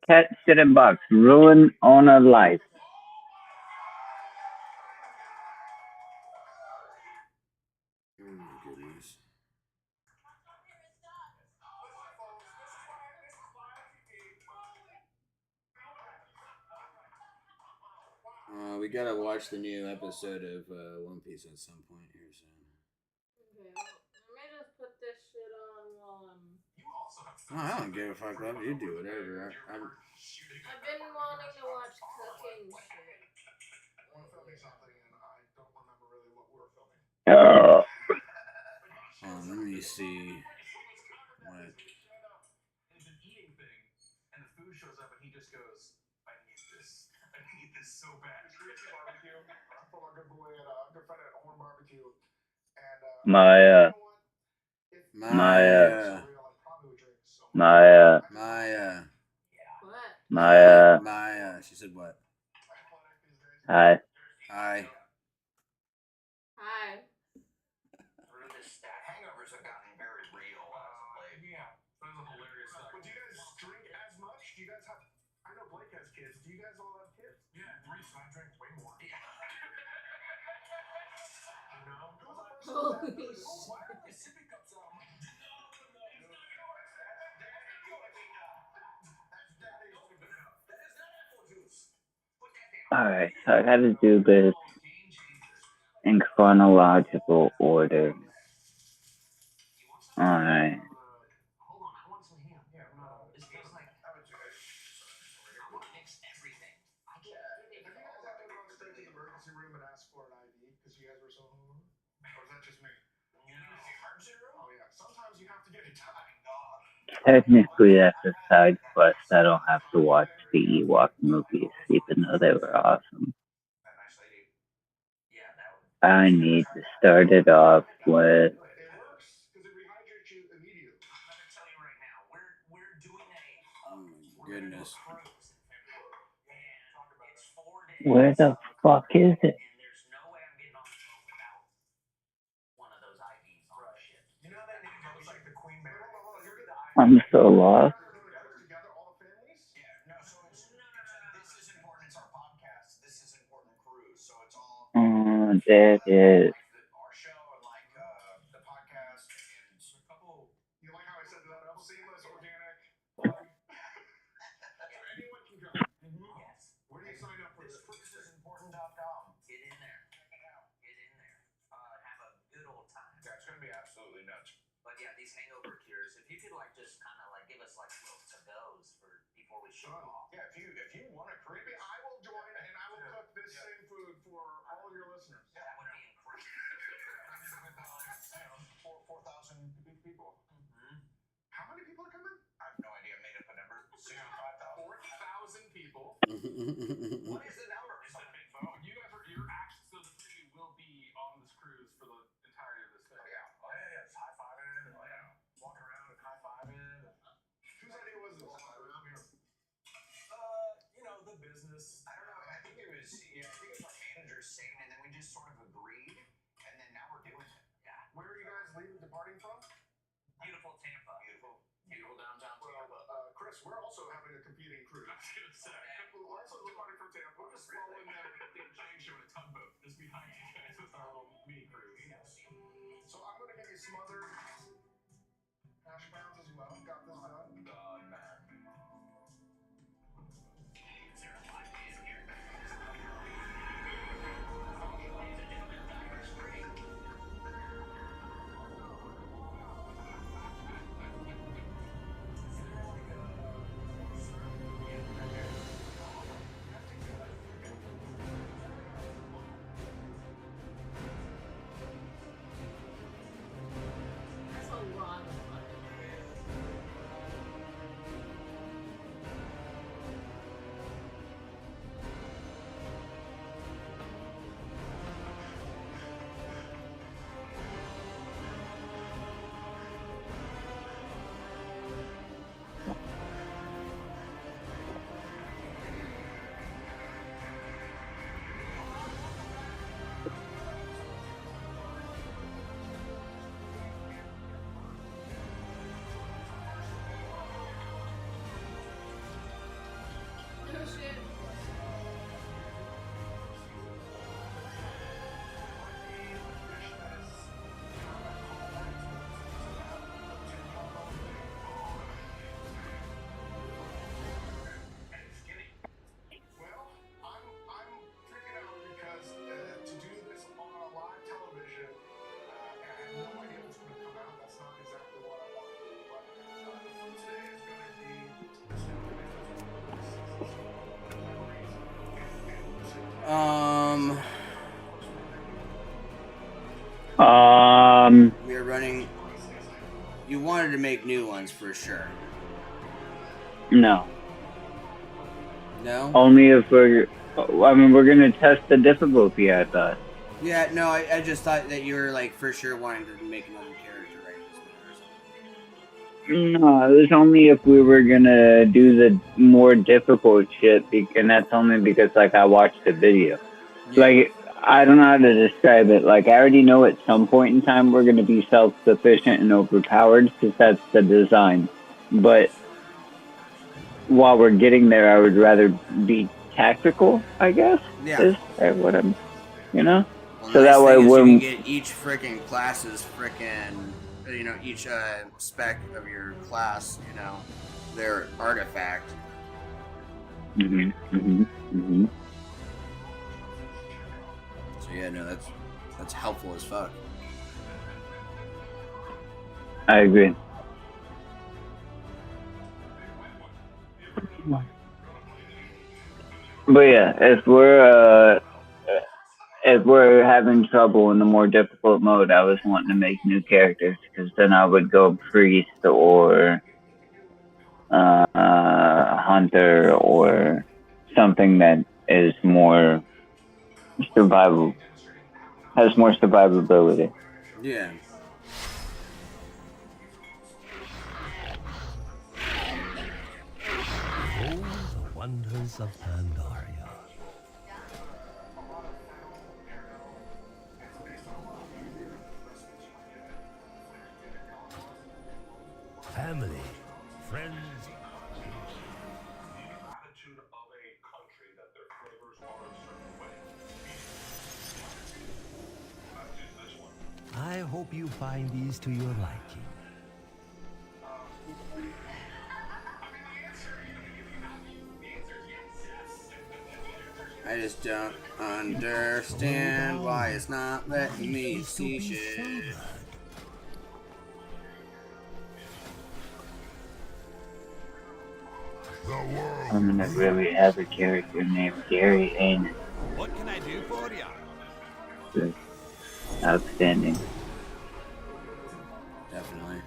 Cat shit in box. Ruin owner life. Oh my goodness. We gotta watch the new episode of One Piece at some point here soon. Okay, well, let me just put this shit on while I'm. No, I don't give a fuck. Let you do whatever. I've been wanting to watch cooking shit. Oh, Let me see. What? my my Maya. my Maya. What? She my said Maya. She said what? hi. Hi. Hi. Holy shit. Alright, so I gotta do this in chronological order. Alright. Technically, that's a side quest. I don't have to watch the Ewok movies, even though they were awesome. I need to start it off with Oh my goodness. where the fuck is it? I'm so lost. There it is. Um, Um, we are running. You wanted to make new ones for sure. no. No? Only if we're. I mean, we're gonna test the difficulty. I thought. Yeah, no, I just thought that you were like for sure wanting to make another character right this minute or something. No, it was only if we were gonna do the more difficult shit, and that's only because like I watched the video. Yeah. Like I don't know how to describe it. Like I already know at some point in time we're gonna be self-sufficient and overpowered because that's the design. But while we're getting there, I would rather be tactical. I guess Yeah. is what I'm, you know. Well, So nice that way thing is you can when get each freaking class's freaking, each spec of your class, their artifact. mm-hmm. So yeah, no, that's helpful as fuck. I agree. But yeah, if we're having trouble in the more difficult mode, I was wanting to make new characters because then I would go priest or hunter or something that is more survival, has more survivability. Yeah. Oh, the wonders of Pandaria. Family, friends. I hope you find these to your liking. I just don't understand why it's not letting me see shit. I'm gonna really have a character named Gary Anus. What can I do for you? Outstanding. Definitely.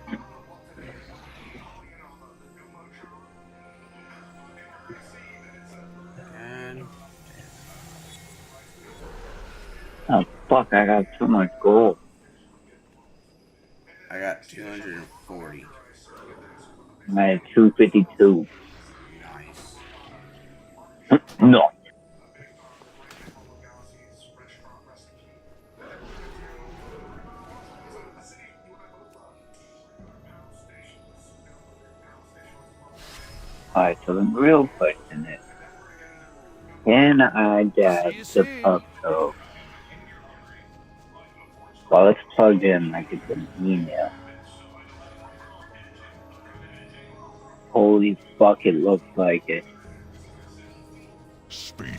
And Oh fuck! I got so much gold. I got 240. I had 252. Nice. No. Alright, so the real question is, can I dab the pub code while it's plugged in like it's an email? Holy fuck, it looks like it. Speak.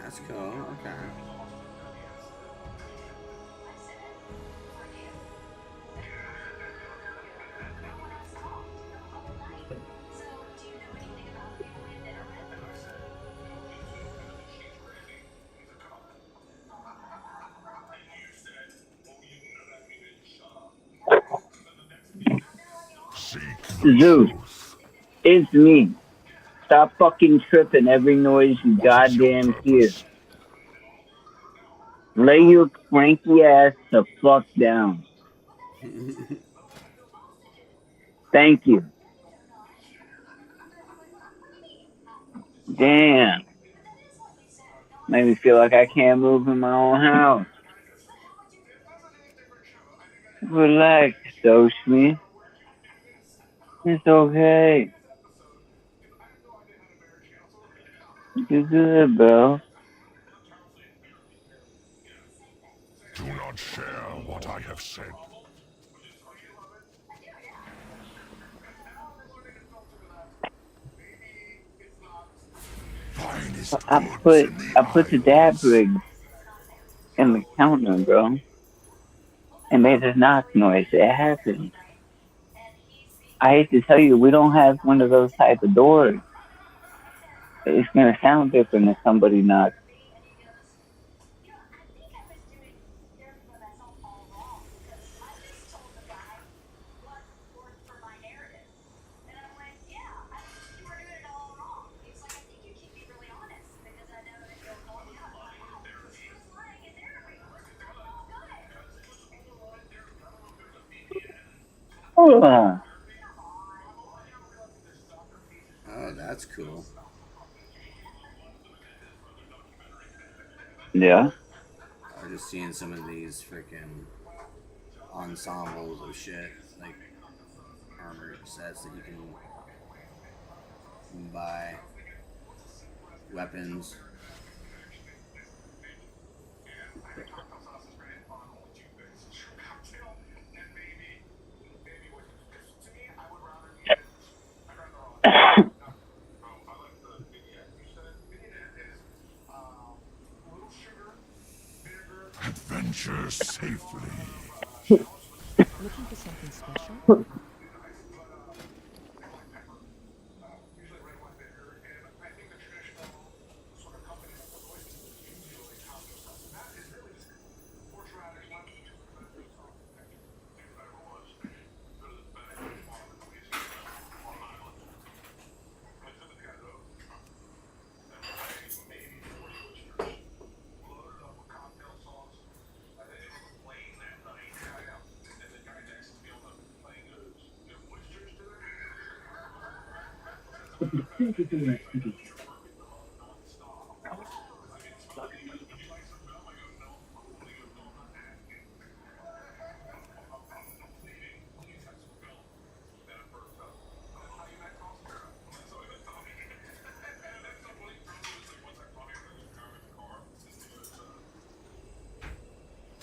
That's cool. Okay. Seek the Zeus, truth. it's me. Stop fucking tripping every noise you What is your goddamn hear. purpose? Lay your cranky ass the fuck down. Thank you. Damn. Made me feel like I can't move in my own house. Relax, Doshmi. It's okay. You're good, bro. Do not share what I have said. Finest I goods put in the I put the dab Isles. rig in the counter, bro. It made a knock noise. It happened. I hate to tell you, we don't have one of those type of doors. It's gonna sound different if somebody knocks. Hold on. Oh, that's cool. Yeah. I'm just seeing some of these freaking ensembles of shit, like armor sets that you can buy, weapons. Adventure safely. Looking for something special?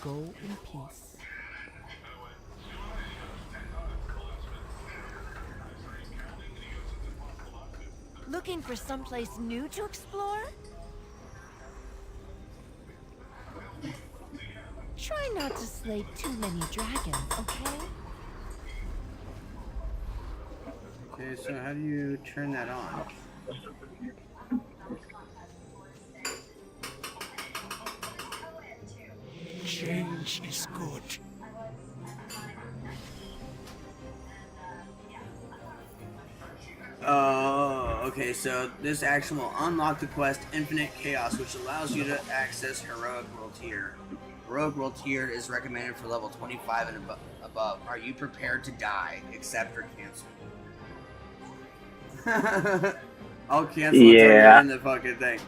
Go in peace. Looking for someplace new to explore? Try not to slay too many dragons, okay? Okay, so how do you turn that on? Change is good. Oh, okay, so this action will unlock the quest Infinite Chaos, which allows you to access Heroic World Tier. Heroic World Tier is recommended for level 25 and above. Are you prepared to die? Accept or cancel? I'll cancel until you're Yeah. in the fucking thing.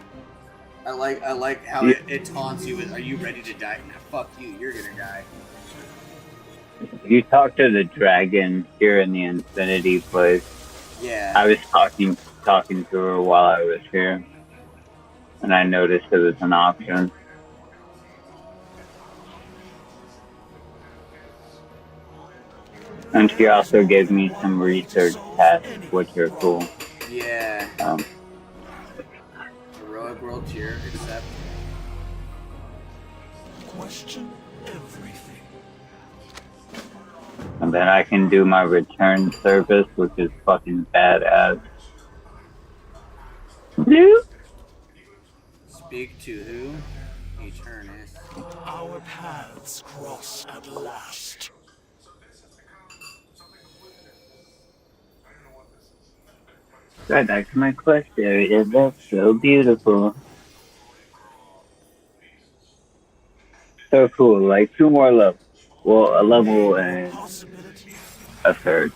I like how it taunts you with, are you ready to die? Nah, fuck you, you're gonna die. You talked to the dragon here in the Infinity place. Yeah. I was talking to her while I was here, and I noticed it was an option. And she also gave me some research tasks, which are cool. Yeah. Um, Heroic World Tier, accept. Question everything. and then I can do my return service, which is fucking badass. Dude. Speak to who? Eternus. Our paths cross at last. Right back to my quest area. That's so beautiful. So cool. Like 2 more levels. Well, a level and Possibility. a third.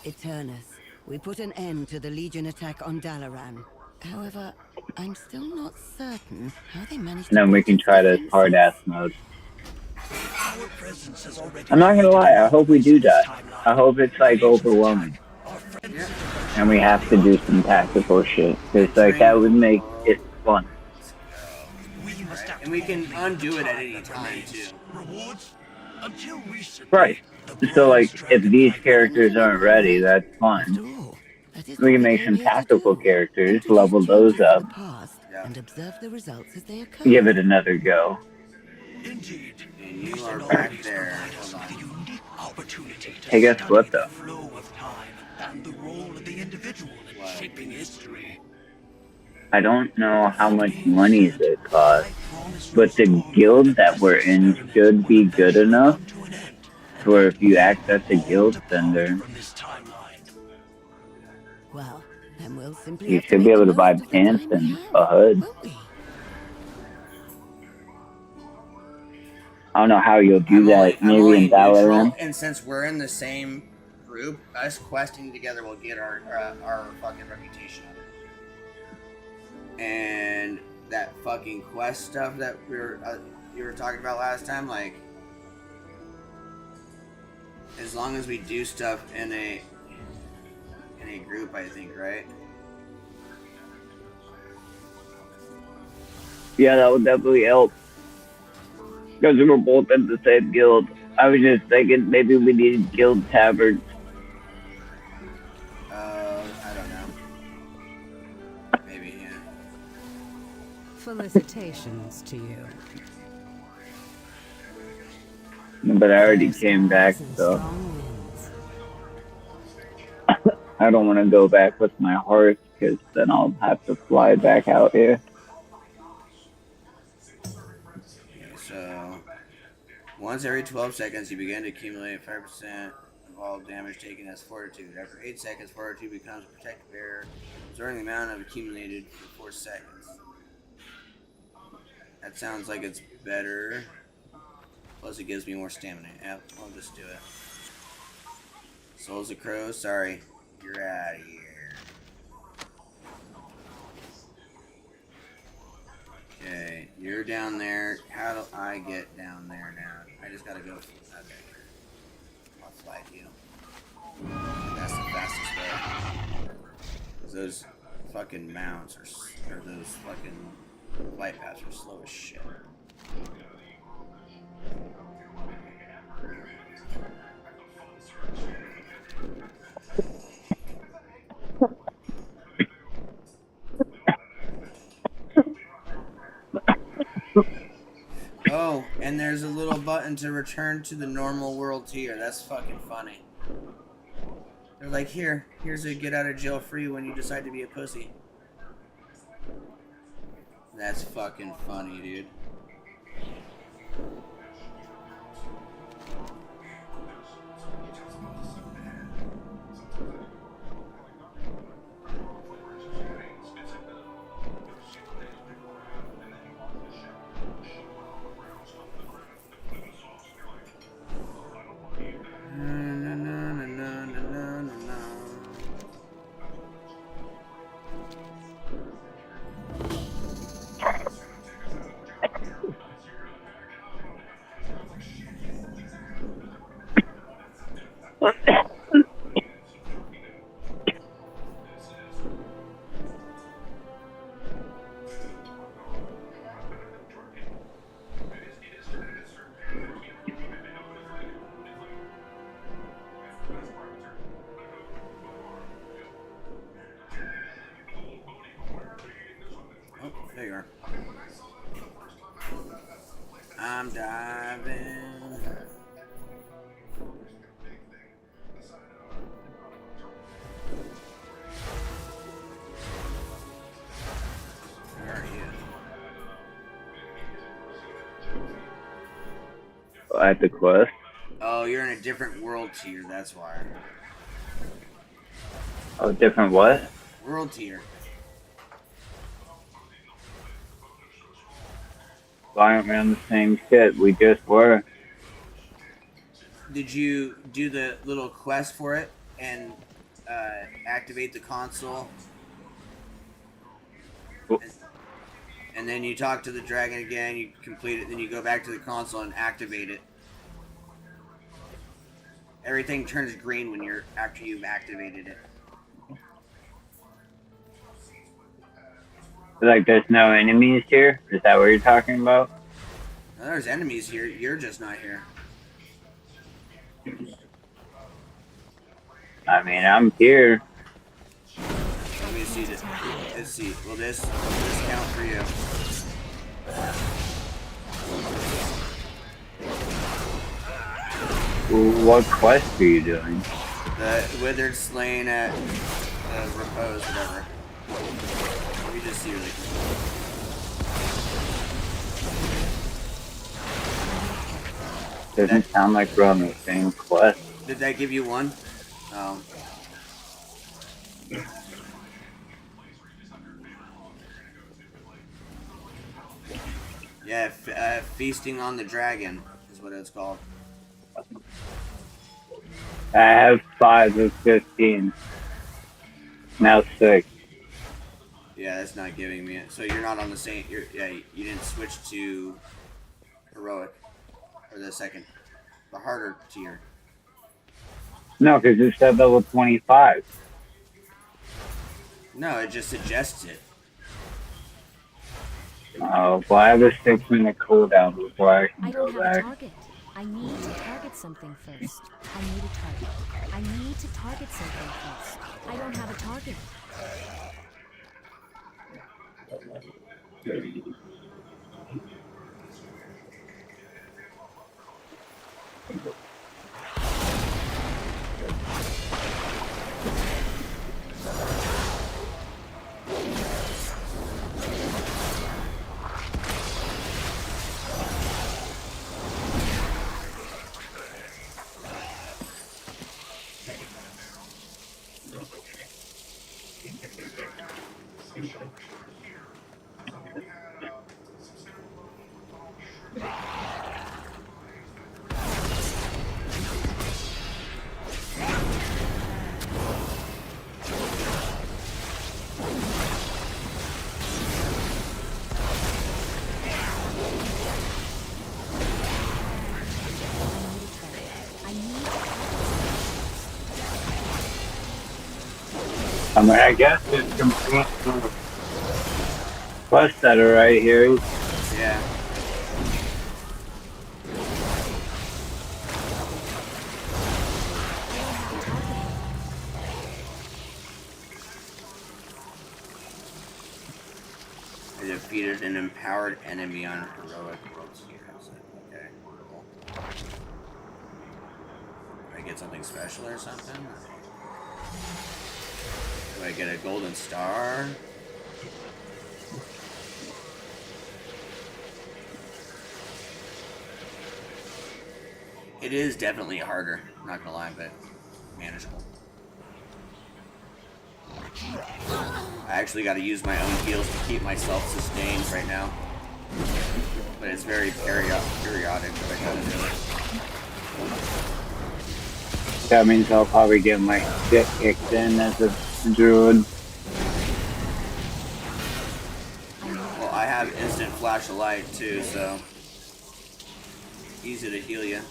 Eternus, we put an end to the Legion attack on Dalaran. However, I'm still not certain how they managed And to then we breach can its try this hard ass defenses. mode. Our presence has already I'm not gonna lie. I hope we do this die. I timeline. hope it's like Agents attack. overwhelming, Our friends Yep. and we have to do some tactical shit because like Entering that would make world. it fun. Let's go. we must Right? act And we can boldly with the undo it at time any that time too. remains. Rewards? Until Right. recently, the So bronze like if these dragonflight Then characters maybe aren't we're ready, right. that's fine. After all, that is We what can we make came some here to tactical do. characters, Introduce level those changes to up, the past Yeah. and observe the results as they occur. give it another go. Indeed. And you These are back anomalies there. provide us Hold with a on. unique opportunity to Hey, guess study what the though? flow of time and the role of the individual in What? shaping history. I don't know how That much being money said, it costs, I promise no but the storm guild that that this we're in experiment should will be good eventually enough come to an end, and for that if you we access a all guild depart sender, from this timeline. Well, then we'll simply you have to should be make the able to buy most of the pants time we and have, a hood. won't we? I don't know how you'll do that. I'm Maybe only in neutral, Valorant. and since we're in the same group, us questing together will get our fucking reputation up. And that fucking quest stuff that you were talking about last time, like as long as we do stuff in a group, I think, right? Yeah, that would definitely help because we were both in the same guild. I was just thinking maybe we needed guild taverns. I don't know. Maybe, yeah. Felicitations to you. But I already Fair came back, skies and so strong winds. I don't want to go back with my horse because then I'll have to fly back out here. Okay, so once every 12 seconds, you begin to accumulate 5% of all damage taken as fortitude. After 8 seconds, fortitude becomes a protected barrier, absorbing the amount of accumulated for 4 seconds. That sounds like it's better. Plus, it gives me more stamina. Yep, I'll just do it. Souls of Crows, sorry. You're out of here. Okay, you're down there. How do I get down there now? I just gotta go. Okay. I'll fly to you. That's the fastest way. 'Cause those fucking mounts or those fucking flight paths are slow as shit. Oh, and there's a little button to return to the normal world tier. That's fucking funny. They're like, here's a get out of jail free when you decide to be a pussy. That's fucking funny, dude. Na, na, na, na, na, na, na, na. Oh, there you are. I'm diving. Where are you? At the quest. Oh, you're in a different world tier, that's why. Oh, different what? World tier. Why aren't we on the same shit? We just were. Did you do the little quest for it and activate the console? And then you talk to the dragon again, you complete it, then you go back to the console and activate it. Everything turns green when you're after you've activated it. Like there's no enemies here? Is that what you're talking about? Now, there's enemies here. You're just not here. I mean, I'm here. Let me see this. Let's see. Will this count for you? What quest are you doing? The withered slain at repose, whatever. Let me just see really quick. Doesn't sound like we're on the same quest. Did that give you one? Oh. Yeah, feasting on the dragon is what it's called. I have 5 of 15. Now 6. Yeah, that's not giving me it. So you're not on the same. You didn't switch to heroic or the harder tier. No, because it said level 25. No, it just suggests it. Oh, well, I have a 6-minute cooldown before I I can don't go have a back. target. I need to target something first. I need a target. I need to target something first. I don't have a target. I mean, I guess it's complete quest that are right here. Yeah. I defeated an empowered enemy on heroic world tier. Okay, cool. Do I get something special or something? Do I get a golden star? It is definitely harder, not gonna lie, but manageable. I actually got to use my own heals to keep myself sustained right now. But it's very periodic that I gotta do it. That means I'll probably get my shit kicked in as a druid. Well, I have instant flash of light too, so easy to heal you.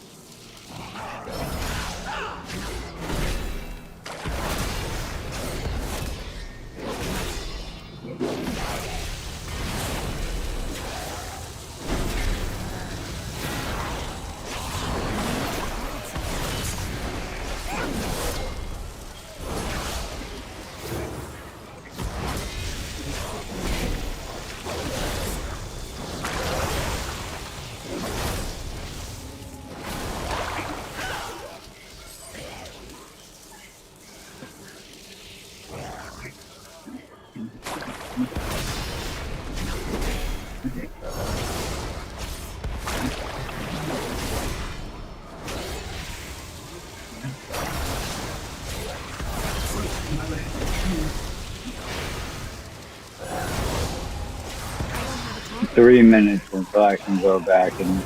Three minutes until I can go back and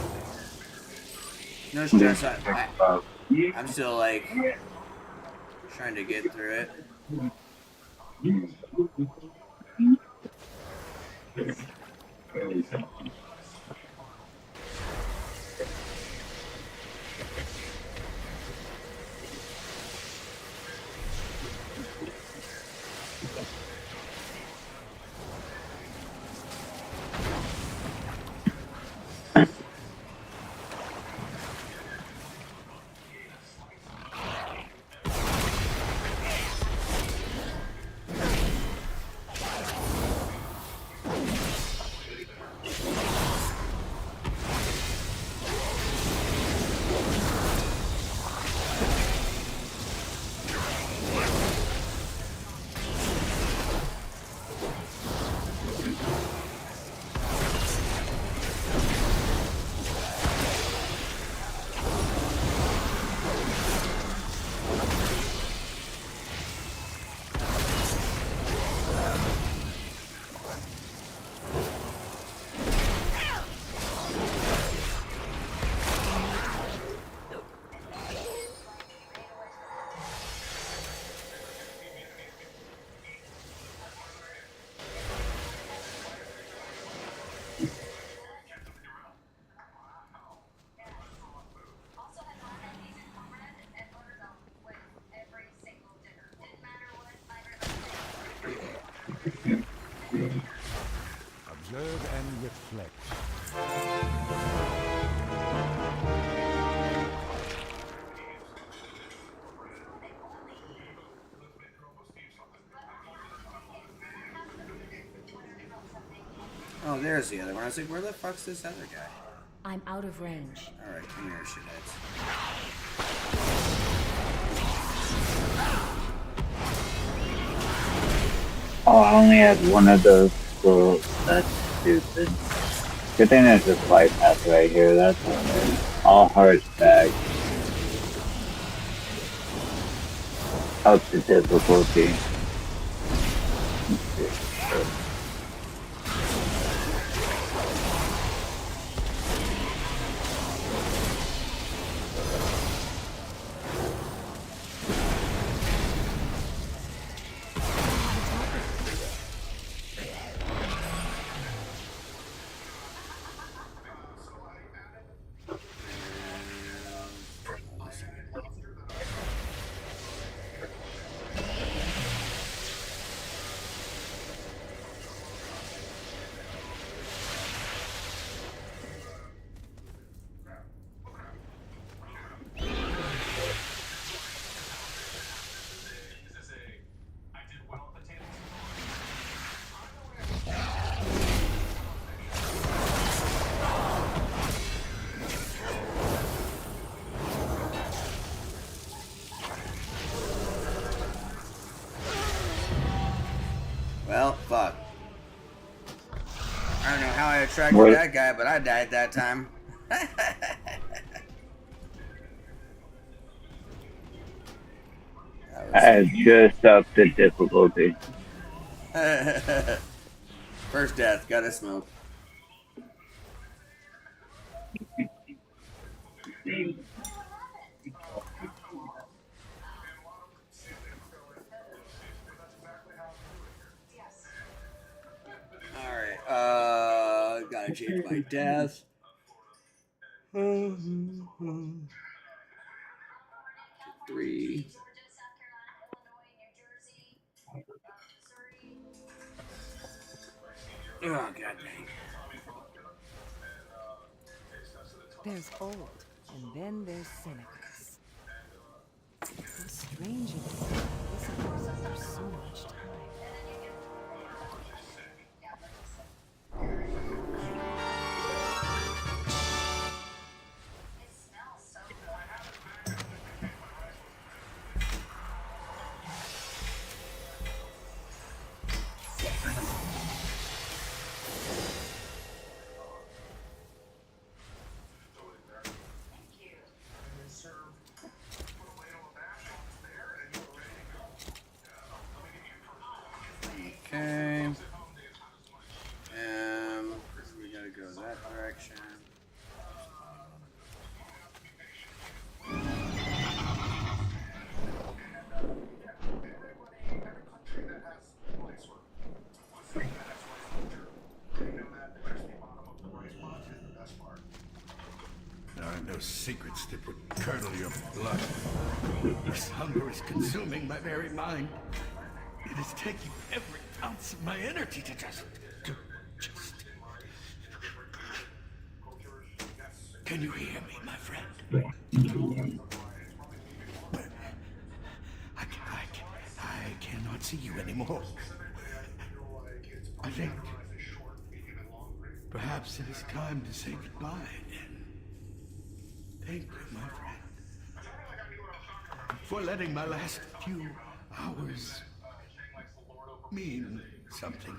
No stress. I'm still like trying to get through it. reflect. Oh, there's the other one. I was like, where the fuck's this other guy? I'm out of range. Alright, come here, shitheads. Oh, I only had one of those, so that's stupid. Good thing there's this life path right here, that's alright. All hearts back. Up the difficulty. Well, fuck. I don't know how I attracted that guy, but I died that time. I had just upped the difficulty. First death, gotta smoke. Alright, gotta change my death. Three. Oh, god dang. There's old, and then there's Senecas. How strange it is. This occurs after so much time. Okay. We gotta go that direction. There are no secrets that would curdle your blood. This hunger is consuming my very mind. It is taking every ounce of my energy to just... Can you hear me, my friend? I cannot see you anymore. I think perhaps it is time to say goodbye and thank you, my friend, for letting my last few hours mean something.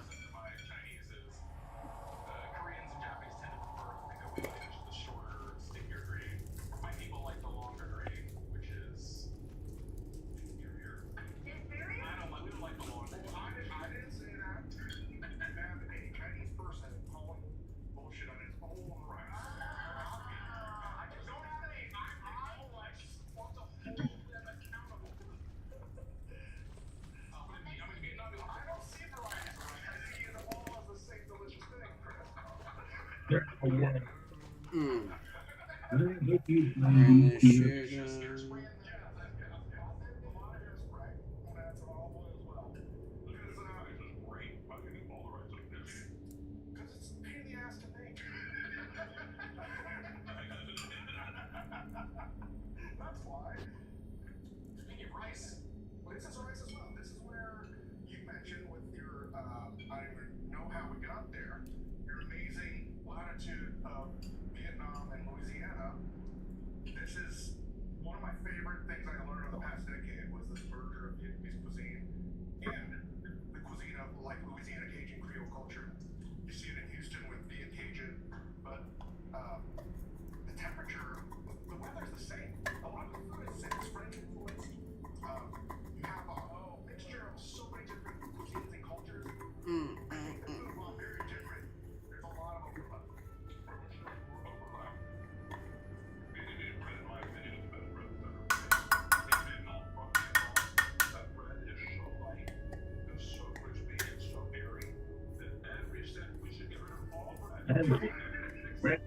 Okay. Rip.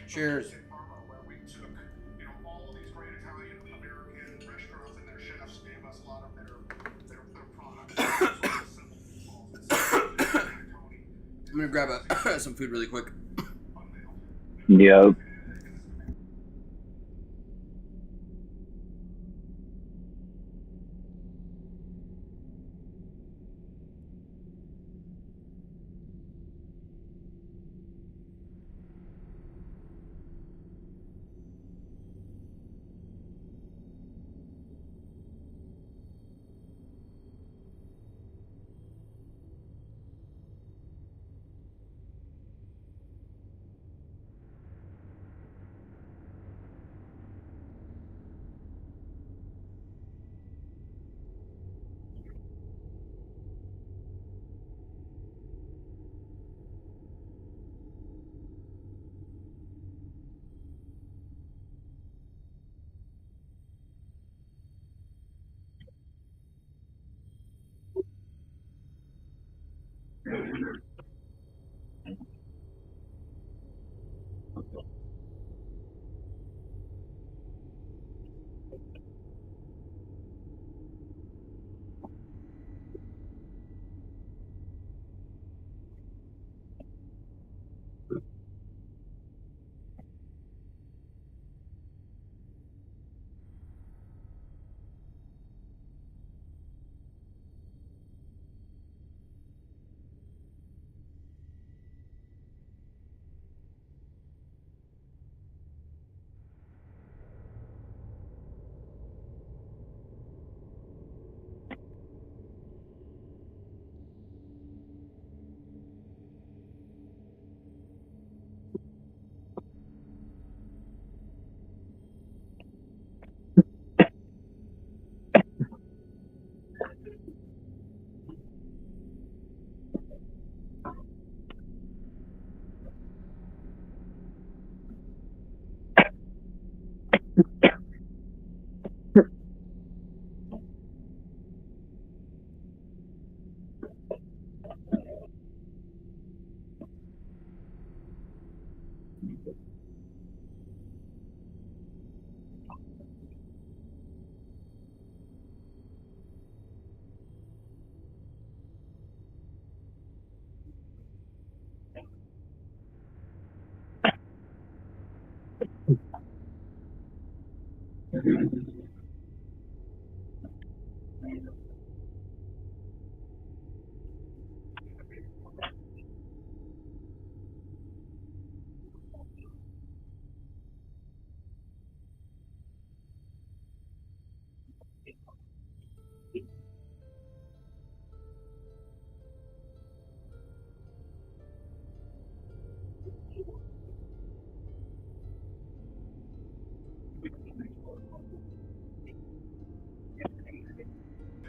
Cheers. I'm gonna grab some food really quick. Yep.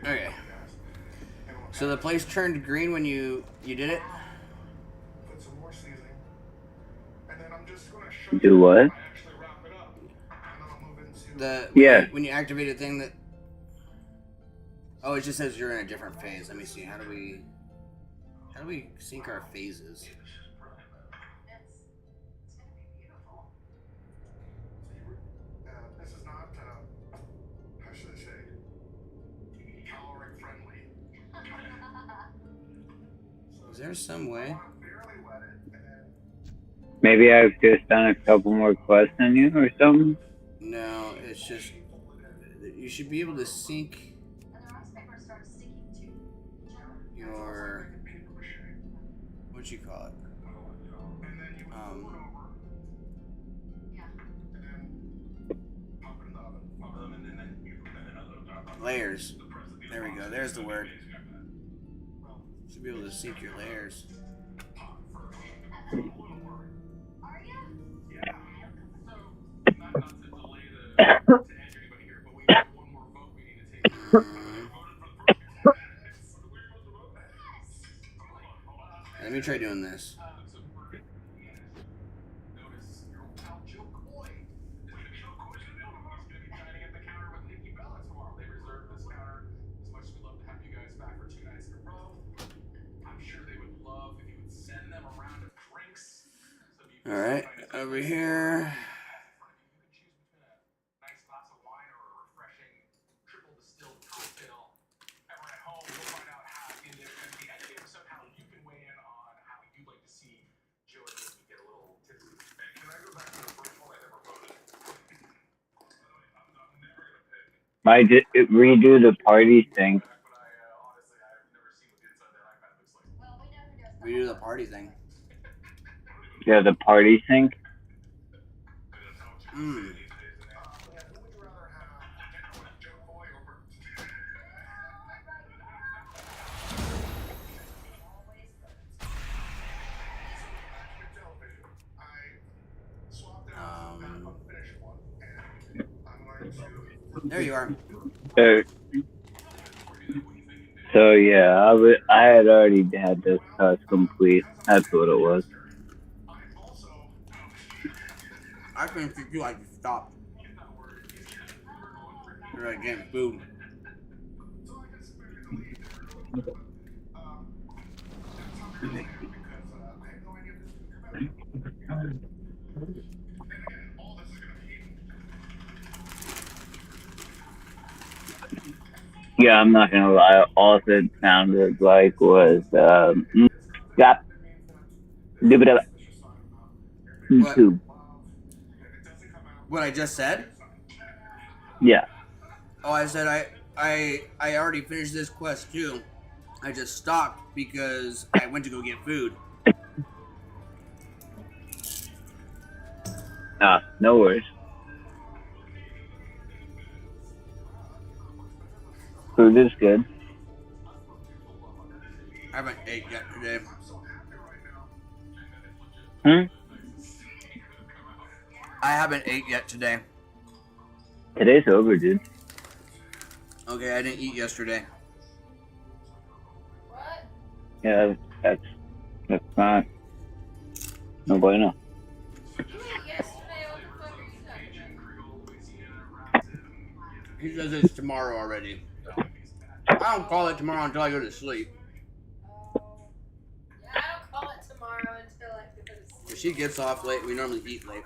Okay. So the place turned green when you did it? Do what? The Yeah. when you activate a thing that oh, it just says you're in a different phase. Let me see. How do we sync our phases? Is there some way? Maybe I've just done a couple more quests than you or something. No, it's just you should be able to sync your what you call it um, layers. There we go. There's the word. Should be able to sync your layers. Let me try doing this. All right, over here. I just redo the party thing. We do the party thing. Yeah, the party sync. Mm. There you are. So, yeah, I had already had this task complete. That's what it was. I finished it too. I just stopped. You're like getting food. Yeah, I'm not gonna lie. All it sounded like was got What? YouTube. What I just said? Yeah. Oh, I said I already finished this quest too. I just stopped because I went to go get food. No worries. Food is good. I haven't ate yet today. Hmm? I haven't ate yet today. Today's over, dude. Okay, I didn't eat yesterday. What? Yeah, that's not. No bueno. You ate yesterday? What the fuck are you talking about? He says it's tomorrow already. I don't call it tomorrow until I go to sleep. Oh. Yeah, I don't call it tomorrow until I go to sleep. If she gets off late, we normally eat late.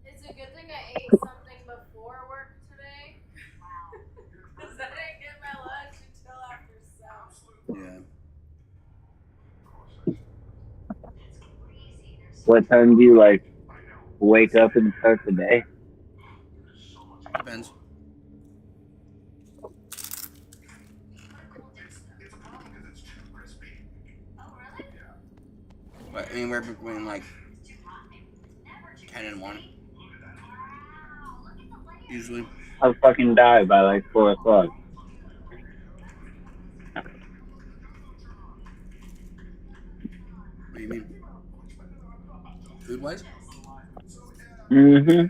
It's a good thing I ate something before work today. Because I didn't get my lunch until after 7. Yeah. What time do you wake up and start the day? Depends. But anywhere between 10 and 1. Usually. I'll fucking die by 4 o'clock. What do you mean? Food wise? Mm-hmm.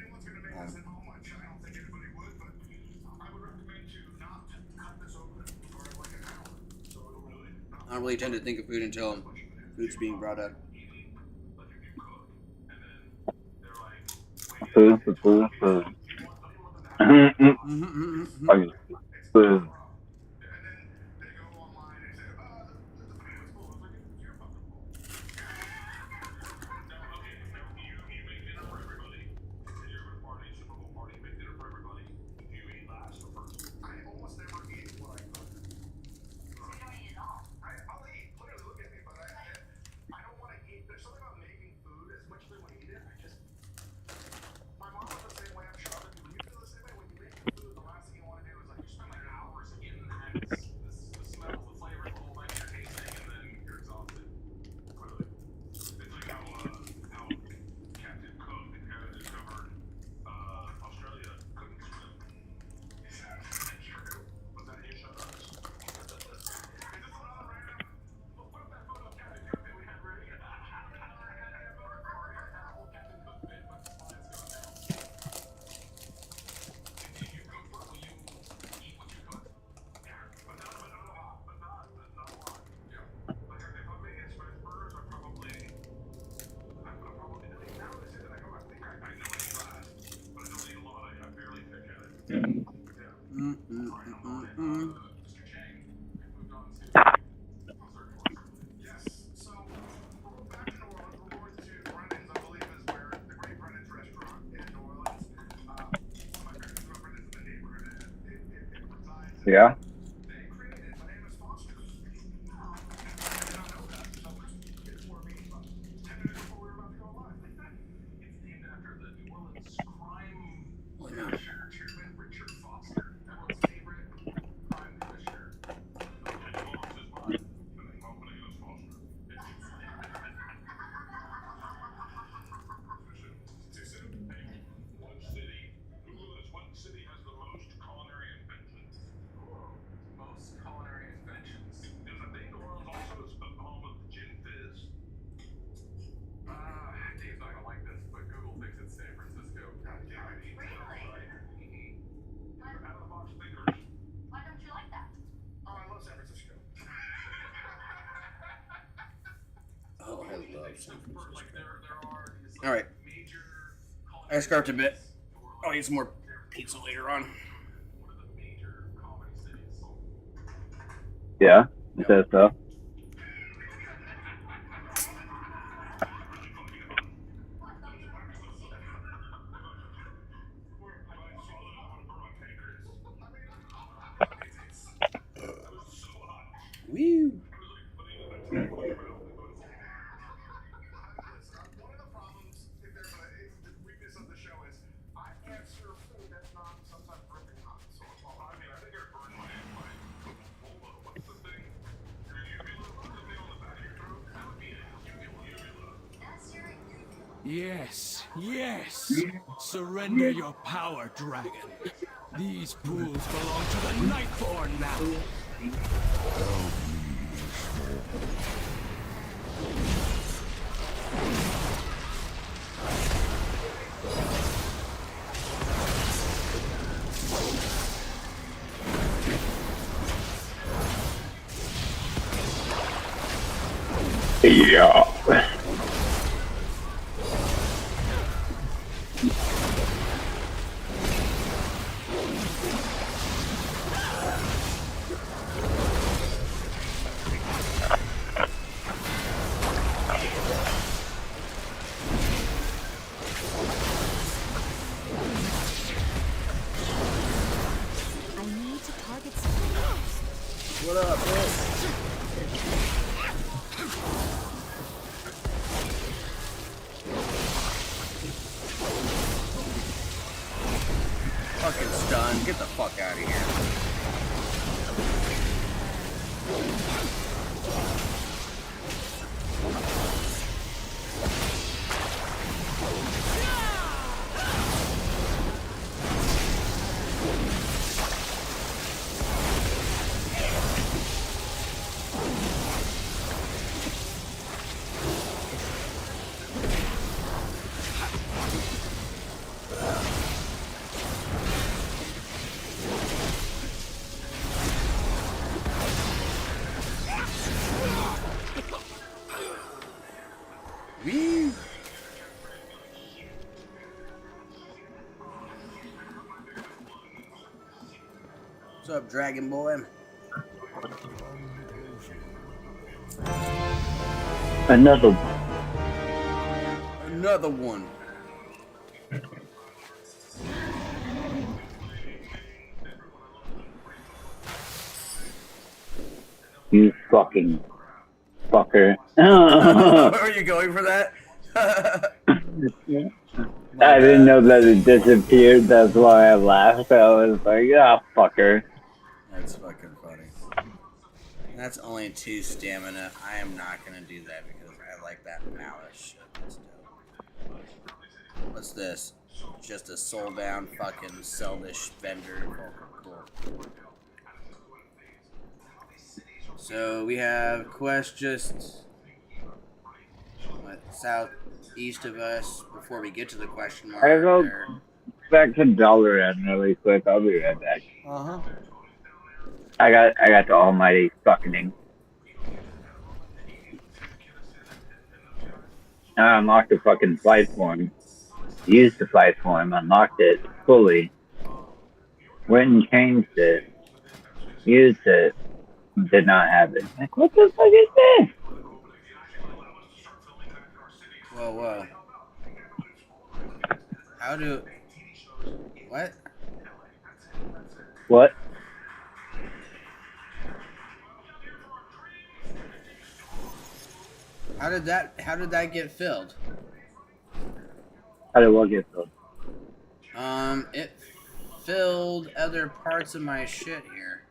I don't really tend to think of food until food's being brought up. Food. Fucking food. Yeah. Oh, I love San Francisco. All right, I scarfed a bit. I'll eat some more pizza later on. Yeah. It says so. Woo! Yes, yes. Surrender your power, dragon. These pools belong to the Nightborn now. Yeah. I need to target something first. What up, bitch? Fucking stun. Get the fuck out of here. Wee. What's up, Dragon Boy? Another. Another one. You fucking fucker. Are you going for that? My I didn't bad. know that it disappeared. That's why I laughed. I was like, ah, fucker. That's fucking funny. That's only 2 stamina. I am not gonna do that because I like that malice shit. That's dope. What's this? Just a soulbound fucking sell this vendor. Cool. So we have quest just southeast of us before we get to the question I mark. go There. back to Dollar End really quick. I'll be right back. Uh huh. I got the almighty fucking. I unlocked the fucking flight form. Used the flight form. Unlocked it fully. Went and changed it. Used it. Did not have it. Like, what the fuck is this? Whoa. How do? What? What? How did that get filled? How did what get filled? It filled other parts of my shit here.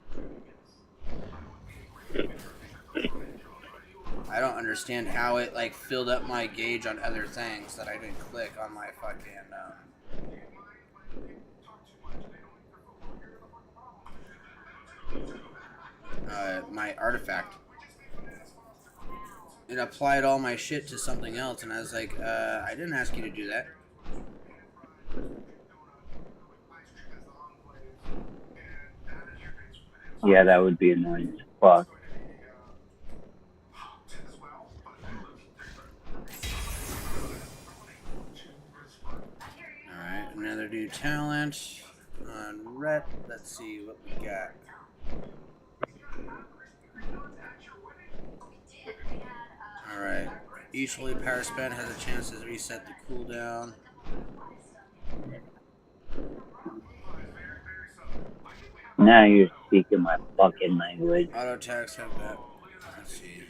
I don't understand how it like filled up my gauge on other things that I didn't click on my fucking my artifact. It applied all my shit to something else, and I was like, I didn't ask you to do that. Yeah, that would be annoying as fuck. Alright, another new talent on Rhett. Let's see what we got. Alright. Each holy power spend has a chance to reset the cooldown. Now you're speaking my fucking language. Auto attacks have that. Let's see.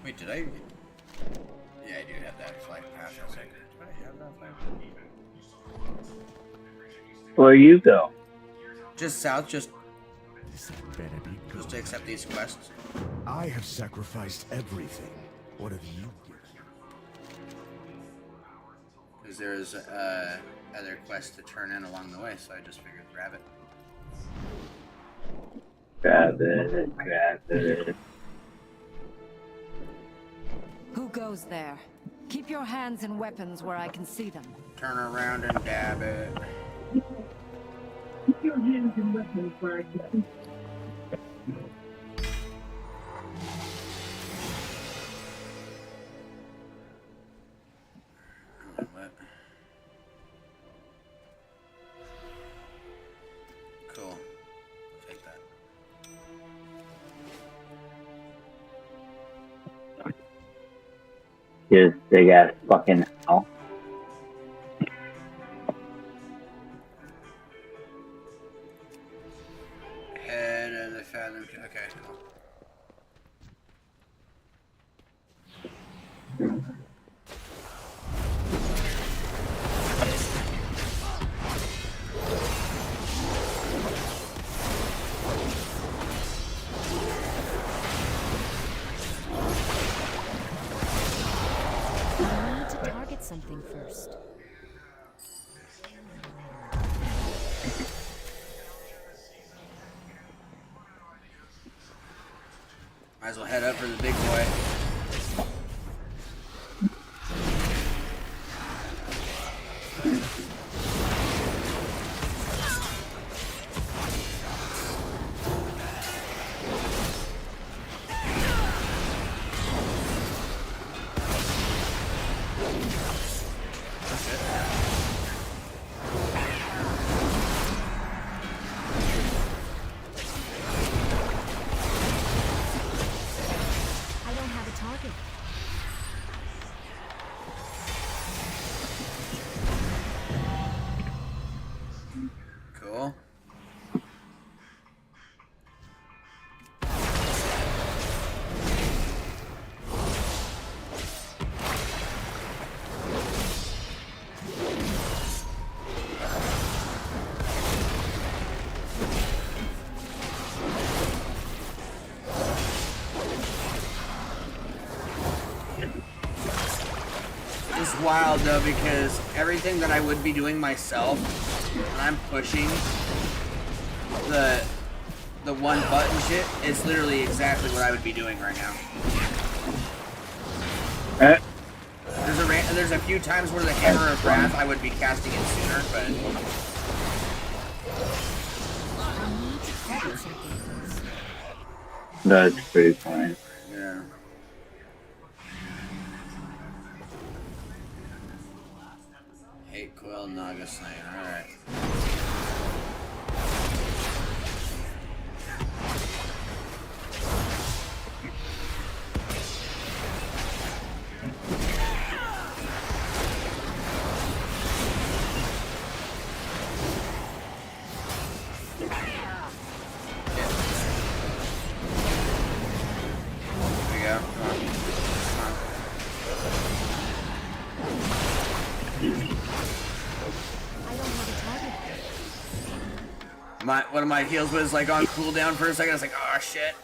Wait, did I? Yeah, I do have that flight pass. I was like, did I have that flight? Where you go? Just south, just This had better be good. to accept these quests. I have sacrificed everything. What have you given? Because there's other quests to turn in along the way, so I just figured grab it. Grab it. Who goes there? Keep your hands and weapons where I can see them. Turn around and dab it. Your hands and weapons where I can. What? Cool. I'll take that. Just big ass fucking hell. Head of the fathom. Okay, cool. I need to target something first. Might as well head up for the big boy. I don't have a target. Cool. It's wild though because everything that I would be doing myself, when I'm pushing the one button shit, is literally exactly what I would be doing right now. There's a few times where the Hammer of Wrath I would be casting it sooner, but I need to target something first. That's pretty funny. yeah. Hate Quill, Naga Slayer. Alright. There we go. Come on. Come on. I don't have a target. One of my heals was like on cooldown for a second. I was like, oh shit.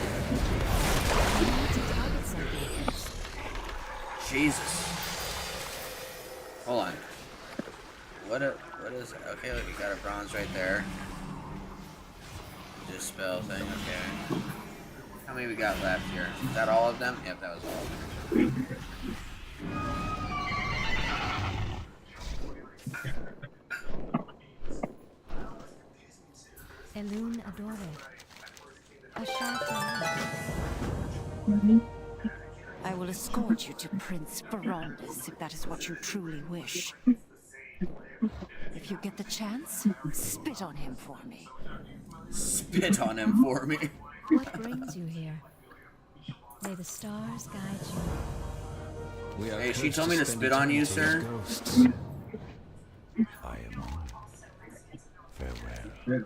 I need to target something first. Jesus. Hold on. What is it? Okay, look, you got a bronze right there. Just spell thing, okay. How many we got left here? Is that all of them? Yep, that was all of them. Elune Adore. Ashata. I will escort you to Prince Ferondis if that is what you truly wish. If you get the chance, spit on him for me. Spit on him for me. What brings you here? May the stars guide you. We are Hey, she cursed told me to spend spit on you, eternity as sir. ghosts. I am on. Farewell.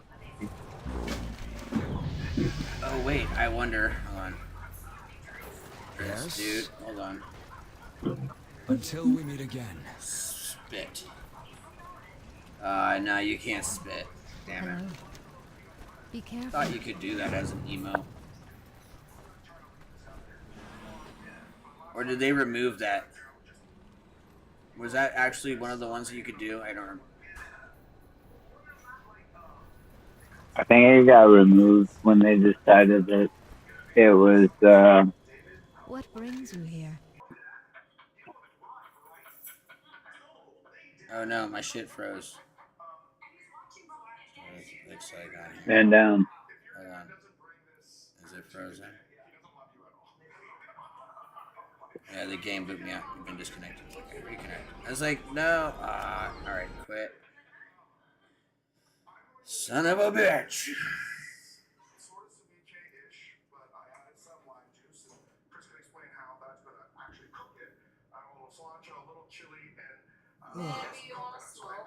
Oh wait, I wonder. Hold on. Yes? Dude, hold on. Until we meet again. Spit. No, you can't spit. Damn it. Hello. Be careful. Thought you could do that as an emo. Or did they remove that? Was that actually one of the ones that you could do? I don't remember. I think it got removed when they decided that it was What brings you here? Oh no, my shit froze. Looks like on here. man down. Hold on. Is it frozen? Yeah, the game boot me out. We've been disconnected. Okay, reconnect. I was like, no. Alright, quit. Son of a bitch. Maybe you want to smoke?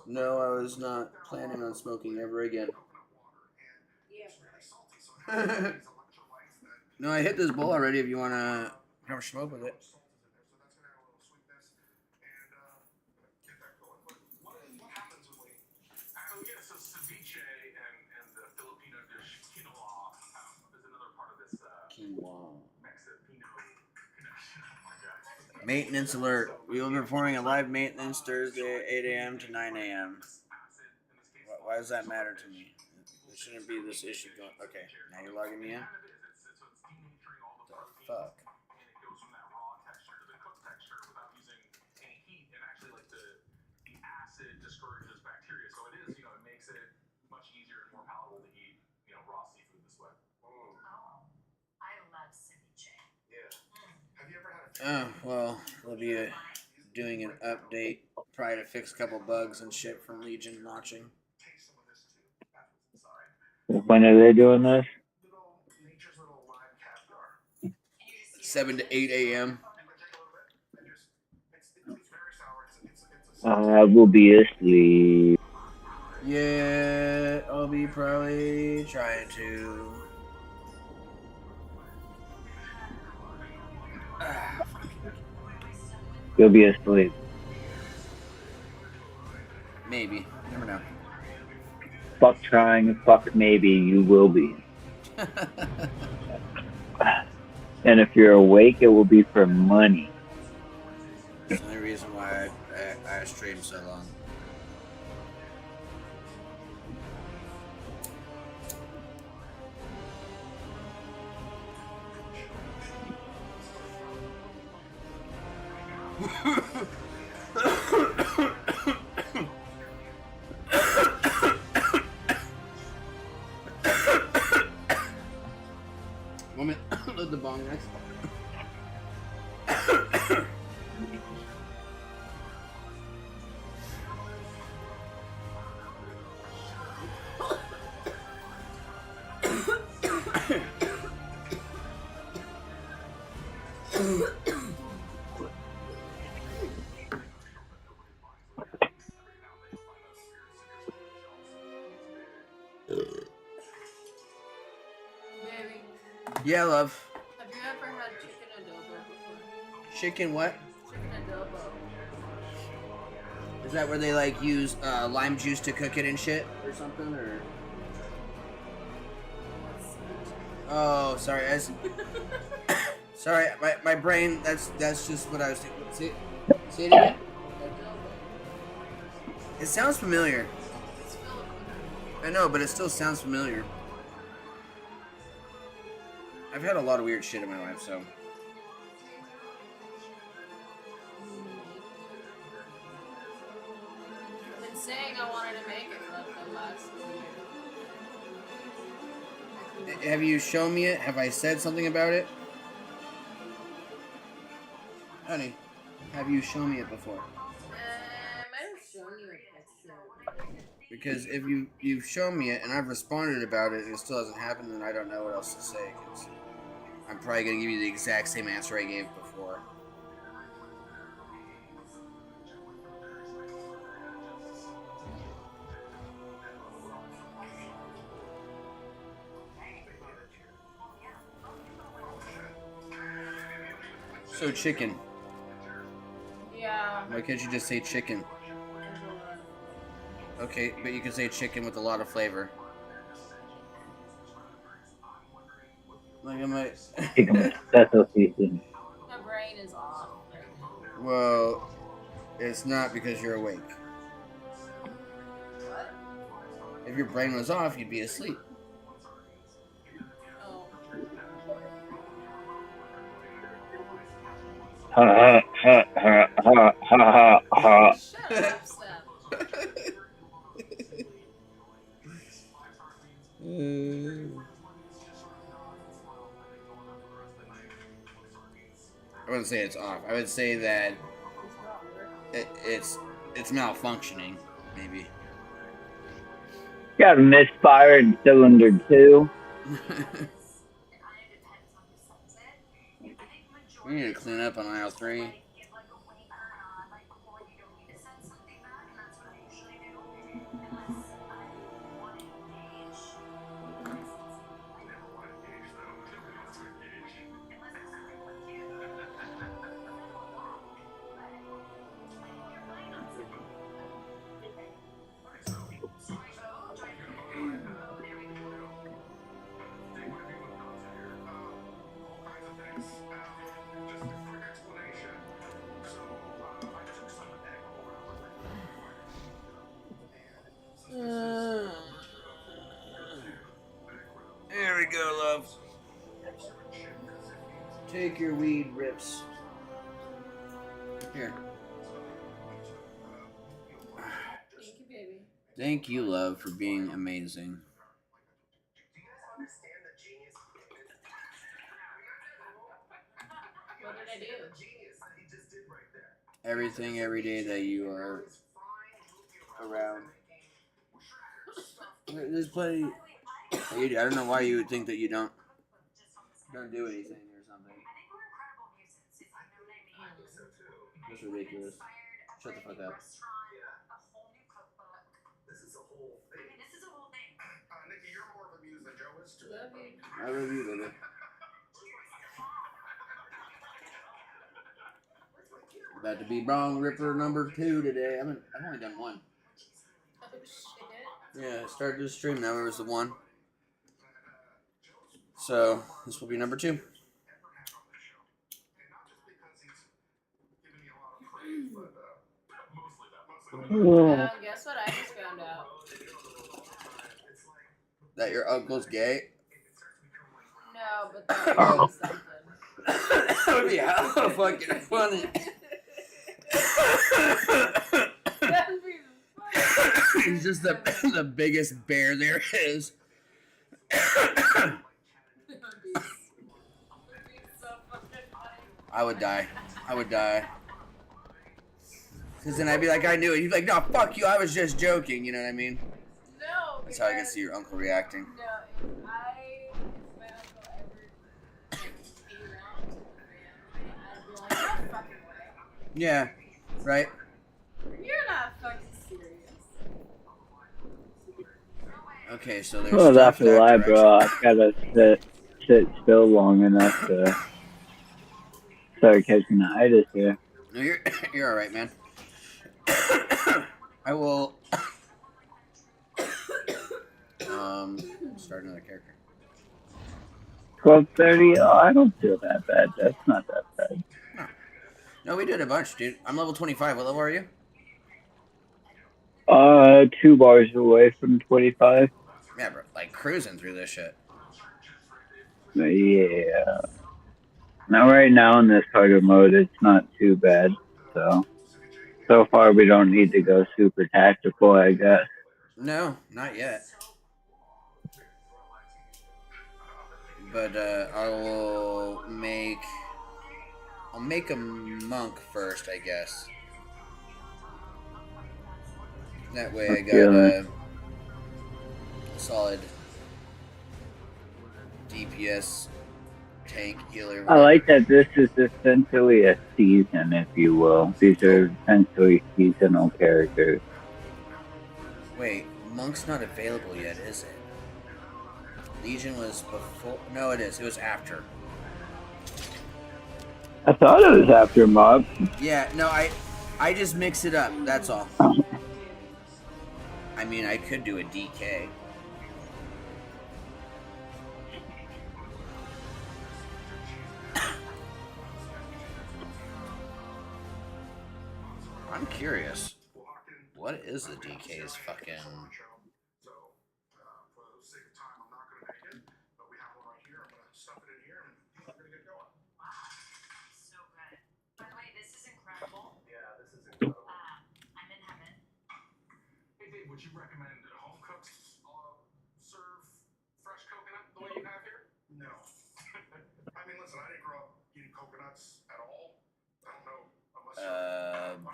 No, I was not planning on smoking ever again. Yeah. No, I hit this bowl already if you want to have a smoke with it. Quinoa. Maintenance alert. We will be performing a live maintenance Thursday, 8 a.m. to 9 a.m. Why does that matter to me? There shouldn't be this issue going. Okay, now you're logging me in? The fuck? Oh, well, we'll be doing an update, probably to fix a couple bugs and shit from Legion launching. When are they doing this? 7 to 8 a.m. I will be asleep. Yeah, I'll be probably trying to. You'll be asleep. Maybe. Never know. Fuck trying, fuck maybe, you will be. And if you're awake, it will be for money. That's the only reason why I stream so long. Woman, load the bong next. Baby, Yeah, love. have you ever had chicken adobo before? Chicken what? Chicken adobo. Is that where they like use lime juice to cook it and shit or something or? Oh, sorry. Sorry, my brain. That's just what I was thinking. Say it again. It sounds familiar. I know, but it still sounds familiar. I've had a lot of weird shit in my life, so. I've been saying I wanted to make it for like the last 2 years. Have you shown me it? Have I said something about it? Honey, have you shown me it before? I might have shown you a picture. Because if you've shown me it and I've responded about it and it still hasn't happened, then I don't know what else to say. Because I'm probably gonna give you the exact same answer I gave before. So chicken. Yeah. Why can't you just say chicken? Okay, but you can say chicken with a lot of flavor. Like am I? Chicken with special seasoning. My brain is off. Well, It's not because you're awake. What? If your brain was off, you'd be asleep. Oh. Ha ha ha ha ha ha ha. Shut up, Sam. I wouldn't say it's off. I would say that It's not working. it's malfunctioning, maybe. Got a misfire in cylinder 2. We need to clean up on aisle 3. There we go, love. Take your weed, Rips. Here. Thank you, baby. Thank you, love, for being amazing. What did I do? Everything, every day that you are around. There's plenty. I don't know why you would think that you don't do anything or something. That's ridiculous. Shut the fuck up. Love you. I love you, baby. About to be Bong Ripper number 2 today. I've only done 1. Oh, shit. Yeah, I started this stream. Now it was the 1. So this will be number 2. Guess what I just found out? That your uncle's gay? No, but that would be something. That would be hella fucking funny. That'd be funny. He's just the biggest bear there is. That'd be so fucking funny. I would die. Because then I'd be like, I knew it. He'd be like, no, fuck you. I was just joking. You know what I mean? No. That's how I can see your uncle reacting. No, if my uncle ever came around to the family, I'd be like, no fucking way. Yeah. Right? You're not fucking serious. Okay, so there's Well, stuff that's a that lie, direction. bro. I gotta sit still long enough to start catching the itis here. No, you're all right, man. I will start another character. 12:30. Oh, I don't feel that bad. That's not that bad. No, we did a bunch, dude. I'm level 25. What level are you? 2 bars away from 25. Yeah, bro. Like cruising through this shit. Yeah. Now, right now in this harder mode, it's not too bad. So far, we don't need to go super tactical, I guess. No, not yet. But I'll make a monk first, I guess. That way I got a solid DPS tank healer. I like that this is essentially a season, if you will. These are essentially seasonal characters. Wait, monk's not available yet, is it? Legion was before. No, it is. It was after. I thought it was after Mob. Yeah, no, I just mix it up. That's all. I mean, I could do a DK. I'm curious. What is the DK's fucking? So, for the sake of time, I'm not going to make it, but we have one right here. I'm going to stuff it in here and we're going to get going. Wow, so good. By the way, this is incredible. Yeah, this is incredible. I'm in heaven. Hey, Dave, would you recommend home cooked serve fresh coconut the way you have here? No. I mean, listen, I didn't grow up eating coconuts at all. I don't know unless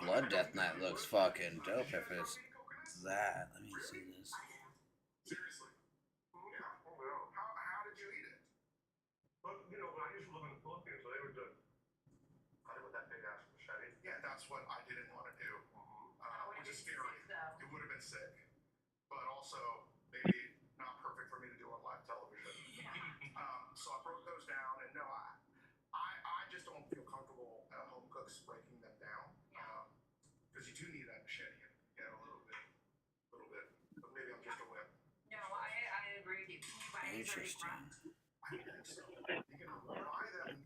Blood Death Knight looks fucking dope if it's that. Let me see this. Seriously? Yeah. Oh, no. How did you eat it? Well, you know, when I used to live in the Philippines, they would cut it with that big ass machete. Yeah, that's what I didn't want to do. Which is scary. It would have been sick, but also maybe not perfect for me to do on live television. So I broke those down, and no, I just don't feel comfortable home cooks breaking them down. Because you do need that machete in it. Yeah, a little bit. But maybe I'm just a whip. No, I agree with you. Can you buy these already Interesting. prepped? I don't think so. You can buy them already.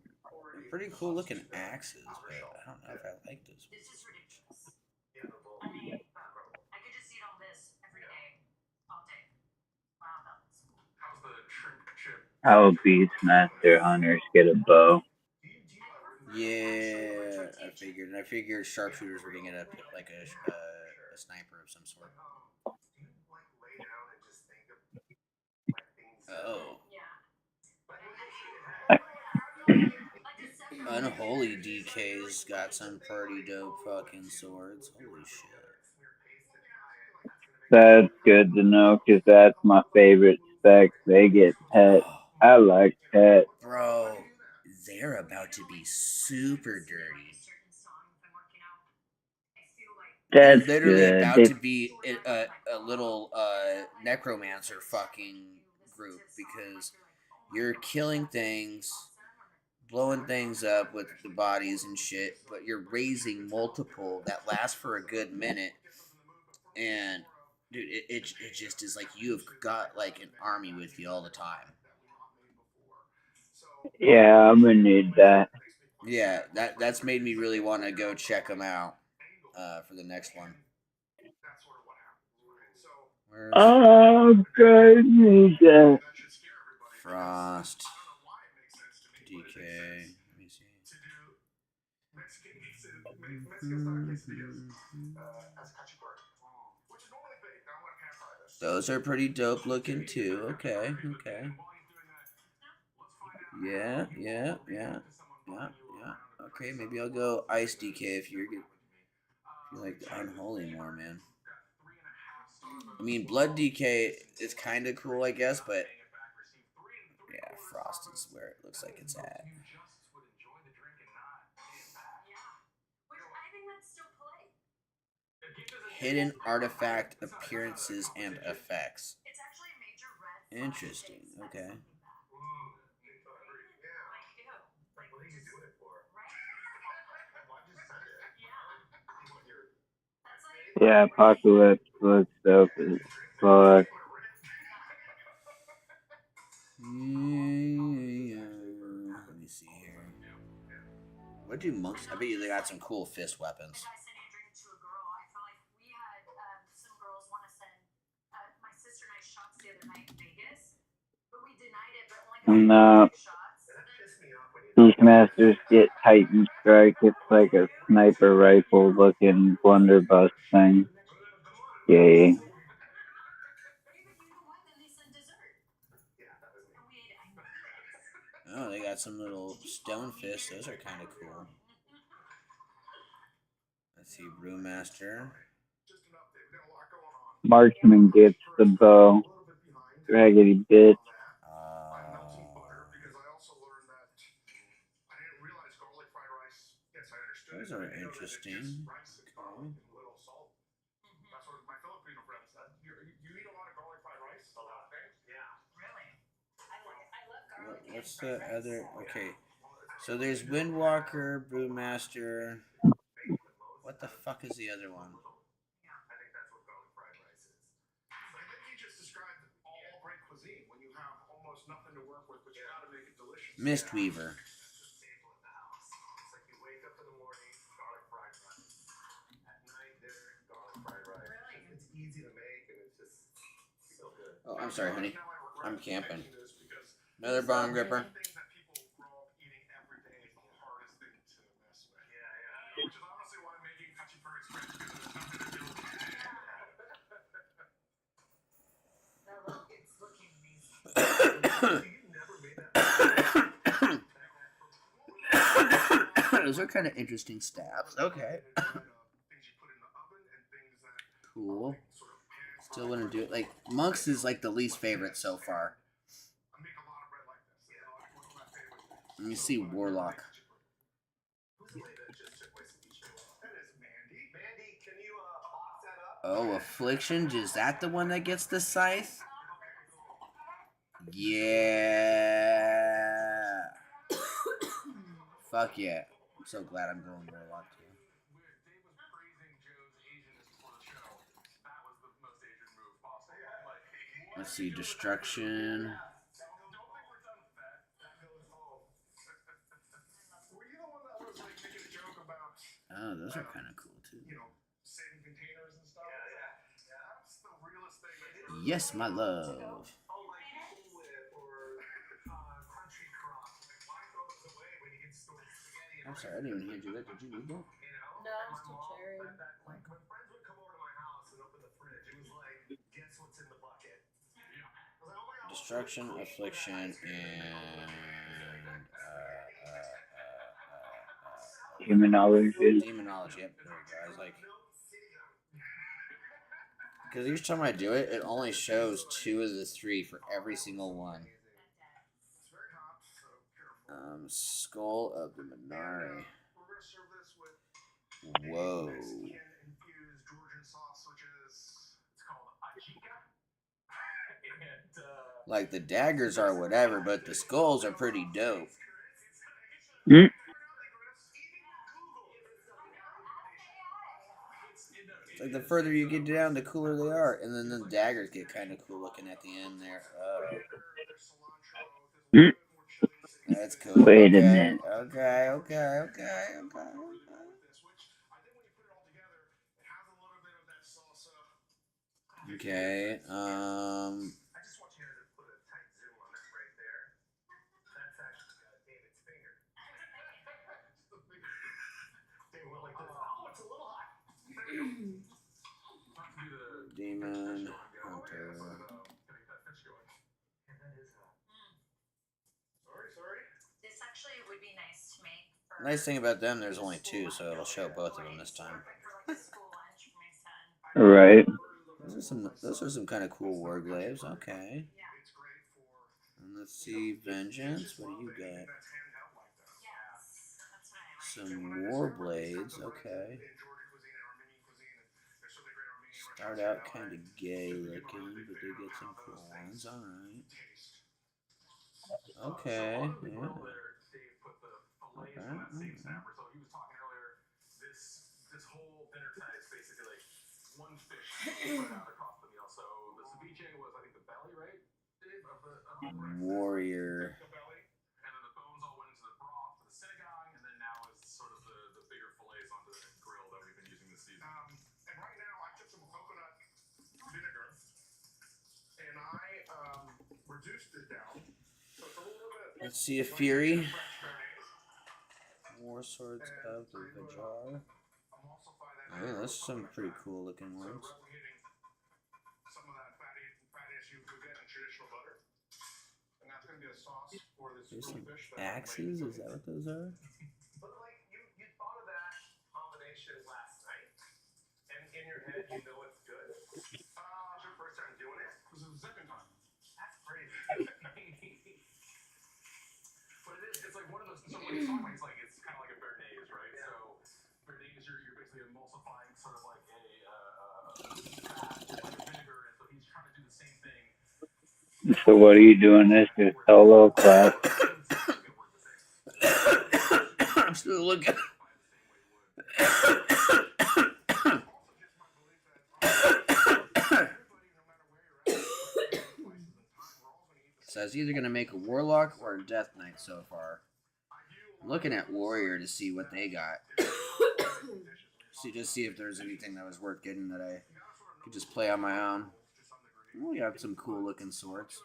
They're pretty cool looking axes, but I don't know if I like this. This is ridiculous. Yeah, they're both I mean, incredible. I could just eat all this every day, all day. Wow, that looks cool. How's the shrimp chip? How Beastmaster hunters get a bow. Yeah, I figured. And I figured sharpshooters were gonna get like a sniper of some sort. Do you like lay down and just think of like things? Oh. Yeah. Unholy DK's got some pretty dope fucking swords. Holy shit. That's good to know because that's my favorite spec. They get pet. I like pet. Bro, they're about to be super dirty. They're That's literally good. about to be a little necromancer fucking group because you're killing things, blowing things up with the bodies and shit, but you're raising multiple that last for a good minute. And dude, it just is like you've got like an army with you all the time. Yeah, I'm gonna need that. Yeah, that's made me really want to go check them out for the next one. Where's Oh, good, need that. Frost? DK. Let me see. Those are pretty dope looking too. Okay, okay. Yeah. Okay, maybe I'll go Ice DK if you like the Unholy more, man. I mean, Blood DK is kind of cool, I guess, but yeah, Frost is where it looks like it's at. Hidden artifact appearances and effects. Interesting. Okay. Yeah, Apocalypse looks dope as fuck. Yeah. Let me see here. What do monks? I bet you they got some cool fist weapons. No. Beastmasters get Titan Strike. It's like a sniper rifle looking blunderbuss thing. Yay. Oh, they got some little stone fists. Those are kind of cool. Let's see, Brewmaster. Marksman gets the bow. Raggedy bitch. Those are interesting. Okay. That's what my Filipino friend said. You eat a lot of garlic fried rice? A lot of things? Yeah. Really? I love garlic. What's the other? Okay. So there's Windwalker, Brewmaster. What the fuck is the other one? I think that's what garlic fried rice is. I think you just described all great cuisine when you have almost nothing to work with, but you gotta make it delicious. Mistweaver. It's like you wake up in the morning, garlic fried rice. At night, Oh, I'm sorry, honey. I'm camping. Another bong gripper. Those are kind of interesting stabs. Okay. Cool. Still wouldn't do it. Like, Monks is like the least favorite so far. Let me see Warlock. Oh, Affliction? Is that the one that gets the scythe? Yeah. Fuck yeah. I'm so glad I'm going Warlock too. Let's see, Destruction. Oh, those are kind of cool too. Yes, my love. I'm sorry, I didn't even hand you that. Did you need that? No, I'm still cherry. Destruction, Affliction, and Demonology. Demonology. Yep, there we go. I was like, because each time I do it, it only shows 2 of the 3 for every single one. Skull of the Minari. Whoa. Like, the daggers are whatever, but the skulls are pretty dope. Mm. Like, the further you get down, the cooler they are. And then the daggers get kind of cool looking at the end there. Mm. That's cool. Wait a Okay. minute. Okay. Okay, Demon Hunter. Nice thing about them, there's only 2, so it'll show both of them this time. Right. Those are some kind of cool warglaives. Okay. And let's see, Vengeance. What do you got? Some Warblades. Okay. Start out kind of gay looking, but they get some cool ones. All right. Okay. Yeah. Okay. Warrior. Let's see a Fury. War Swords of the Vajar. Oh, that's some pretty cool looking ones. There's some axes? Is that what those are? So what are you doing this to solo class? I'm still looking. So I was either going to make a Warlock or a Death Knight so far. I'm looking at Warrior to see what they got. See if there's anything that was worth getting that I could just play on my own. We have some cool looking swords.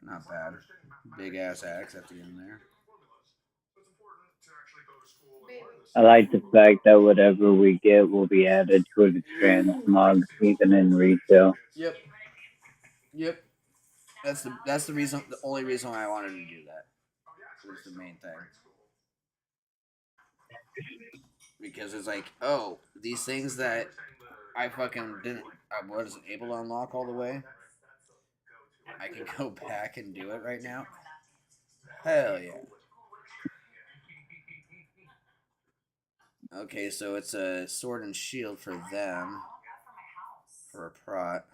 Not bad. Big ass axe at the end there. I like the fact that whatever we get will be added to a transmog, even in retail. Yep. Yep. That's the reason. The only reason why I wanted to do that was the main thing. Because it's like, oh, these things that I fucking didn't, I wasn't able to unlock all the way. I can go back and do it right now. Hell yeah. Okay, so it's a sword and shield for them. For a prot.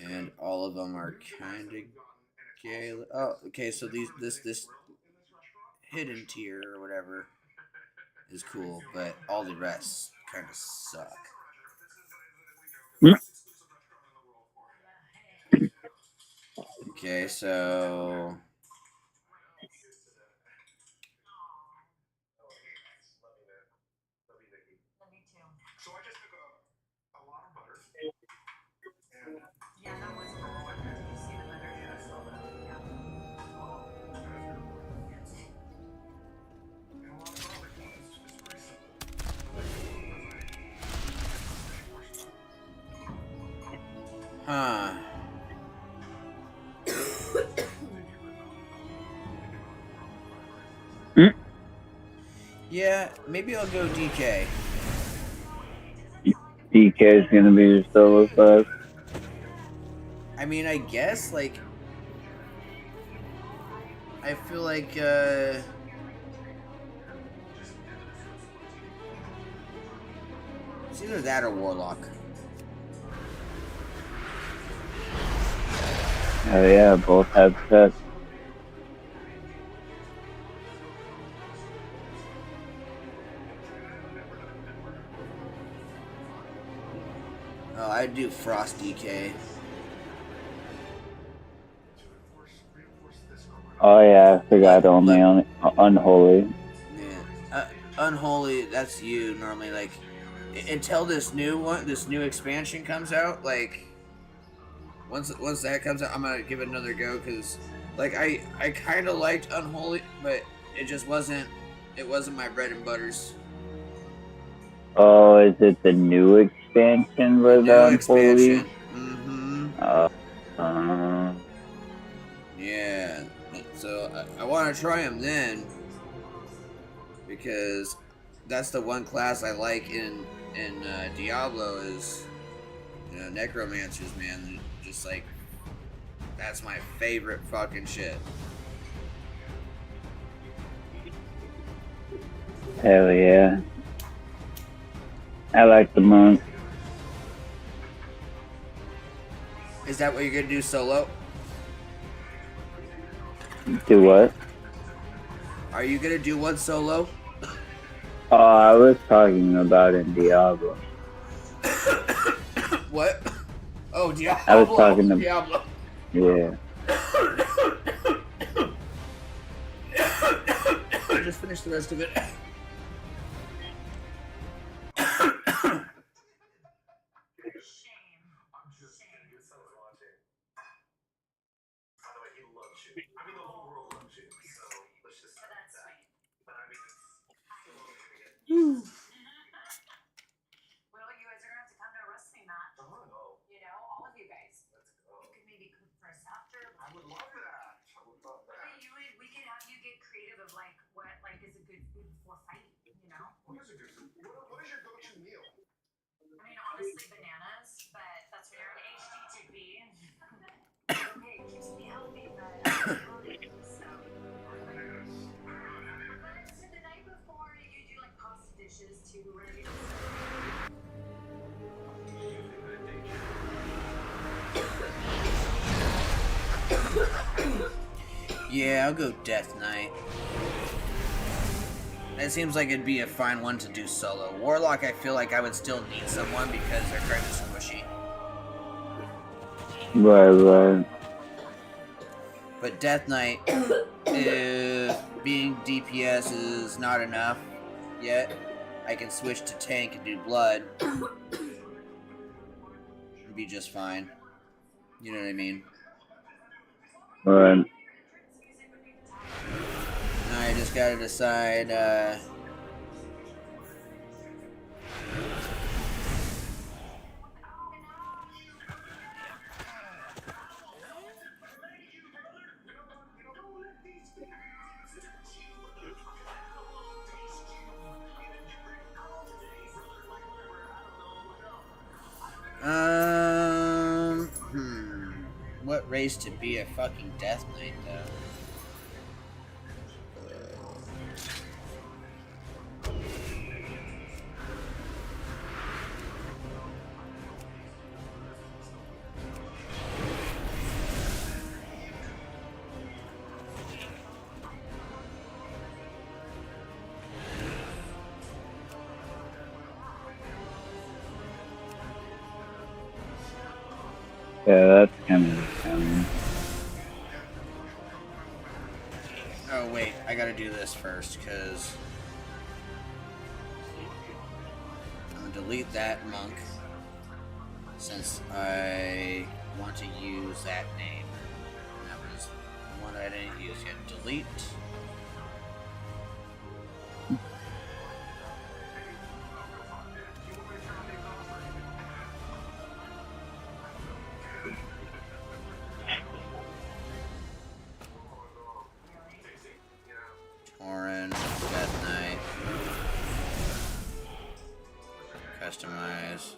And all of them are kind of gay. Oh, okay, so this hidden tier or whatever is cool, but all the rest kind of suck. Okay, so huh. Mm. Yeah, maybe I'll go DK. DK is gonna be your solo class. I mean, I guess, like, I feel like, it's either that or Warlock. Oh yeah, both have sets. Oh, I'd do Frost DK. Oh yeah, I forgot only on Unholy. Yeah. Unholy, that's you normally, like, until this new expansion comes out, like, once that comes out, I'm gonna give it another go, because, like, I kind of liked Unholy, but it just wasn't my bread and butters. Oh, is it the new expansion with New Unholy? expansion. Mm-hmm. Yeah. So I want to try them then, because that's the one class I like in Diablo is, you know, necromancers, man. Just like, that's my favorite fucking shit. Hell yeah. I like the monk. Is that what you're gonna do solo? Do what? Are you gonna do one solo? Oh, I was talking about in Diablo. What? Oh, Diablo. I was talking to Diablo. Yeah. I just finished the rest of it. Well, you guys are gonna have to come to a wrestling match. You know, all of you guys. You could maybe cook for us after. I would love that. We could have you get creative of like what like is a good food before fighting. You know. What is a good food? What is your go-to meal? I mean, honestly, bananas, but that's when you're an HDTV. Okay, it keeps me healthy, but I'm healthy, so. But the night before, you do like pasta dishes to ready to serve. Yeah, I'll go Death Knight. That seems like it'd be a fine one to do solo. Warlock, I feel like I would still need someone because they're kind of squishy. Right. But Death Knight, if being DPS is not enough yet, I can switch to tank and do blood. be just fine. You know what I mean? Right. Now I just gotta decide. What race to be a fucking Death Knight, though? Yeah, that's kind of Oh, wait. I gotta do this first, because I'm gonna delete that monk, since I want to use that name. That was one I didn't use yet. Delete. Orange, Death Knight. Customize.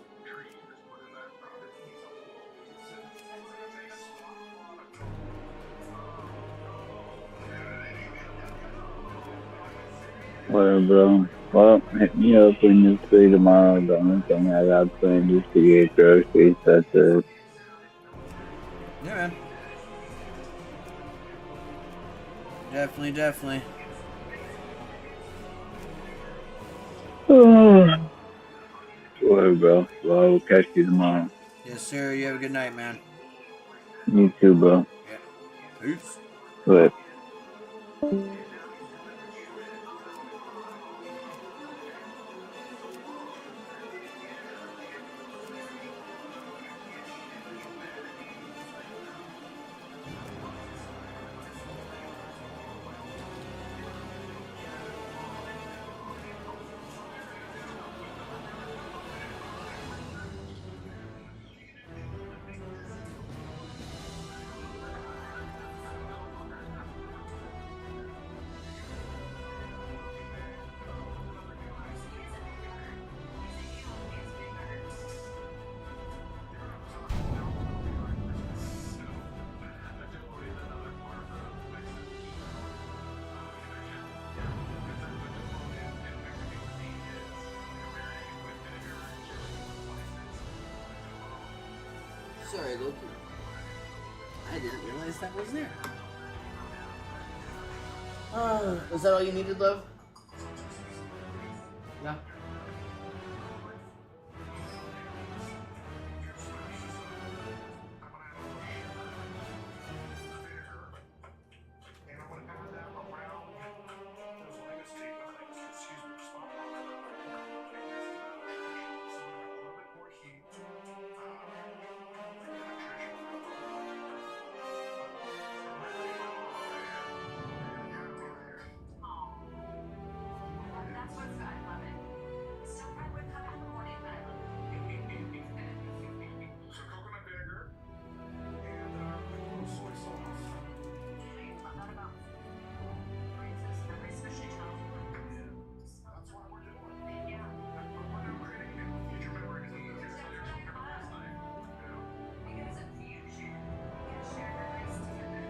whatever, bro. Well, hit me up when you're free tomorrow. The only thing I got planned is to get groceries. That's it. Yeah, man. Definitely, definitely. Whatever, bro. Well, I will catch you tomorrow. Yes, sir. You have a good night, man. You too, bro. Yeah. Peace. But Sorry, Loki. I didn't realize that was there. Was that all you needed, love? Yeah. That's what's good. I love it. Still probably wouldn't come in the morning, but I love it. So coconut vinegar and soy sauce. I love that about raisins. Especially tofu. Yeah. That's what we're doing. Yeah. We're now creating new future memories of the last night. Because of fusion, we can share memories together.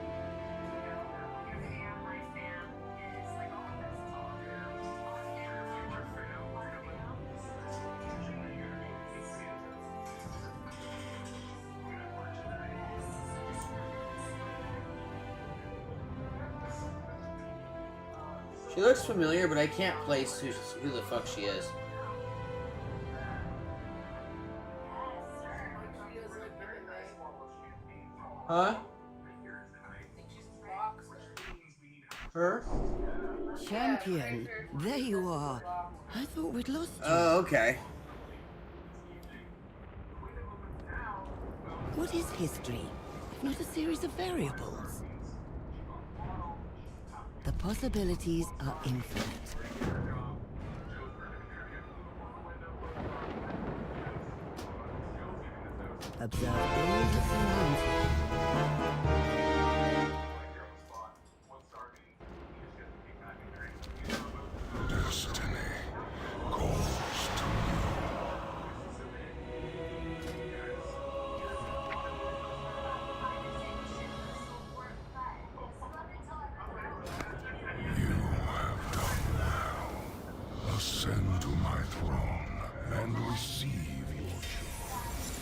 You know, your fam, my fam, is like all of us. It's all of them. Our fam, our fam, our fam. She looks familiar, but I can't place who the fuck she is. Huh? Her? Champion, there you are. I thought we'd lost you. Oh, okay. What is history, if not a series of variables? The possibilities are infinite. Observe all that surrounds you. Destiny calls to you. You have done well. Ascend to my throne and receive your choice.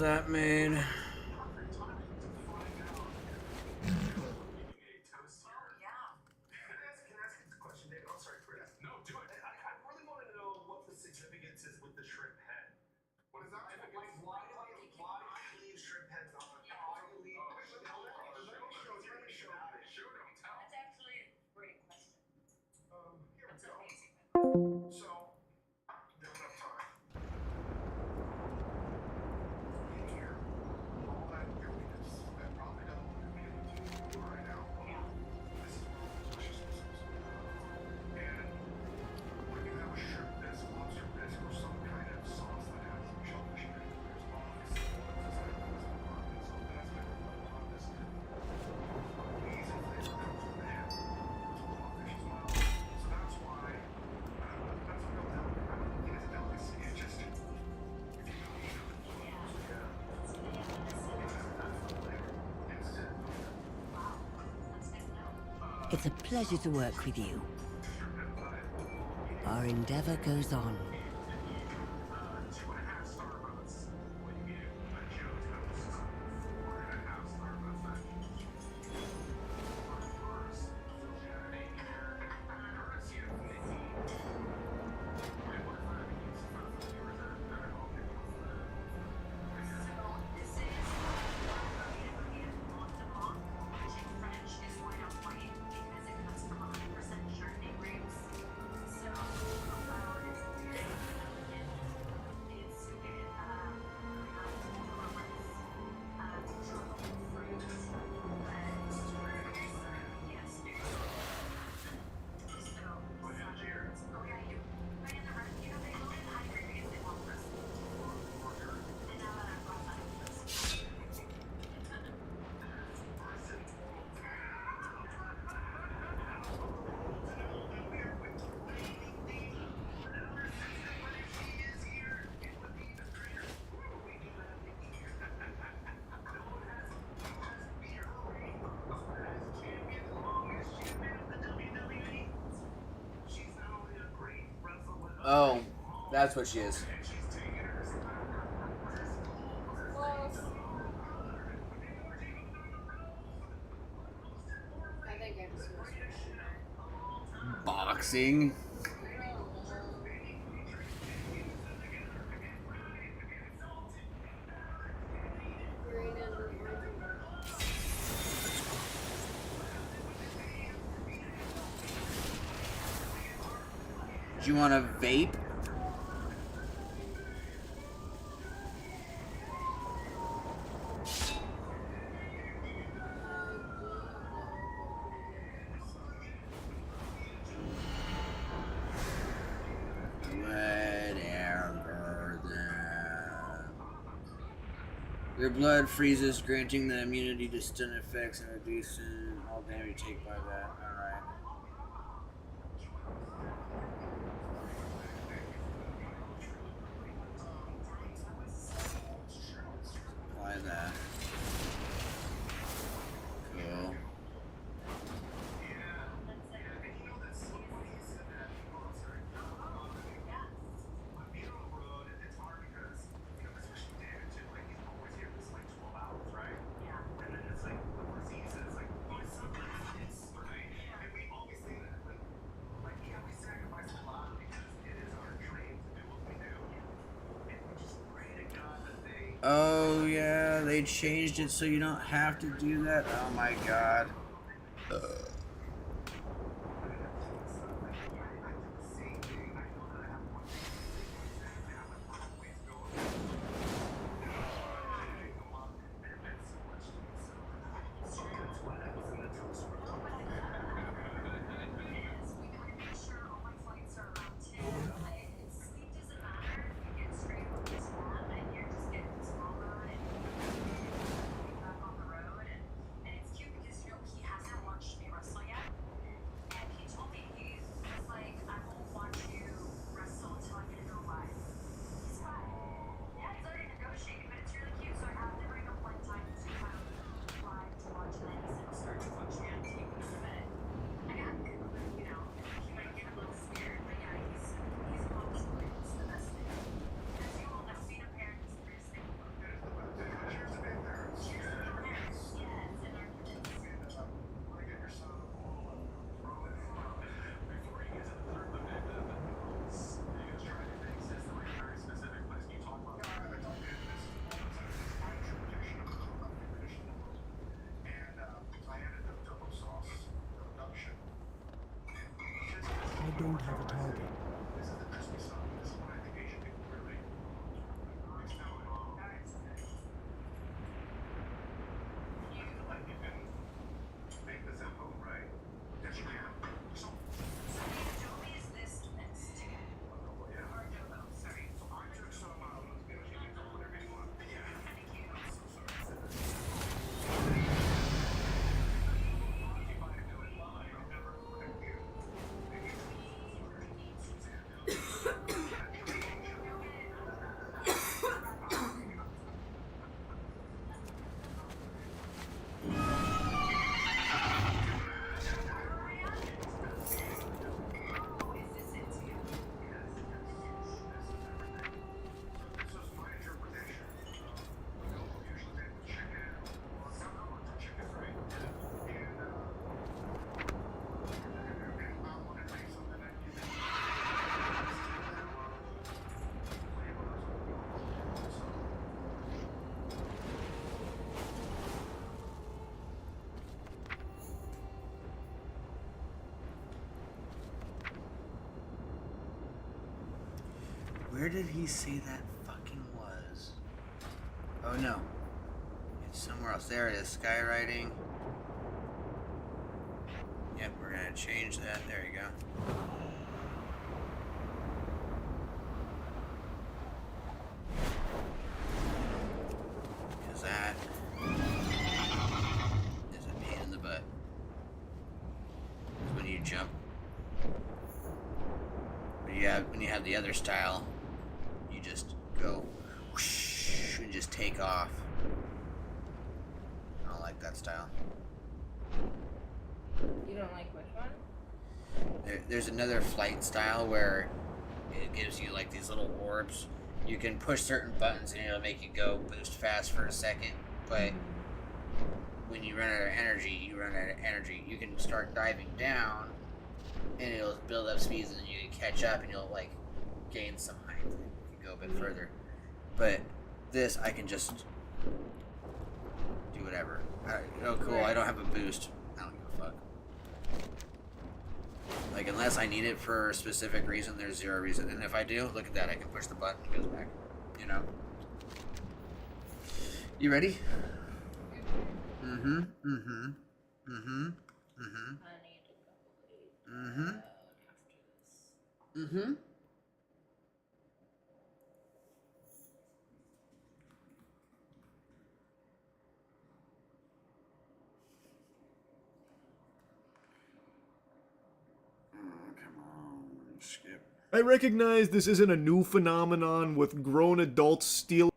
that made. It's a pleasure to work with you. Our endeavor goes on. Oh, that's what she is. Boxing. Do you want a vape? Whatever then. Your blood freezes, granting the immunity to stun effects and reducing all damage you take by that. Alright. Apply that. Cool. Oh yeah, they changed it so you don't have to do that. Oh my god. don't have a target. Where did he say that fucking was? Oh no. It's somewhere else. There it is. Skywriting. Yep, we're gonna change that. There you go. Because that is a pain in the butt. Because when you jump, when you have the other style, you just go whoosh and just take off. I don't like that style. You don't like which one? There's another flight style where it gives you like these little orbs. You can push certain buttons and it'll make you go boost fast for a second, but when you run out of energy, you run out of energy. You can start diving down and it'll build up speeds and then you can catch up and you'll like gain some height. You can go a bit further. But this, I can just do whatever. Oh cool, I don't have a boost. I don't give a fuck. Like, unless I need it for a specific reason, there's zero reason. And if I do, look at that, I can push the button, it goes back. You know? You ready? Mm-hmm, mm-hmm, mm-hmm, mm-hmm. Mm-hmm. Mm-hmm. Skip. I recognize this isn't a new phenomenon with grown adults stealing.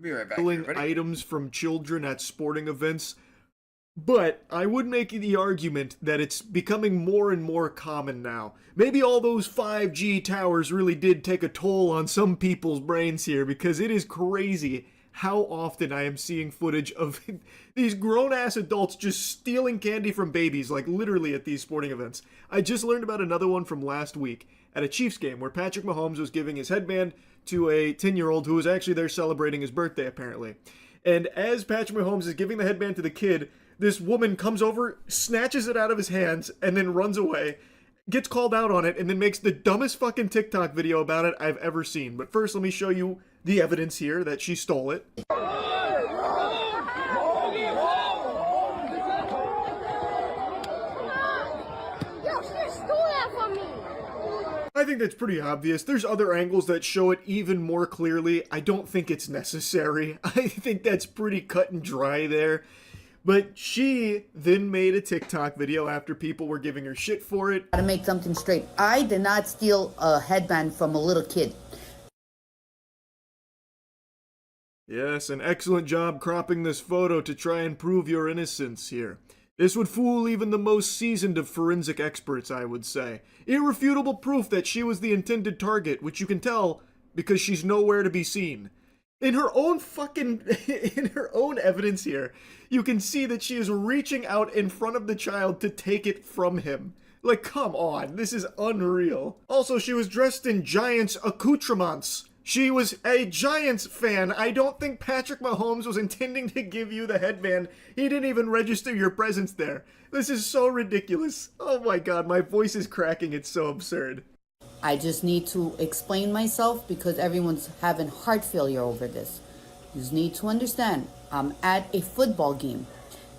Be right back. Stealing items from children at sporting events. But I would make the argument that it's becoming more and more common now. Maybe all those 5G towers really did take a toll on some people's brains here, because it is crazy how often I am seeing footage of these grown-ass adults just stealing candy from babies, like literally at these sporting events. I just learned about another one from last week at a Chiefs game where Patrick Mahomes was giving his headband to a 10-year-old who was actually there celebrating his birthday, apparently. And as Patrick Mahomes is giving the headband to the kid, this woman comes over, snatches it out of his hands, and then runs away, gets called out on it, and then makes the dumbest fucking TikTok video about it I've ever seen. But first, let me show you the evidence here that she stole it. I think that's pretty obvious. There's other angles that show it even more clearly. I don't think it's necessary. I think that's pretty cut and dry there. But she then made a TikTok video after people were giving her shit for it. To make something straight, I did not steal a headband from a little kid. Yes, an excellent job cropping this photo to try and prove your innocence here. This would fool even the most seasoned of forensic experts, I would say. Irrefutable proof that she was the intended target, which you can tell because she's nowhere to be seen. In her own evidence here, you can see that she is reaching out in front of the child to take it from him. Like, come on, this is unreal. Also, she was dressed in Giants accoutrements. She was a Giants fan. I don't think Patrick Mahomes was intending to give you the headband. He didn't even register your presence there. This is so ridiculous. Oh my god, my voice is cracking. It's so absurd. I just need to explain myself because everyone's having heart failure over this. You just need to understand, I'm at a football game.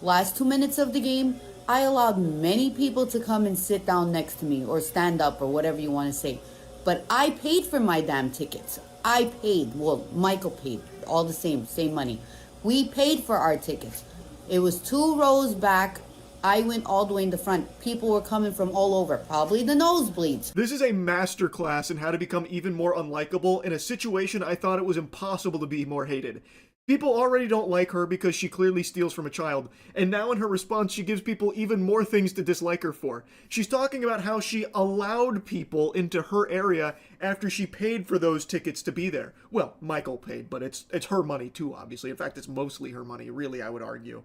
Last 2 minutes of the game, I allowed many people to come and sit down next to me or stand up or whatever you want to say. But I paid for my damn tickets. I paid. Well, Michael paid. All the same money. We paid for our tickets. It was 2 rows back. I went all the way in the front. People were coming from all over, probably the nosebleeds. This is a masterclass in how to become even more unlikable in a situation I thought it was impossible to be more hated. People already don't like her because she clearly steals from a child, and now in her response she gives people even more things to dislike her for. She's talking about how she allowed people into her area after she paid for those tickets to be there. Well, Michael paid, but it's her money too, obviously. In fact, it's mostly her money, really, I would argue.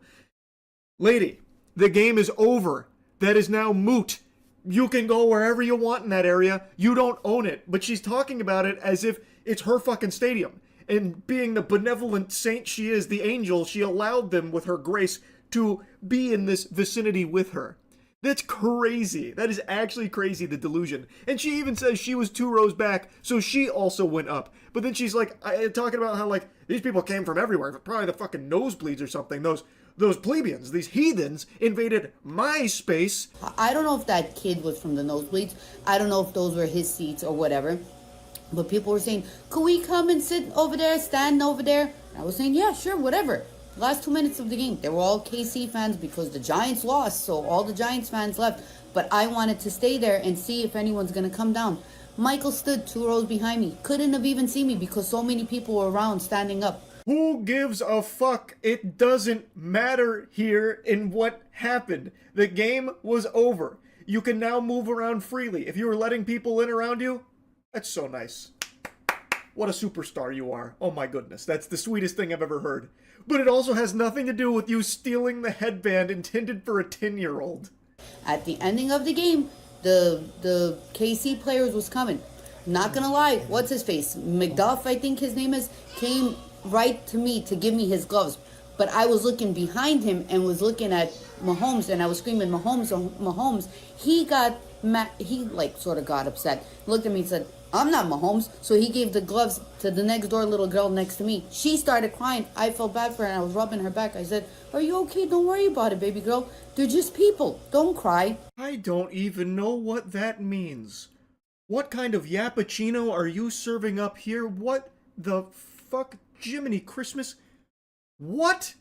Lady, the game is over. That is now moot. You can go wherever you want in that area. You don't own it. But she's talking about it as if it's her fucking stadium. And being the benevolent saint she is, the angel, she allowed them with her grace to be in this vicinity with her. That's crazy. That is actually crazy, the delusion. And she even says she was 2 rows back, so she also went up. But then she's like, talking about how, like, these people came from everywhere. Probably the fucking nosebleeds or something. Those plebeians, these heathens, invaded my space. I don't know if that kid was from the nosebleeds. I don't know if those were his seats or whatever. But people were saying, could we come and sit over there, stand over there? And I was saying, yeah, sure, whatever. Last 2 minutes of the game, they were all KC fans because the Giants lost, so all the Giants fans left. But I wanted to stay there and see if anyone's going to come down. Michael stood 2 rows behind me. Couldn't have even seen me because so many people were around standing up. Who gives a fuck? It doesn't matter here in what happened. The game was over. You can now move around freely. If you were letting people in around you, that's so nice. What a superstar you are. Oh my goodness, that's the sweetest thing I've ever heard. But it also has nothing to do with you stealing the headband intended for a 10-year-old. At the ending of the game, the KC players was coming. Not gonna lie, what's his face? McDuff, I think his name is, came right to me to give me his gloves. But I was looking behind him and was looking at Mahomes, and I was screaming, Mahomes, Mahomes. He got mad. He like sort of got upset. Looked at me and said, I'm not Mahomes. So he gave the gloves to the next door little girl next to me. She started crying. I felt bad for her and I was rubbing her back. I said, are you okay? Don't worry about it, baby girl. They're just people. Don't cry. I don't even know what that means. What kind of yappuccino are you serving up here? What the fuck? Jiminy Christmas? What?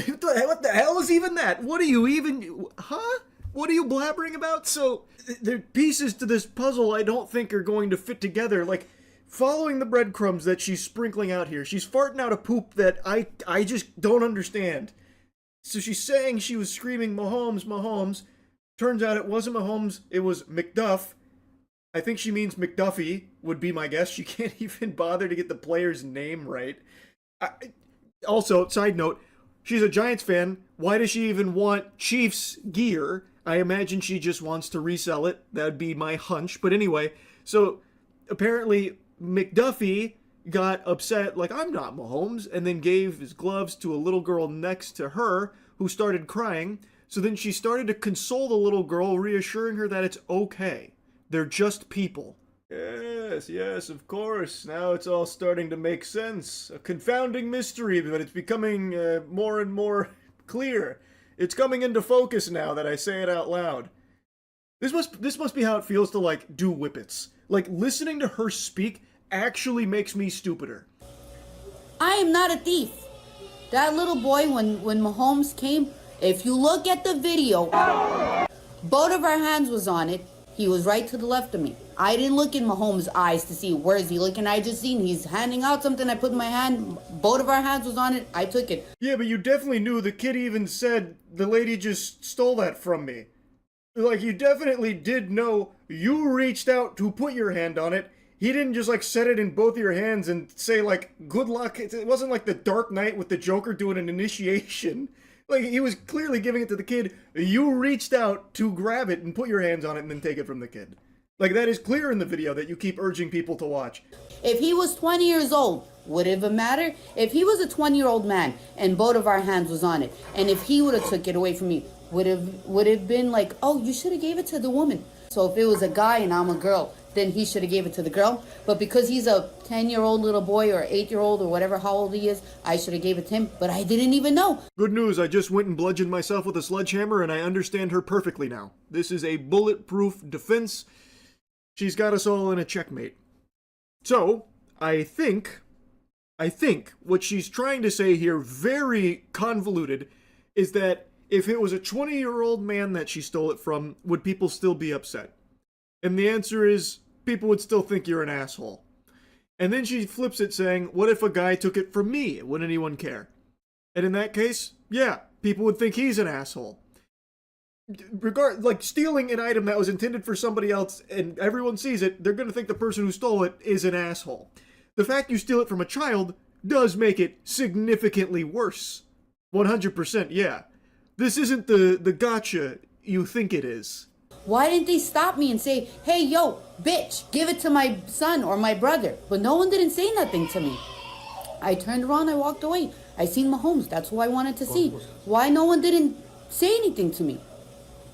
What the hell is even that? What are you even... Huh? What are you blabbering about? So, the pieces to this puzzle I don't think are going to fit together. Like, following the breadcrumbs that she's sprinkling out here, she's farting out a poop that I just don't understand. So she's saying she was screaming, Mahomes, Mahomes. Turns out it wasn't Mahomes, it was McDuff. I think she means McDuffie, would be my guess. She can't even bother to get the player's name right. Also, side note, she's a Giants fan. Why does she even want Chiefs gear? I imagine she just wants to resell it. That would be my hunch. But anyway, so apparently McDuffie got upset, like, I'm not Mahomes, and then gave his gloves to a little girl next to her who started crying. So then she started to console the little girl, reassuring her that it's okay. They're just people. Yes, of course. Now it's all starting to make sense. A confounding mystery, but it's becoming more and more clear. It's coming into focus now that I say it out loud. This must be how it feels to, like, do whippets. Like, listening to her speak actually makes me stupider. I am not a thief. That little boy, when Mahomes came, if you look at the video, both of our hands was on it. He was right to the left of me. I didn't look in Mahomes' eyes to see where is he looking. I just seen he's handing out something. I put my hand, both of our hands was on it. I took it. Yeah, but you definitely knew. The kid even said the lady just stole that from me. Like, you definitely did know. You reached out to put your hand on it. he didn't just like set it in both of your hands and say like, good luck. It wasn't like the Dark Knight with the Joker doing an initiation. Like, he was clearly giving it to the kid. You reached out to grab it and put your hands on it and then take it from the kid. Like, that is clear in the video that you keep urging people to watch. If he was 20 years old, would it even matter? If he was a 20-year-old man and both of our hands was on it, and if he would have took it away from me, would have been like, oh, you should have gave it to the woman. So if it was a guy and I'm a girl, then he should have gave it to the girl. But because he's a 10-year-old little boy or 8-year-old or whatever how old he is, I should have gave it to him. But I didn't even know. Good news, I just went and bludgeoned myself with a sledgehammer and I understand her perfectly now. This is a bulletproof defense. She's got us all in a checkmate. So, I think what she's trying to say here, very convoluted, is that if it was a 20-year-old man that she stole it from, would people still be upset? And the answer is, people would still think you're an asshole. And then she flips it saying, what if a guy took it from me? Would anyone care? And in that case, yeah, people would think he's an asshole. Like, stealing an item that was intended for somebody else and everyone sees it, they're going to think the person who stole it is an asshole. The fact you steal it from a child does make it significantly worse. 100%, yeah. This isn't the gotcha you think it is. Why didn't they stop me and say, hey, yo, bitch, give it to my son or my brother? But no one didn't say nothing to me. I turned around, I walked away. I seen Mahomes. That's who I wanted to see. Why no one didn't say anything to me?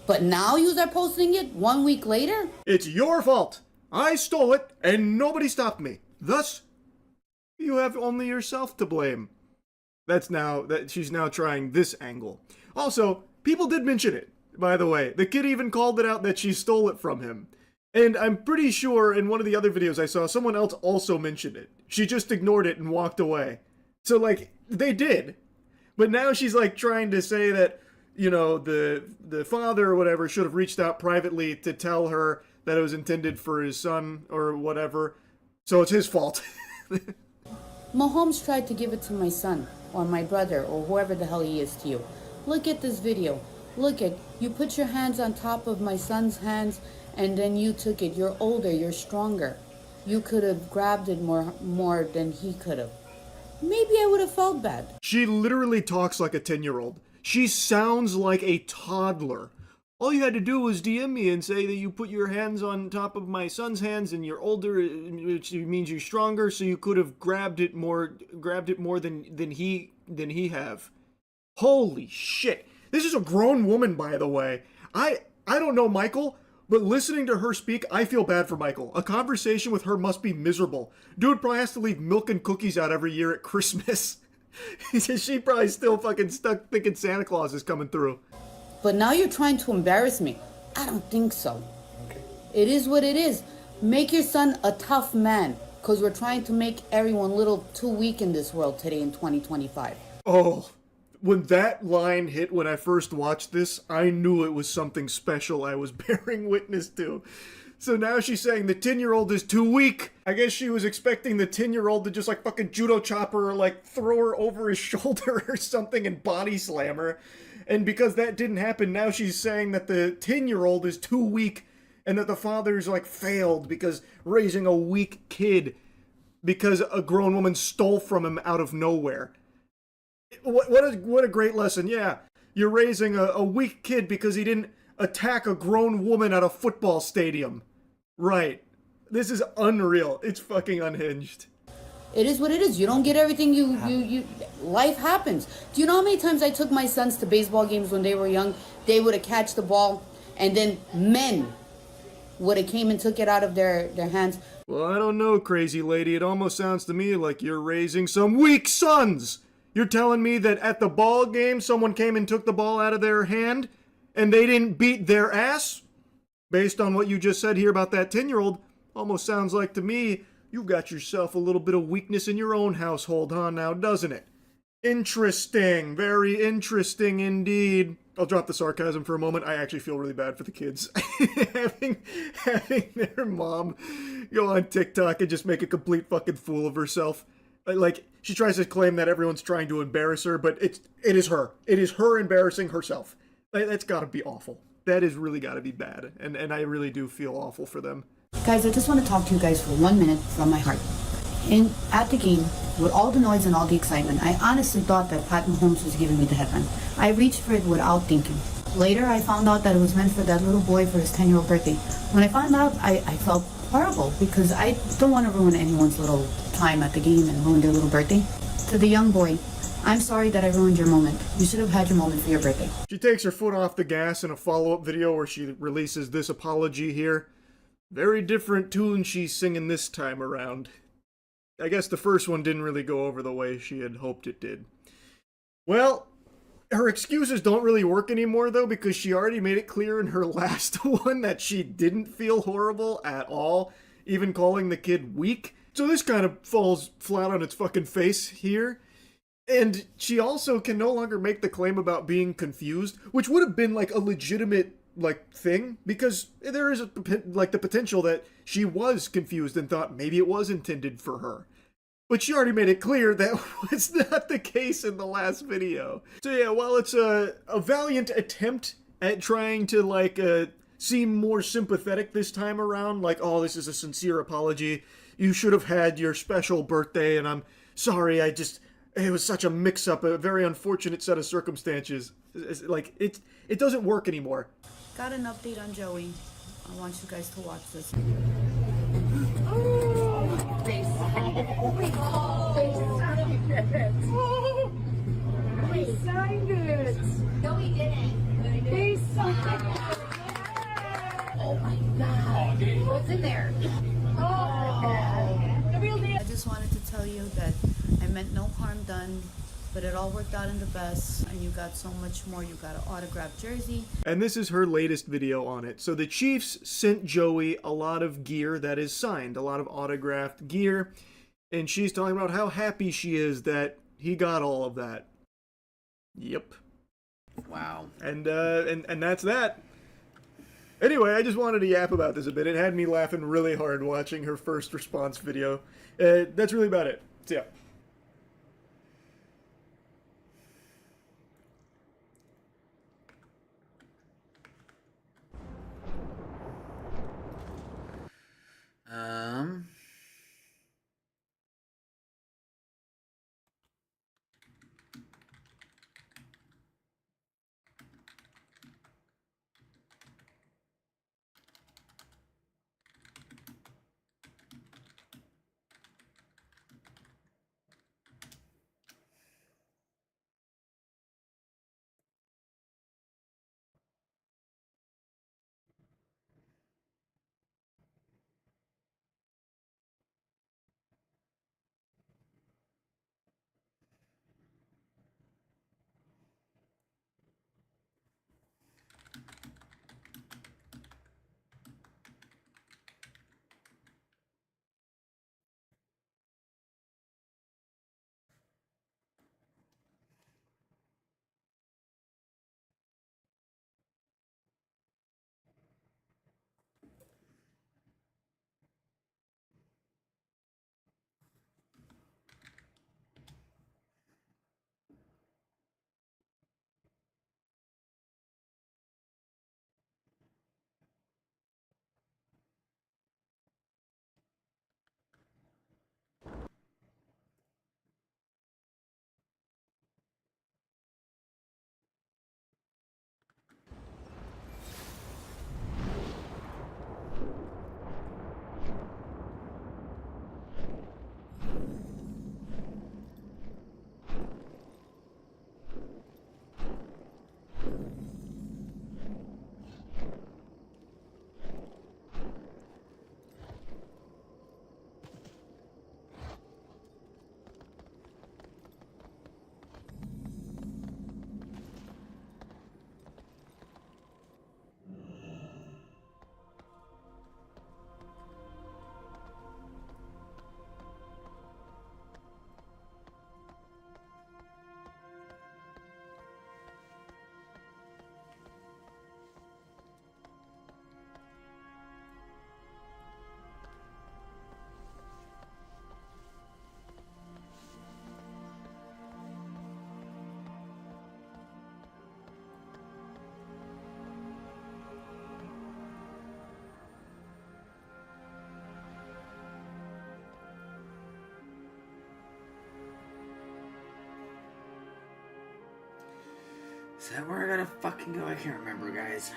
But now you are posting it 1 week later? It's your fault. I stole it and nobody stopped me. Thus, you have only yourself to blame. She's now trying this angle. Also, people did mention it, by the way. The kid even called it out that she stole it from him. And I'm pretty sure in one of the other videos I saw, someone else also mentioned it. She just ignored it and walked away. So, like, they did. But now she's, like, trying to say that, you know, the father or whatever should have reached out privately to tell her that it was intended for his son or whatever. So it's his fault. Mahomes tried to give it to my son or my brother or whoever the hell he is to you. Look at this video. Look at, you put your hands on top of my son's hands and then you took it. You're older, you're stronger. You could have grabbed it more than he could have. Maybe I would have felt bad. She literally talks like a 10-year-old. She sounds like a toddler. All you had to do was DM me and say that you put your hands on top of my son's hands and you're older, which means you're stronger, so you could have grabbed it more than he have. Holy shit. This is a grown woman, by the way. I don't know Michael, but listening to her speak, I feel bad for Michael. A conversation with her must be miserable. Dude probably has to leave milk and cookies out every year at Christmas. She probably still fucking stuck thinking Santa Claus is coming through. But now you're trying to embarrass me. I don't think so. Okay. It is what it is. Make your son a tough man, because we're trying to make everyone a little too weak in this world today in 2025. Oh, when that line hit when I first watched this, I knew it was something special I was bearing witness to. So now she's saying the 10-year-old is too weak. I guess she was expecting the 10-year-old to just like fucking judo chop her or like throw her over his shoulder or something and body slam her. And because that didn't happen, now she's saying that the 10-year-old is too weak and that the father's like failed because raising a weak kid because a grown woman stole from him out of nowhere. What a great lesson. Yeah, you're raising a weak kid because he didn't attack a grown woman at a football stadium. Right. This is unreal. It's fucking unhinged. It is what it is. You don't get everything you life happens. Do you know how many times I took my sons to baseball games when they were young? They would have catched the ball and then men would have came and took it out of their hands. Well, I don't know, crazy lady. It almost sounds to me like you're raising some weak sons. You're telling me that at the ball game someone came and took the ball out of their hand and they didn't beat their ass? Based on what you just said here about that 10-year-old, almost sounds like to me you got yourself a little bit of weakness in your own household, huh, now, doesn't it? Interesting. Very interesting indeed. I'll drop the sarcasm for a moment. I actually feel really bad for the kids. having their mom go on TikTok and just make a complete fucking fool of herself. Like, she tries to claim that everyone's trying to embarrass her, but it is her. It is her embarrassing herself. That's gotta be awful. That has really gotta be bad. And I really do feel awful for them. Guys, I just want to talk to you guys for 1 minute from my heart. At the game, with all the noise and all the excitement, I honestly thought that Pat Mahomes was giving me the headline. I reached for it without thinking. Later, I found out that it was meant for that little boy for his 10-year-old birthday. When I found out, I felt horrible because I don't want to ruin anyone's little time at the game and ruin their little birthday. To the young boy, I'm sorry that I ruined your moment. You should have had your moment for your birthday. She takes her foot off the gas in a follow-up video where she releases this apology here. Very different tune she's singing this time around. I guess the first one didn't really go over the way she had hoped it did. Well, her excuses don't really work anymore, though, because she already made it clear in her last one that she didn't feel horrible at all, even calling the kid weak. So this kind of falls flat on its fucking face here. And she also can no longer make the claim about being confused, which would have been like a legitimate thing, because there is the potential that she was confused and thought maybe it was intended for her. But she already made it clear that was not the case in the last video. So yeah, while it's a valiant attempt at trying to seem more sympathetic this time around, like, oh, this is a sincere apology, you should have had your special birthday, and I'm sorry, it was such a mix-up, a very unfortunate set of circumstances. It doesn't work anymore. Got an update on Joey. I want you guys to watch this. They signed it. They signed it. No, we didn't. They signed it. Oh my God. What's in there? Oh. The real deal. I just wanted to tell you that I meant no harm done, but it all worked out in the best, and you got so much more. You got an autographed jersey. And this is her latest video on it. So the Chiefs sent Joey a lot of gear that is signed, a lot of autographed gear, and she's talking about how happy she is that he got all of that. Yep. Wow. And that's that. Anyway, I just wanted to yap about this a bit. It had me laughing really hard watching her first response video. That's really about it. So yeah. Is that where I gotta fucking go? I can't remember, guys.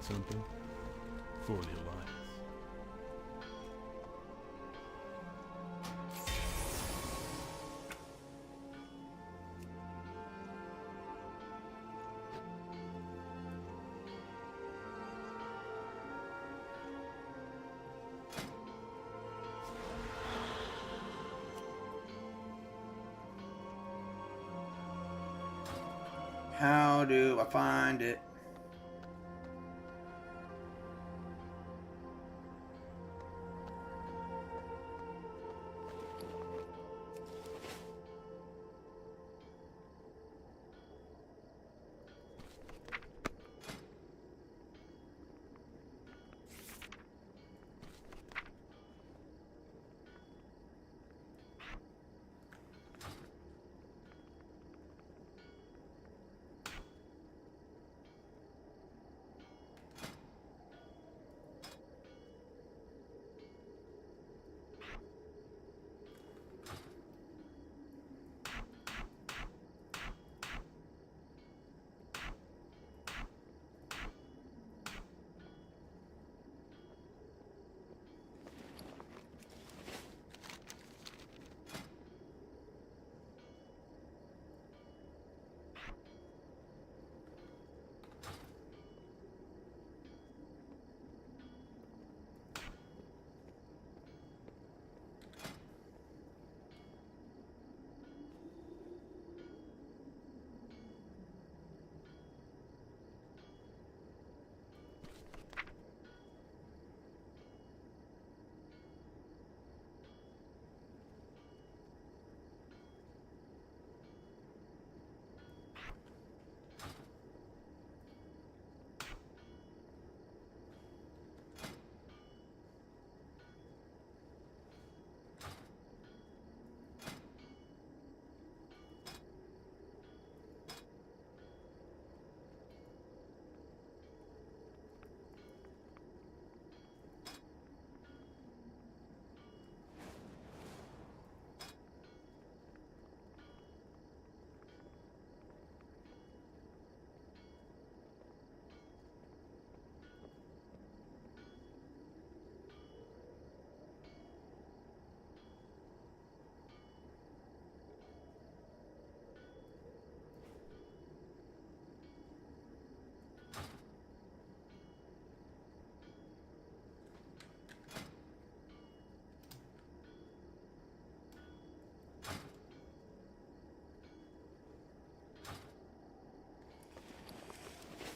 something? For the Alliance. How do I find it?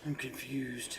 I'm confused.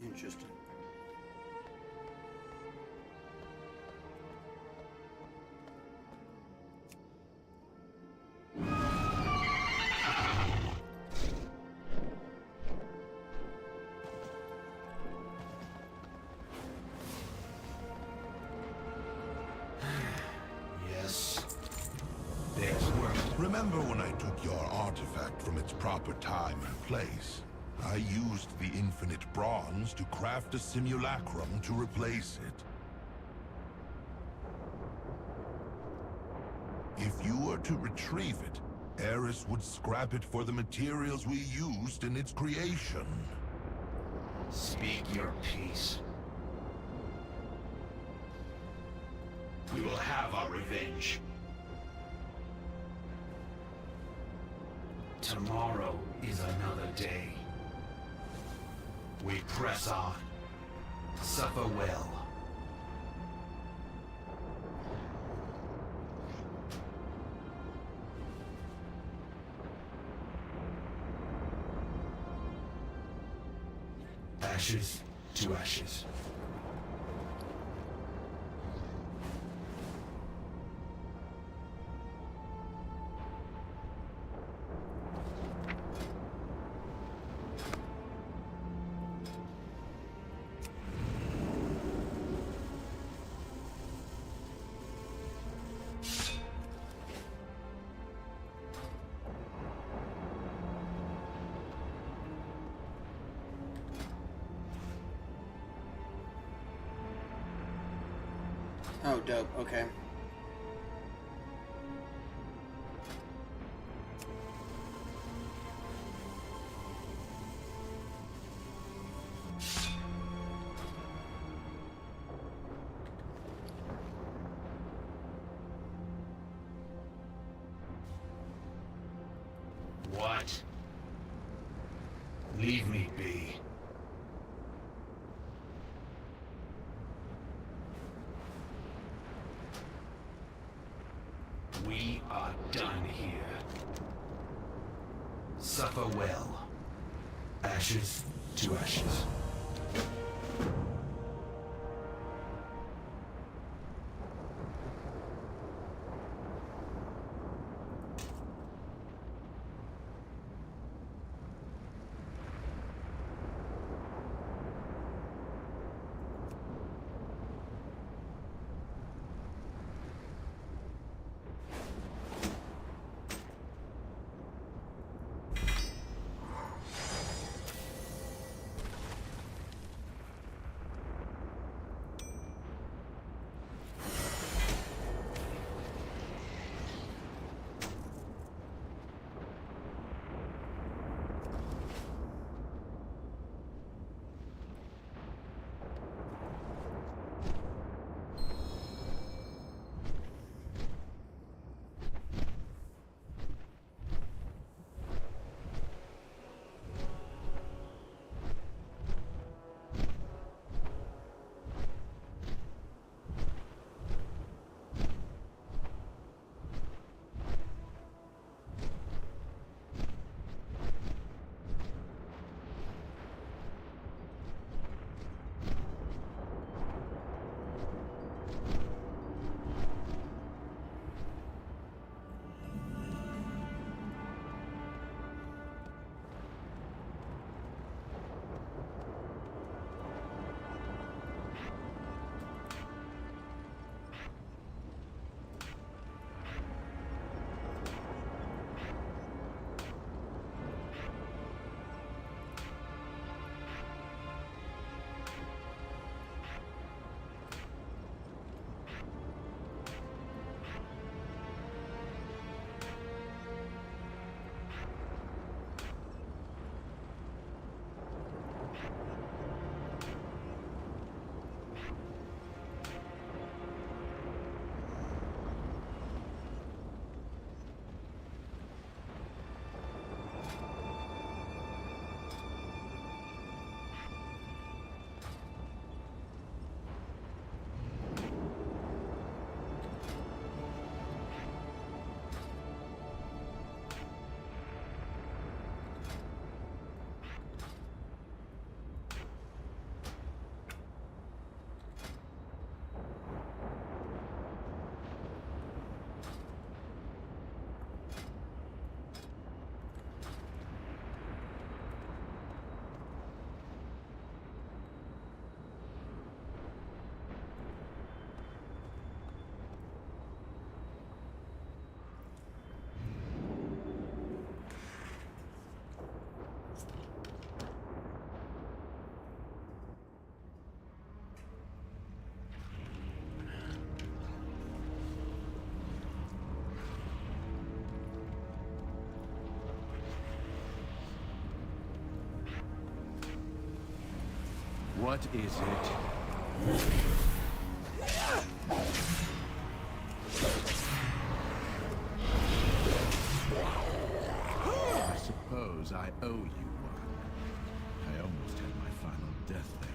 Interesting. Yes. There's work. Remember when I took your artifact from its proper time and place? I used the infinite bronze to craft a simulacrum to replace it. If you were to retrieve it, Eris would scrap it for the materials we used in its creation. Speak your peace. We will have our revenge. Tomorrow is another day. We press on. Suffer well. Ashes to ashes. Oh, dope. Okay. What? Leave me be. We are done here. Suffer well. Ashes to ashes. What is it? I suppose I owe you one. I almost had my final death there.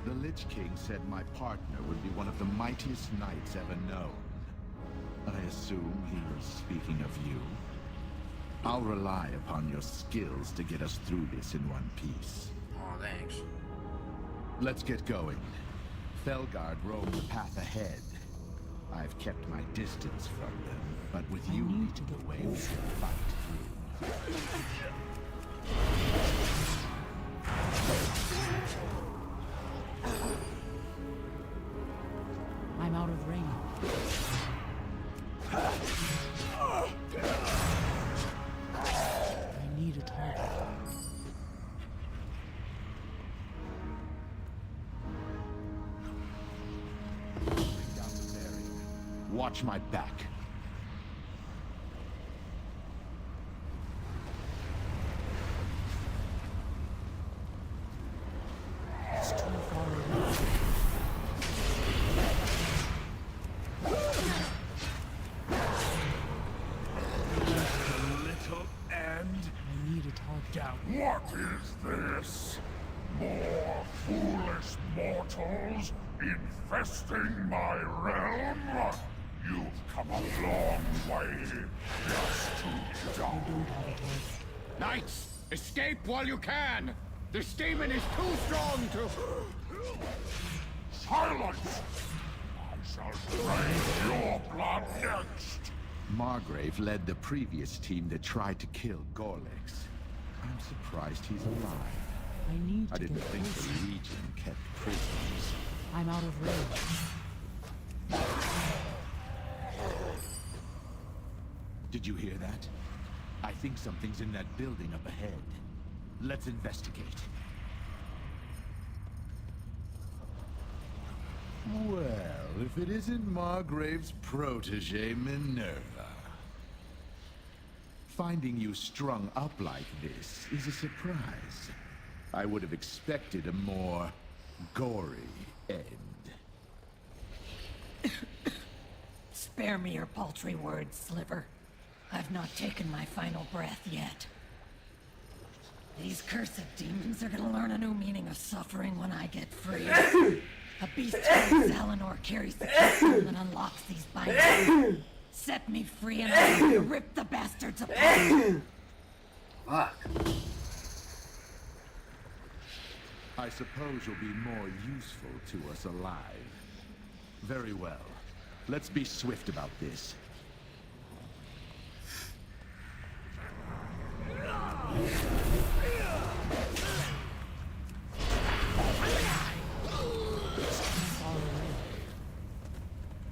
The Lich King said my partner would be one of the mightiest knights ever known. I assume he was speaking of you. I'll rely upon your skills to get us through this in one piece. Oh, thanks. Let's get going. Felguard roam the path ahead. I've kept my distance from them, but with you leading the way, we can fight through. I'm out of range. I need a target. Watch my back. It's too far away. Little end. I need a target. What is this? More foolish mortals infesting my realm? You've come a long way just to die. Knights, escape while you can! This demon is too strong to... Silence! I shall drain your blood next! Margrave led the previous team that tried to kill Gorlix. I'm surprised he's alive. I didn't think the Legion kept prisoners. I'm out of range. Did you hear that? I think something's in that building up ahead. Let's investigate. Well, if it isn't Margrave's protege, Minerva. Finding you strung up like this is a surprise. I would have expected a more gory end. Spare me your paltry words, Sliver. I've not taken my final breath yet. These cursed demons are gonna learn a new meaning of suffering when I get free. A beast called Zalinor carries the key and unlocks these bindings. Set me free and I'm going to rip the bastards apart. Fuck. I suppose you'll be more useful to us alive. Very well. Let's be swift about this.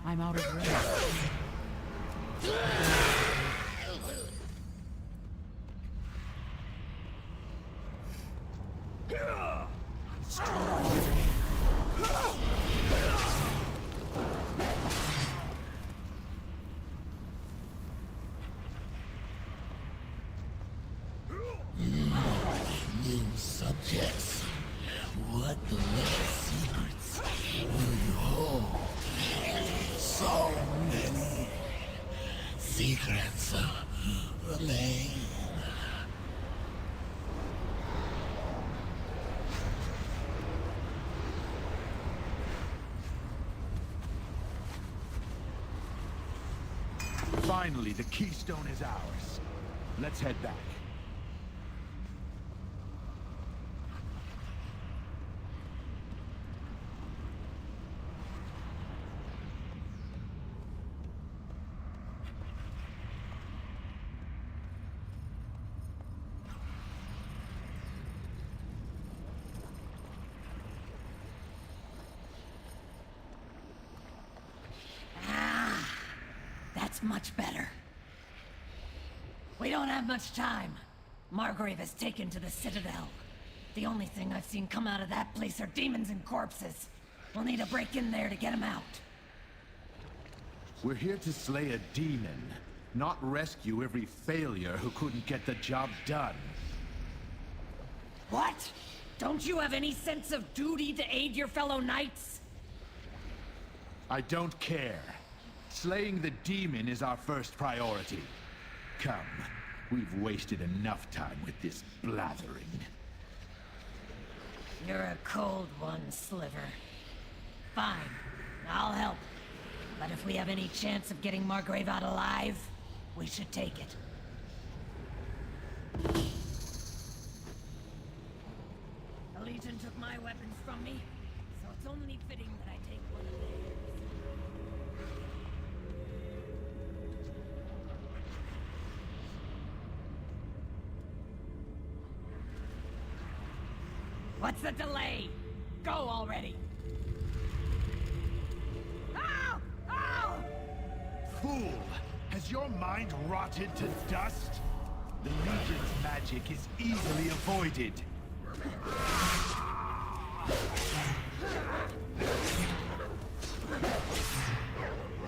I'm out of range. New subjects. What the little secrets will you hold? So many secrets remain. Finally, the keystone is ours. Let's head back. That's much better. We don't have much time. Margrave has taken to the Citadel. The only thing I've seen come out of that place are demons and corpses. We'll need to break in there to get him out. We're here to slay a demon, not rescue every failure who couldn't get the job done. What? Don't you have any sense of duty to aid your fellow knights? I don't care. Slaying the demon is our first priority. Come, we've wasted enough time with this blathering. You're a cold one, Sliver. Fine, I'll help. But if we have any chance of getting Margrave out alive, we should take it. The Legion took my weapons from me, so it's only fitting that I take one of theirs. What's the delay? Go already! Ow! Ow! Fool! Has your mind rotted to dust? The Legion's magic is easily avoided. I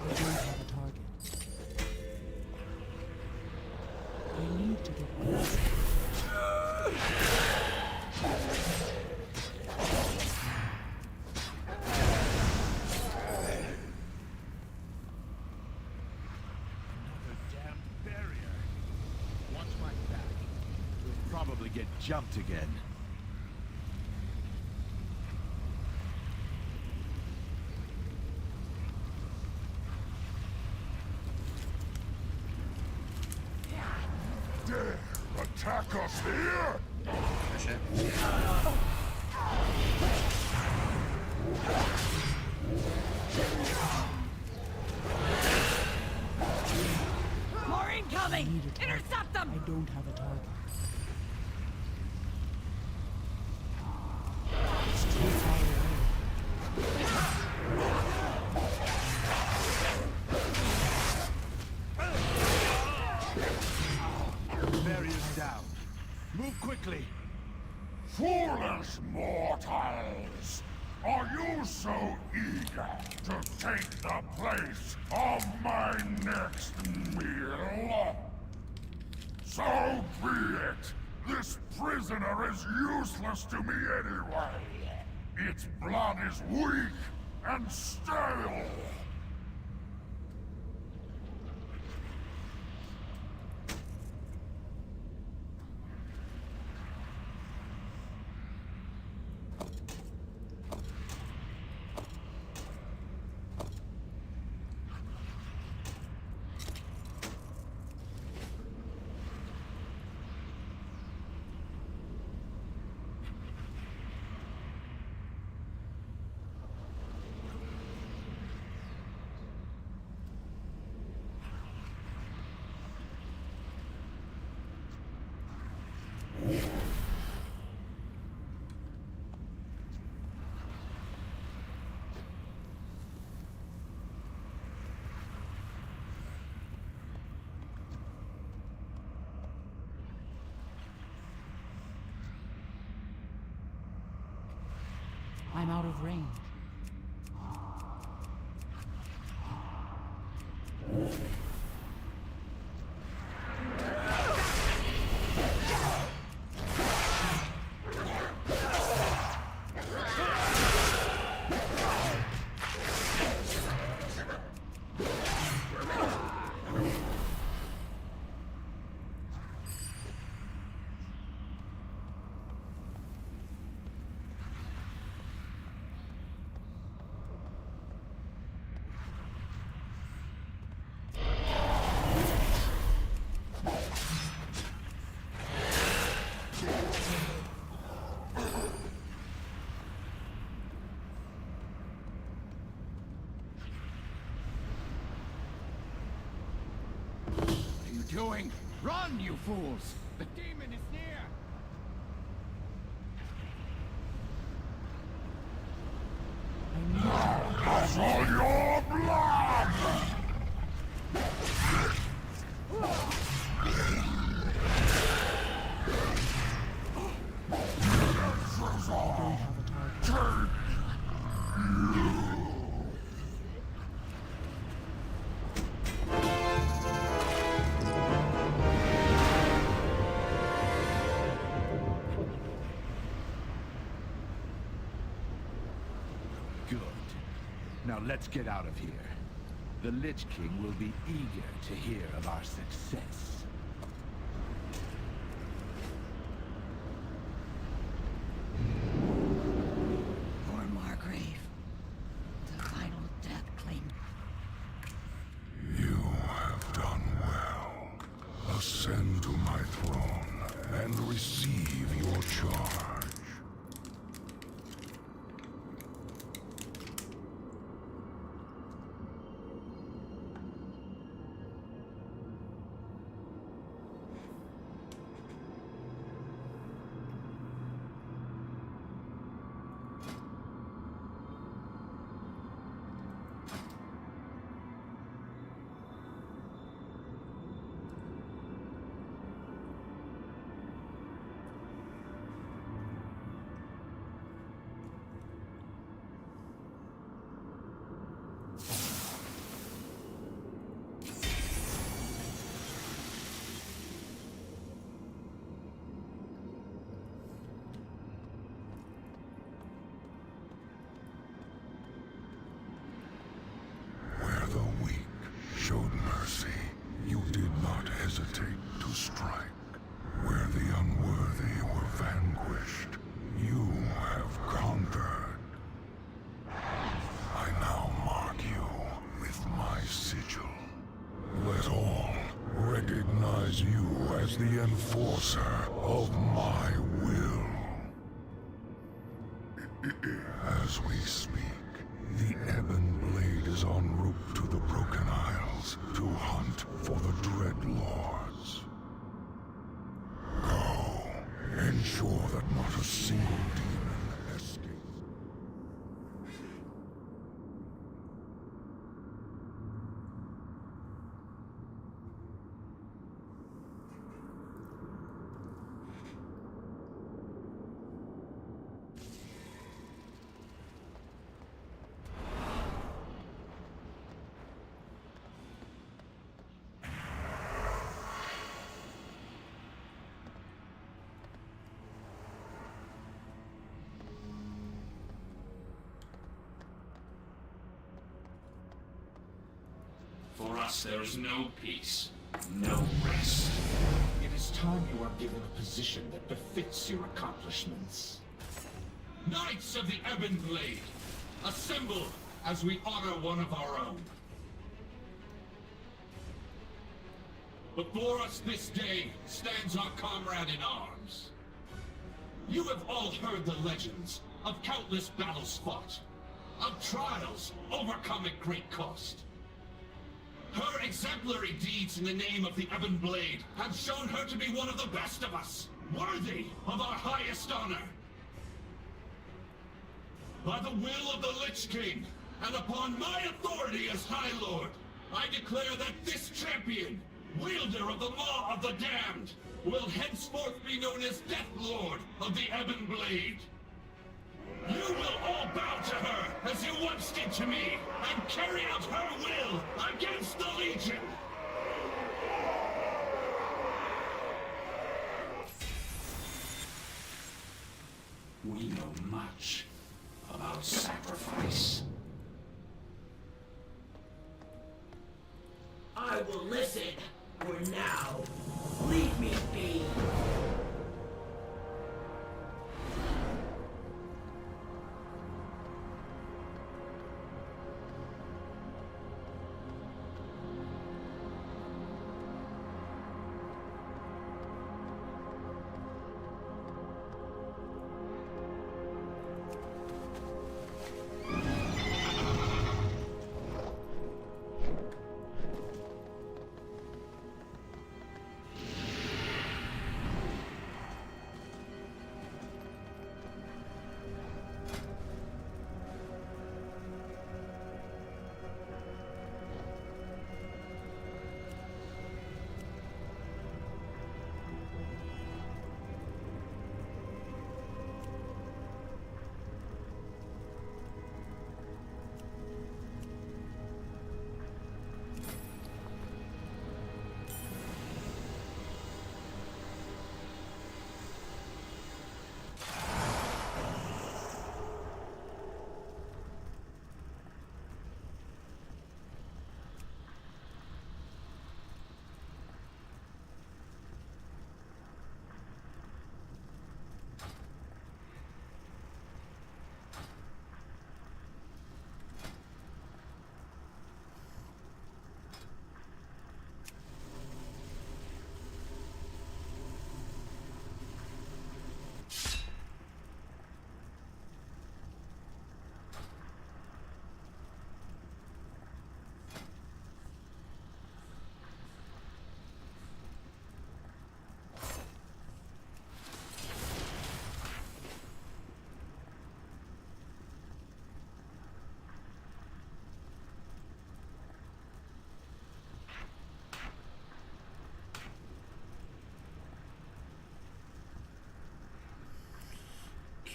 don't have a target. I need to get closer. Probably get jumped again. Dare attack us here? More incoming! Intercept them! I don't have a target. It's too far away. Barrier's down. Move quickly. Foolish mortals! Are you so eager to take the place of my next meal? So be it! This prisoner is useless to me anyway! Its blood is weak and stale! I'm out of range. Doing? Run, you fools! The demon is near! Because of your blood! Now let's get out of here. The Lich King will be eager to hear of our success. Poor Margrave. The final death cling. You have done well. Ascend to my throne and receive your charge. Where the weak showed mercy, you did not hesitate to strike. Where the unworthy were vanquished, you have conquered. I now mark you with my sigil. Let all recognize you as the enforcer of my will. As we speak, the Ebon Blade is en route to the Broken Isles to hunt for the Dread Lords. Go, ensure that not a single demon escapes. For us, there is no peace, no rest. It is time you are given a position that befits your accomplishments. Knights of the Ebon Blade, assemble as we honor one of our own. Before us this day stands our comrade in arms. You have all heard the legends of countless battles fought, of trials overcome at great cost. Her exemplary deeds in the name of the Ebon Blade have shown her to be one of the best of us, worthy of our highest honor. By the will of the Lich King, and upon my authority as High Lord, I declare that this champion, wielder of the Maw of the Damned, will henceforth be known as Death Lord of the Ebon Blade. You will all bow to her, as you once did to me, and carry out her will against the Legion! We know much about sacrifice. I will listen. For now, leave me be.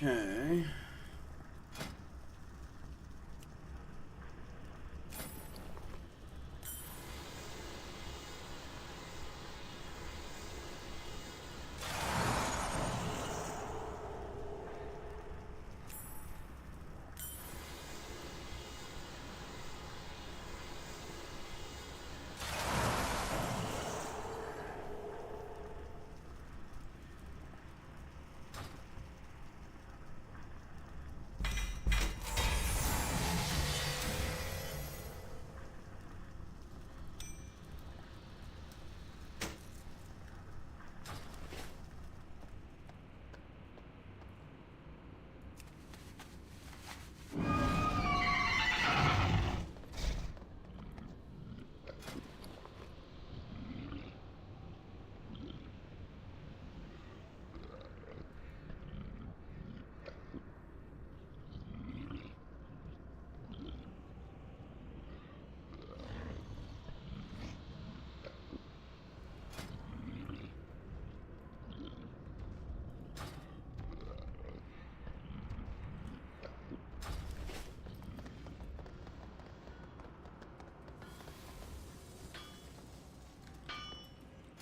Okay.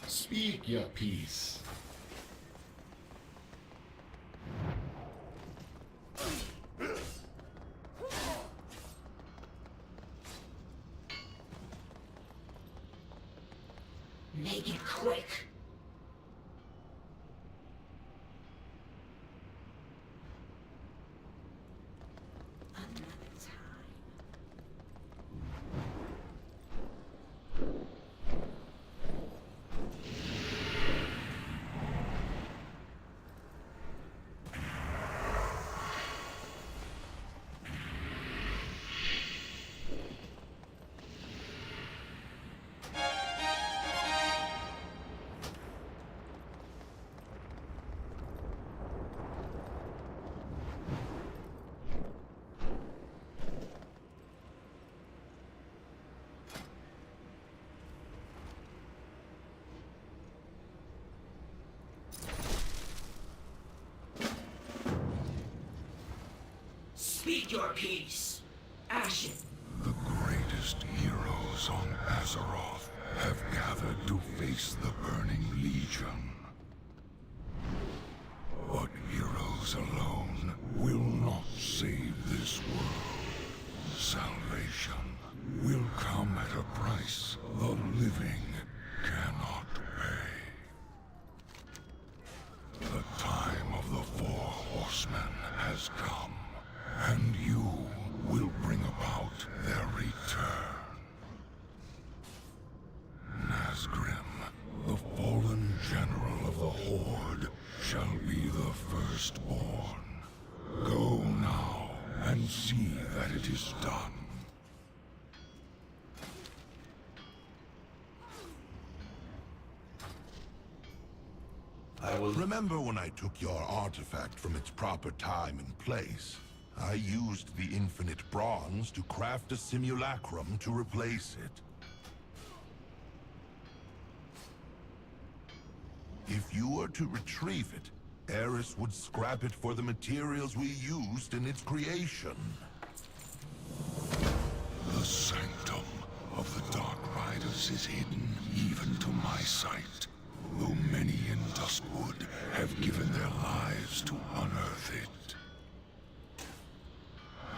Speak your piece. Make it quick. Speak your piece. Ashen. The greatest heroes on Azeroth have gathered to face the Burning Legion. But heroes alone will not save this world. Salvation will come at a price the living cannot pay. The time of the Four Horsemen has come, and you will bring about their return. Nazgrim, the fallen general of the Horde, shall be the firstborn. Go now and see that it is done. I will remember when I took your artifact from its proper time and place. I used the infinite bronze to craft a simulacrum to replace it. If you were to retrieve it, Eris would scrap it for the materials we used in its creation. The sanctum of the Dark Riders is hidden even to my sight, though many in Duskwood have given their lives to unearth it.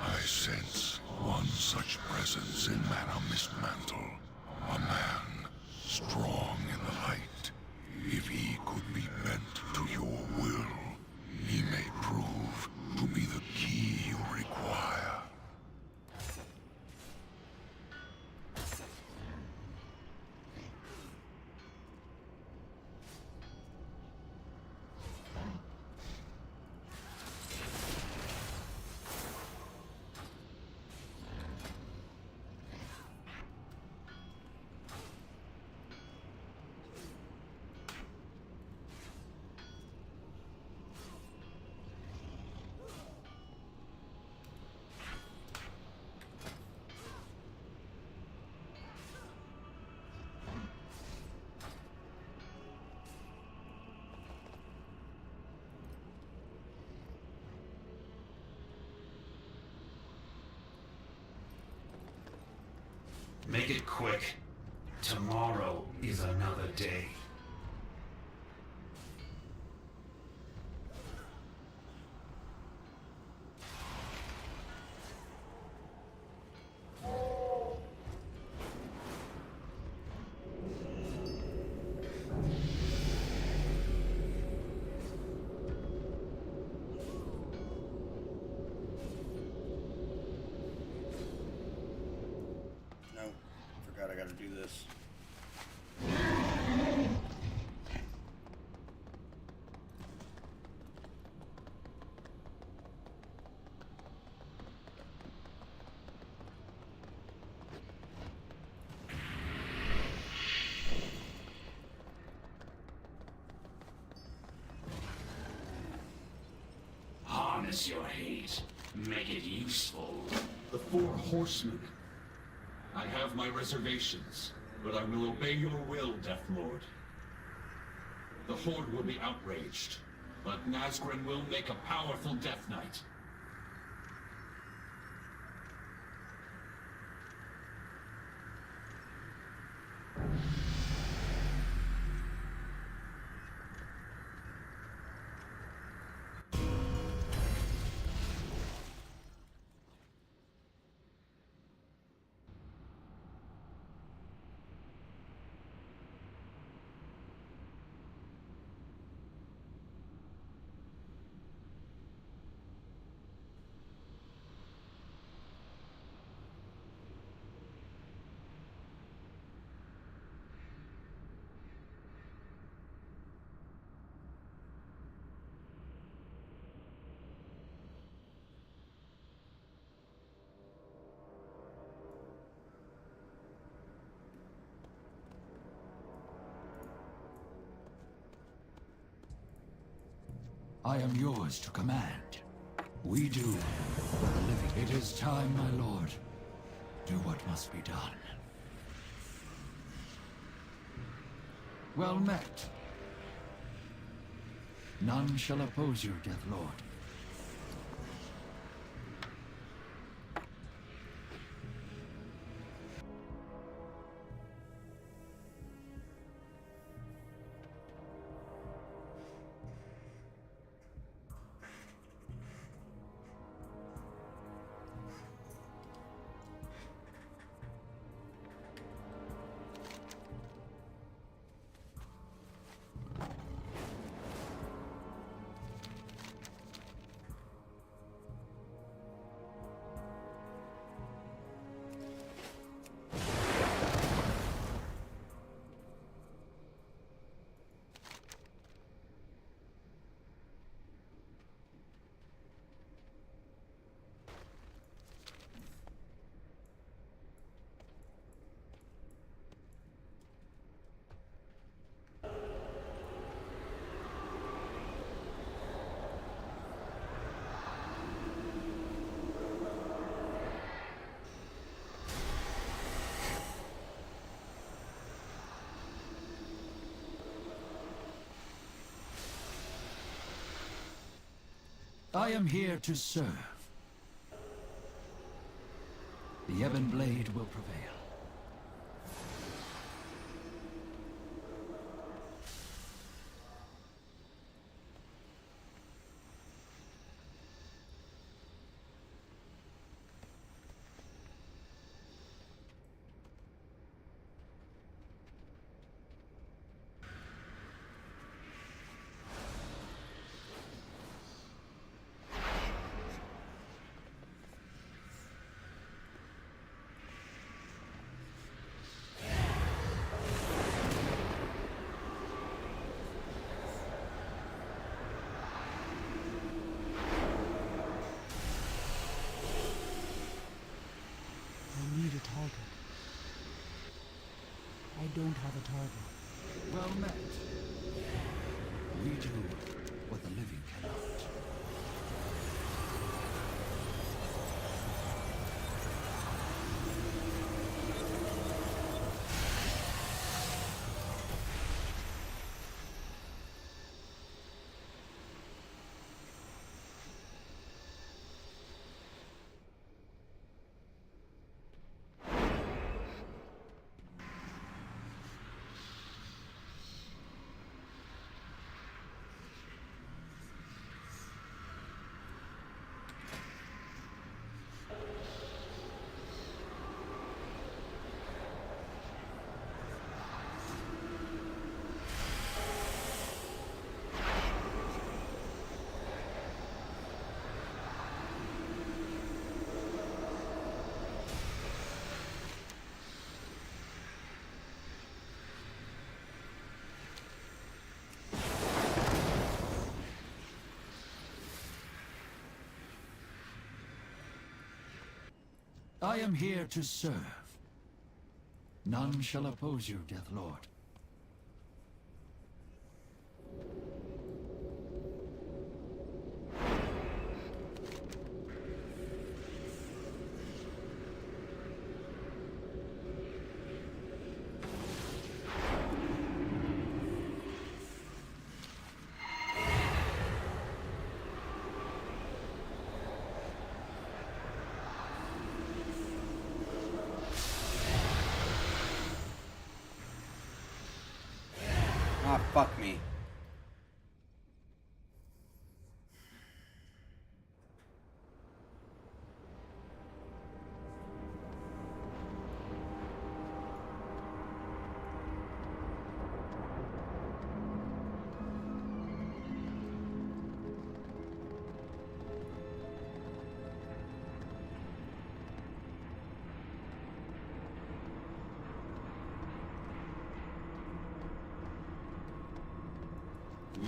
I sense one such presence in Mana Mistmantle, a man strong in the light. If he could be bent to your will, he may prove to be the key you require. Make it quick. Tomorrow is another day. Nope. Forgot I gotta do this. Harness your hate. Make it useful. The Four Horsemen. I have my reservations, but I will obey your will, Death Lord. The Horde will be outraged, but Nazgûl will make a powerful Death Knight. I am yours to command. We do for the living. It is time, my lord. Do what must be done. Well met. None shall oppose you, Death Lord. I am here to serve. The Ebon Blade will prevail. I am here to serve. None shall oppose you, Death Lord. Ah, fuck me.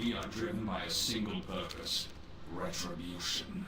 We are driven by a single purpose: retribution.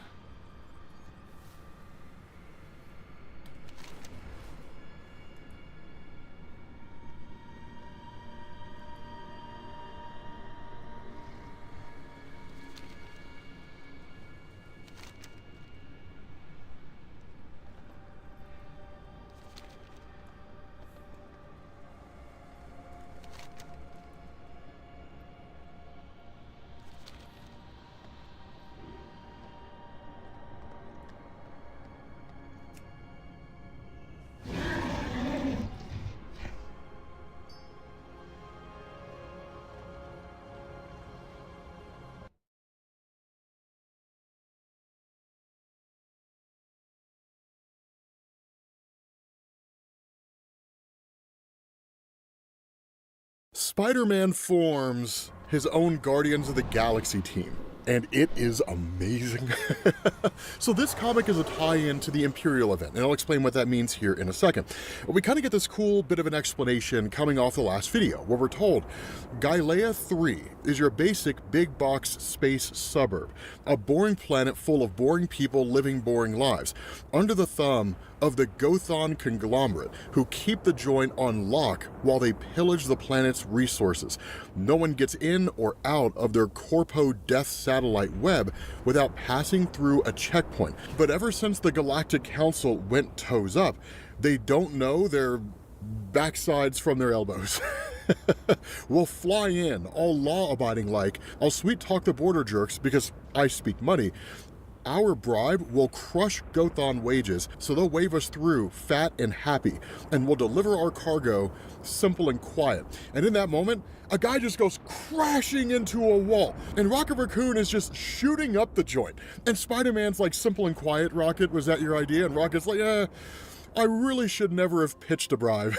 Spider-Man forms his own Guardians of the Galaxy team, and it is amazing. So this comic is a tie-in to the Imperial event, and I'll explain what that means here in a second. But we kind of get this cool bit of an explanation coming off the last video, where we're told Gylea 3 is your basic big box space suburb, a boring planet full of boring people living boring lives, under the thumb of the Gothon conglomerate, who keep the joint on lock while they pillage the planet's resources. No one gets in or out of their Corpo Death satellite web without passing through a checkpoint. But ever since the Galactic Council went toes up, they don't know their backsides from their elbows. We'll fly in, all law-abiding like, I'll sweet-talk the border jerks because I speak money. Our bribe will crush Gothon wages, so they'll wave us through fat and happy, and we'll deliver our cargo simple and quiet. And in that moment, a guy just goes crashing into a wall, and Rocket Raccoon is just shooting up the joint. And Spider-Man's like, simple and quiet, Rocket, was that your idea? And Rocket's like, I really should never have pitched a bribe.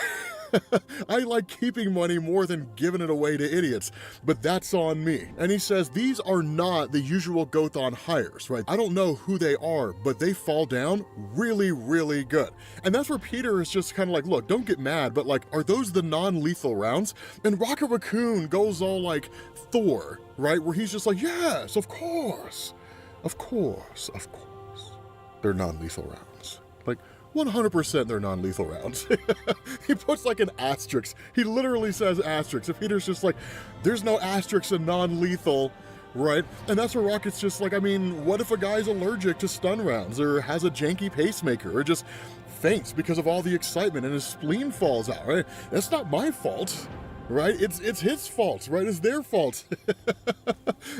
I like keeping money more than giving it away to idiots, but that's on me. And he says these are not the usual Gothon hires, right? I don't know who they are, but they fall down really, really good. And that's where Peter is just kind of like, look, don't get mad, but like, are those the non-lethal rounds? And Rocket Raccoon goes all like Thor, right? Where he's just like, yes, of course. Of course, of course. They're non-lethal rounds. Like, 100% they're non-lethal rounds. He puts like an asterisk. He literally says asterisk. And Peter's just like, there's no asterisk in non-lethal, right? And that's where Rocket's just like, I mean, what if a guy's allergic to stun rounds or has a janky pacemaker or just faints because of all the excitement and his spleen falls out, right? That's not my fault. Right? It's his fault, right? It's their fault.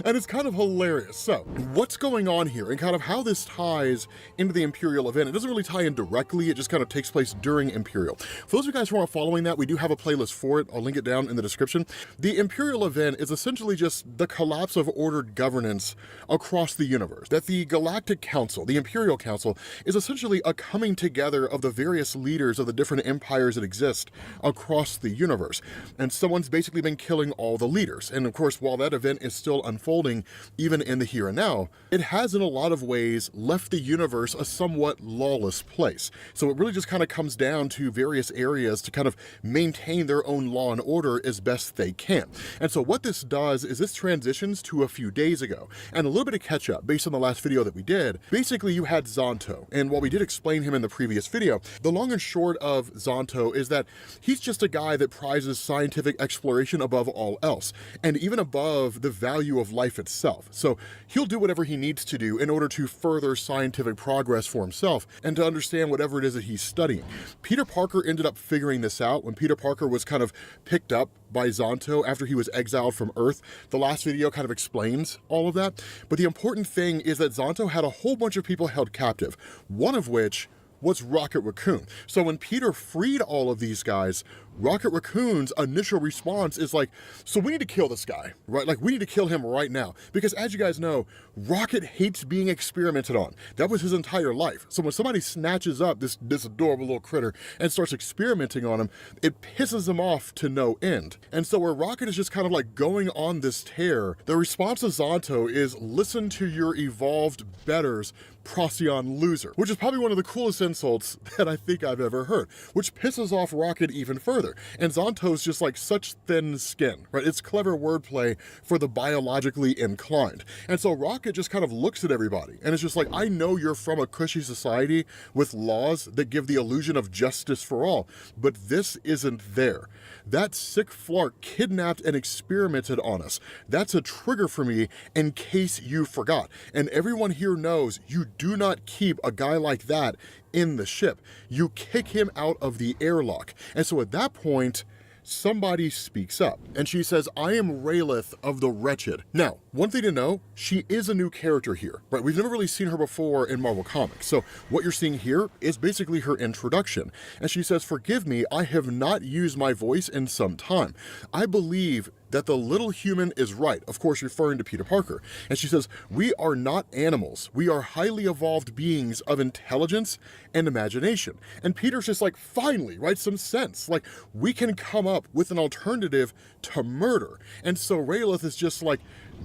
And it's kind of hilarious. So, what's going on here and kind of how this ties into the Imperial event? It doesn't really tie in directly, it just kind of takes place during Imperial. For those of you guys who aren't following that, we do have a playlist for it. I'll link it down in the description. The Imperial event is essentially just the collapse of ordered governance across the universe. That the Galactic Council, the Imperial Council, is essentially a coming together of the various leaders of the different empires that exist across the universe. And someone's basically been killing all the leaders. And of course, while that event is still unfolding, even in the here and now, it has in a lot of ways left the universe a somewhat lawless place. So it really just kind of comes down to various areas to kind of maintain their own law and order as best they can. And so what this does is this transitions to a few days ago, and a little bit of catch up based on the last video that we did. Basically, you had Zonto, and while we did explain him in the previous video, the long and short of Zonto is that he's just a guy that prizes scientific exploration above all else, and even above the value of life itself. So he'll do whatever he needs to do in order to further scientific progress for himself and to understand whatever it is that he's studying. Peter Parker ended up figuring this out when Peter Parker was kind of picked up by Zonto after he was exiled from Earth. The last video kind of explains all of that, but the important thing is that Zonto had a whole bunch of people held captive, one of which was Rocket Raccoon. So when Peter freed all of these guys, Rocket Raccoon's initial response is like, so we need to kill this guy, right? Like, we need to kill him right now. Because as you guys know, Rocket hates being experimented on. That was his entire life. So when somebody snatches up this adorable little critter and starts experimenting on him, it pisses him off to no end. And so where Rocket is just kind of like going on this tear, the response of Zonto is, listen to your evolved betters, Procyon loser, which is probably one of the coolest insults that I think I've ever heard, which pisses off Rocket even further. And Zonto's just like such thin skin, right? It's clever wordplay for the biologically inclined. And so Rocket just kind of looks at everybody and it's just like, I know you're from a cushy society with laws that give the illusion of justice for all, but this isn't there. That sick flark kidnapped and experimented on us. That's a trigger for me in case you forgot. And everyone here knows you do not keep a guy like that in the ship. You kick him out of the airlock. And so at that point, somebody speaks up and she says, I am Raylith of the Wretched. Now, one thing to know, she is a new character here, right? We've never really seen her before in Marvel Comics. So what you're seeing here is basically her introduction. And she says, forgive me, I have not used my voice in some time. I believe that the little human is right, of course referring to Peter Parker. And she says, we are not animals. We are highly evolved beings of intelligence and imagination. And Peter's just like, finally, right, some sense. Like, we can come up with an alternative to murder. And so Raylith is just like,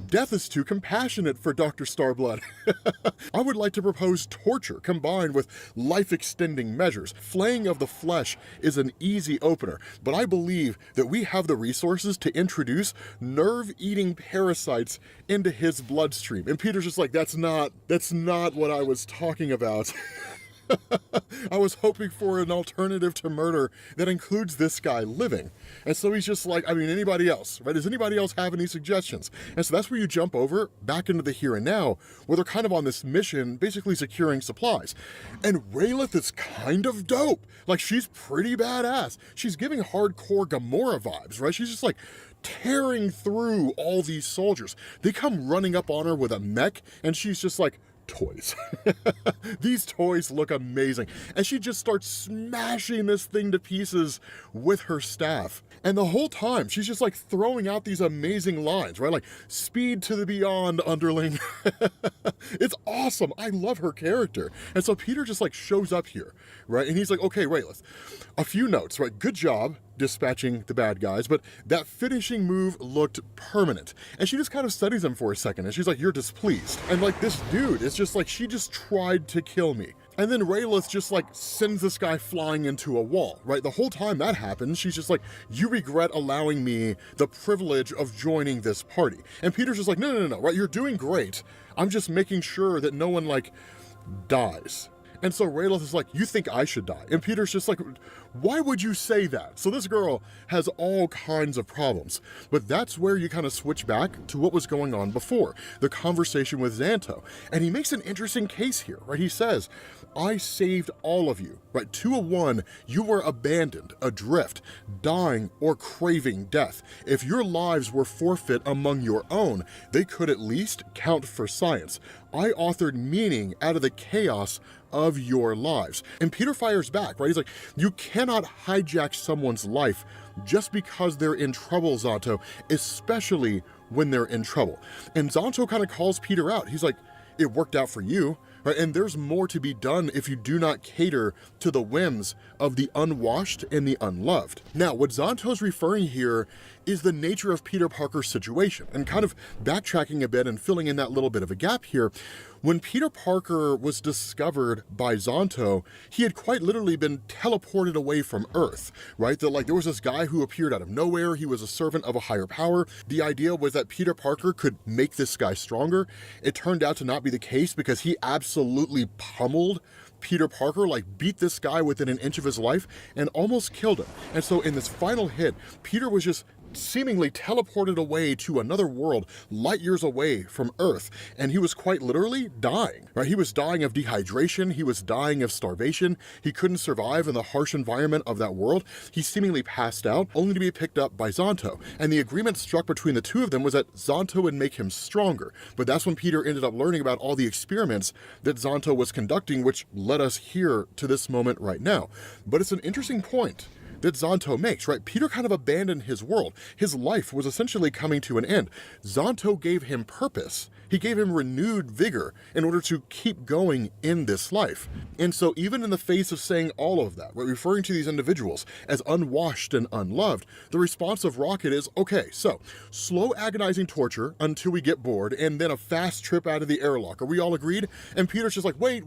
death is too compassionate for Dr. Starblood. I would like to propose torture combined with life-extending measures. Flaying of the flesh is an easy opener, but I believe that we have the resources to introduce nerve-eating parasites into his bloodstream. And Peter's just like, that's not what I was talking about. I was hoping for an alternative to murder that includes this guy living. And so he's just like, I mean, anybody else, right? Does anybody else have any suggestions? And so that's where you jump over back into the here and now, where they're kind of on this mission, basically securing supplies. And Raylith is kind of dope. Like, she's pretty badass. She's giving hardcore Gamora vibes, right? She's just like tearing through all these soldiers. They come running up on her with a mech, and she's just like, toys. These toys look amazing. And she just starts smashing this thing to pieces with her staff. And the whole time, she's just like throwing out these amazing lines, right? Like, speed to the beyond, underling. It's awesome. I love her character. And so Peter just like shows up here, right? And he's like, okay, Raylith, a few notes, right? Good job dispatching the bad guys, but that finishing move looked permanent. And she just kind of studies him for a second, and she's like, you're displeased. And like, this dude, it's just like, she just tried to kill me. And then Raylith just like sends this guy flying into a wall, right? The whole time that happens, she's just like, you regret allowing me the privilege of joining this party. And Peter's just like, no, right? You're doing great. I'm just making sure that no one like dies. And so Raylith is like, you think I should die? And Peter's just like, why would you say that? So this girl has all kinds of problems. But that's where you kind of switch back to what was going on before, the conversation with Zonto. And he makes an interesting case here, right? He says, I saved all of you, right? 2-1, you were abandoned, adrift, dying, or craving death. If your lives were forfeit among your own, they could at least count for science. I authored meaning out of the chaos of your lives. And Peter fires back, right? He's like, you cannot hijack someone's life just because they're in trouble, Zonto, especially when they're in trouble. And Zonto kind of calls Peter out. He's like, it worked out for you, right? And there's more to be done if you do not cater to the whims of the unwashed and the unloved. Now, what Zonto's referring here is the nature of Peter Parker's situation, and kind of backtracking a bit and filling in that little bit of a gap here. When Peter Parker was discovered by Zonto, he had quite literally been teleported away from Earth, right? That like there was this guy who appeared out of nowhere. He was a servant of a higher power. The idea was that Peter Parker could make this guy stronger. It turned out to not be the case because he absolutely pummeled Peter Parker, like beat this guy within an inch of his life and almost killed him. And so in this final hit, Peter was just seemingly teleported away to another world light years away from Earth, and he was quite literally dying, right? He was dying of dehydration, he was dying of starvation, he couldn't survive in the harsh environment of that world. He seemingly passed out, only to be picked up by Zonto, and the agreement struck between the two of them was that Zonto would make him stronger. But that's when Peter ended up learning about all the experiments that Zonto was conducting, which led us here to this moment right now. But it's an interesting point that Zonto makes, right? Peter kind of abandoned his world. His life was essentially coming to an end. Zonto gave him purpose. He gave him renewed vigor in order to keep going in this life. And so even in the face of saying all of that, right, referring to these individuals as unwashed and unloved, the response of Rocket is, okay, so slow agonizing torture until we get bored, and then a fast trip out of the airlock. Are we all agreed? And Peter's just like, wait,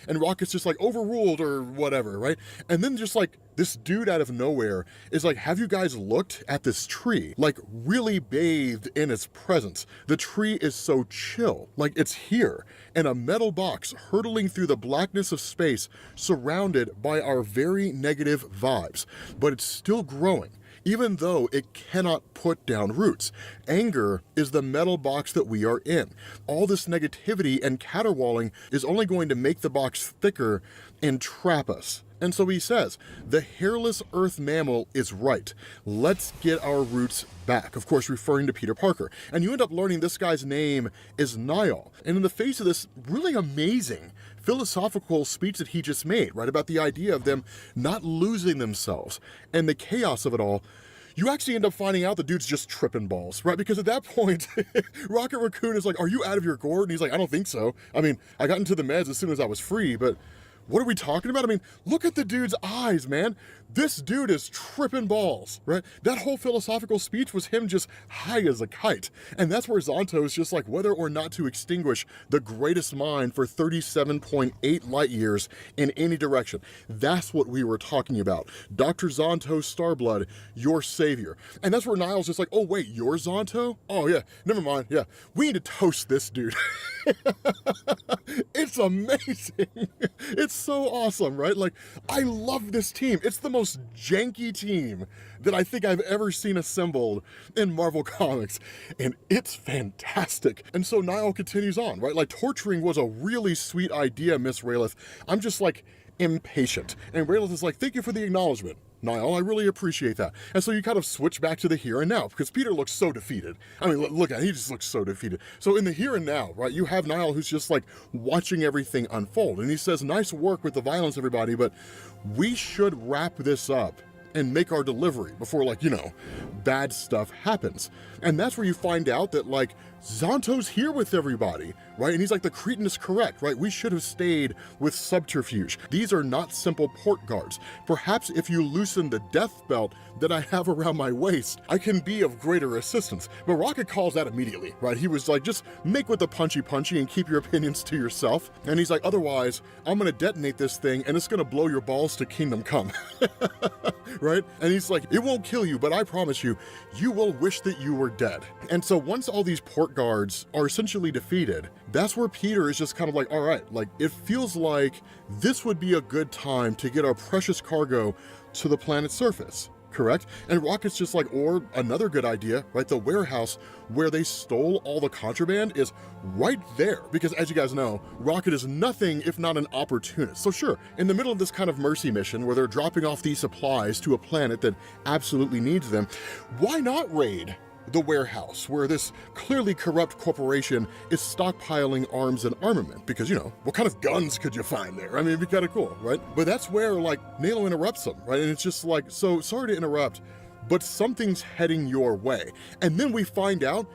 and Rocket's just like, overruled or whatever, right? And then just like, this dude out of nowhere is like, have you guys looked at this tree? Like, really bathed in its presence. The tree is so chill, like it's here, in a metal box hurtling through the blackness of space, surrounded by our very negative vibes. But it's still growing, even though it cannot put down roots. Anger is the metal box that we are in. All this negativity and caterwauling is only going to make the box thicker and trap us. And so he says, the hairless earth mammal is right. Let's get our roots back. Of course, referring to Peter Parker. And you end up learning this guy's name is Niall. And in the face of this really amazing philosophical speech that he just made, right, about the idea of them not losing themselves and the chaos of it all, you actually end up finding out the dude's just tripping balls, right? Because at that point, Rocket Raccoon is like, are you out of your gourd? And he's like, I don't think so. I mean, I got into the meds as soon as I was free, but what are we talking about? I mean, look at the dude's eyes, man. This dude is tripping balls, right? That whole philosophical speech was him just high as a kite. And that's where Zonto is just like whether or not to extinguish the greatest mind for 37.8 light years in any direction. That's what we were talking about. Dr. Zonto Starblood, your savior. And that's where Niall's just like, oh wait, you're Zonto? Oh yeah, never mind, yeah. We need to toast this dude. It's amazing. It's so awesome, right? Like, I love this team. It's the most janky team that I think I've ever seen assembled in Marvel Comics, and it's fantastic. And so Niall continues on, right? Like, torturing was a really sweet idea, Miss Raylith. I'm just like impatient. And Raylith is like, thank you for the acknowledgement, Niall, I really appreciate that. And so you kind of switch back to the here and now, because Peter looks so defeated. I mean, look at him, he just looks so defeated. So in the here and now, right, you have Niall who's just like watching everything unfold. And he says, nice work with the violence, everybody, but we should wrap this up and make our delivery before, like, you know, bad stuff happens. And that's where you find out that, like, Zonto's here with everybody, right? And he's like, the Cretan is correct, right? We should have stayed with subterfuge. These are not simple port guards. Perhaps if you loosen the death belt that I have around my waist, I can be of greater assistance. But Rocket calls that immediately, right? He was like, just make with the punchy and keep your opinions to yourself. And he's like, otherwise, I'm gonna detonate this thing and it's gonna blow your balls to kingdom come, right? And he's like, it won't kill you, but I promise you, you will wish that you were dead. And so once all these port guards are essentially defeated, that's where Peter is just kind of like, all right, like, it feels like this would be a good time to get our precious cargo to the planet's surface, correct? And Rocket's just like, or another good idea, right? The warehouse where they stole all the contraband is right there. Because as you guys know, Rocket is nothing if not an opportunist. So sure, in the middle of this kind of mercy mission where they're dropping off these supplies to a planet that absolutely needs them, why not raid the warehouse where this clearly corrupt corporation is stockpiling arms and armament? Because, you know, what kind of guns could you find there? I mean, it'd be kind of cool, right? But that's where, like, Nalo interrupts them, right? And it's just like, so sorry to interrupt, but something's heading your way. And then we find out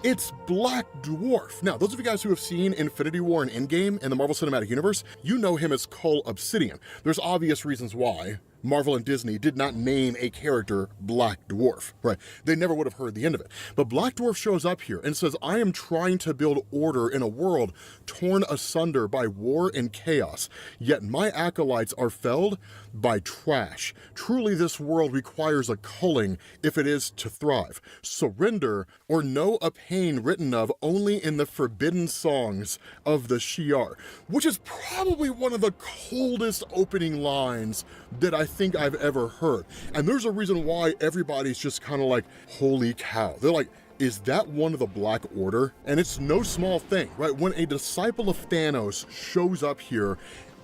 It's Black Dwarf. Now, those of you guys who have seen Infinity War and Endgame in the Marvel Cinematic Universe, you know him as Cull Obsidian. There's obvious reasons why Marvel and Disney did not name a character Black Dwarf, right? They never would have heard the end of it. But Black Dwarf shows up here and says, I am trying to build order in a world torn asunder by war and chaos, yet my acolytes are felled by trash. Truly, this world requires a culling if it is to thrive. Surrender or know a pain written of only in the forbidden songs of the Shi'ar, which is probably one of the coldest opening lines that I think I've ever heard. And there's a reason why everybody's just kind of like, holy cow. They're like, is that one of the Black Order? And it's no small thing, right? When a disciple of Thanos shows up here,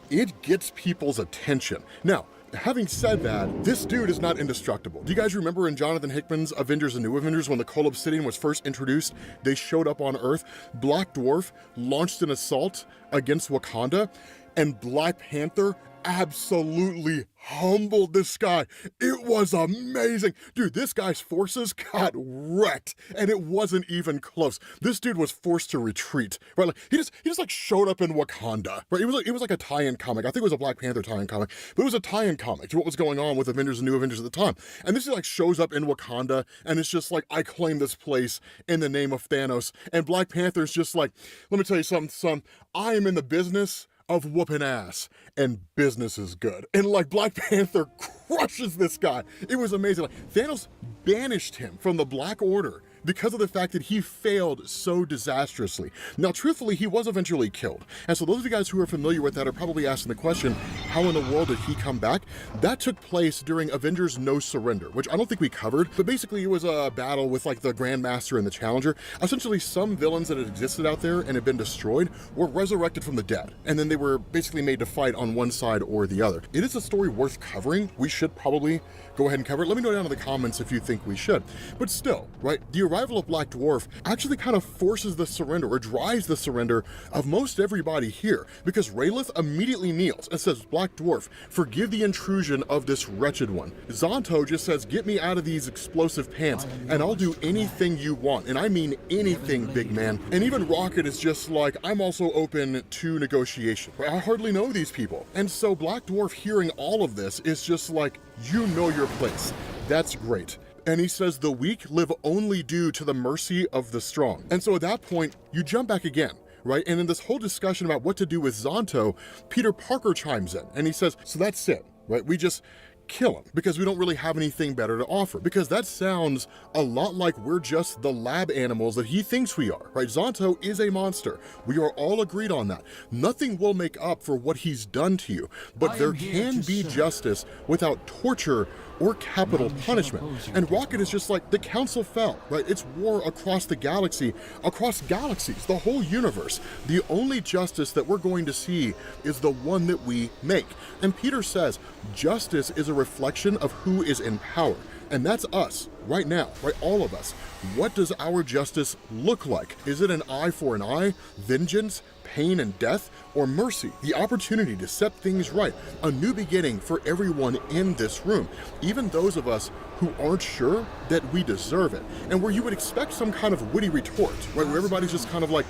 it gets people's attention. Now, having said that, this dude is not indestructible. Do you guys remember in Jonathan Hickman's Avengers and New Avengers when the Cull Obsidian was first introduced, they showed up on Earth, Black Dwarf launched an assault against Wakanda, and Black Panther absolutely humbled this guy. It was amazing. Dude, this guy's forces got wrecked, and it wasn't even close. This dude was forced to retreat, right? Like, he just like showed up in Wakanda, right? It was like a tie-in comic. I think it was a Black Panther tie-in comic, but it was a tie-in comic to what was going on with Avengers and New Avengers at the time. And this like shows up in Wakanda, and it's just like, I claim this place in the name of Thanos. And Black Panther's just like, let me tell you something, son. I am in the business of whooping ass, and business is good. And like Black Panther crushes this guy. It was amazing. Like, Thanos banished him from the Black Order because of the fact that he failed so disastrously. Now, truthfully, he was eventually killed. And so those of you guys who are familiar with that are probably asking the question, how in the world did he come back? That took place during Avengers No Surrender, which I don't think we covered, but basically it was a battle with like the Grandmaster and the Challenger. Essentially, some villains that had existed out there and had been destroyed were resurrected from the dead. And then they were basically made to fight on one side or the other. It is a story worth covering. We should probably go ahead and cover it. Let me know down in the comments if you think we should. But still, right, the arrival of Black Dwarf actually kind of forces the surrender or drives the surrender of most everybody here, because Rayleigh immediately kneels and says, Black Dwarf, forgive the intrusion of this wretched one. Zonto just says, get me out of these explosive pants and I'll do anything you want. And I mean anything, big man. And even Rocket is just like, I'm also open to negotiation. I hardly know these people. And so Black Dwarf hearing all of this is just like, you know your place. That's great. And he says, the weak live only due to the mercy of the strong. And so at that point, you jump back again, right? And in this whole discussion about what to do with Zonto, Peter Parker chimes in and he says, so that's it, right? We just kill him because we don't really have anything better to offer, because that sounds a lot like we're just the lab animals that he thinks we are, right? Zonto is a monster. We are all agreed on that. Nothing will make up for what he's done to you, but there can be justice without torture or capital punishment. And Rocket is just like, the council fell, right? It's war across the galaxy, across galaxies, the whole universe. The only justice that we're going to see is the one that we make. And Peter says, justice is a reflection of who is in power. And that's us right now, right? All of us. What does our justice look like? Is it an eye for an eye, vengeance, pain and death, or mercy? The opportunity to set things right, a new beginning for everyone in this room, even those of us who aren't sure that we deserve it. And where you would expect some kind of witty retort, right, where everybody's just kind of like,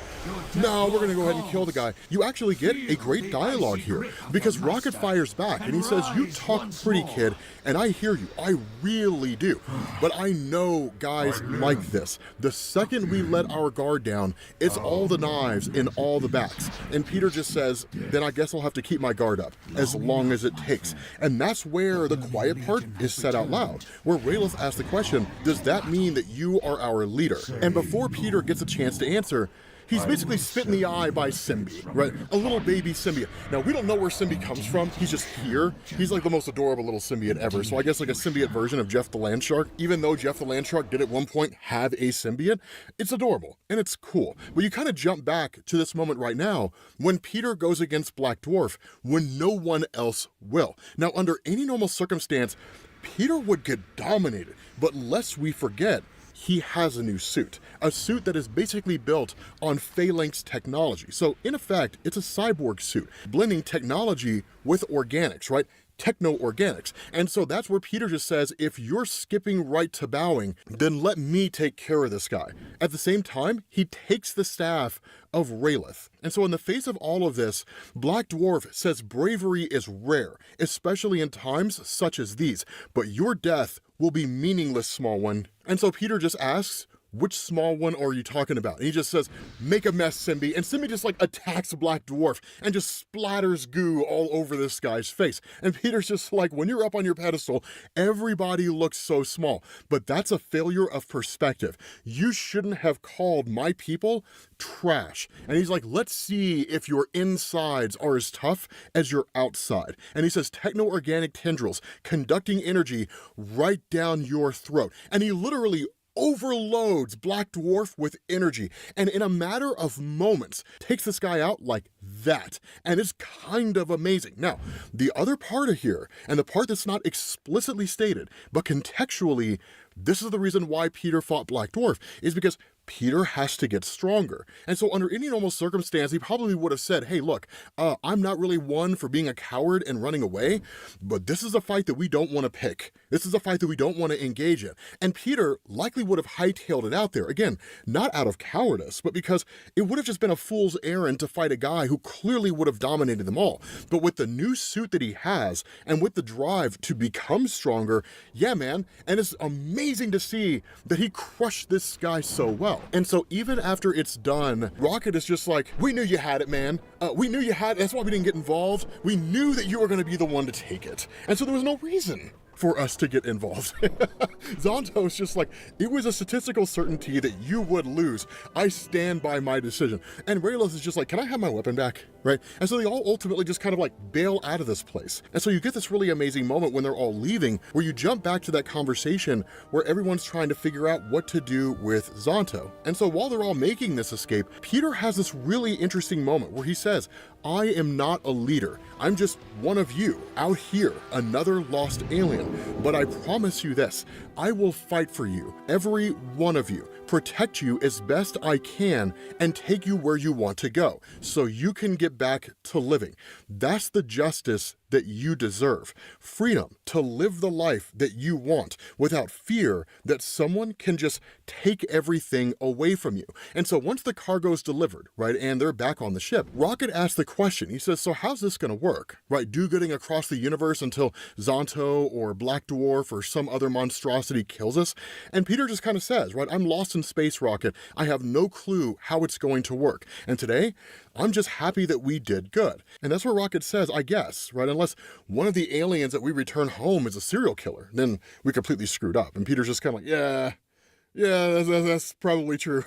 no, we're gonna go ahead and kill the guy. You actually get a great dialogue here, because Rocket fires back and he says, you talk pretty, kid, and I hear you, I really do. But I know guys like this. The second we let our guard down, it's all the knives in all the backs. And Peter just says, then I guess I'll have to keep my guard up as long as it takes. And that's where the quiet part is said out loud, where Rayleigh asks the question, does that mean that you are our leader? And before Peter gets a chance to answer, he's basically spit in the eye by Symbi, right? A little baby symbiote. Now, we don't know where Symbi comes from. He's just here. He's like the most adorable little symbiote ever. So I guess like a symbiote version of Jeff the Land Shark. Even though Jeff the Land Shark did at one point have a symbiote, it's adorable and it's cool. But you kind of jump back to this moment right now when Peter goes against Black Dwarf when no one else will. Now, under any normal circumstance, Peter would get dominated. But lest we forget, he has a new suit, a suit that is basically built on phalanx technology. So in effect, it's a cyborg suit, blending technology with organics, right? techno-organics. And so that's where Peter just says, if you're skipping right to bowing, then let me take care of this guy. At the same time, he takes the staff of Rayleigh. And so in the face of all of this, Black Dwarf says bravery is rare, especially in times such as these, but your death will be meaningless, small one. And so Peter just asks, which small one are you talking about? And he just says, make a mess, Simbi. And Simbi just like attacks Black Dwarf and just splatters goo all over this guy's face. And Peter's just like, when you're up on your pedestal, everybody looks so small. But that's a failure of perspective. You shouldn't have called my people trash. And he's like, let's see if your insides are as tough as your outside. And he says, techno-organic tendrils conducting energy right down your throat. And he literally overloads Black Dwarf with energy, and in a matter of moments takes this guy out like that, and it's kind of amazing. Now, the other part of here, and the part that's not explicitly stated, but contextually, this is the reason why Peter fought Black Dwarf, is because Peter has to get stronger. And so under any normal circumstance, he probably would have said, hey, look, I'm not really one for being a coward and running away, but this is a fight that we don't want to pick. This is a fight that we don't want to engage in. And Peter likely would have hightailed it out there. Again, not out of cowardice, but because it would have just been a fool's errand to fight a guy who clearly would have dominated them all. But with the new suit that he has, and with the drive to become stronger, yeah, man, and it's amazing to see that he crushed this guy so well. And so even after it's done, Rocket is just like, we knew you had it, man. We knew you had it. That's why we didn't get involved. We knew that you were going to be the one to take it. And so there was no reason for us to get involved. Zonto's just like, it was a statistical certainty that you would lose. I stand by my decision. And Raylos is just like, can I have my weapon back? Right? And so they all ultimately just kind of like bail out of this place. And so you get this really amazing moment when they're all leaving, where you jump back to that conversation where everyone's trying to figure out what to do with Zonto. And so while they're all making this escape, Peter has this really interesting moment where he says, I am not a leader. I'm just one of you out here, another lost alien. But I promise you this, I will fight for you, every one of you, protect you as best I can, and take you where you want to go, so you can get back to living. That's the justice that you deserve. Freedom to live the life that you want without fear that someone can just take everything away from you. And so once the cargo's delivered, right, and they're back on the ship, Rocket asks the question. He says, so how's this gonna work, right? Do-gooding across the universe until Zonto or Black Dwarf or some other monstrosity kills us? And Peter just kind of says, right, I'm lost in space, Rocket. I have no clue how it's going to work. And today, I'm just happy that we did good. And that's where Rocket says, I guess, right? Unless one of the aliens that we return home is a serial killer, then we completely screwed up. And Peter's just kind of like, yeah, that's probably true.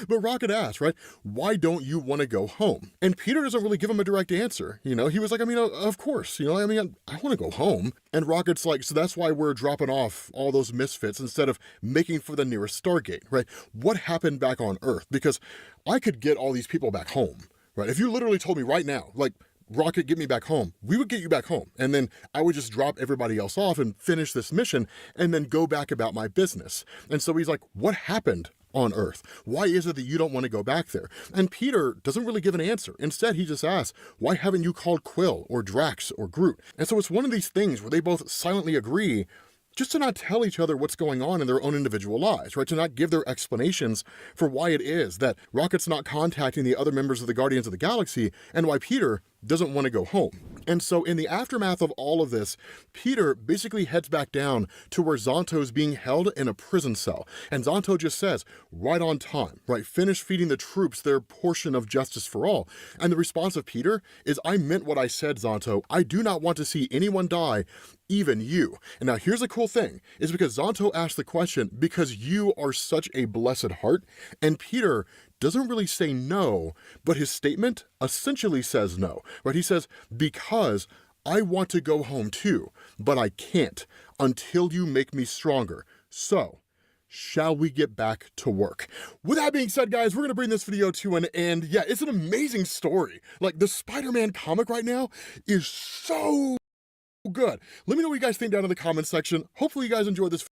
But Rocket asks, right, why don't you want to go home? And Peter doesn't really give him a direct answer. You know, he was like, I mean, of course, you know, I mean, I want to go home. And Rocket's like, so that's why we're dropping off all those misfits instead of making for the nearest Stargate, right? What happened back on Earth? Because I could get all these people back home, right? If you literally told me right now, like, Rocket, get me back home, we would get you back home. And then I would just drop everybody else off and finish this mission and then go back about my business. And so he's like, what happened on Earth? Why is it that you don't want to go back there? And Peter doesn't really give an answer. Instead, he just asks, why haven't you called Quill or Drax or Groot? And so it's one of these things where they both silently agree just to not tell each other what's going on in their own individual lives, right? To not give their explanations for why it is that Rocket's not contacting the other members of the Guardians of the Galaxy and why Peter doesn't want to go home. And so in the aftermath of all of this, Peter basically heads back down to where Zonto's being held in a prison cell. And Zonto just says, right on time, right? Finish feeding the troops their portion of justice for all. And the response of Peter is, I meant what I said, Zonto. I do not want to see anyone die, even you. And now here's the cool thing, is because Zonto asked the question, because you are such a blessed heart, and Peter doesn't really say no, but his statement essentially says no, right? He says, because I want to go home too, but I can't until you make me stronger. So, shall we get back to work? With that being said, guys, we're going to bring this video to an end. Yeah, it's an amazing story. Like, the Spider-Man comic right now is so good. Let me know what you guys think down in the comments section. Hopefully you guys enjoyed this.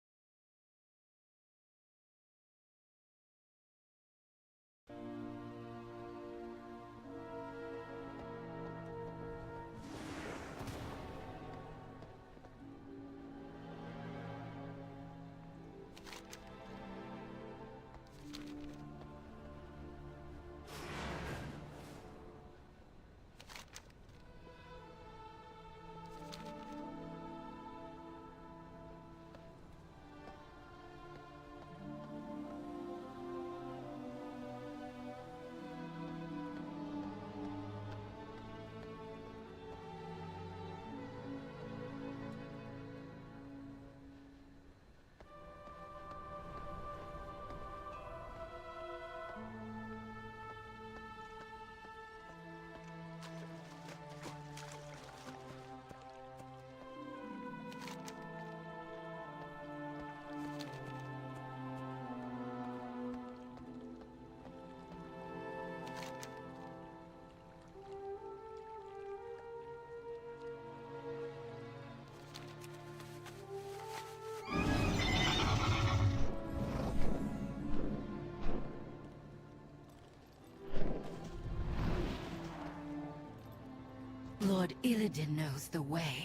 Lord Illidan knows the way.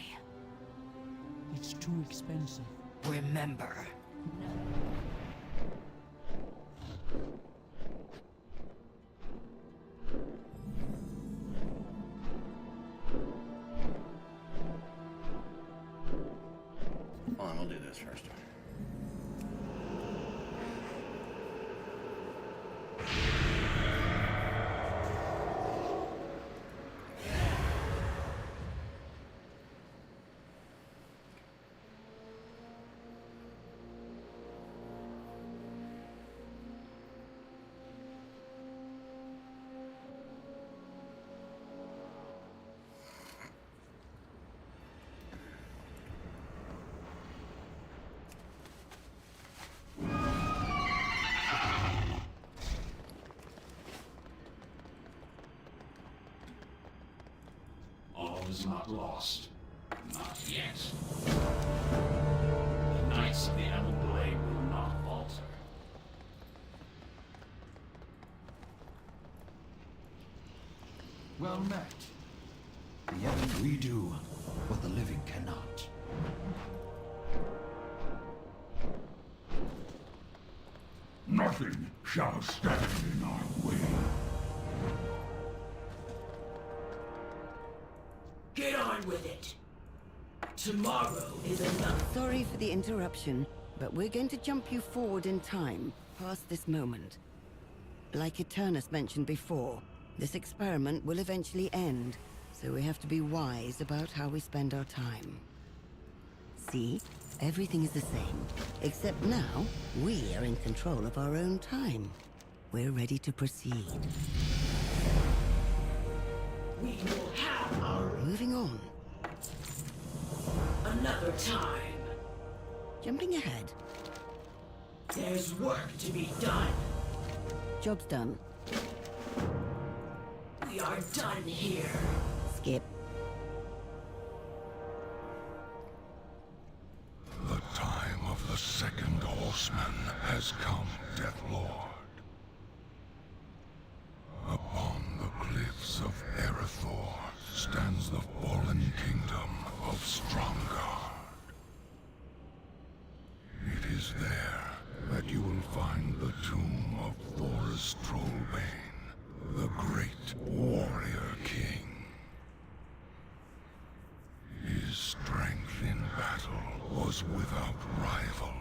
It's too expensive. Remember. Hold on, we'll do this first. All is not lost. Not yet. The Knights of the Elven Blade will not falter. Well met. Yet we do what the living cannot. Nothing shall stand in our way. Get on with it. Tomorrow is enough. Sorry for the interruption, but we're going to jump you forward in time, past this moment. Like Eternus mentioned before, this experiment will eventually end, so we have to be wise about how we spend our time. See? Everything is the same, except now, we are in control of our own time. We're ready to proceed. We will have our... Moving on. Another time. Jumping ahead. There's work to be done. Job's done. We are done here. Skip. The time of the second horseman has come, Deathlord. Upon the cliffs of Erethdor stands the fallen kingdom of Stromgarde. It is there that you will find the tomb of Thoris Trollbane, the great warrior king. His strength in battle was without rival,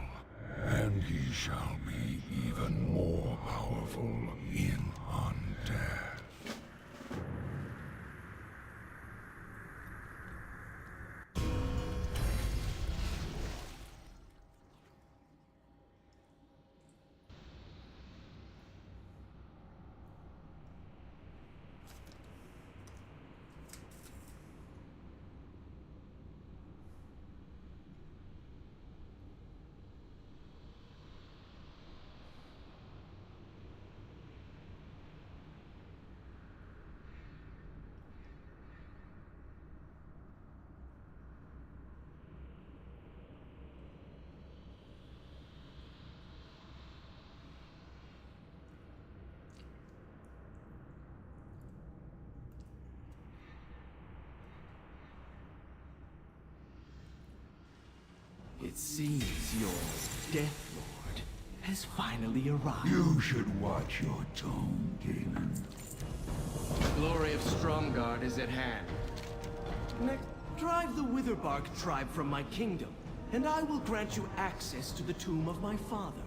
and he shall be even more powerful in undeath. It seems your Death Lord has finally arrived. You should watch your tone, Galen. The glory of Stromgarde is at hand. Now, drive the Witherbark tribe from my kingdom, and I will grant you access to the tomb of my father.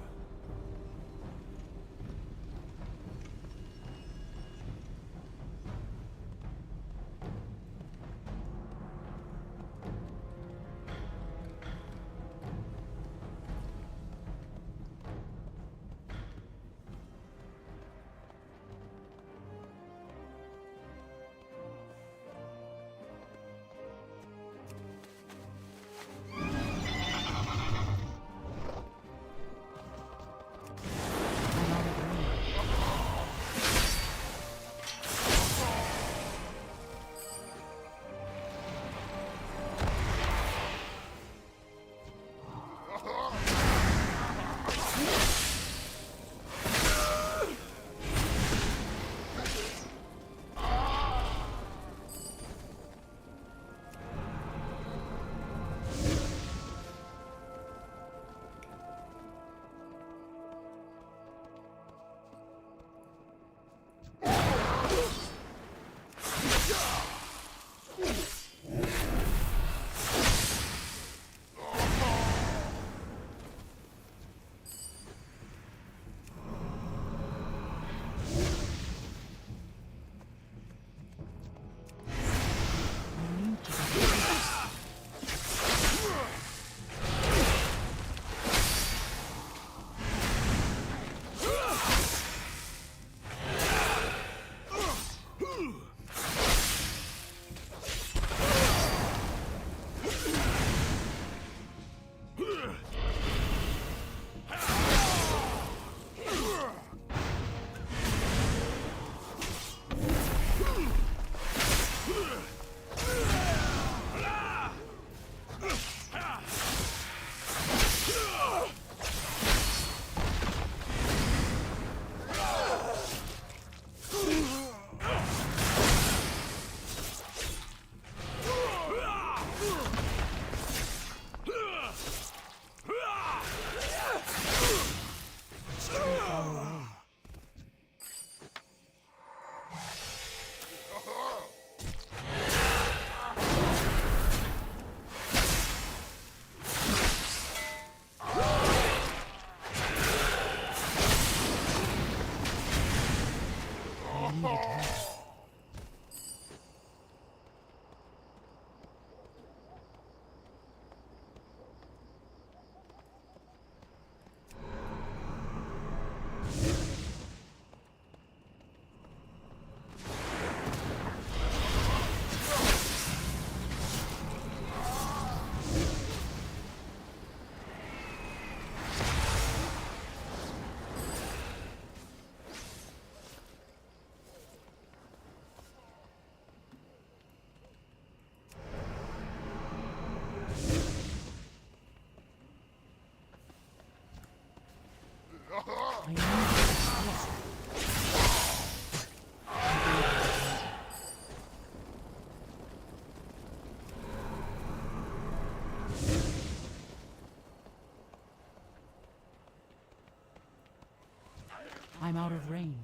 out of range.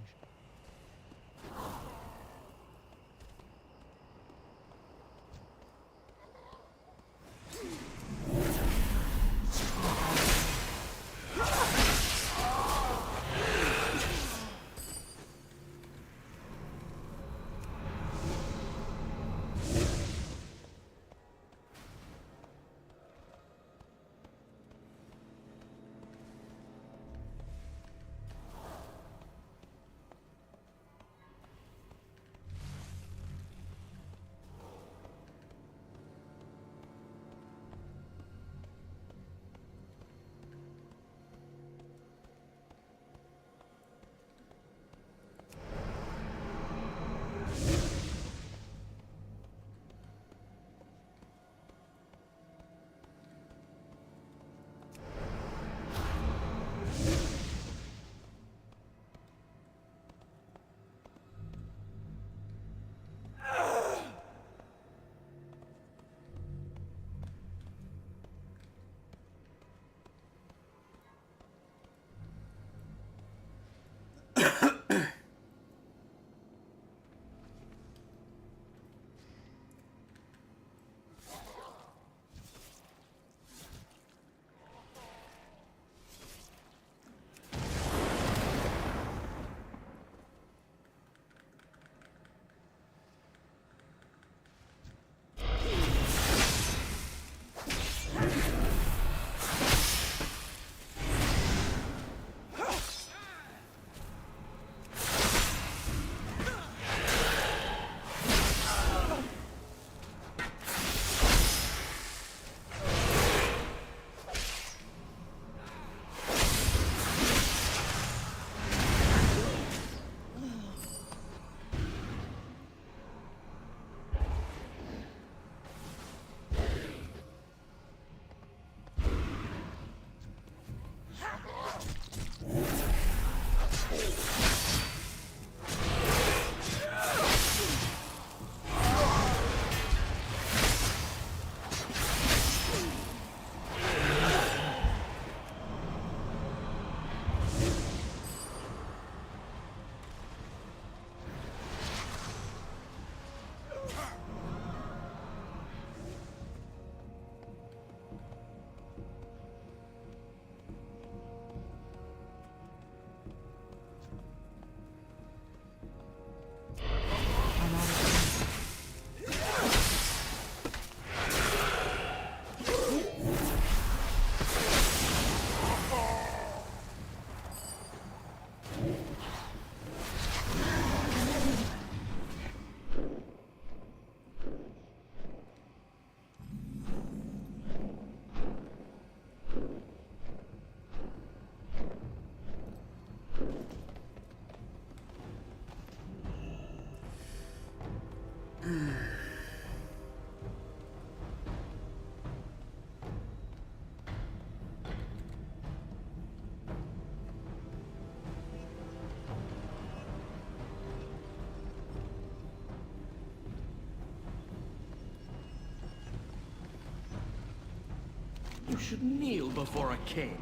You should kneel before a king.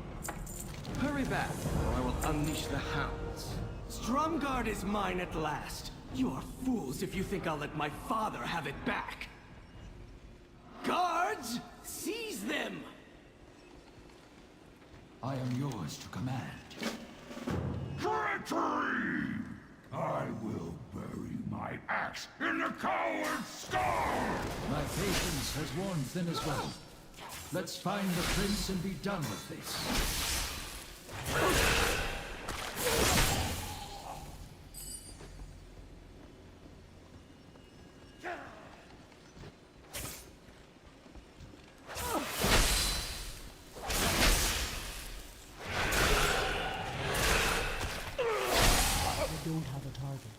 Hurry back, or I will unleash the hounds. Stromgarde is mine at last. You are fools if you think I'll let my father have it back. Guards, seize them! I am yours to command. Treachery! I will bury my axe in the coward's skull! My patience has worn thin as well. Let's find the prince and be done with this. I don't have a target.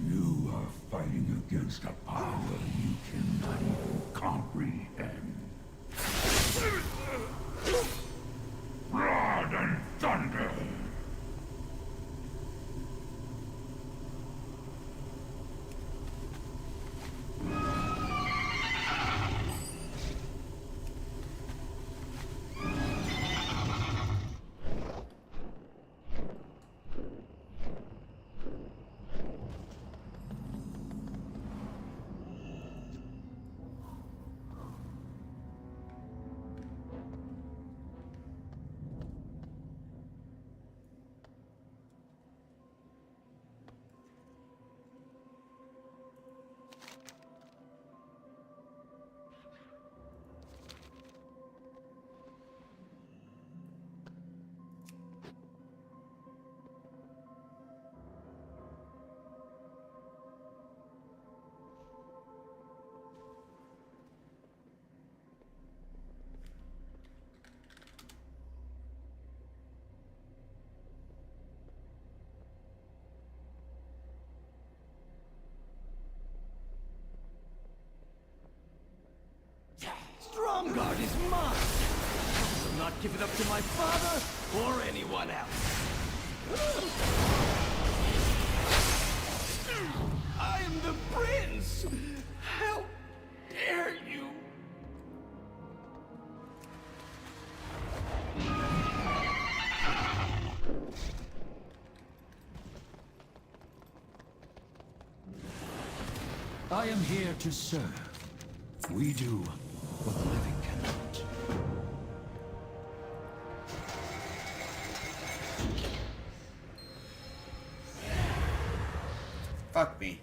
You are fighting against a power you cannot even comprehend. is mine. I will not give it up to my father or anyone else. I am the prince! How dare you? I am here to serve. We do what the living cannot. Fuck me.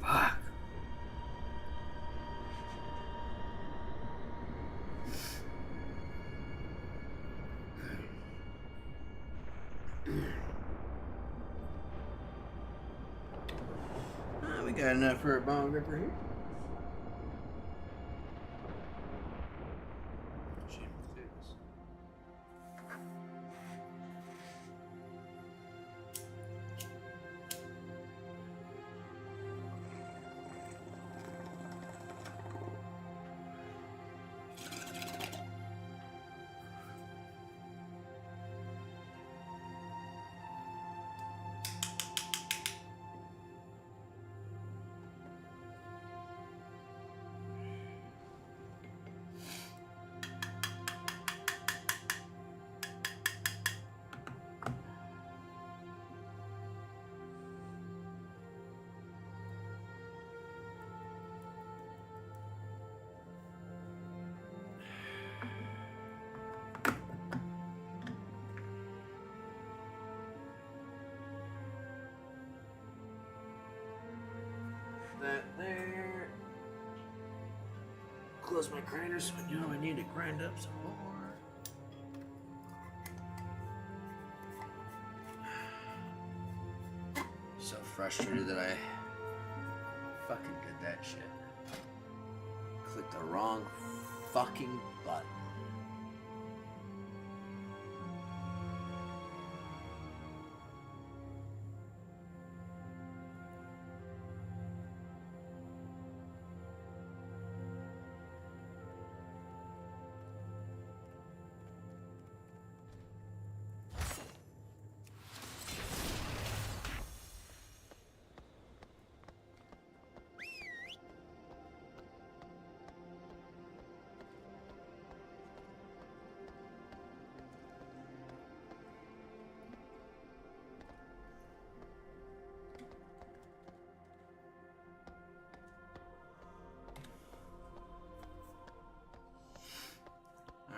Fuck. We got enough for a bone ripper here. That there. Close my grinders so I know I need to grind up some more. So frustrated that I fucking did that shit. Clicked the wrong fucking button.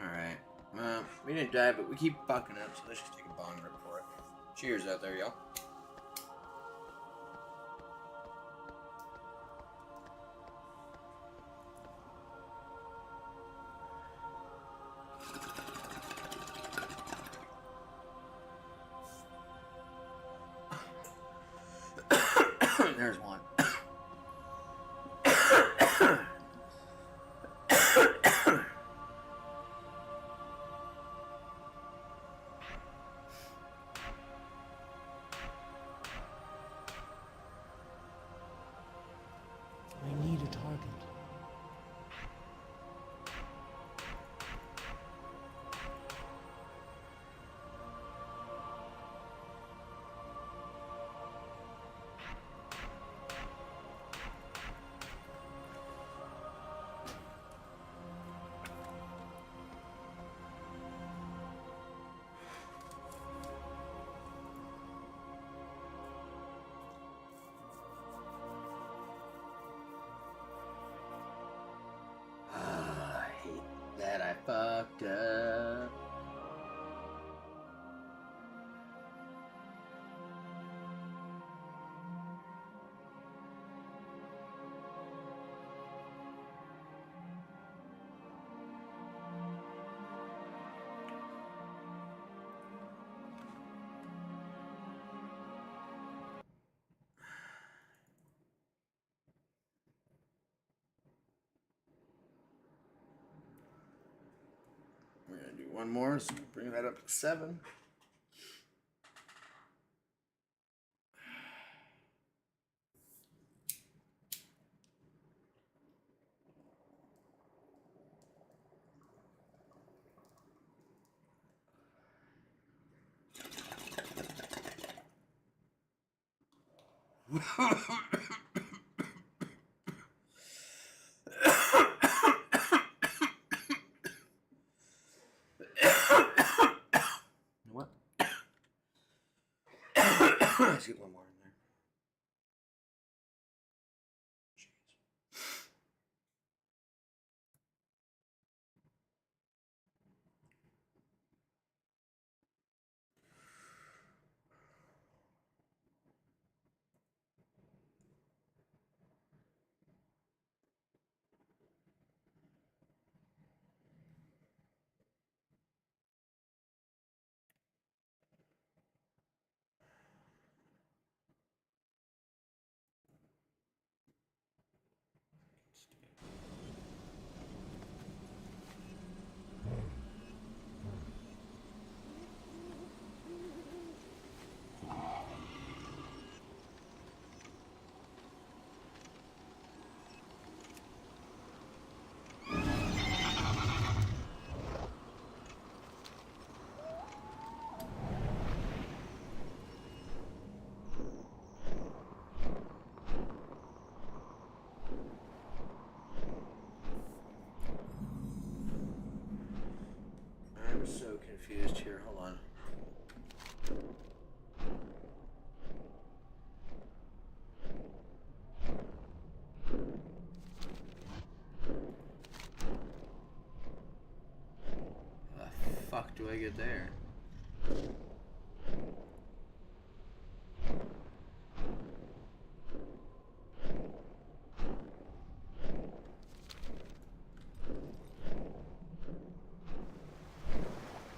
Alright. Well, we didn't die, but we keep fucking up, so let's just take a bong rip for it. Cheers out there, y'all. There's one. I need a target. fucked up. We're gonna do one more, so bring that up to 7. What? Let's get one more in there. I'm so confused here. Hold on. How the fuck do I get there?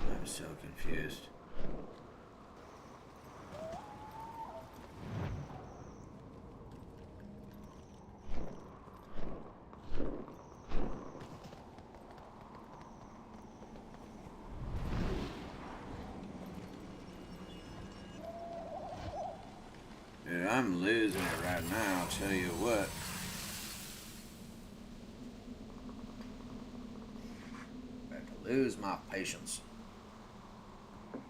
I'm so confused. Dude, I'm losing it right now, I'll tell you what. I'm about to lose my patience. Oops.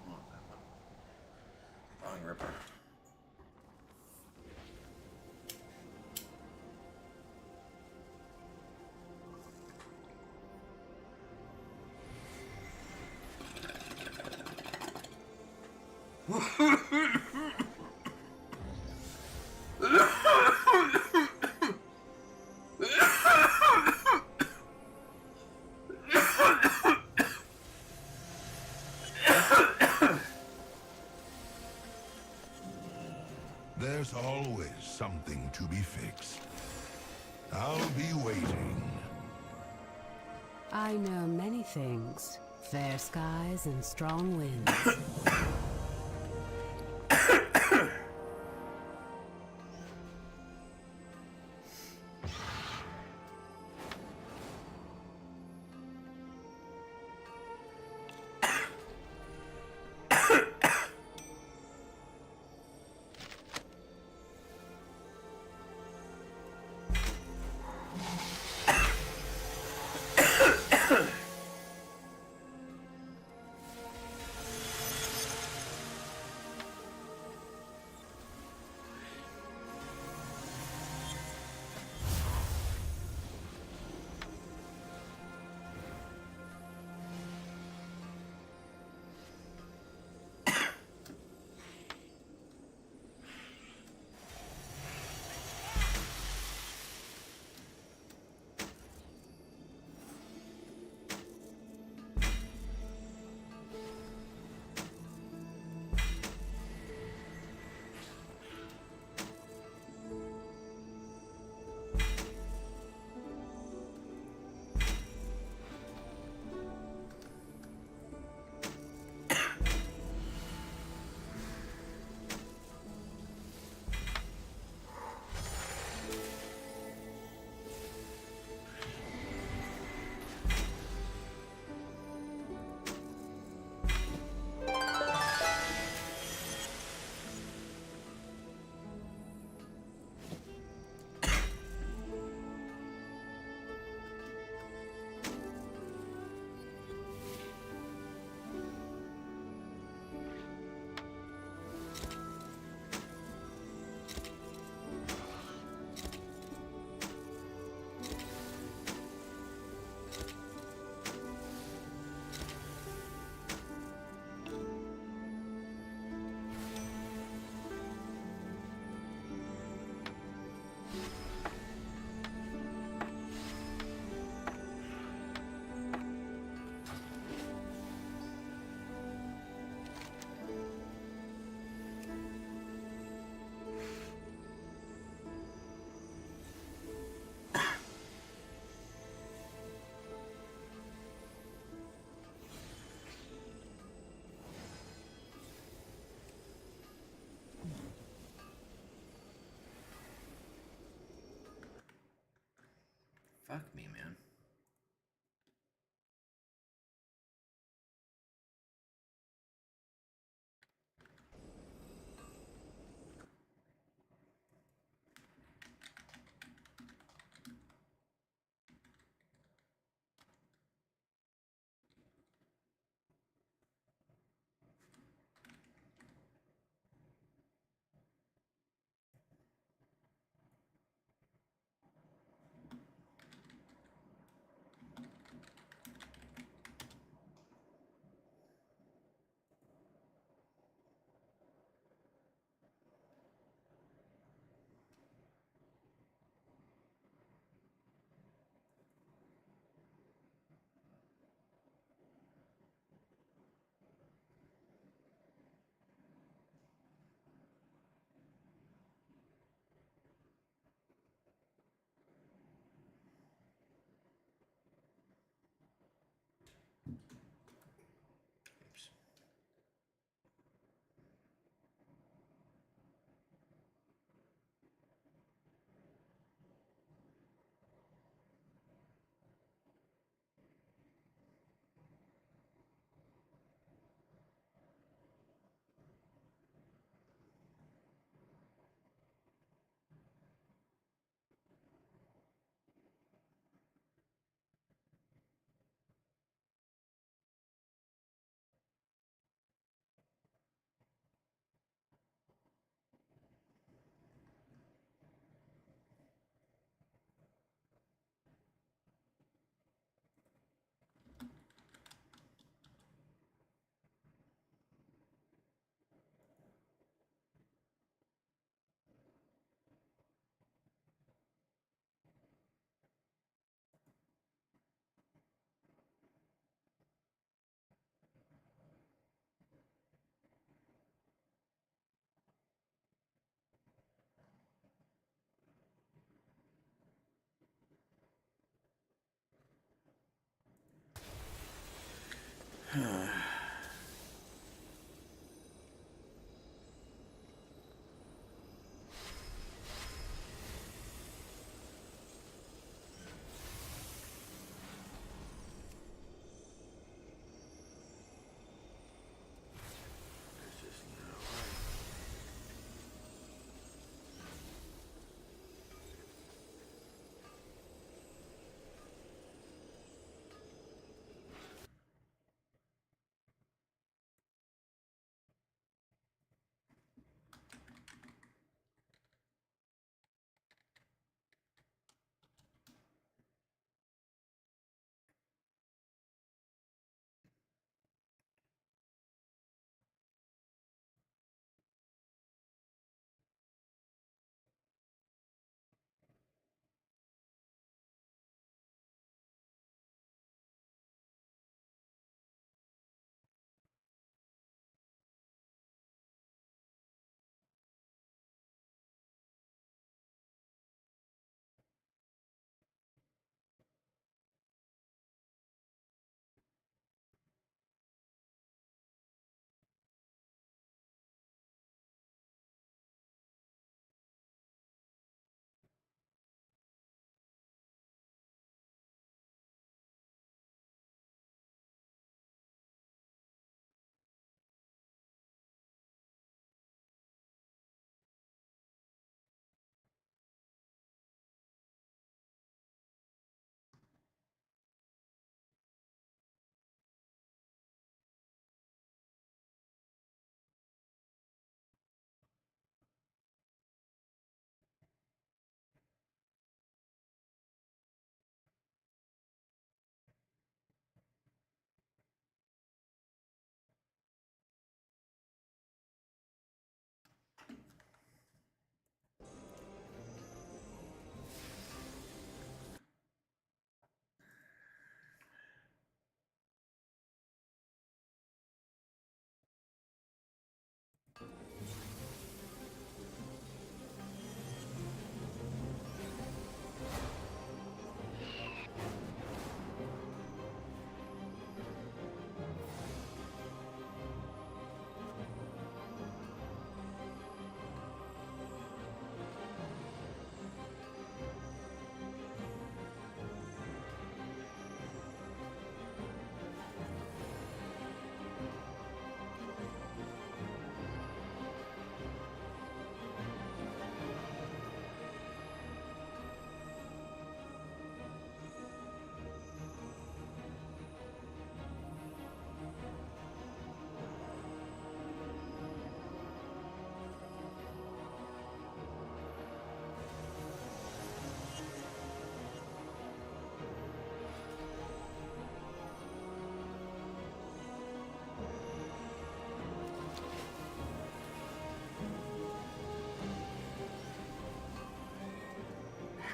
Come on, that one. Bong Ripper. There's always something to be fixed. I'll be waiting. I know many things. Fair skies and strong winds. Fuck me, man.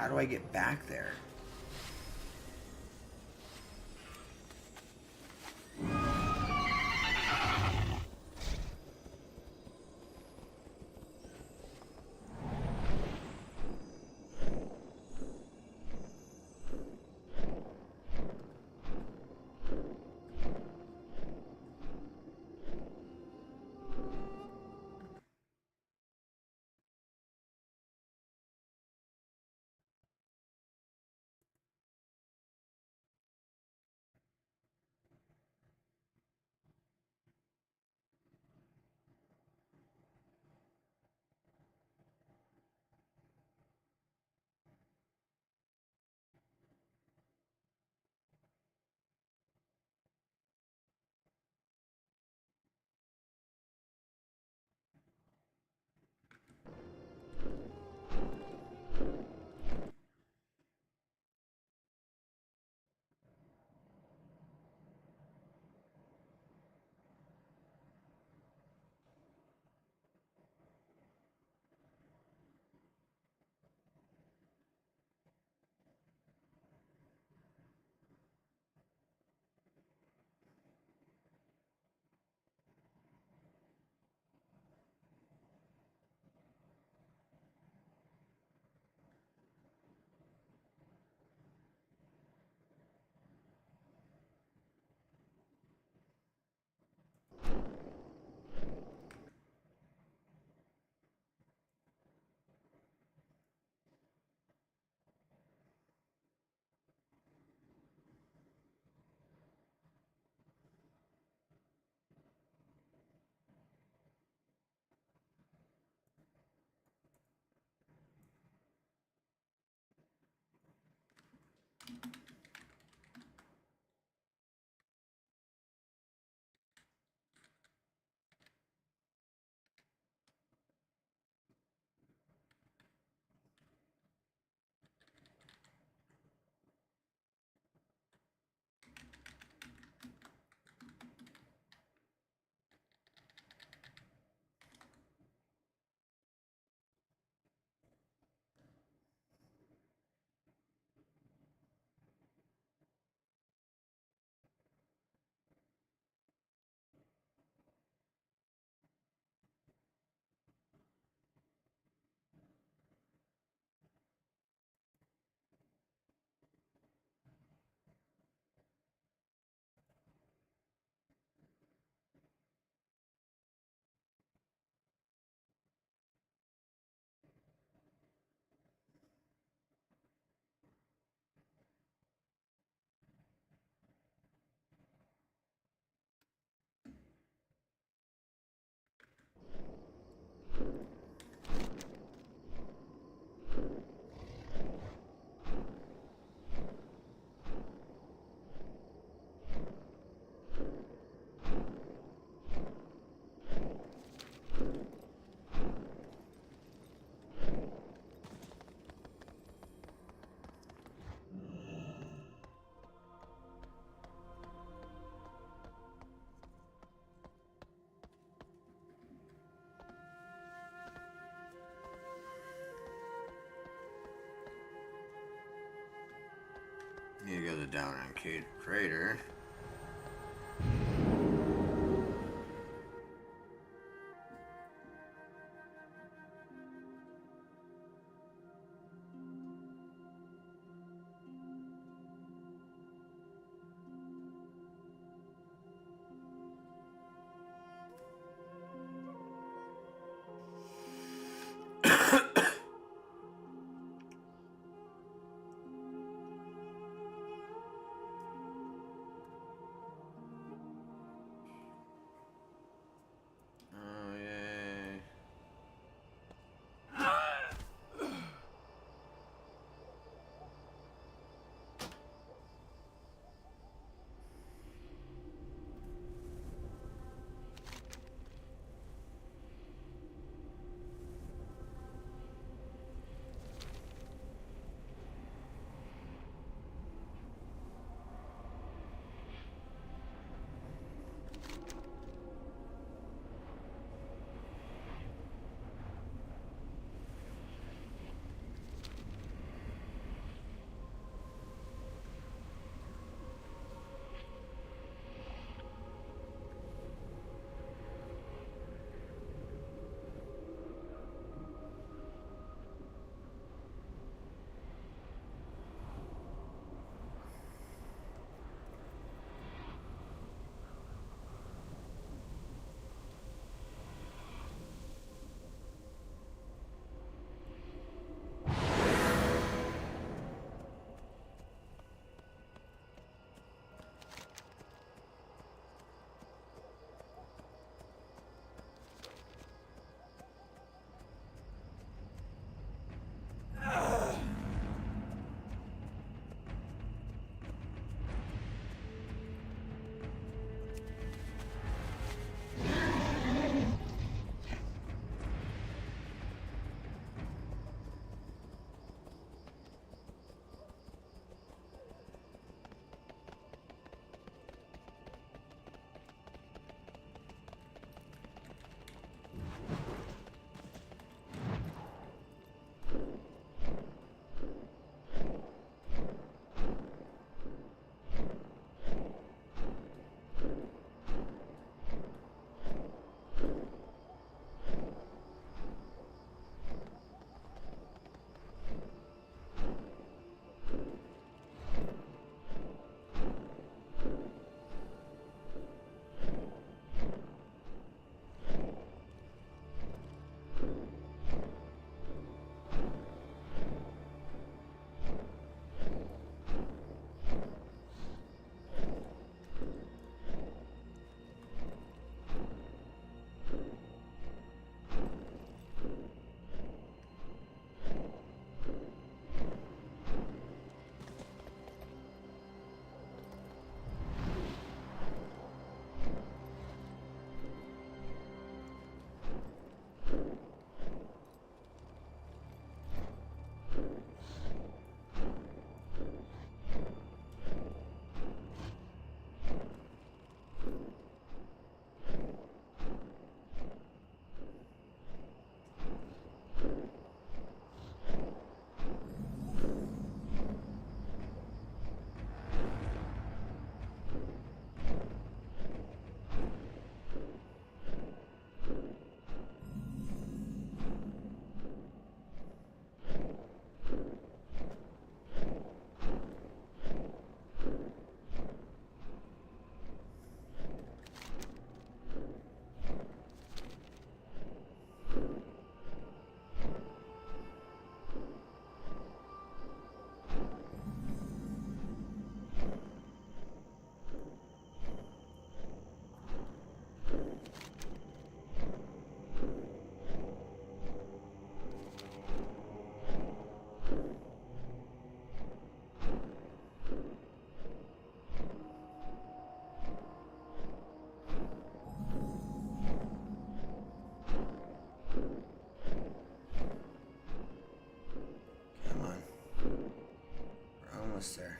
how do I get back there? Here goes the down on crater. almost there.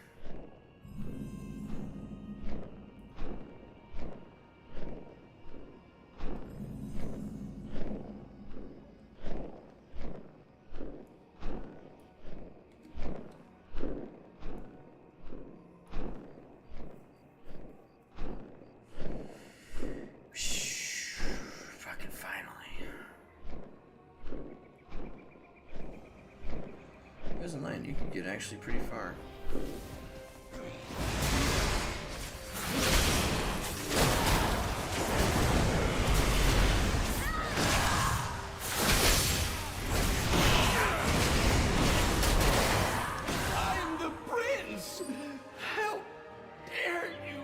Fucking finally. There's a line, you can get actually pretty far. I'm the prince! How dare you!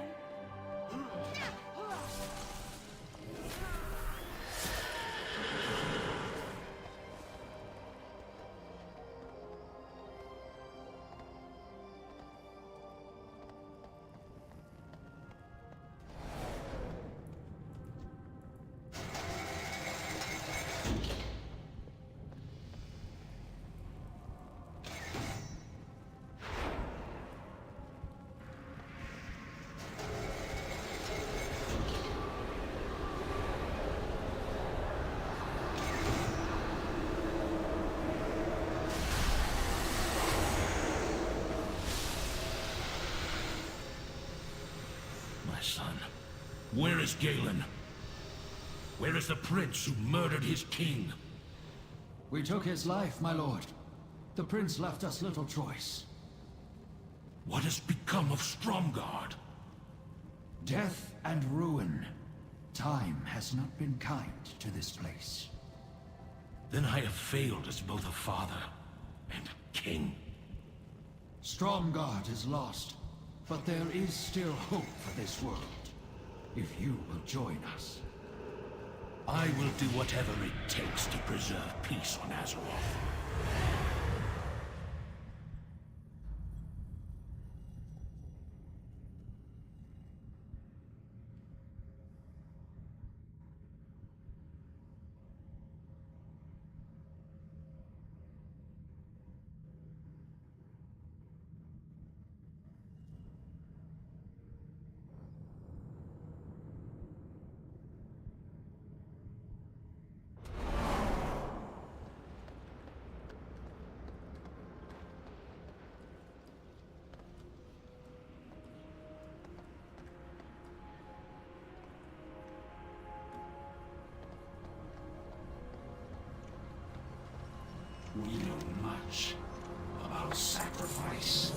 My son, where is Galen? Where is the prince who murdered his king? We took his life, my lord. The prince left us little choice. What has become of Stromgarde? Death and ruin. Time has not been kind to this place. Then I have failed as both a father and king. Stromgarde is lost, but there is still hope for this world. If you will join us. I will do whatever it takes to preserve peace on Azeroth. We know much about sacrifice.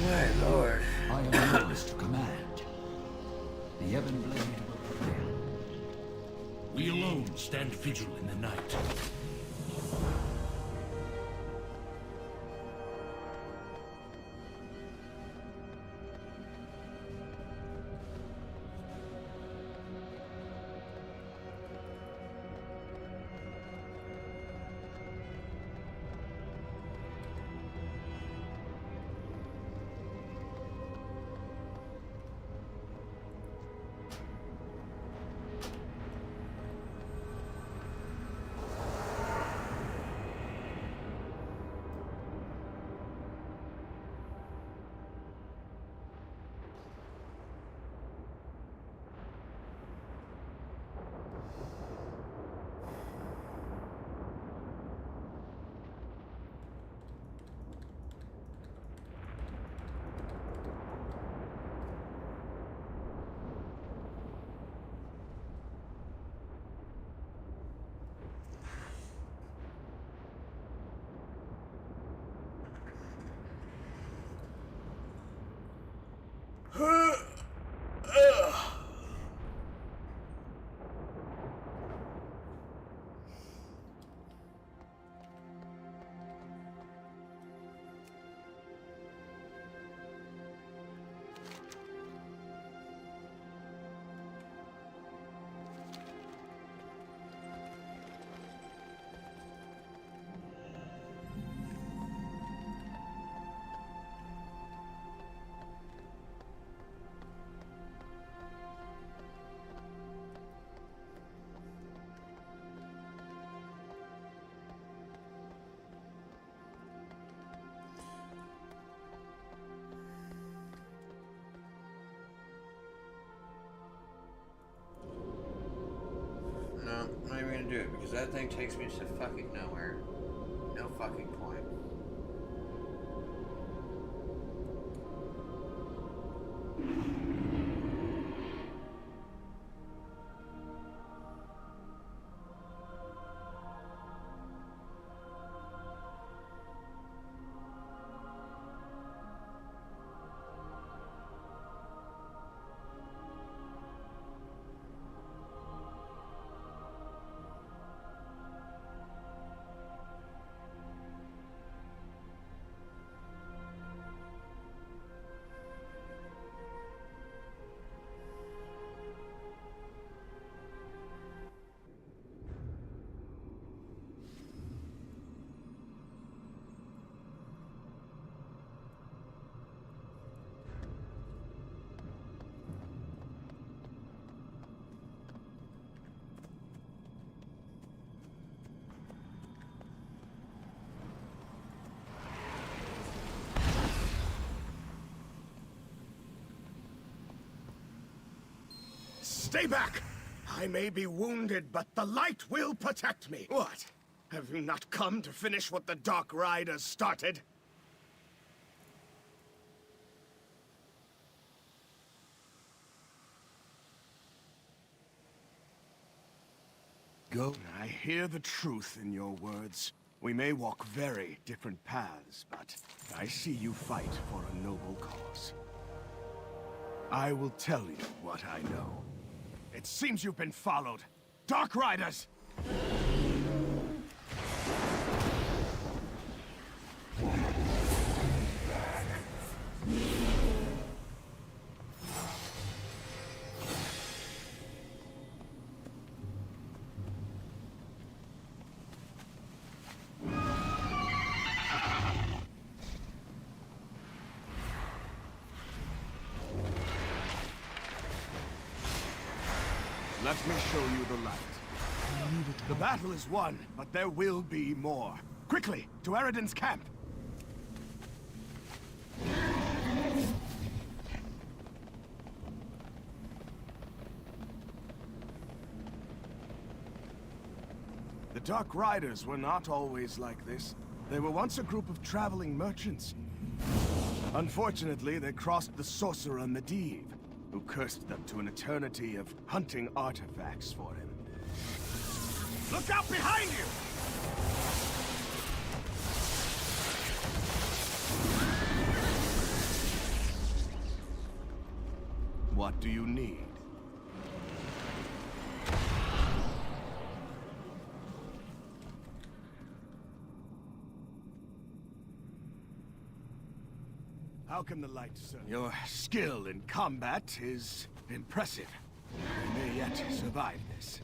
My lord. I am yours to command. The Ebon Blade will prevail. We alone stand vigil in the night. do it because that thing takes me to fucking nowhere. No fucking point. Stay back! I may be wounded, but the light will protect me. What? Have you not come to finish what the Dark Riders started? Go. I hear the truth in your words. We may walk very different paths, but I see you fight for a noble cause. I will tell you what I know. It seems you've been followed. Dark Riders! Let me show you the light. The battle is won, but there will be more. Quickly, to Eridan's camp! The Dark Riders were not always like this. They were once a group of traveling merchants. Unfortunately, they crossed the Sorcerer Medivh, who cursed them to an eternity of hunting artifacts for him. Look out behind you! What do you need? How can the light serve? Your skill in combat is impressive. You may yet survive this.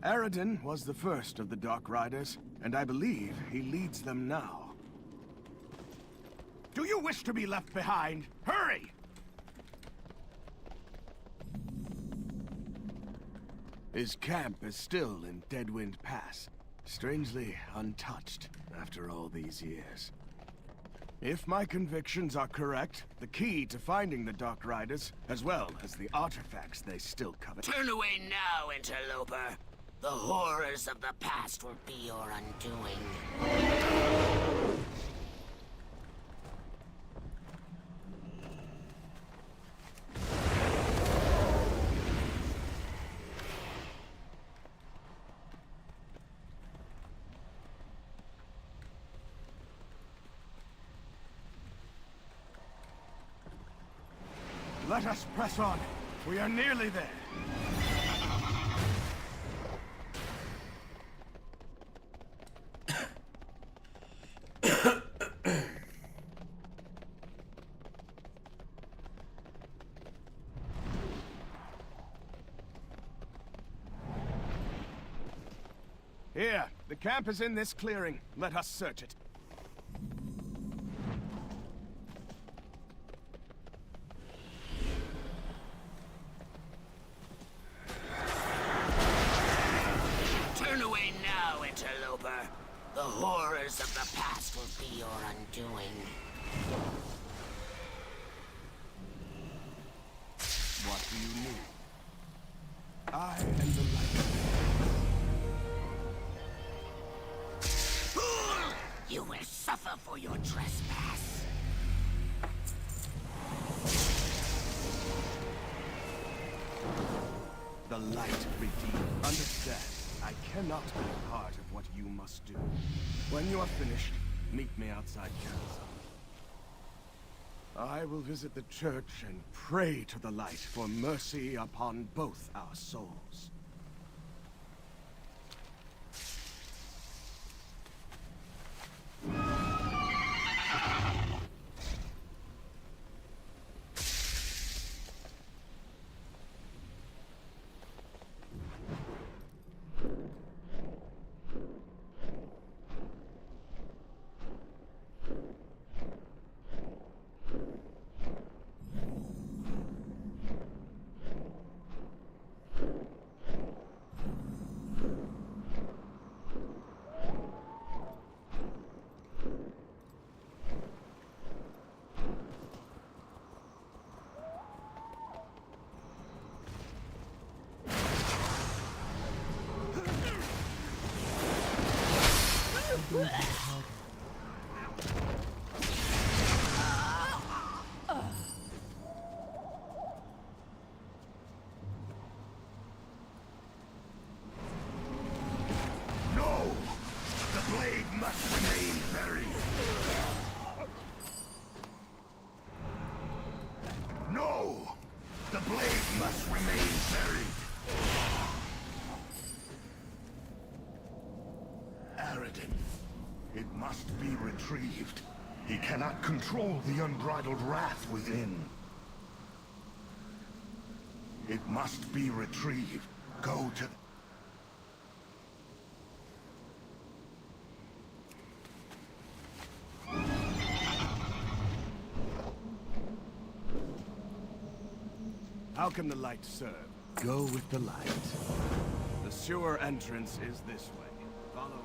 Eridan was the first of the Dark Riders, and I believe he leads them now. Do you wish to be left behind? Hurry! His camp is still in Deadwind Pass, strangely untouched after all these years. If my convictions are correct, the key to finding the Dark Riders, as well as the artifacts they still covet— Turn away now, interloper. The horrors of the past will be your undoing. Let us press on. We are nearly there. Here, the camp is in this clearing. Let us search it. Turn away now, interloper. The horrors of the past will be your undoing. What do you need? I am the light. Fool! You will suffer for your trespass. The light redeemed. Understand, I cannot be a part of what you must do. When you are finished, meet me outside Kansas. I will visit the church and pray to the light for mercy upon both our souls. No! The blade must remain buried! No! The blade must remain buried! Aridin. It must be retrieved. He cannot control the unbridled wrath within. It must be retrieved. Go to... How can the light serve? Go with the light. The sewer entrance is this way. Follow me.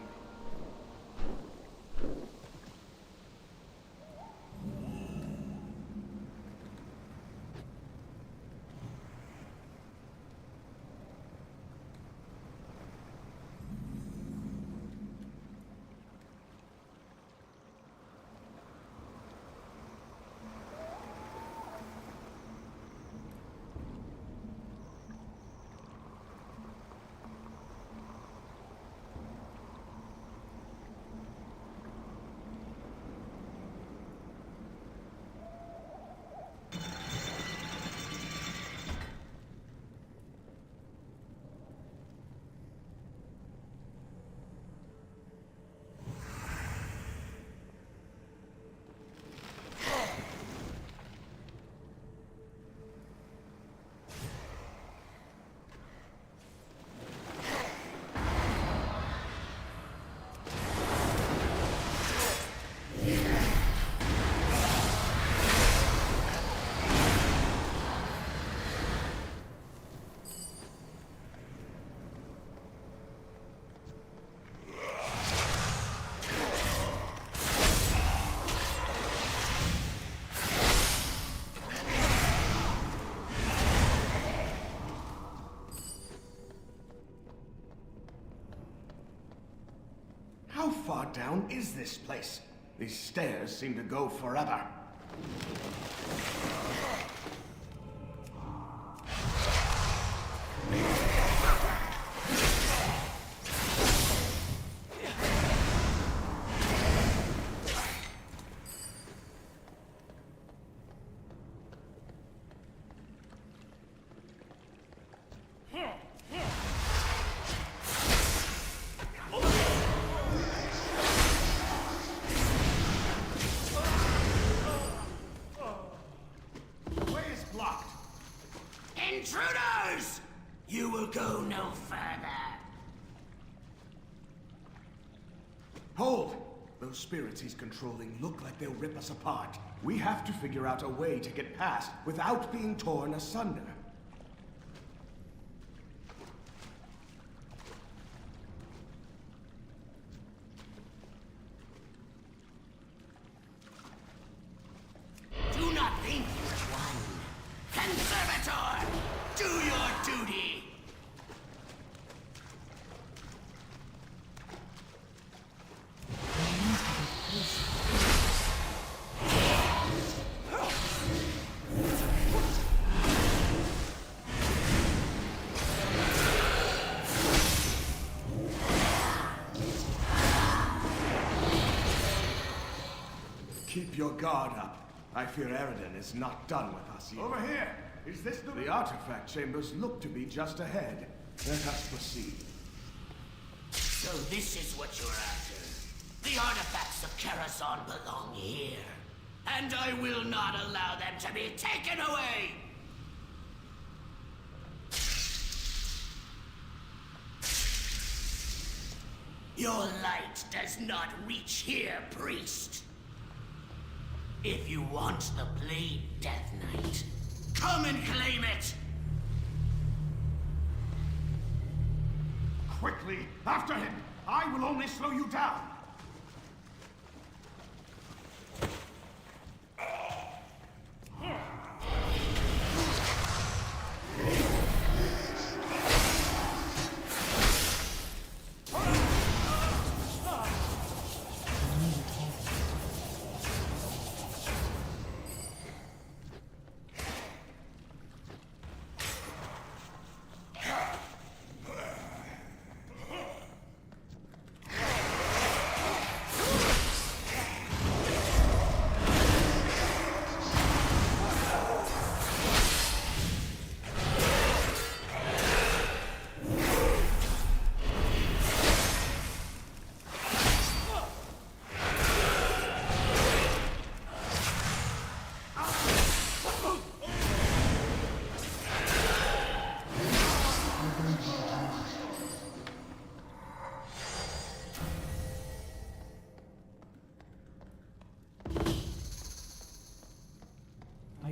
How far down is this place? These stairs seem to go forever. Intruders! You will go no further. Hold! Those spirits he's controlling look like they'll rip us apart. We have to figure out a way to get past without being torn asunder. Do not think you have won. Conservator, do your duty. Keep your guard up. I fear Eridan is not done with us yet. Over here! Is this The artifact chambers look to be just ahead. Let us proceed. So this is what you're after. The artifacts of Karazhan belong here. And I will not allow them to be taken away! Your light does not reach here, priest. If you want the blade, Death Knight, come and claim it! Quickly, after him! I will only slow you down!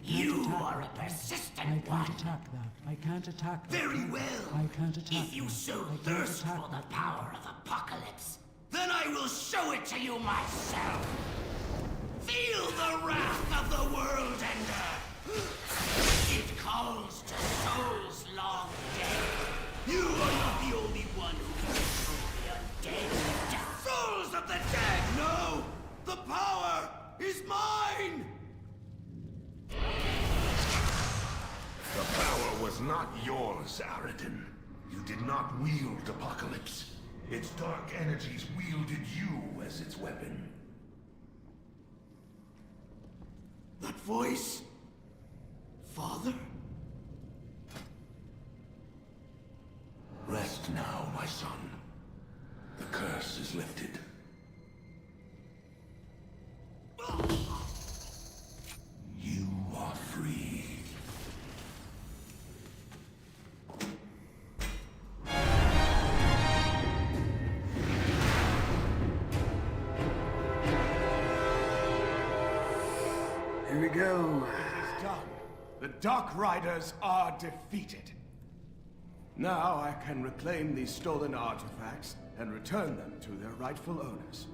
You are a persistent one. I can't attack that. I can't attack that. Very well. I can't attack If you that. so I can't thirst attack for the that. power of Apocalypse, then I will show it to you myself. Feel the wrath of the World Ender. It calls to souls long dead. You are not the only one who can control the undead. Souls of the dead! No! The power is mine! The power was not yours, Eridan. You did not wield Apocalypse. Its dark energies wielded you as its weapon. That voice? Father? Rest now, my son. The curse is lifted. You are free. Here we go. It is done. The Dark Riders are defeated. Now I can reclaim these stolen artifacts and return them to their rightful owners.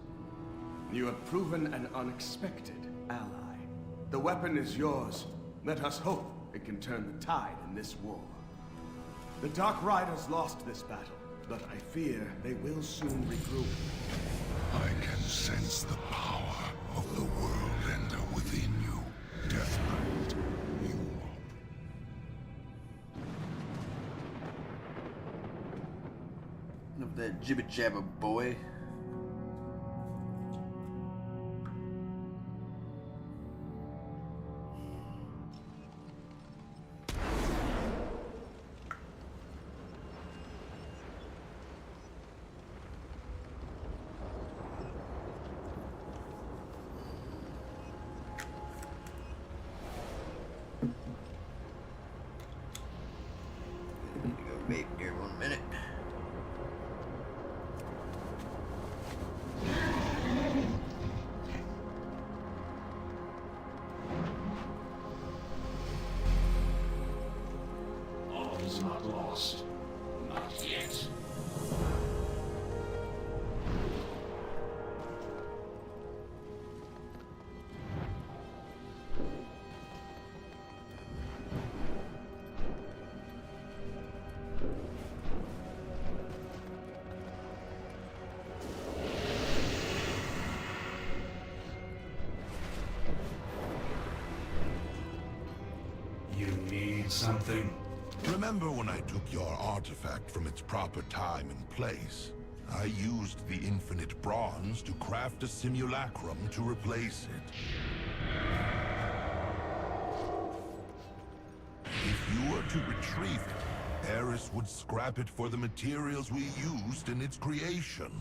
You have proven an unexpected ally. The weapon is yours. Let us hope it can turn the tide in this war. The Dark Riders lost this battle, but I fear they will soon regroup. I can sense the power of the World Ender within you, Death Knight. Of that jibba jabba boy. Need to go vape here 1 minute. All is not lost. Not yet. You need something? Remember when I took your artifact from its proper time and place? I used the infinite bronze to craft a simulacrum to replace it. to retrieve it, Eris would scrap it for the materials we used in its creation.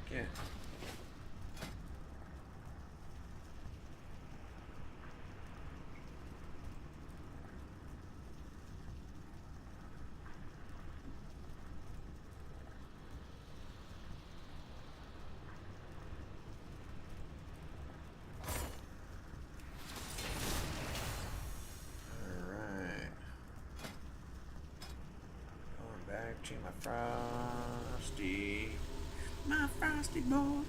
Okay. Alright. Going back to my frosty boy.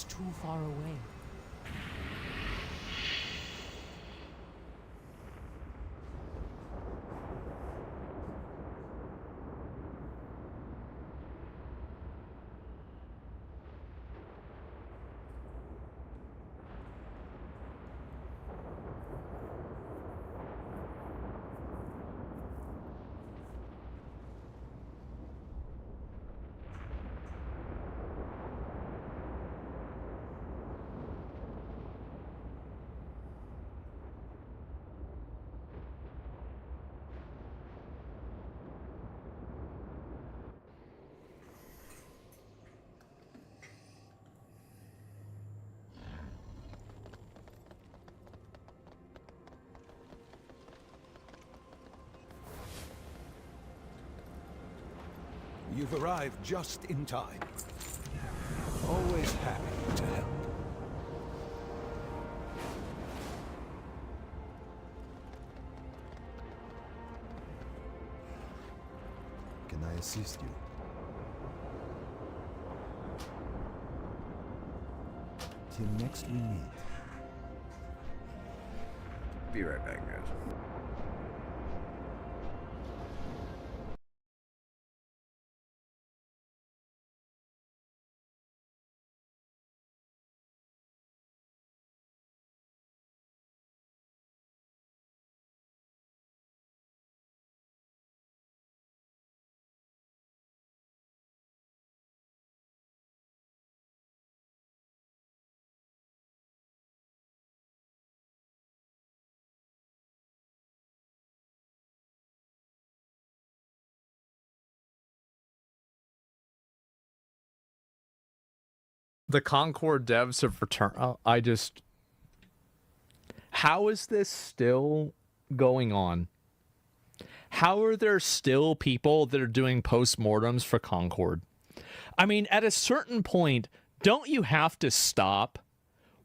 It's too far away. You've arrived just in time. Always happy to help. Can I assist you? Till next we meet. Be right back, guys. The Concord devs have returned. How is this still going on? How are there still people that are doing postmortems for Concord? I mean, at a certain point, don't you have to stop?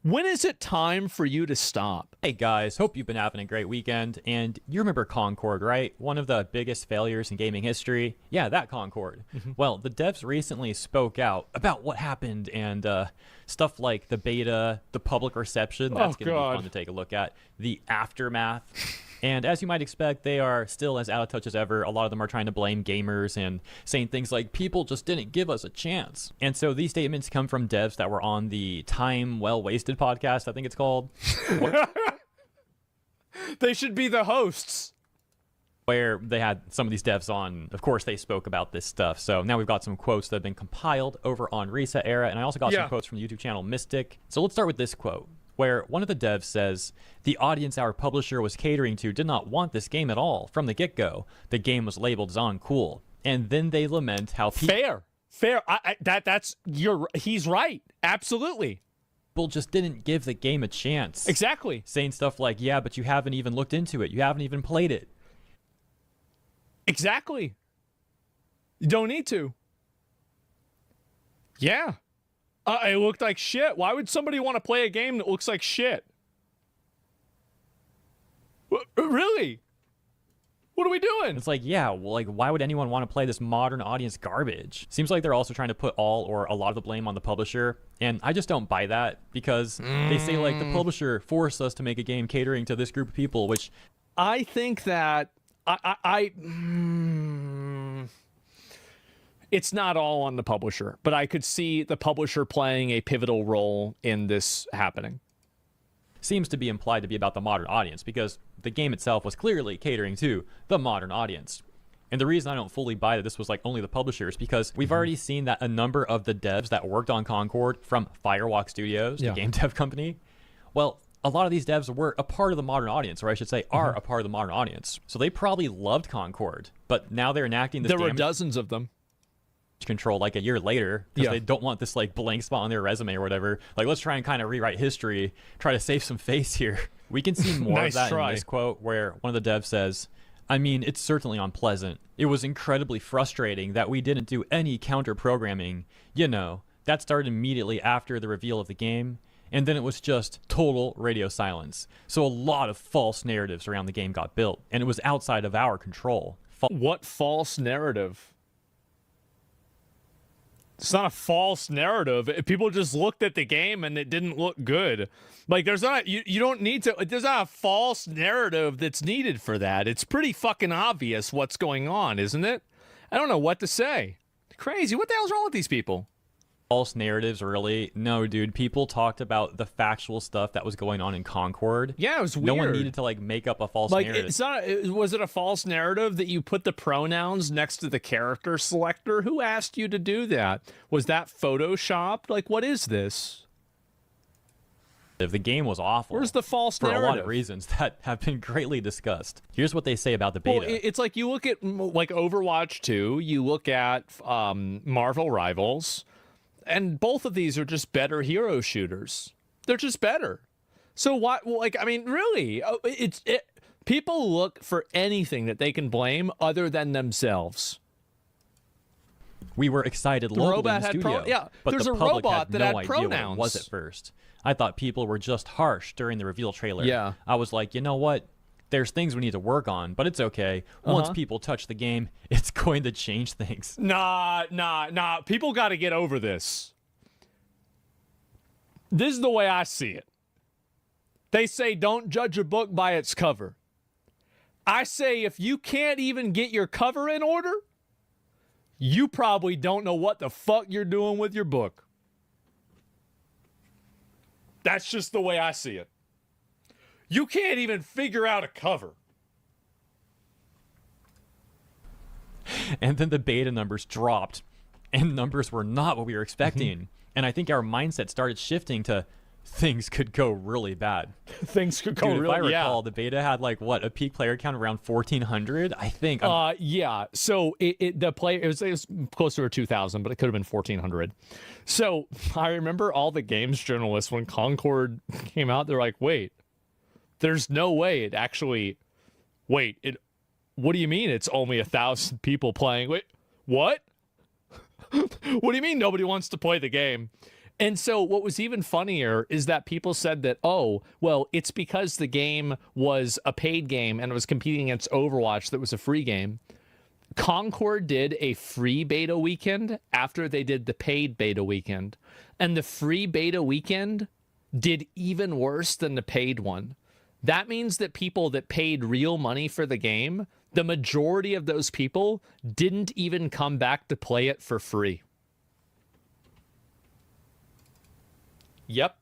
When is it time for you to stop? Hey guys, hope you've been having a great weekend. And you remember Concord, right? One of the biggest failures in gaming history. Yeah, that Concord. Well, the devs recently spoke out about what happened and stuff like the beta, the public reception. That's going to be fun to take a look at. The aftermath. And as you might expect, they are still as out of touch as ever. A lot of them are trying to blame gamers and saying things like, people just didn't give us a chance. And so these statements come from devs that were on the Time Well Wasted podcast, I think it's called. They should be the hosts. Where they had some of these devs on. Of course, they spoke about this stuff. So now we've got some quotes that have been compiled over on Reset Era. And I also got some quotes from the YouTube channel Mystic. So let's start with this quote, where one of the devs says, the audience our publisher was catering to did not want this game at all from the get-go. The game was labeled as uncool. And then they lament how Fair. He's right. Absolutely. People just didn't give the game a chance. Exactly. Saying stuff like, yeah, but you haven't even looked into it. You haven't even played it. Exactly. You don't need to. Yeah. It looked like shit. Why would somebody want to play a game that looks like shit? Really? What are we doing? It's like, yeah, well, like, why would anyone want to play this modern audience garbage? Seems like they're also trying to put all or a lot of the blame on the publisher, and I just don't buy that because they say, like, the publisher forced us to make a game catering to this group of people, which... I think that... It's not all on the publisher, but I could see the publisher playing a pivotal role in this happening. Seems to be implied to be about the modern audience because the game itself was clearly catering to the modern audience. And the reason I don't fully buy that this was like only the publisher is because we've already seen that a number of the devs that worked on Concord from Firewalk Studios, the game dev company, well, a lot of these devs were a part of the modern audience, or I should say are a part of the modern audience. So they probably loved Concord, but now they're enacting this There were dozens of them. Control like a year later because they don't want this like blank spot on their resume or whatever. Like, let's try and kind of rewrite history, try to save some face here. We can see more of that in this quote where one of the devs says, I mean, it's certainly unpleasant. It was incredibly frustrating that we didn't do any counter programming. You know, that started immediately after the reveal of the game. And then it was just total radio silence. So a lot of false narratives around the game got built, and it was outside of our control. What false narrative? It's not a false narrative. People just looked at the game and it didn't look good. Like, there's not, you don't need to, there's not a false narrative that's needed for that. It's pretty fucking obvious what's going on, isn't it? I don't know what to say. Crazy. What the hell's wrong with these people? False narratives, really? No, dude. People talked about the factual stuff that was going on in Concord. Yeah, it was weird. No one needed to like make up a false narrative. It's not. Was it a false narrative that you put the pronouns next to the character selector? Who asked you to do that? Was that photoshopped? Like, what is this? The game was awful. Where's the false narrative? For a lot of reasons that have been greatly discussed. Here's what they say about the beta. Well, it's like you look at like Overwatch 2, you look at Marvel Rivals, and both of these are just better hero shooters. They're just better. So what? Like, I mean, really, people look for anything that they can blame other than themselves. We were excited locally in the studio, but there's the a public robot had that no had idea pronouns. what it was at first. I thought people were just harsh during the reveal trailer. Yeah. I was like, you know what? There's things we need to work on, but it's okay. Once people touch the game, it's going to change things. Nah. People got to get over this. This is the way I see it. They say don't judge a book by its cover. I say if you can't even get your cover in order, you probably don't know what the fuck you're doing with your book. That's just the way I see it. You can't even figure out a cover. And then the beta numbers dropped, and numbers were not what we were expecting. And I think our mindset started shifting to things could go really bad. Things could go Dude, really bad. If I recall, the beta had like what, a peak player count around 1,400, I think. Yeah. So it was closer to 2,000, but it could have been 1,400. So I remember all the games journalists when Concord came out, they're like, "Wait, there's no way it actually. What do you mean it's only 1,000 people playing? Wait, what? What do you mean nobody wants to play the game?" And so what was even funnier is that people said that, oh, well, it's because the game was a paid game and it was competing against Overwatch that was a free game. Concord did a free beta weekend after they did the paid beta weekend. And the free beta weekend did even worse than the paid one. That means that people that paid real money for the game, the majority of those people didn't even come back to play it for free. Yep.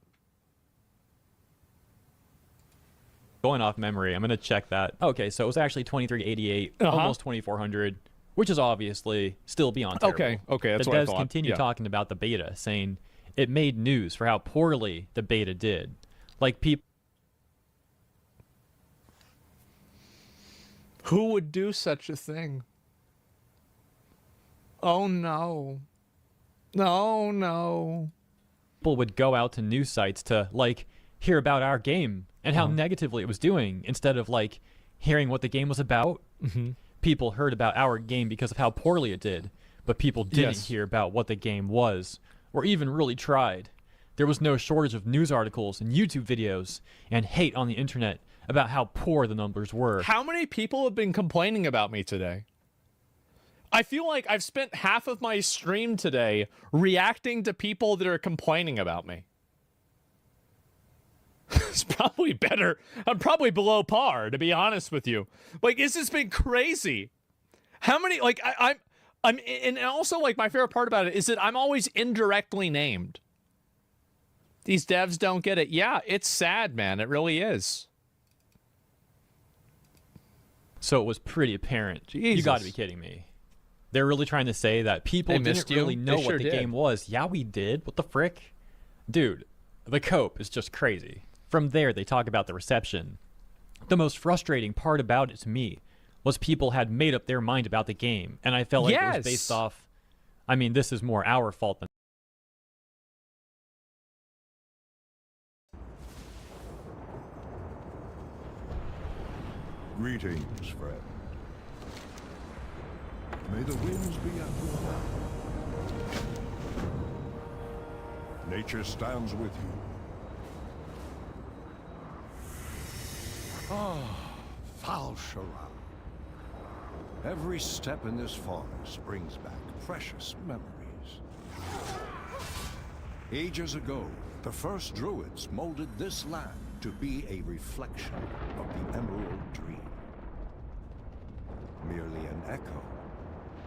Going off memory, I'm going to check that. Okay, so it was actually 2388, almost 2,400, which is obviously still beyond terrible. Okay, that's the what I devs thought. continue talking about the beta, saying it made news for how poorly the beta did. Like, people... Who would do such a thing? Oh, no. No. People would go out to news sites to, like, hear about our game and how negatively it was doing instead of, like, hearing what the game was about. People heard about our game because of how poorly it did, but people didn't hear about what the game was or even really tried. There was no shortage of news articles and YouTube videos and hate on the internet about how poor the numbers were. How many people have been complaining about me today? I feel like I've spent half of my stream today reacting to people that are complaining about me. It's probably better. I'm probably below par, to be honest with you. Like, this has been crazy. How many, like, I'm, and also, like, my favorite part about it is that I'm always indirectly named. These devs don't get it. Yeah, it's sad, man. It really is. So it was pretty apparent. Jesus. You got to be kidding me. They're really trying to say that people didn't really know what the game was. Yeah, we did. What the frick? Dude, the cope is just crazy. From there, they talk about the reception. The most frustrating part about it to me was people had made up their mind about the game, and I felt like it was based off... I mean, this is more our fault than... Greetings, friend. May the winds be at your back. Nature stands with you. Ah, Val'sharah. Every step in this forest brings back precious memories. Ages ago, the first druids molded this land to be a reflection of the Emerald Dream. Merely an echo,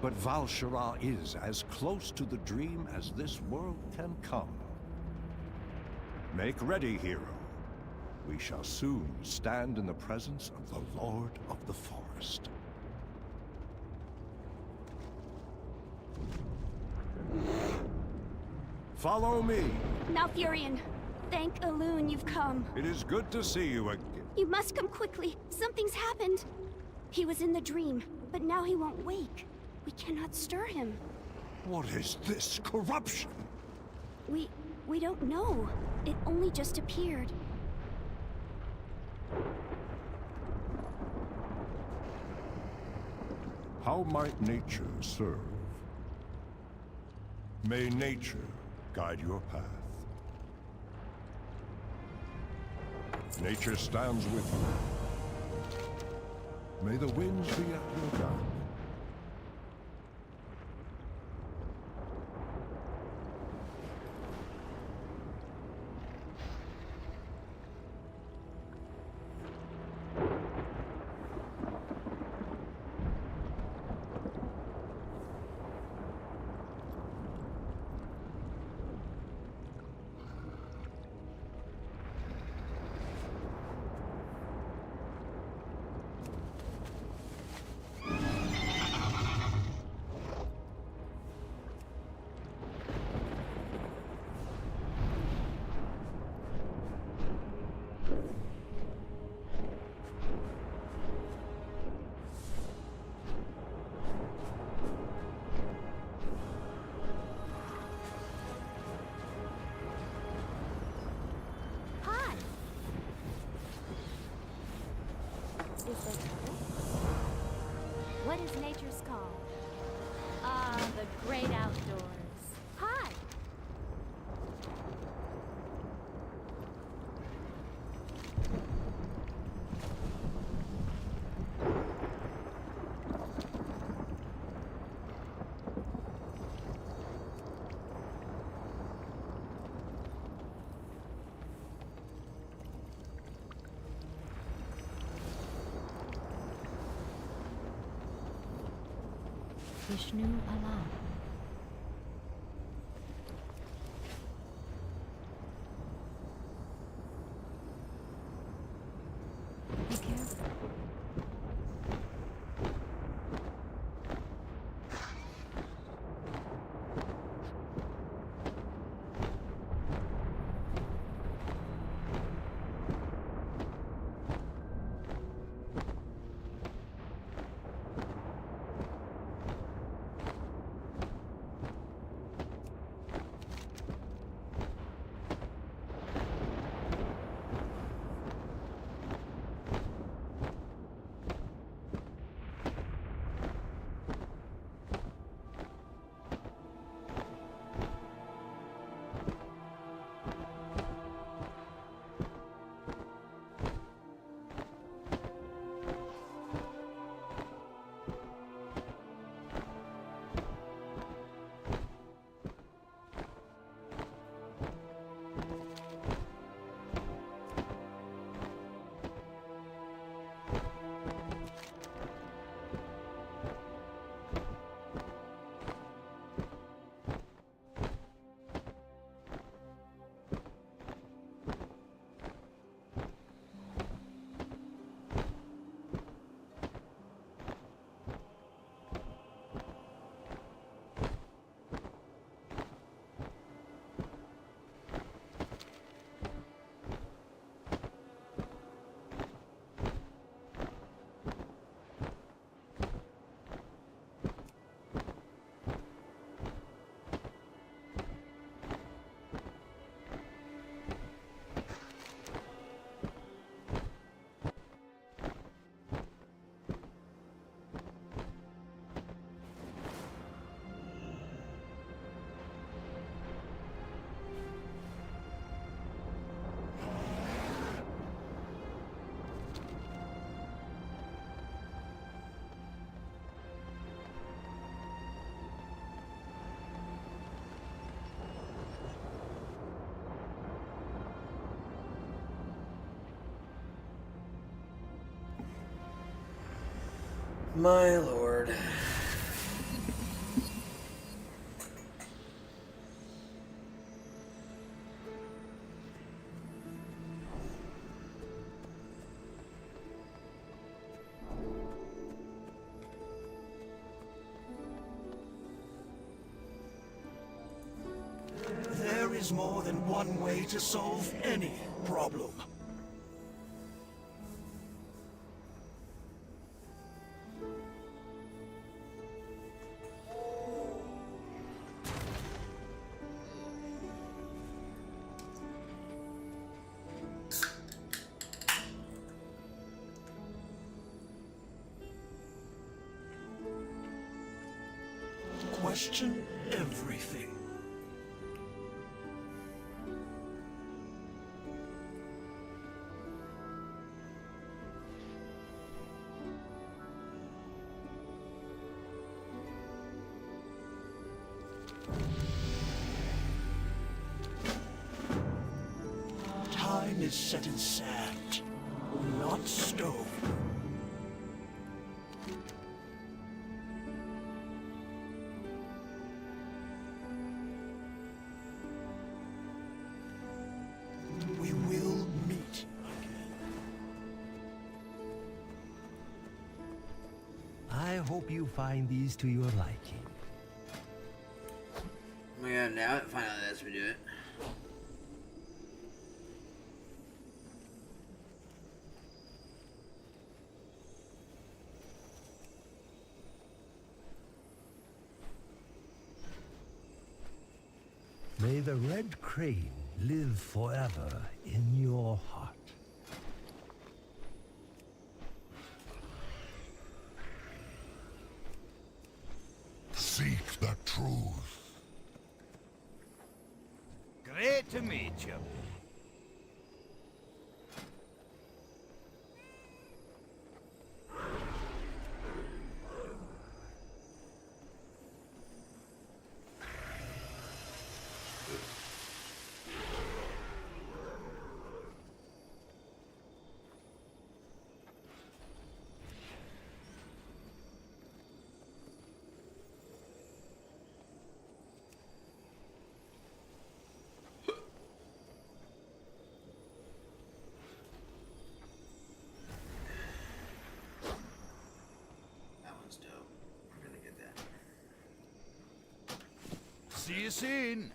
but Val'Sharah is as close to the dream as this world can come. Make ready, hero. We shall soon stand in the presence of the Lord of the Forest. Follow me. Malfurion, thank Elune you've come. It is good to see you again. You must come quickly. Something's happened. He was in the dream, but now he won't wake. We cannot stir him. What is this corruption? We don't know. It only just appeared. How might nature serve? May nature guide your path. Nature stands with you. May the winds be at your back. What is nature's call? Ah, the great outdoors. Hi! Vishnu Allah. Be careful. My lord. There is more than one way to solve any problem. Question everything. Time is set in sand, not stone. We will meet again. I hope you find these to your liking. Oh my god, now finally lets me do it. May the red crane live forever in your heart. Seek the truth. Great to meet you. That one's dope. I'm gonna get that. See you soon.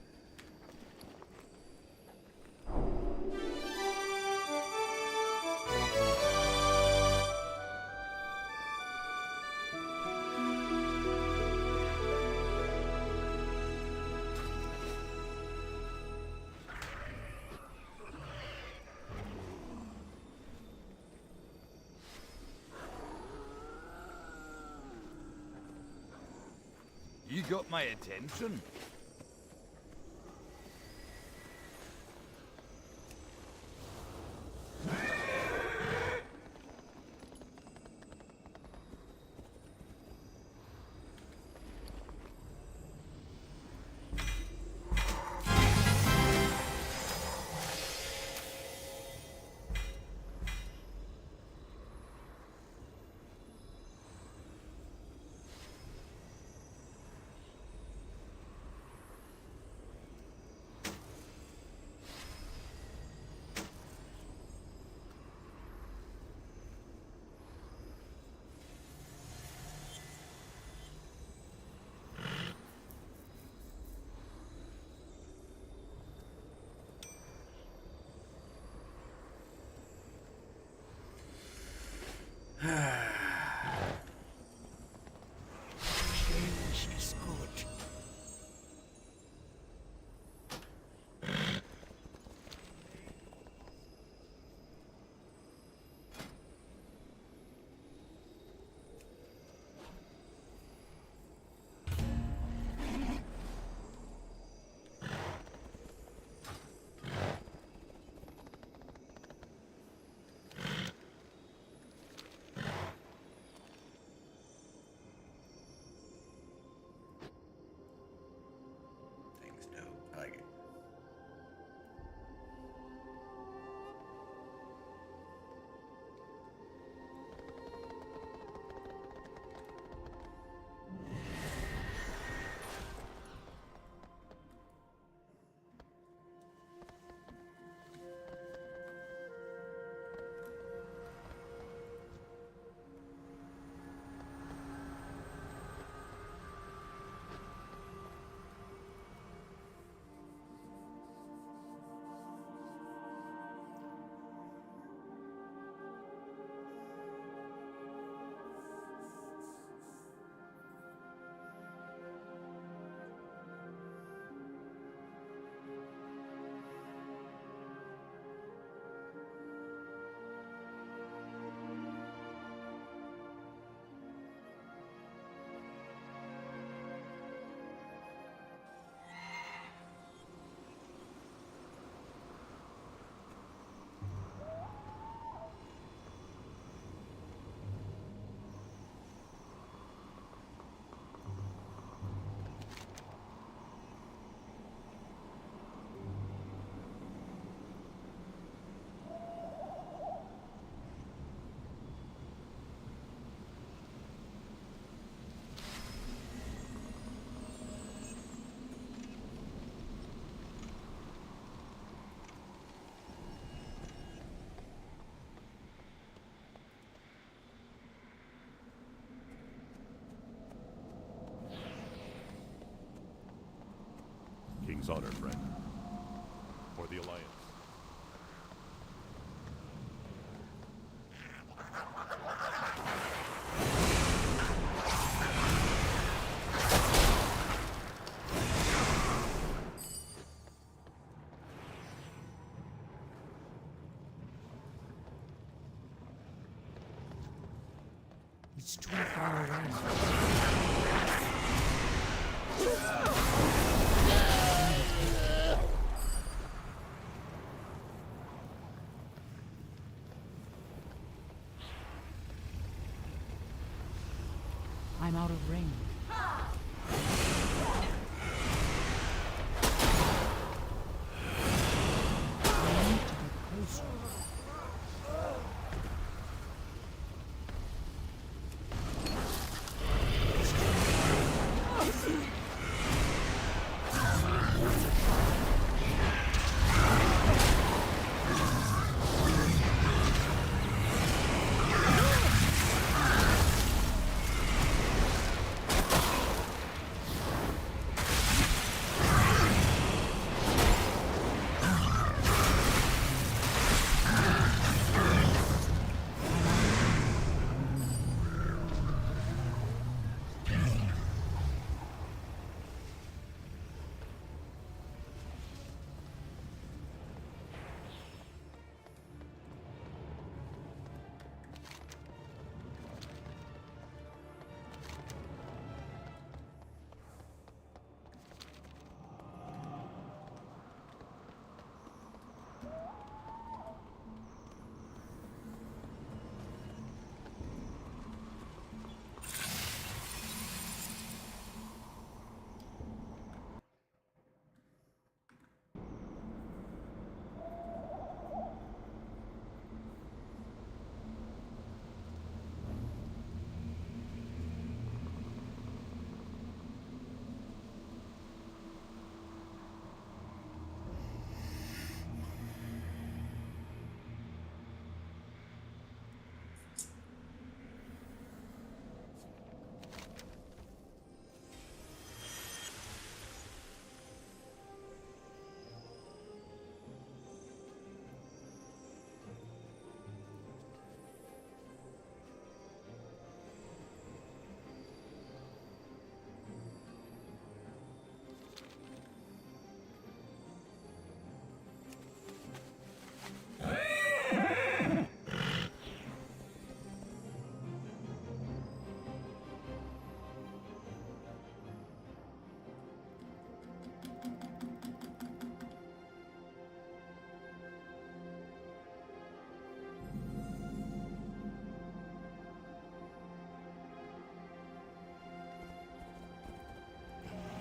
You got my attention. king's honor, friend. For the Alliance. It's too far away. I'm out of range. I need to get closer.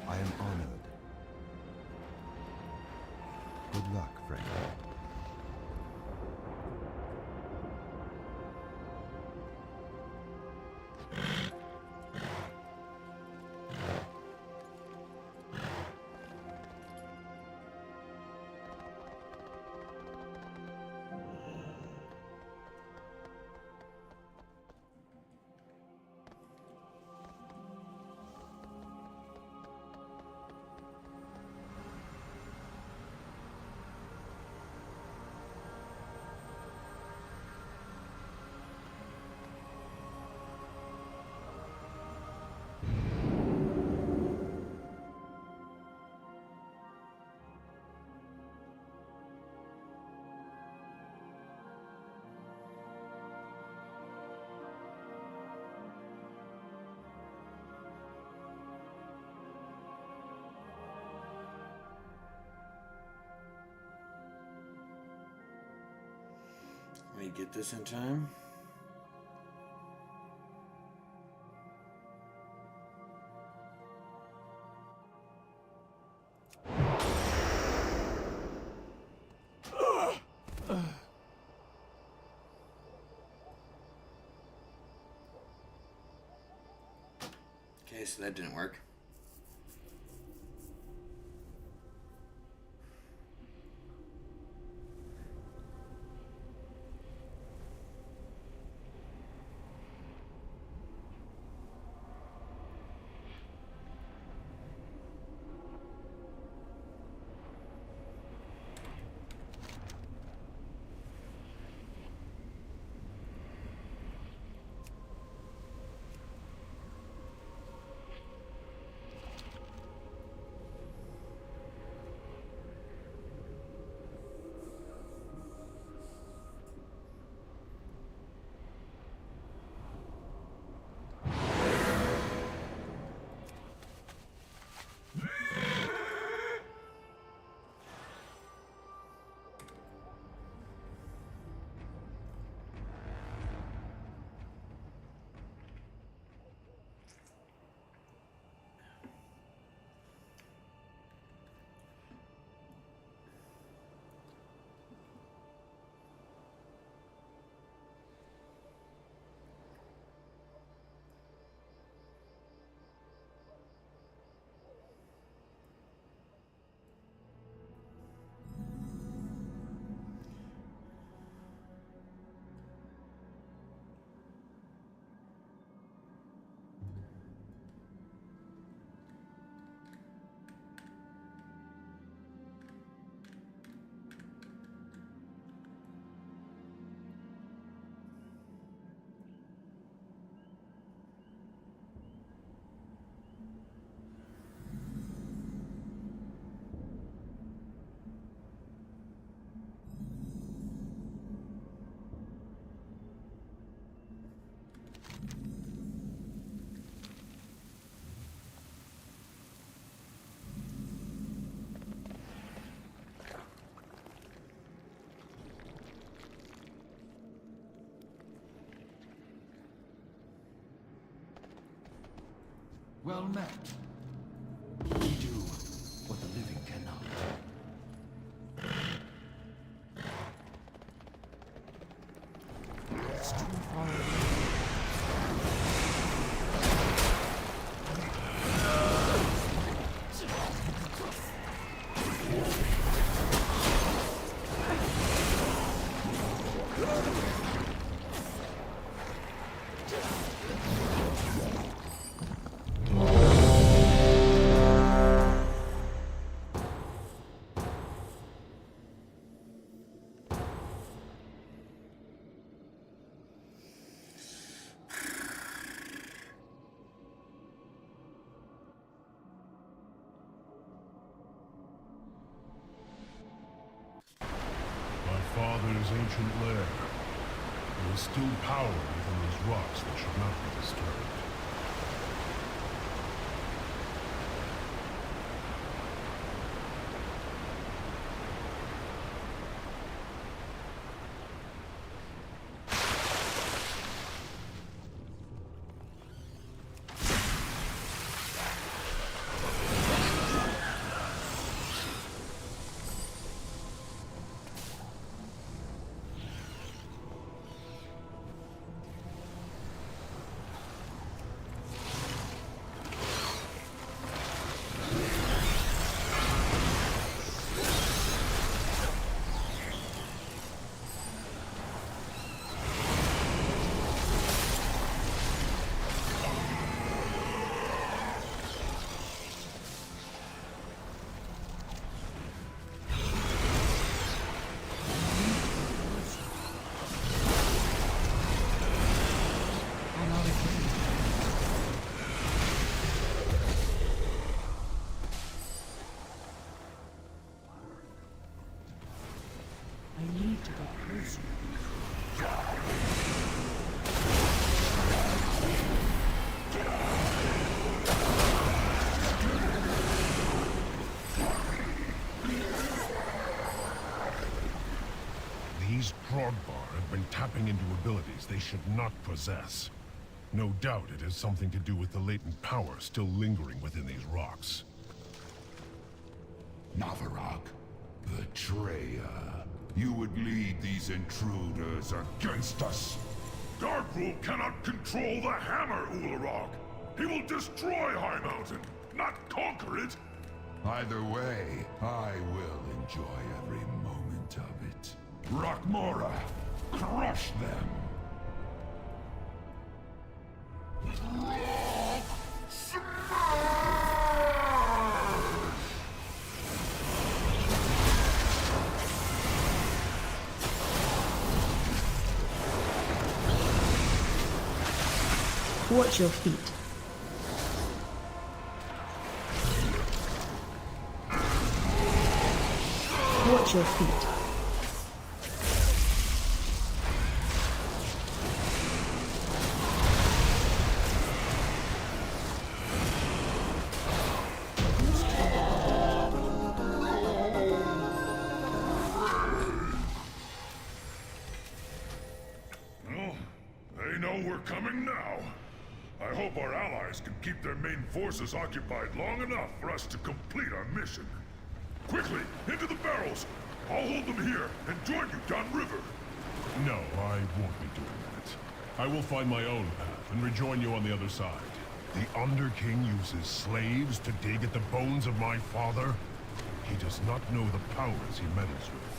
I am honored. Good luck, friend. Let me get this in time. Okay, so that didn't work. well met. We do what the living cannot. It's too far away. Father's ancient lair. There is still power within these rocks that should not be disturbed. I need to get closer. These Krogbar have been tapping into abilities they should not possess. No doubt it has something to do with the latent power still lingering within these rocks. Navarok, betrayer. You would lead these intruders against us. Darkrul cannot control the hammer, Ularok. He will destroy High Mountain, not conquer it. Either way, I will enjoy every moment of it. Rockmora, crush them! Watch your feet. Watch your feet. Well, they know we're coming now. I hope our allies can keep their main forces occupied long enough for us to complete our mission. Quickly, into the barrels! I'll hold them here and join you downriver. No, I won't be doing that. I will find my own path and rejoin you on the other side. The Underking uses slaves to dig at the bones of my father? He does not know the powers he meddles with.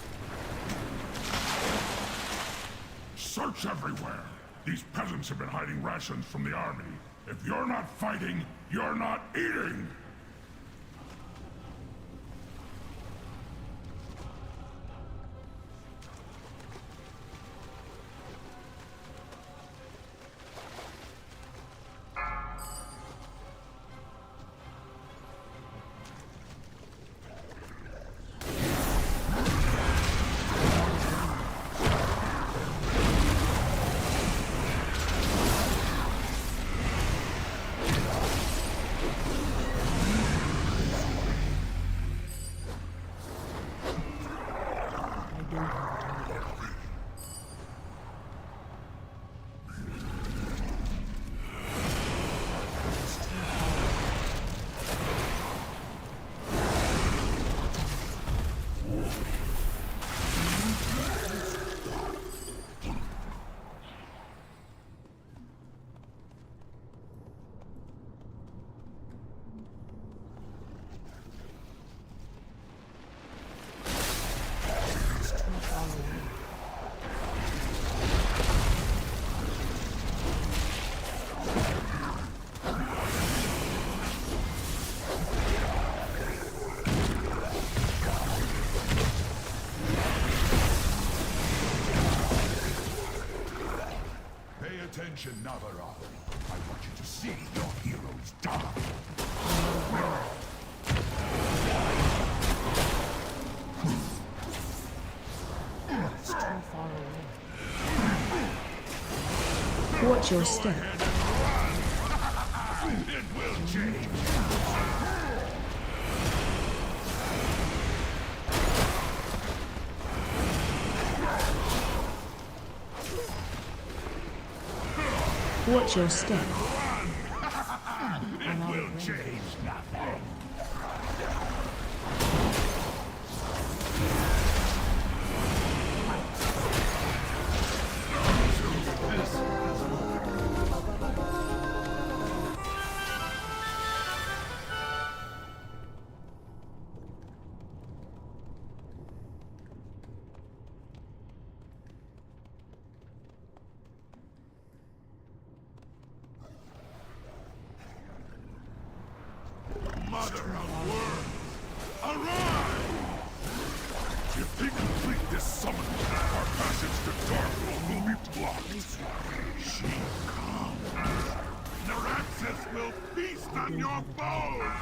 Search everywhere! These peasants have been hiding rations from the army. If you're not fighting, you're not eating! Navarro. I want you to see your heroes die. It's too far away. Watch your step. It will change. Watch your step. It will change nothing. Mother of words, arise! If we complete this summon, our passage to Darkroom will be blocked. She comes. Neuraxis will feast on your foes!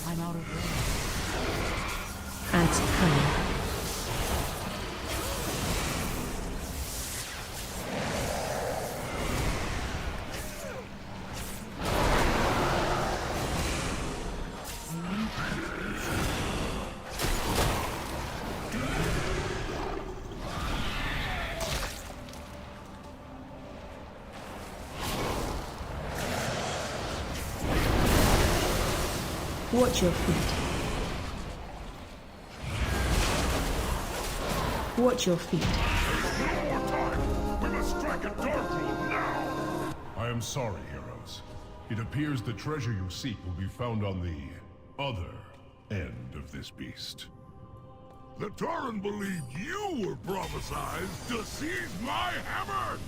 I'm out of range. Adds cunning. Watch your feet. Watch your feet. No more time! We must strike at Darkroom now! I am sorry, heroes. It appears the treasure you seek will be found on the other end of this beast. The Tauren believed you were prophesized to seize my hammer!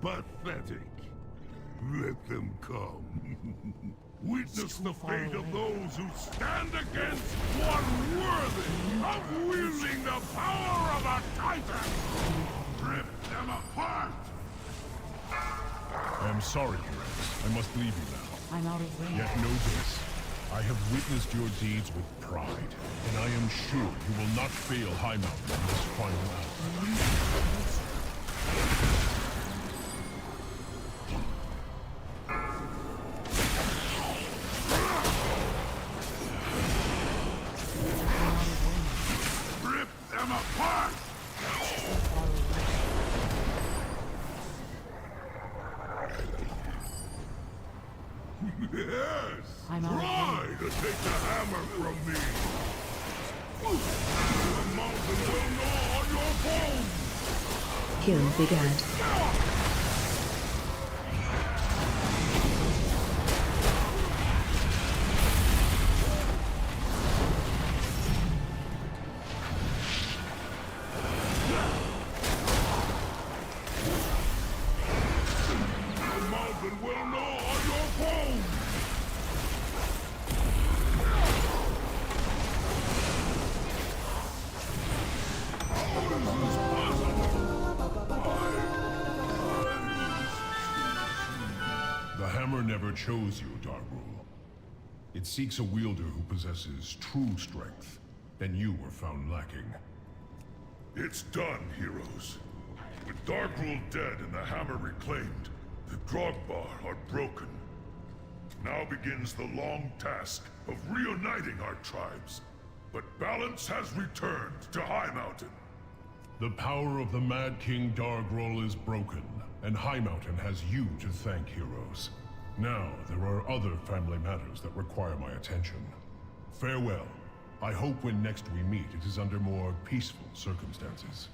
Pathetic. Let them come. Witness the fate of those who stand against one worthy of wielding the power of a Titan! Rip them apart! I am sorry, heroes. I must leave you now. I'm out of range. Yet know this. I have witnessed your deeds with pride, and I am sure you will not fail High Mountain in this final hour. Rip them apart! Yes! I'm out of Try to take the hammer from me! The mountain will gnaw on your bones! Kill began. The mountain will gnaw on your bones! The hammer never chose you, Darkrul. It seeks a wielder who possesses true strength, and you were found lacking. It's done, heroes. With Darkrul dead and the hammer reclaimed, the Drogbar are broken. Now begins the long task of reuniting our tribes. But balance has returned to High Mountain. The power of the Mad King Darkrul is broken, And High Mountain has you to thank, heroes. Now, there are other family matters that require my attention. Farewell. I hope when next we meet, it is under more peaceful circumstances.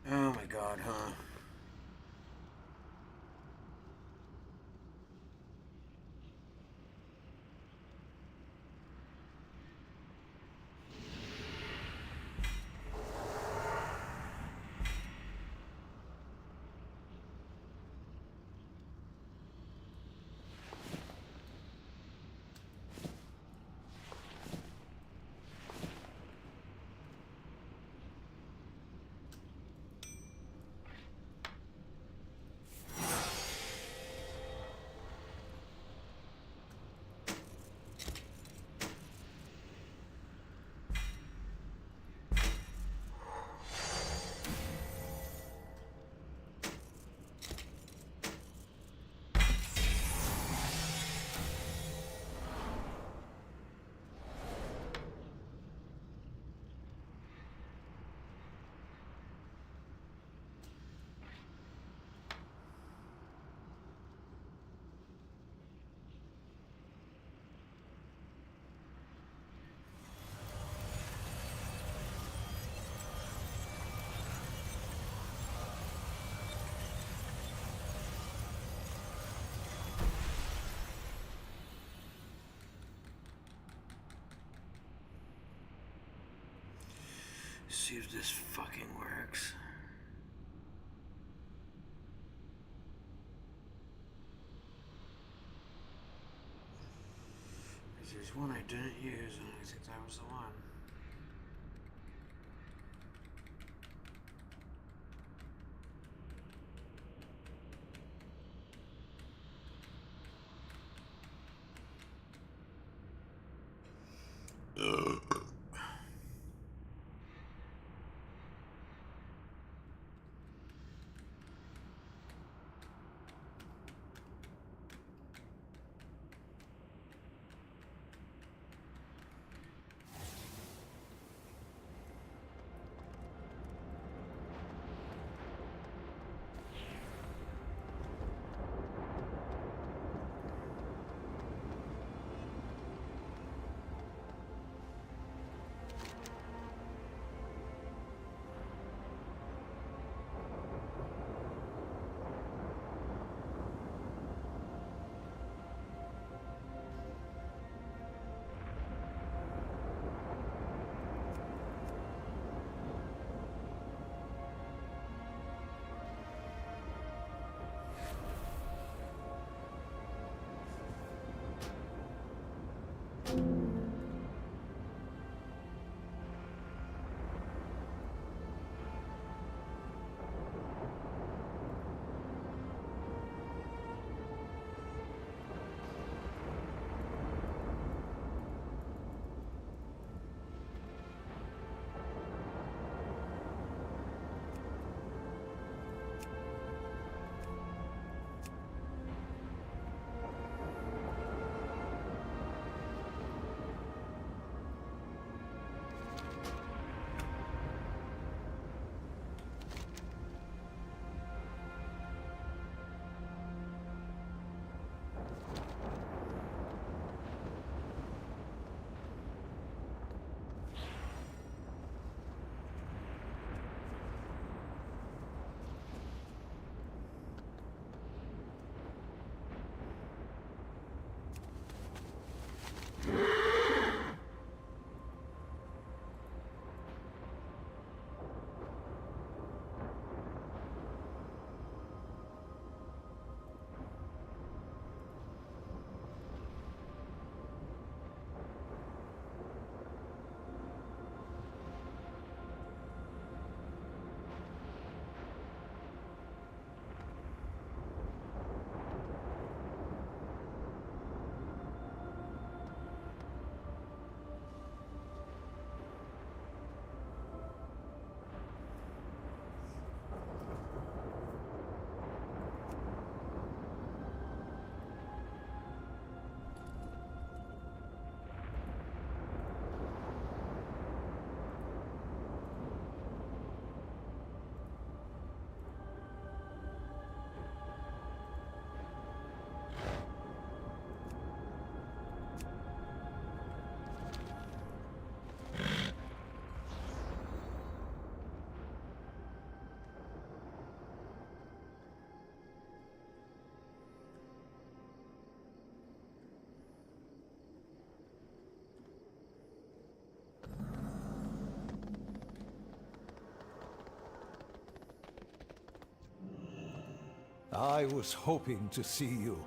Oh my god, huh? See if this fucking works. There's one I didn't use, and I think that was the one. I was hoping to see you.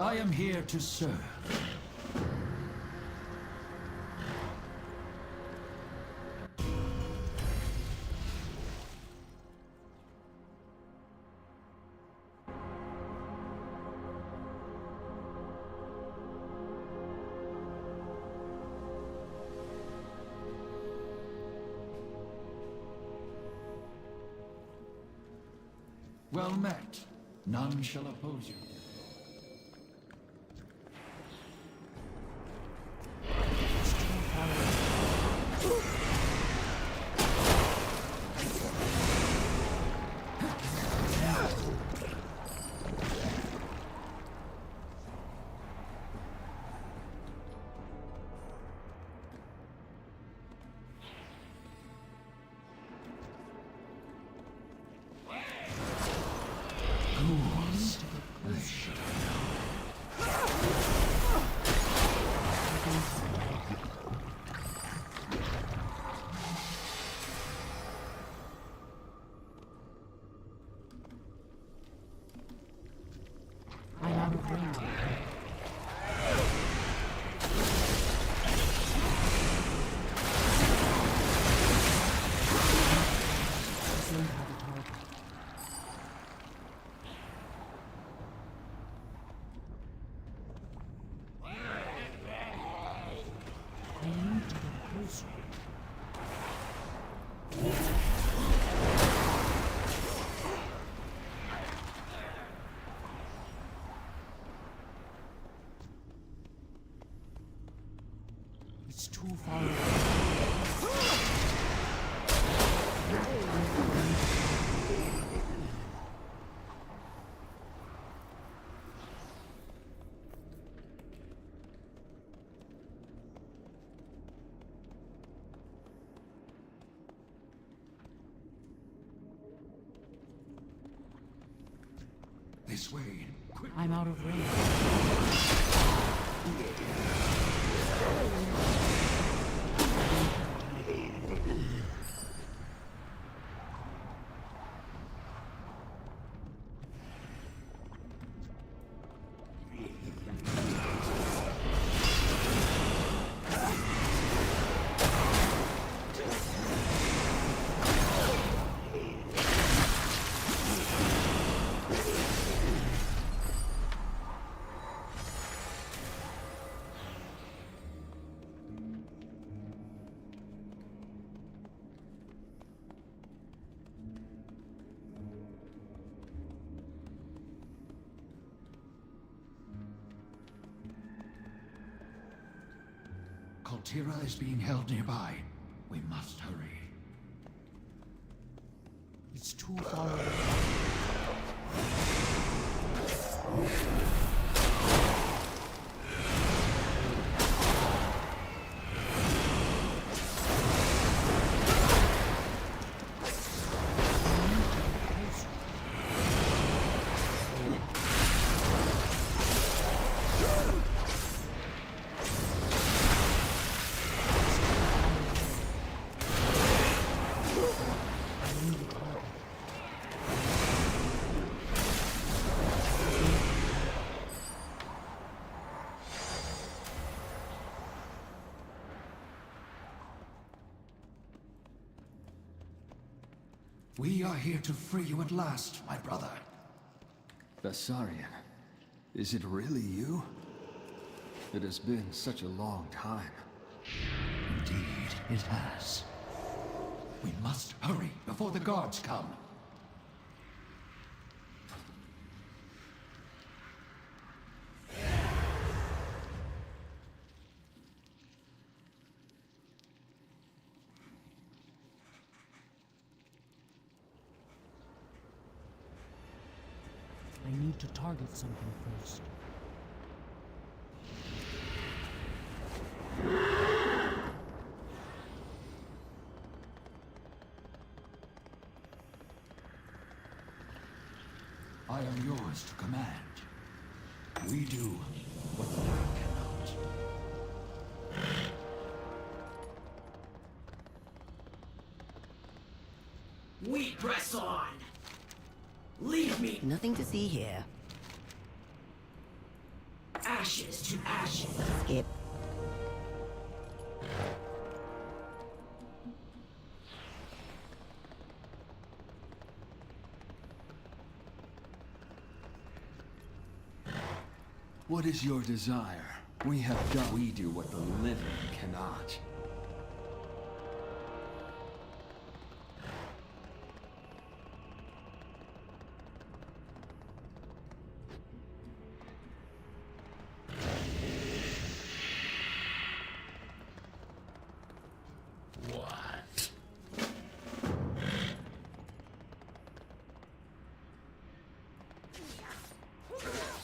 I am here to serve. Well met. None shall oppose you. It's too far away. This way. I'm out of range. Kaltira is being held nearby. We must hurry. It's too far away. We are here to free you at last, my brother. Bessarion, is it really you? It has been such a long time. Indeed, it has. We must hurry before the guards come. I need to target something first. I am yours to command. We do what the living cannot. We press on! Leave me! Nothing to see here. Ashes to ashes! Skip. What is your desire? We have done. We do what the living cannot.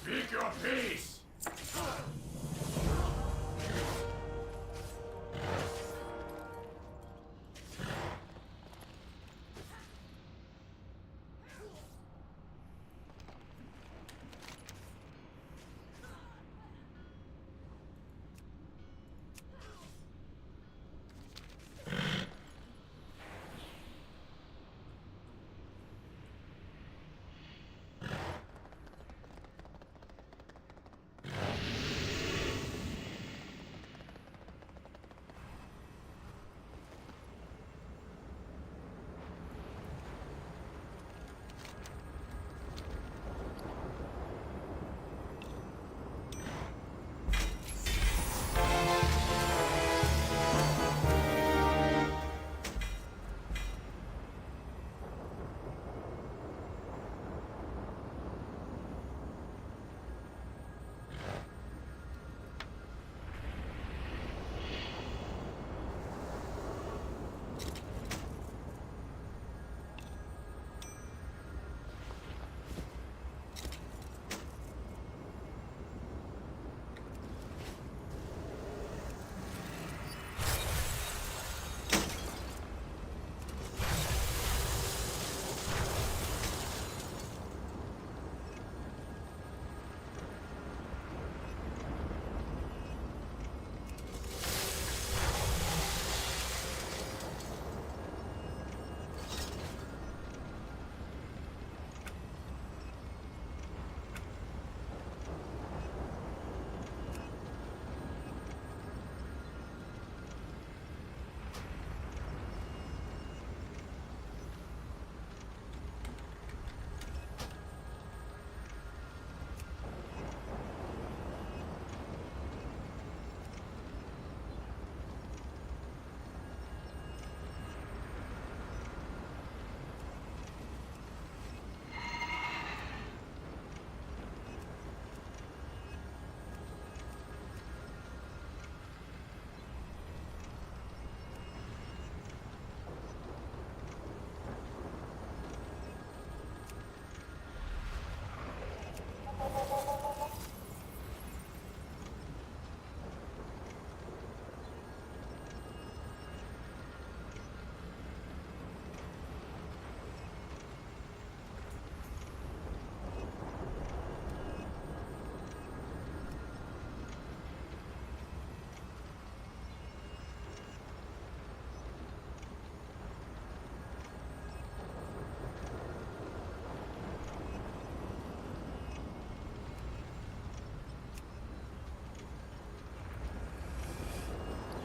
Speak your piece!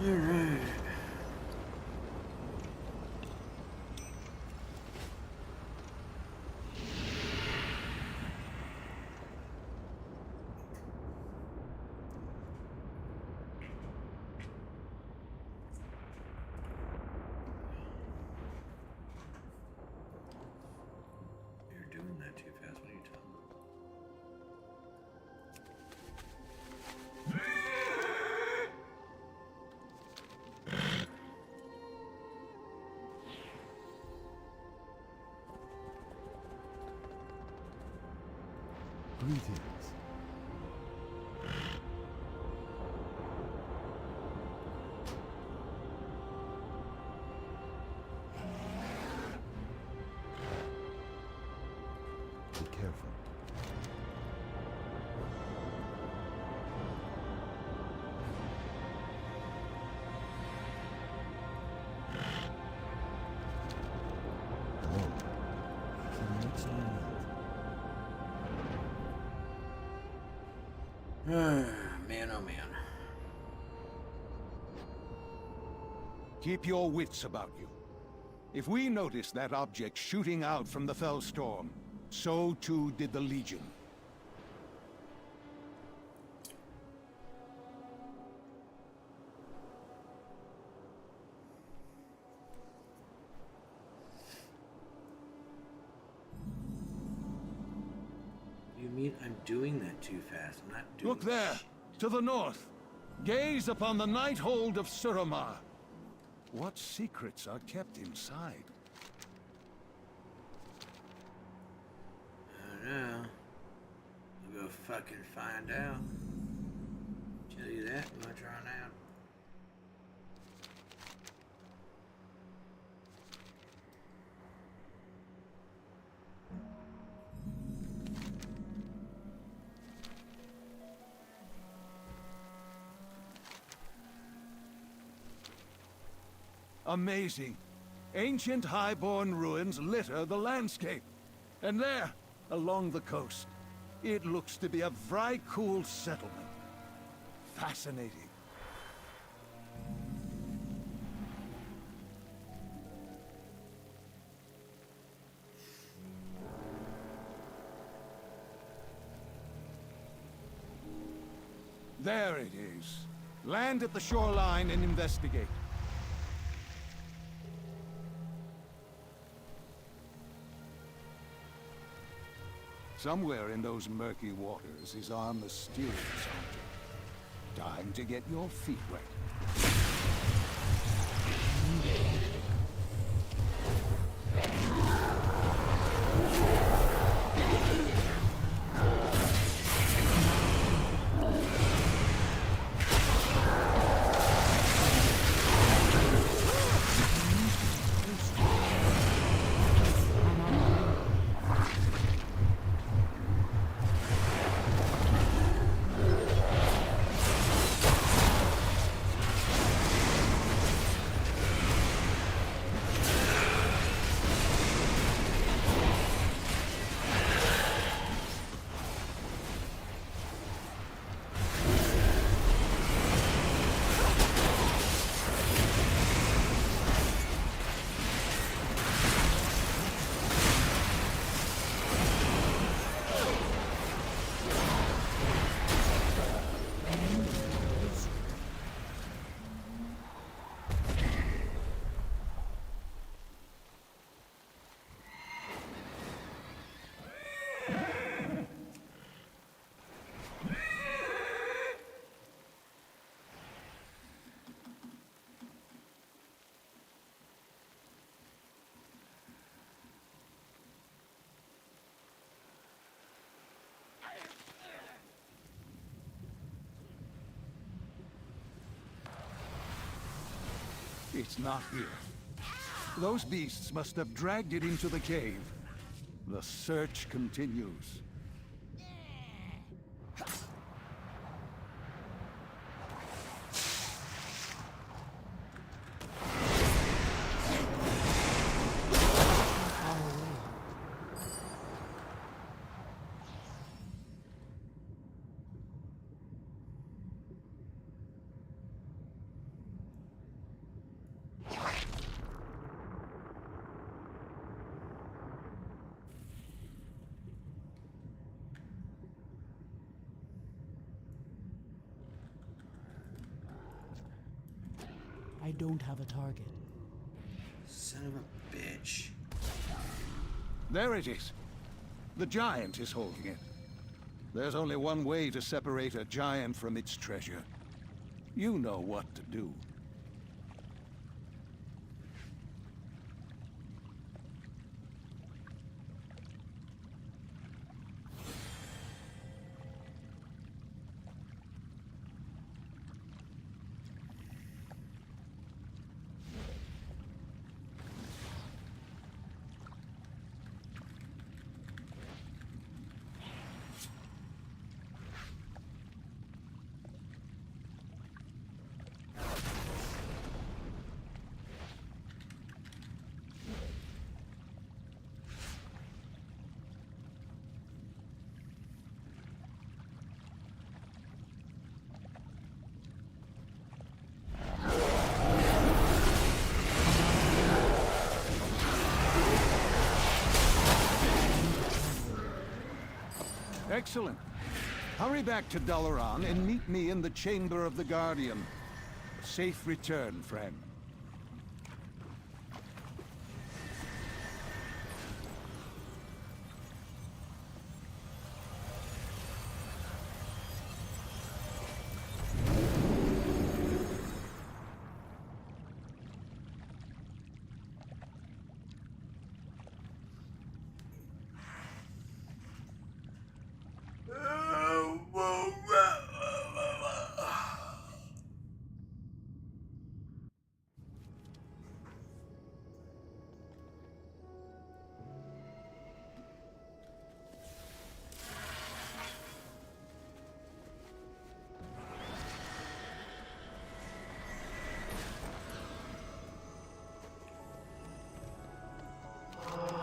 Alright. You're doing that too fast. What are you talking about? Greetings. Be careful. Bong. He makes me mad. Man, oh man. Keep your wits about you. If we noticed that object shooting out from the Fellstorm, so too did the Legion. You mean I'm doing that too fast? I'm not doing. Look there, to the north. Gaze upon the night hold of Suramar. What secrets are kept inside? I don't know. We'll go fucking find out. Tell you that much right now. Amazing. Ancient highborn ruins litter the landscape. And there, along the coast, it looks to be a Vrykul settlement. Fascinating. There it is. Land at the shoreline and investigate. Somewhere in those murky waters is our mysterious object. Time to get your feet wet. It's not here. Those beasts must have dragged it into the cave. The search continues. I don't have a target. Son of a bitch. There it is. The giant is holding it. There's only one way to separate a giant from its treasure. You know what to do. Excellent. Hurry back to Dalaran and meet me in the Chamber of the Guardian. Safe return, friend.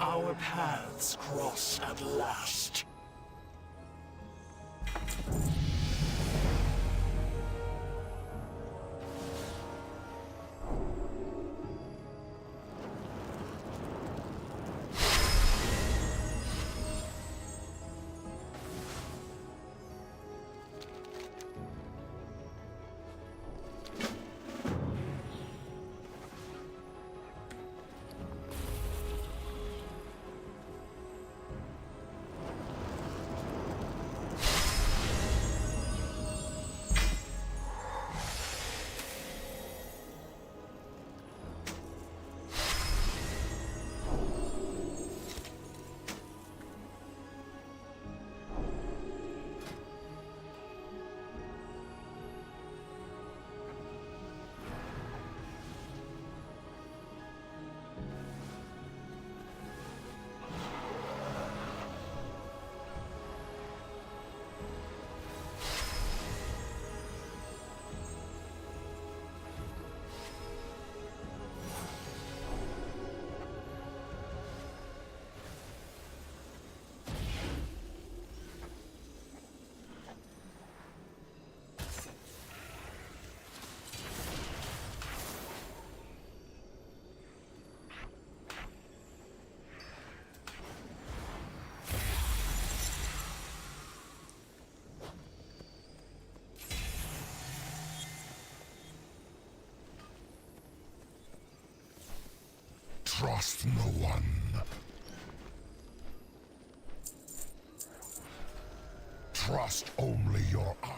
Our paths cross at last. Trust no one. Trust only your eyes.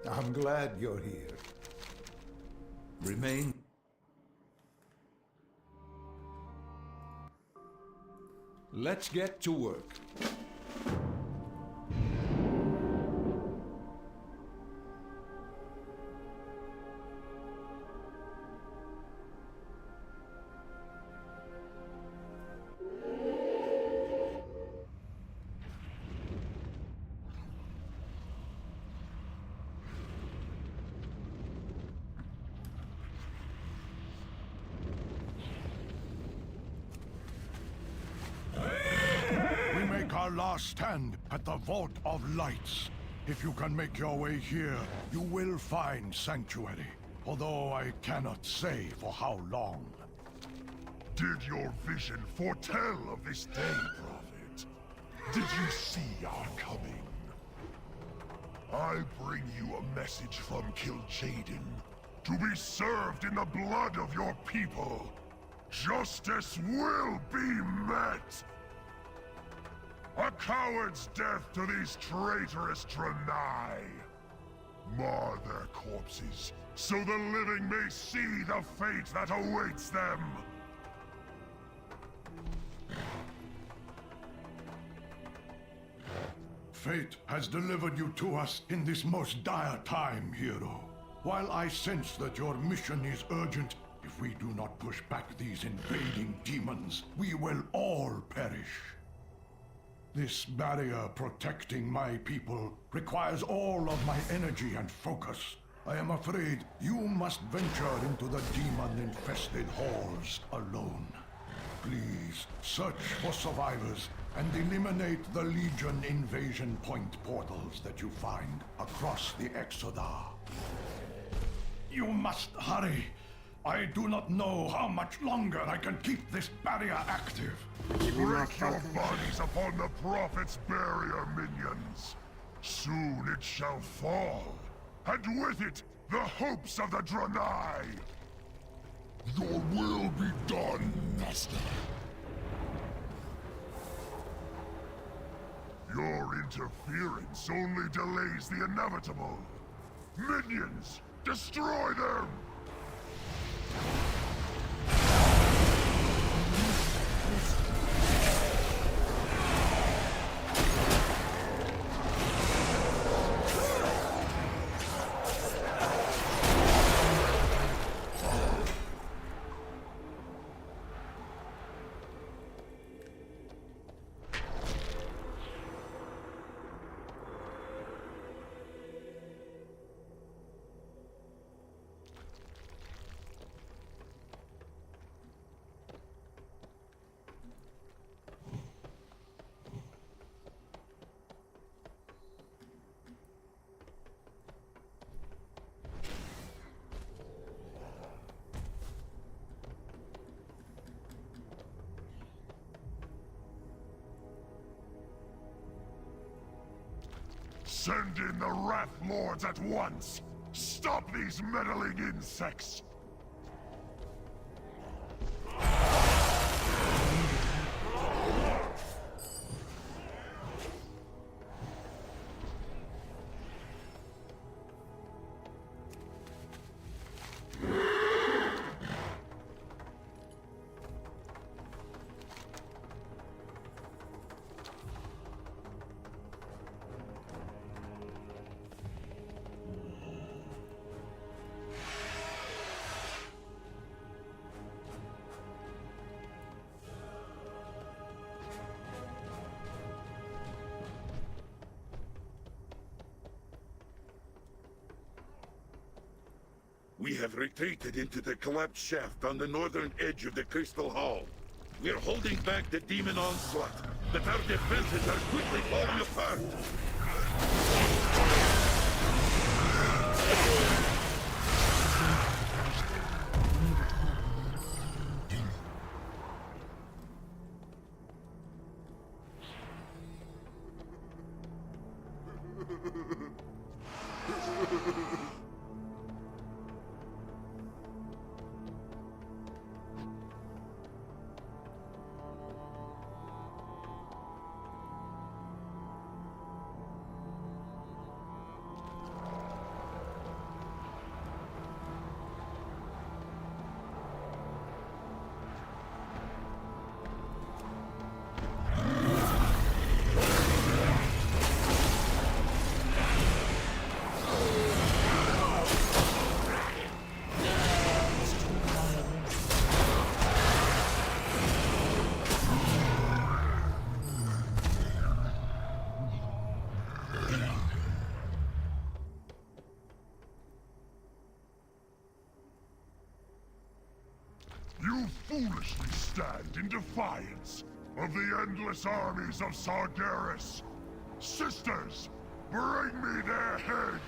I'm glad you're here. Remain. Let's get to work. We make our last stand at the Vault of Lights. If you can make your way here, you will find sanctuary. Although I cannot say for how long. Did your vision foretell of this day, Prophet? Did you see our coming? I bring you a message from Kil'jaeden, to be served in the blood of your people. Justice will be met! A coward's death to these traitorous Draenei! Mar their corpses, so the living may see the fate that awaits them! Fate has delivered you to us in this most dire time, hero. While I sense that your mission is urgent, if we do not push back these invading demons, we will all perish. This barrier protecting my people requires all of my energy and focus. I am afraid you must venture into the demon-infested halls alone. Please, search for survivors and eliminate the Legion invasion point portals that you find across the Exodar. You must hurry. I do not know how much longer I can keep this barrier active. Break your bodies upon the Prophet's barrier, minions. Soon it shall fall, and with it, the hopes of the Draenei. Your will be done, Master. Your interference only delays the inevitable. Minions, destroy them! Send in the Wrath Lords at once! Stop these meddling insects! We have retreated into the collapsed shaft on the northern edge of the Crystal Hall. We are holding back the demon onslaught, but our defenses are quickly falling apart. foolishly stand in defiance of the endless armies of Sargeras. Sisters, bring me their head!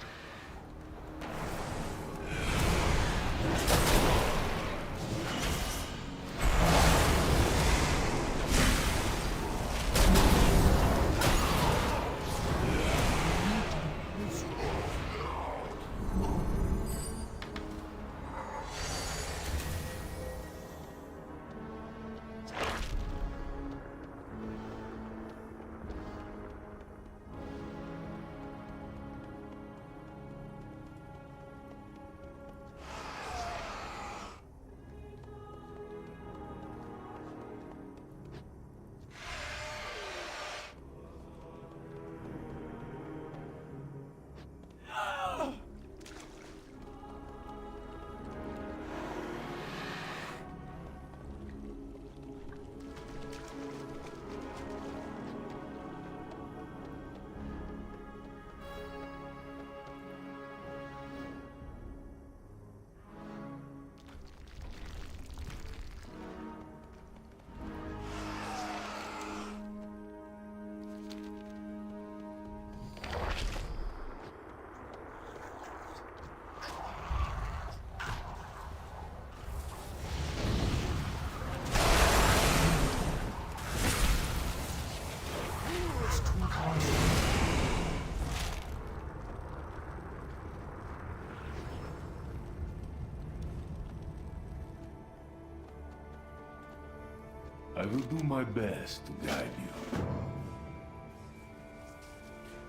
I will do my best to guide you.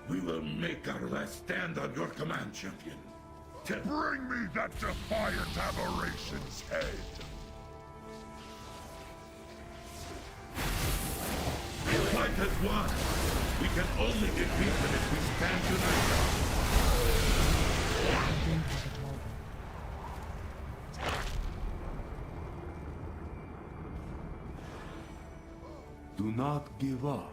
We will make our last stand on your command, champion. Bring me that defiant aberration's head! Fight as one! We can only defeat them if we stand united. Do not give up.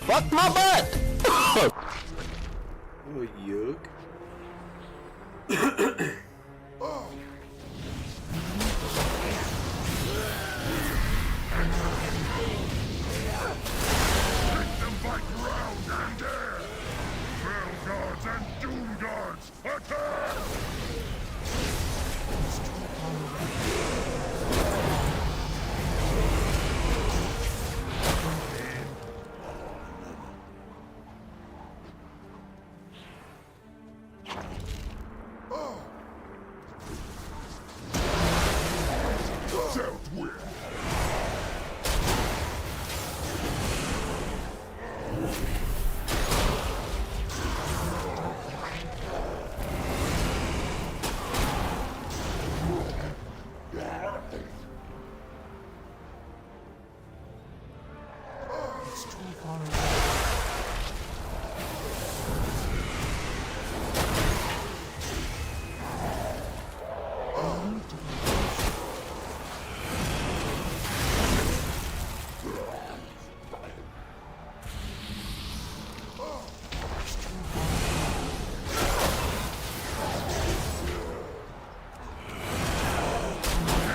Fuck my butt! Oh, yuck. Make them by ground and air! Fell guards and doom guards, attack! Dealt with! It's too far away. I need to be closer. It's too far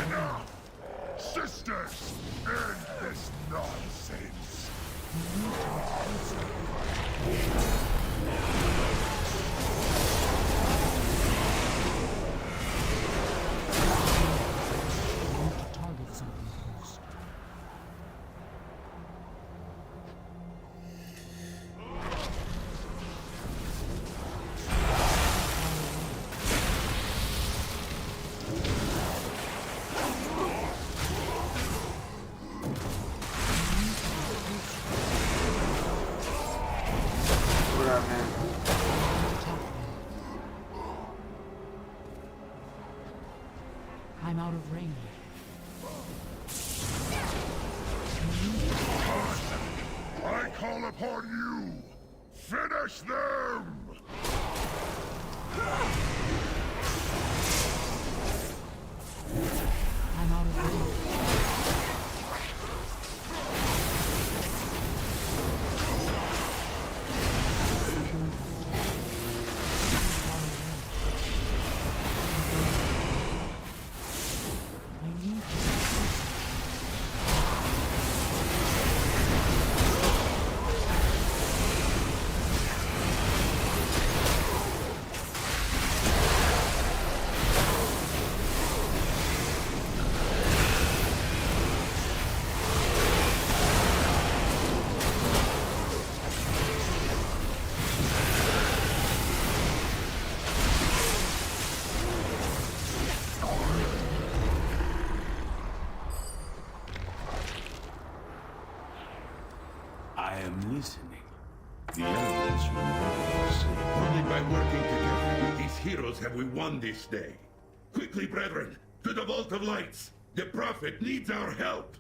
Enough! Sisters, end this nonsense! I need to target something first. What up, man? I'm out of range. call upon you! Finish them! I'm out of ammo. I am listening. The elements remain the same. Only by working together with these heroes have we won this day. Quickly, brethren, to the Vault of Lights! The Prophet needs our help!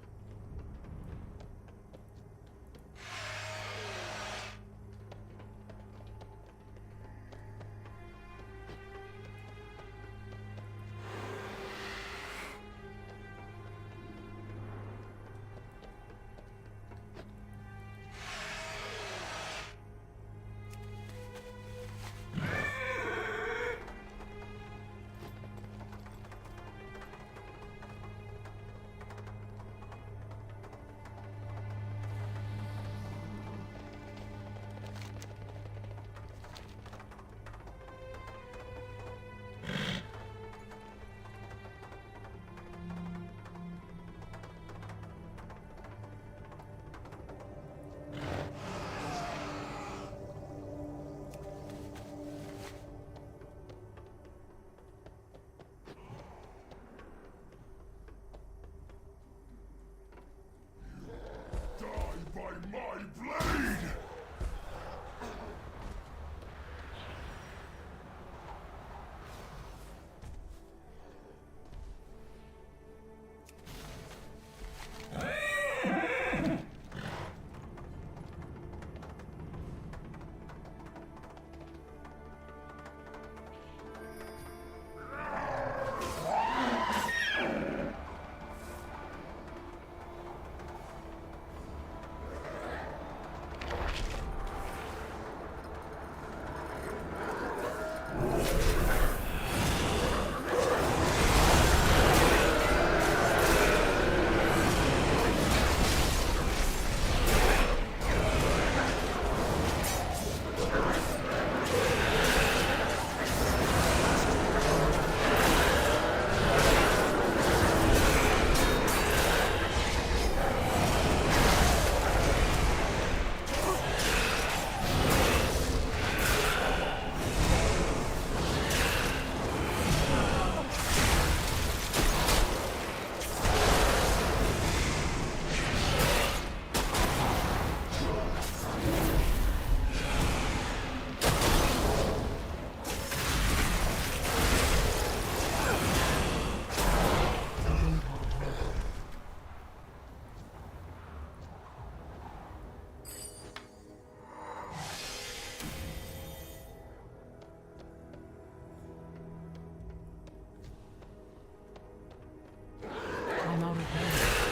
I'm out of ammo.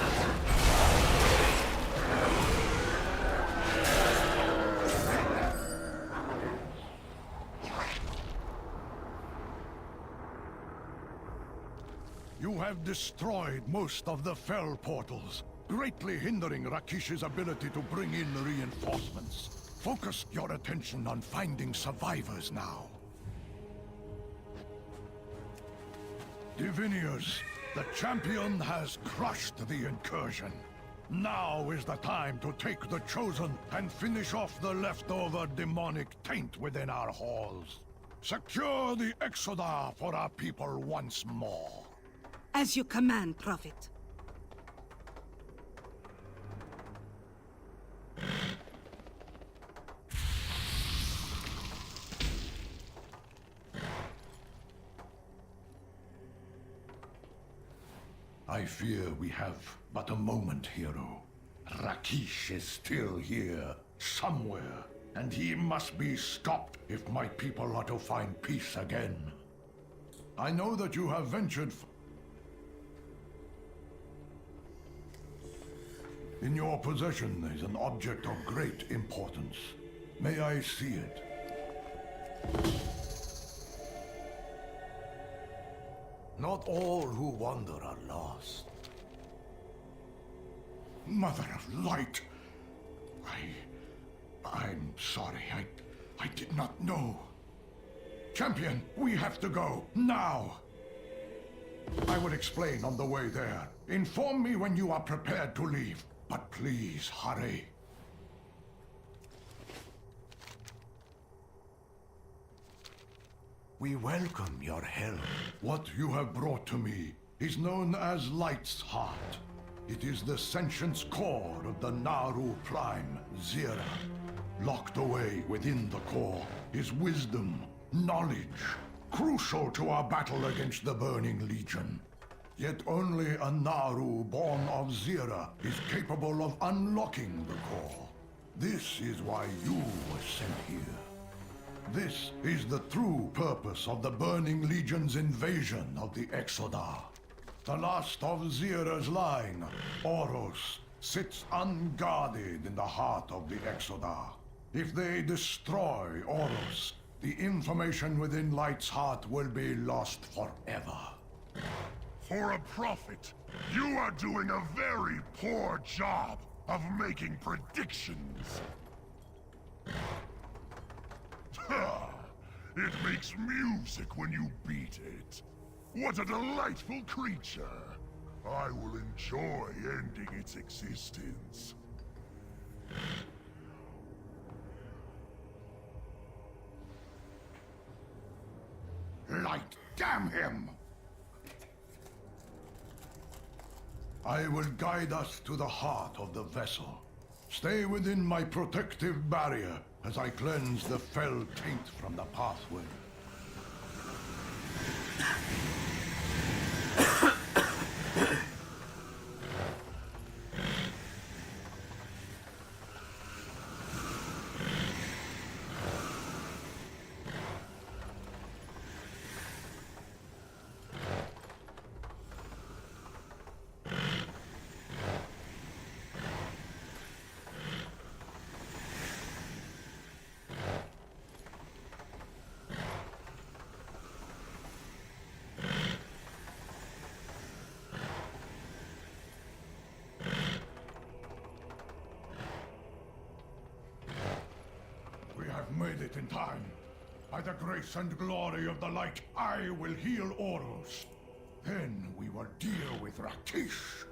You have destroyed most of the Fel portals, greatly hindering Rakish's ability to bring in reinforcements. Focus your attention on finding survivors now. Diviniers, the champion has crushed the incursion. Now is the time to take the Chosen and finish off the leftover demonic taint within our halls. Secure the Exodar for our people once more. As you command, Prophet. I fear we have but a moment, hero. Rakish is still here. somewhere, and he must be stopped if my people are to find peace again. I know that you have ventured. In your possession is an object of great importance. May I see it? Not all who wander are lost. Mother of Light! I'm sorry. I did not know. Champion, we have to go, now! I will explain on the way there. Inform me when you are prepared to leave, but please hurry. We welcome your help. What you have brought to me is known as Light's Heart. It is the sentience core of the Naru Prime, Zira. Locked away within the core is wisdom, knowledge, crucial to our battle against the Burning Legion. Yet only a Naru born of Zira is capable of unlocking the core. This is why you were sent here. This is the true purpose of the Burning Legion's invasion of the Exodar. The last of Zira's line, Oros, sits unguarded in the heart of the Exodar. If they destroy Oros, the information within Light's heart will be lost forever. For a prophet, you are doing a very poor job of making predictions. It makes music when you beat it. What a delightful creature. I will enjoy ending its existence. Light, damn him! I will guide us to the heart of the vessel. Stay within my protective barrier as I cleanse the fell taint from the pathway. Made it in time. By the grace and glory of the light, I will heal Oros. Then we will deal with Rakish.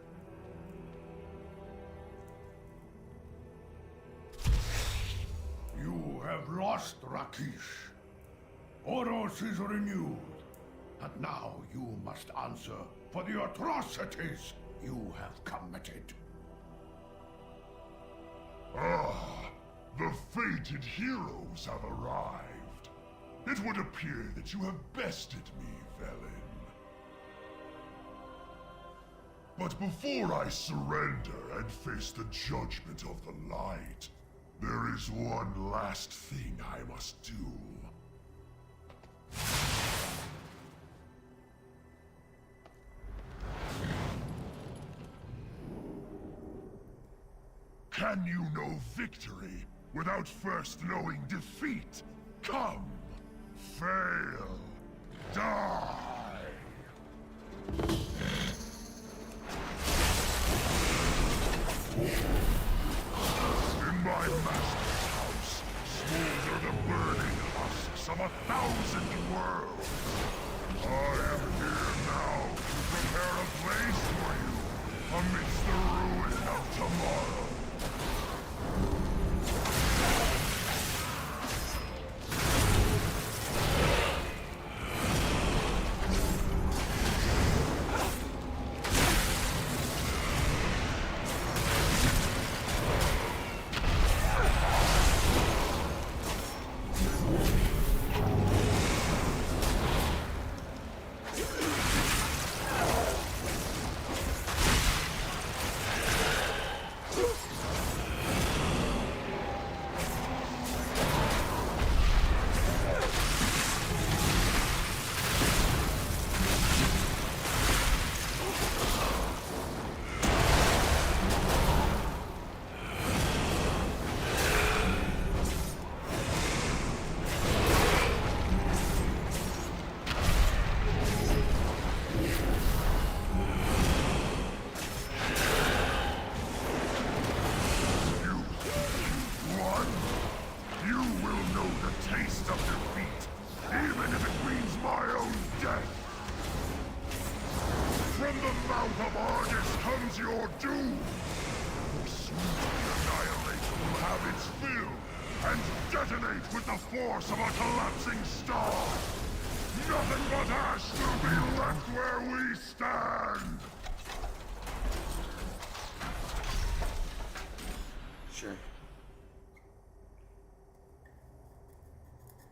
You have lost Rakish. Oros is renewed. And now you must answer for the atrocities you have committed. The fated heroes have arrived. It would appear that you have bested me, Velen. But before I surrender and face the judgment of the light, there is one last thing I must do. Can you know victory without first knowing defeat? Come, fail, die! In my master's house, smolder the burning husks of 1,000 worlds. I am here now to prepare a place for you amidst the ruin of tomorrow. mouth of Argus comes your doom! For soon the Annihilator will have its fill, and detonate with the force of a collapsing star! Nothing but ash will be left where we stand! Sure.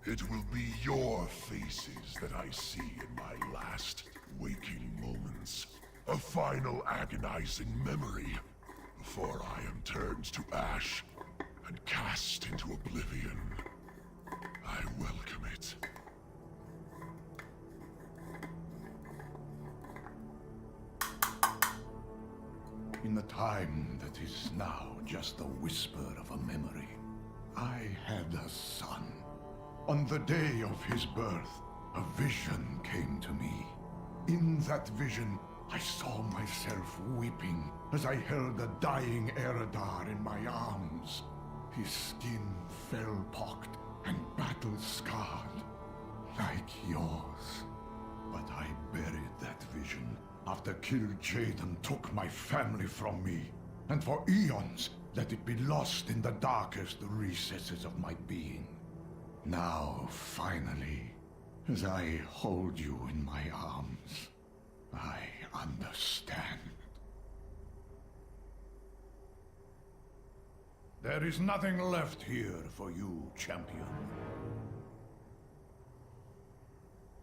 It will be your faces that I see in my last waking moments. A final agonizing memory before I am turned to ash and cast into oblivion. I welcome it. In the time that is now just the whisper of a memory, I had a son. On the day of his birth, a vision came to me. In that vision, I saw myself weeping as I held a dying Eredar in my arms. His skin fell-pocked and battle-scarred, like yours. But I buried that vision after Kil Jaden took my family from me, and for eons let it be lost in the darkest recesses of my being. Now, finally, as I hold you in my arms, I understand. There is nothing left here for you, champion.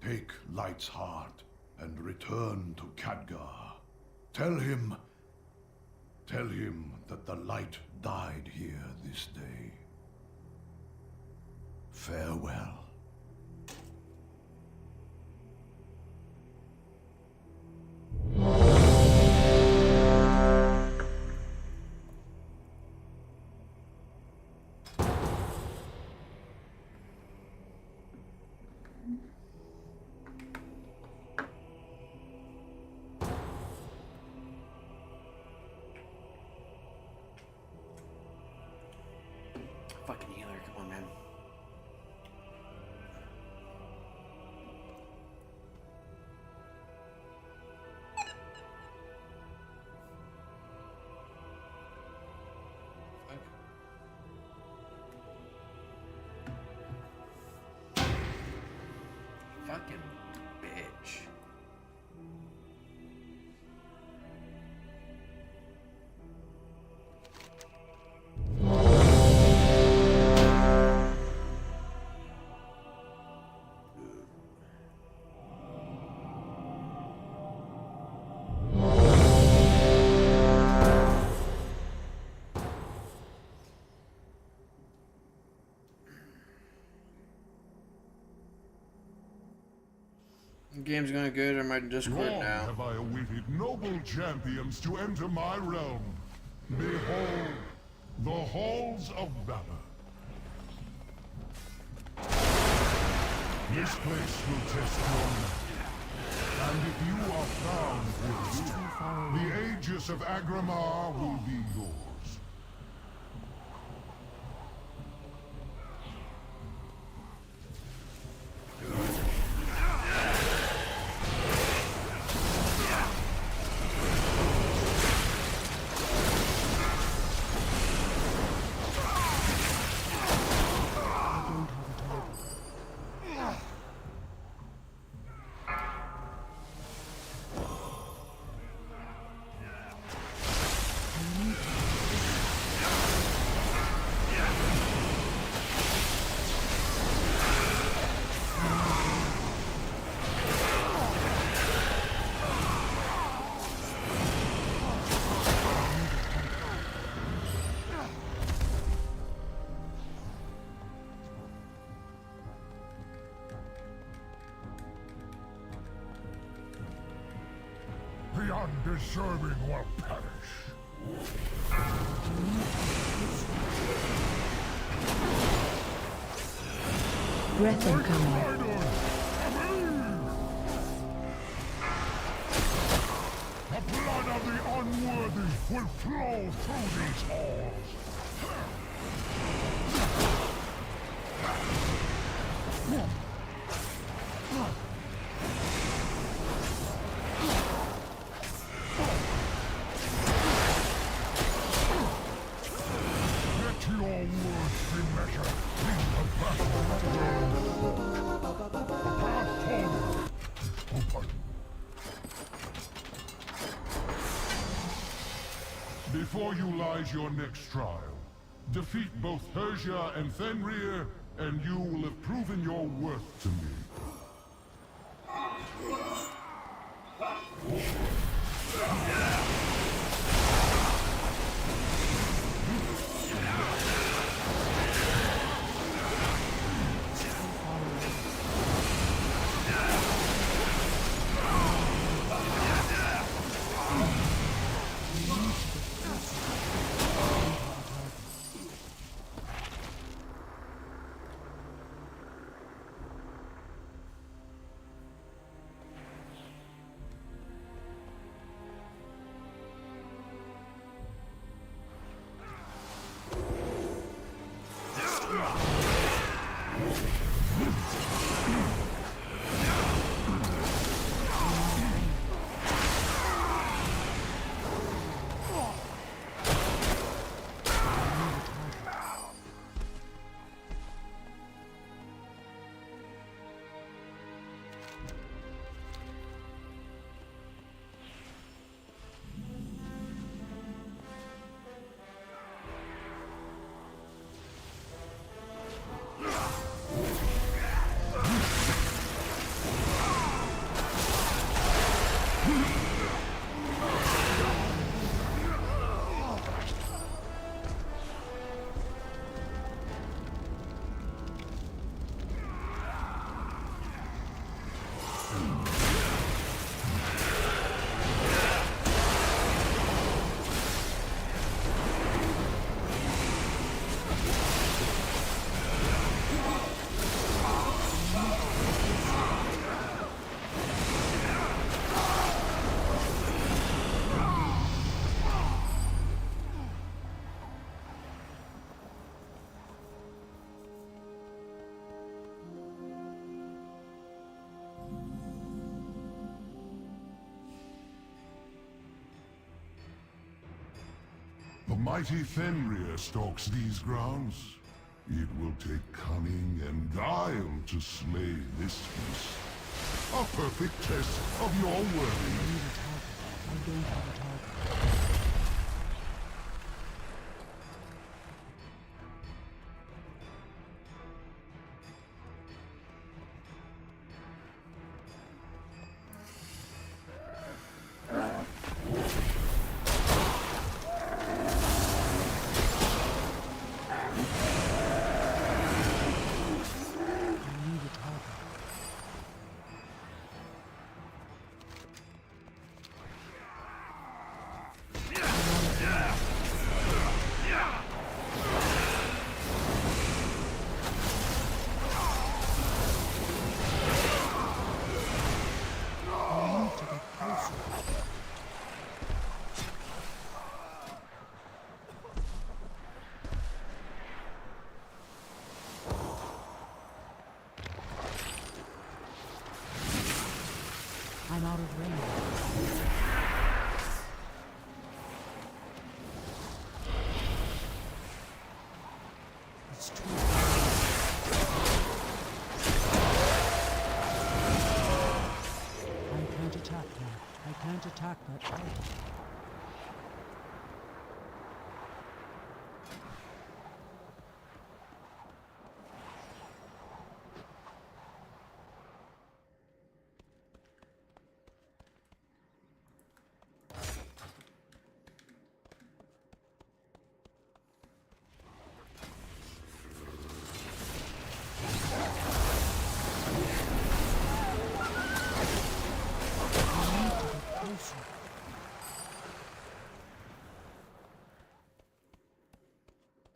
Take Light's heart and return to Khadgar. Tell him that the Light died here this day. Farewell. Fucking healer, come on, man. Fucking bitch. Game's going good on my Discord Long now. have I awaited noble champions to enter my realm. Behold, the halls of Valor. This place will test your might. And if you are found worthy, the Aegis of Agramar will be yours. The undeserving will perish. Breath incoming. The blood of the unworthy will flow through these halls. Before you lies your next trial. Defeat both Persia and Fenrir, and you will have proven your worth to me. The mighty Fenrir stalks these grounds. It will take cunning and guile to slay this beast. A perfect test of your worthiness. I don't have a target. I'm out of range. It's true. I can't attack that. I can't attack that target.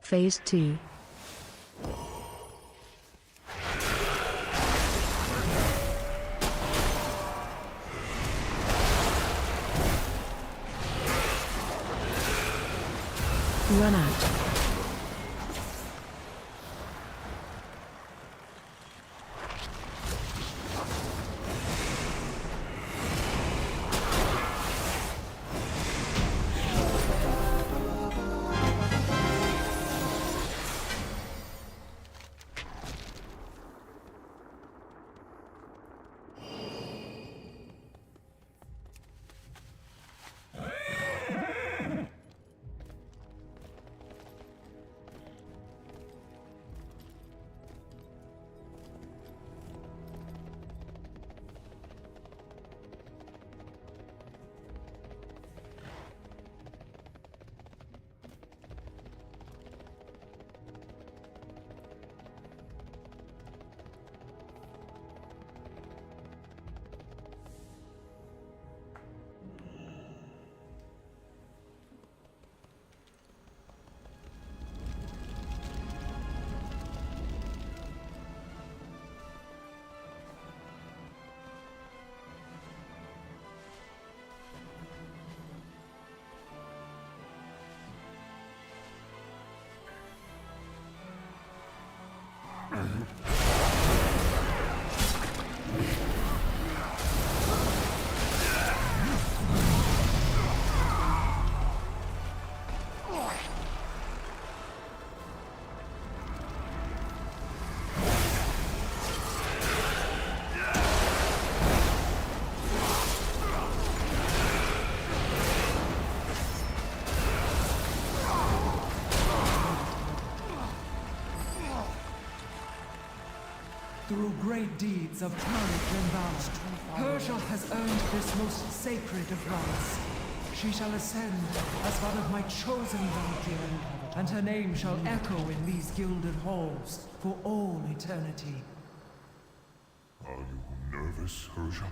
Phase 2. Run out. great deeds of courage and valor. Persia has earned this most sacred of rights. She shall ascend as one of my chosen Valkyrie, and her name shall echo in these gilded halls for all eternity. Are you nervous, Persia?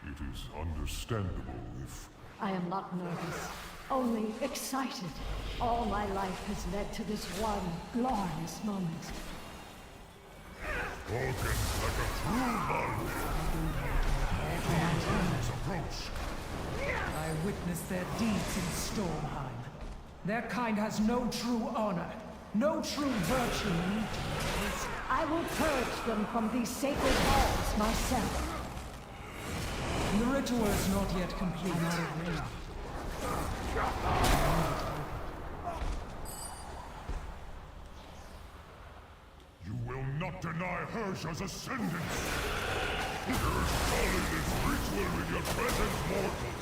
It is understandable if... I am not nervous, only excited. All my life has led to this one glorious moment. Spoken like a true Valkyrie. Approach. I witnessed their deeds in Stormheim. Their kind has no true honor, no true virtue. I will purge them from these sacred halls myself. The ritual is not yet complete. You will not deny Hersha's ascendance! You're sully this ritual with your presence, mortals!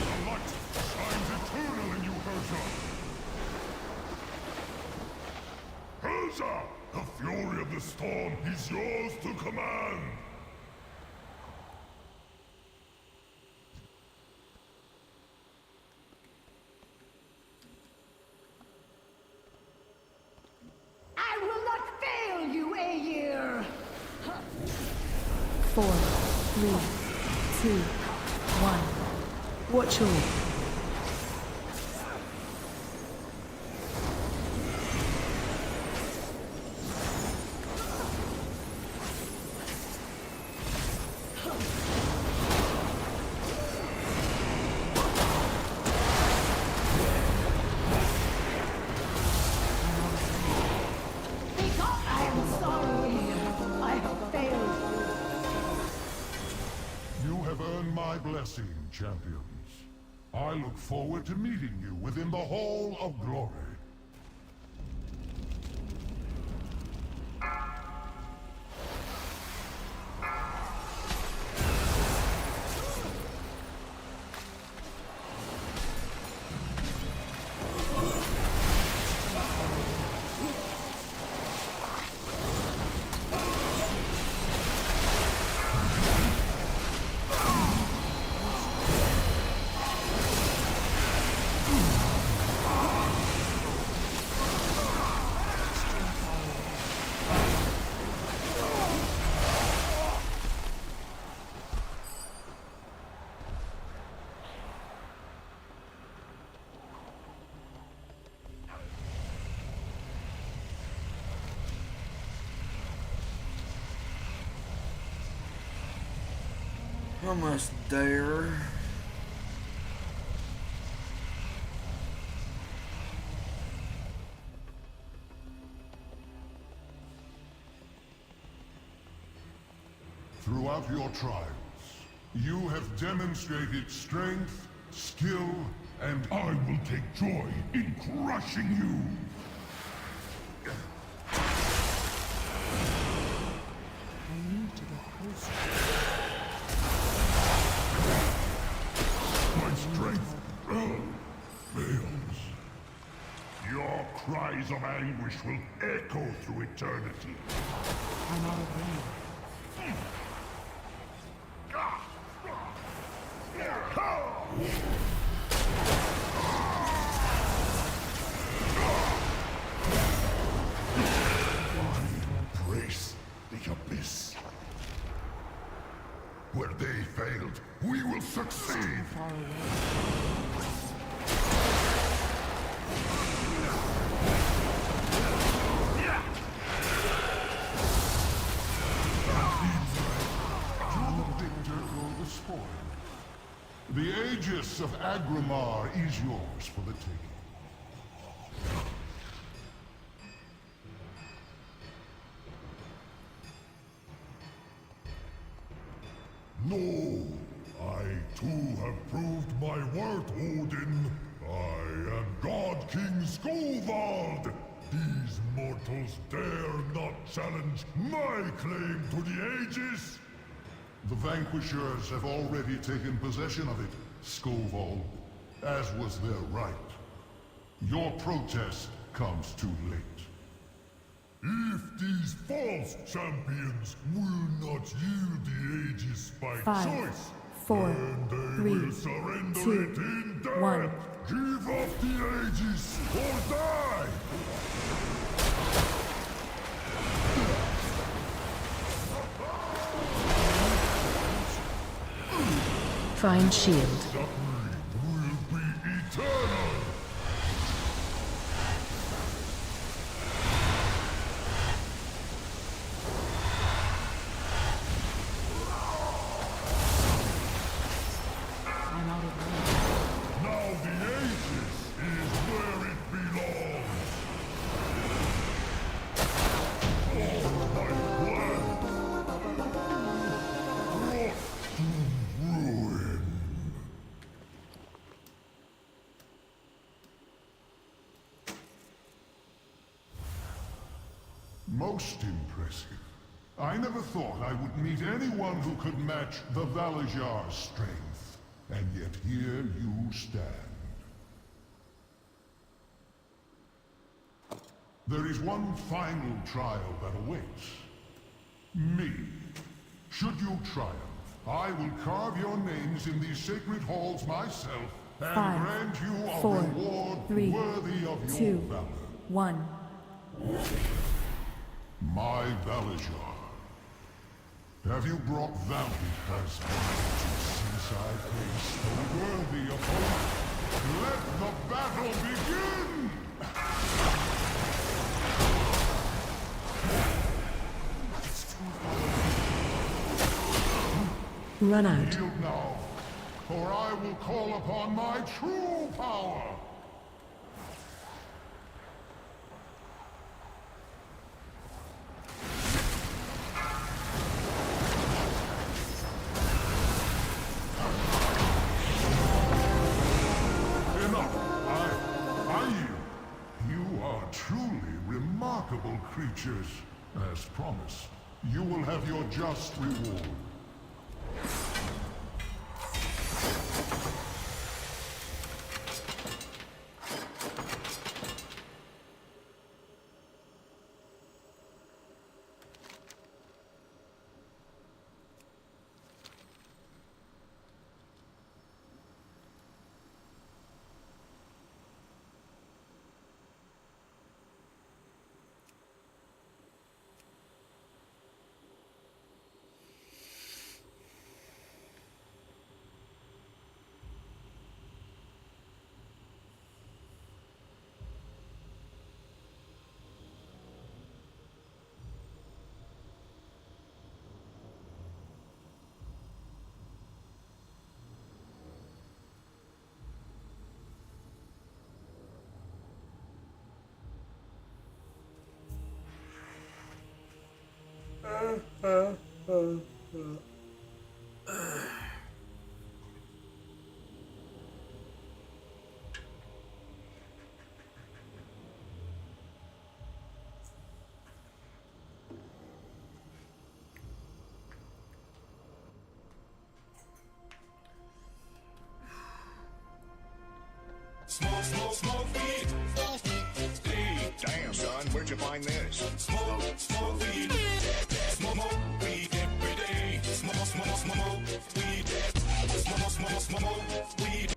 The light shines eternal in you, Hersha! Hersha! The fury of the storm is yours to command! I will not fail you, Aegir! 4, 3, 2, 1. Watch all. I am sorry. I have failed. You have earned my blessing, champions. I look forward to meeting you within the Hall of Glory. Almost there. Throughout your trials, you have demonstrated strength, skill, and I will take joy in crushing you! I need to get closer. My strength fails. Your cries of anguish will echo through eternity. I'm out of range. Embrace the abyss. Where they failed, we will succeed! Far away. The Aegis of Agrimar is yours for the taking. No, I too have proved my worth, Odin. I am God King Skovald. These mortals dare not challenge my claim to the Aegis. The Vanquishers have already taken possession of it, Skovald, as was their right. Your protest comes too late. If these false champions will not yield the Aegis by 5, choice, 4, then they 3, will surrender 2, it in death. 1. Give up the Aegis or die! Find shield. Suffering will be eternal! I'm out of room. Now the Aegis is where it belongs! All my plans brought to ruin! Most impressive. I never thought I would meet anyone who could match the Valajar's strength. And yet here you stand. There is one final trial that awaits. Me. Should you triumph, I will carve your names in these sacred halls myself and 5, grant you a 4, reward 3, worthy of your 2, valor. 1. My Valajar. Have you brought valiant husband to seaside place a worthy opponent? Let the battle begin! Run out. Yield now, or I will call upon my true power! Truly remarkable creatures. As promised, you will have your just reward. Smoke weed. Hey, damn, son, where'd you find this? Smoke weed. Smoke weed every day. Smoke weed. Smoke weed.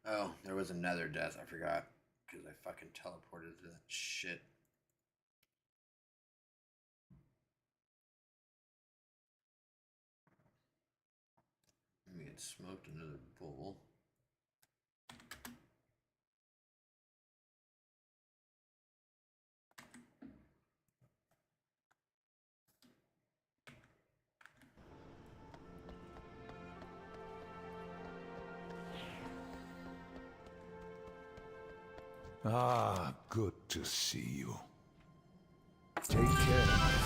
Oh, there was another death. I forgot. Because I fucking teleported to that shit. Let me get smoked another bowl. Ah, good to see you. Take care.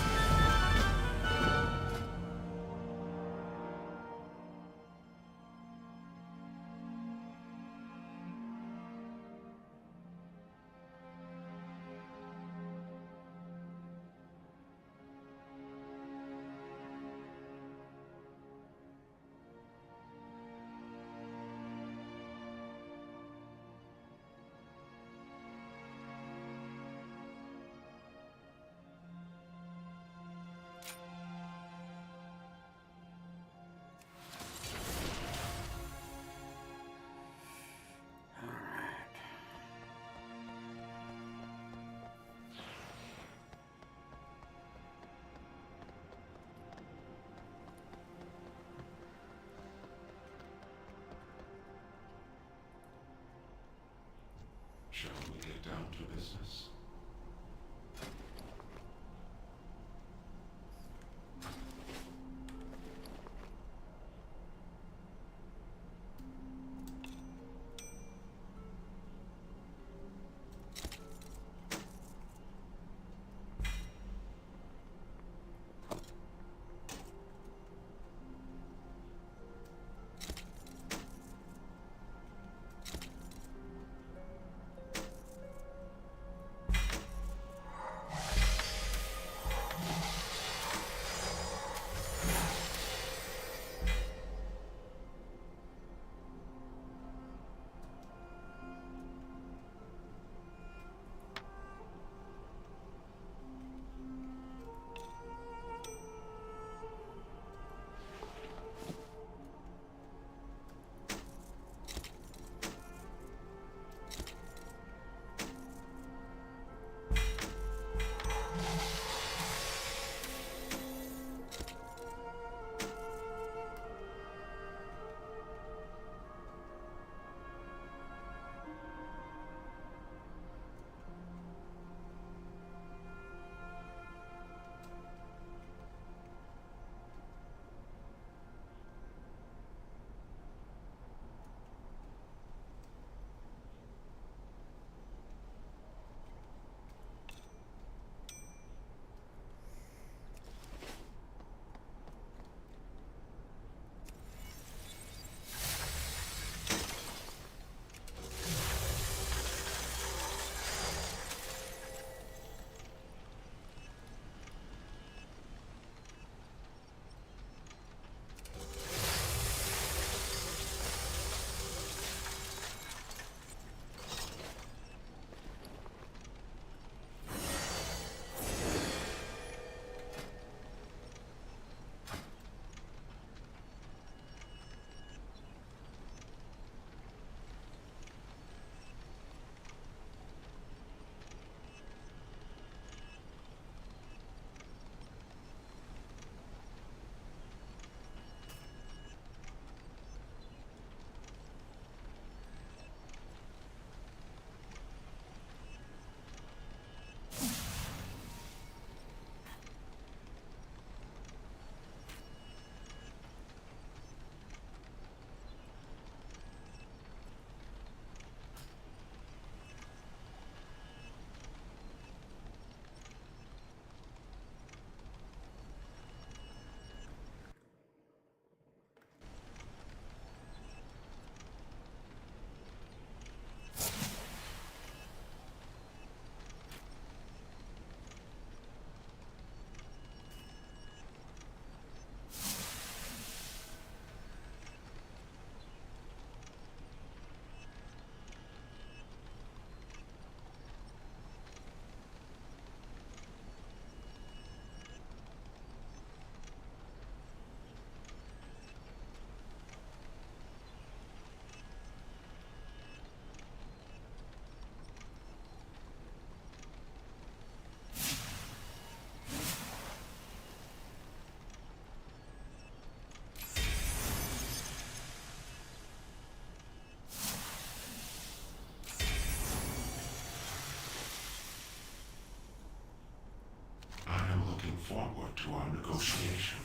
Shall we get down to business? forward to our negotiation.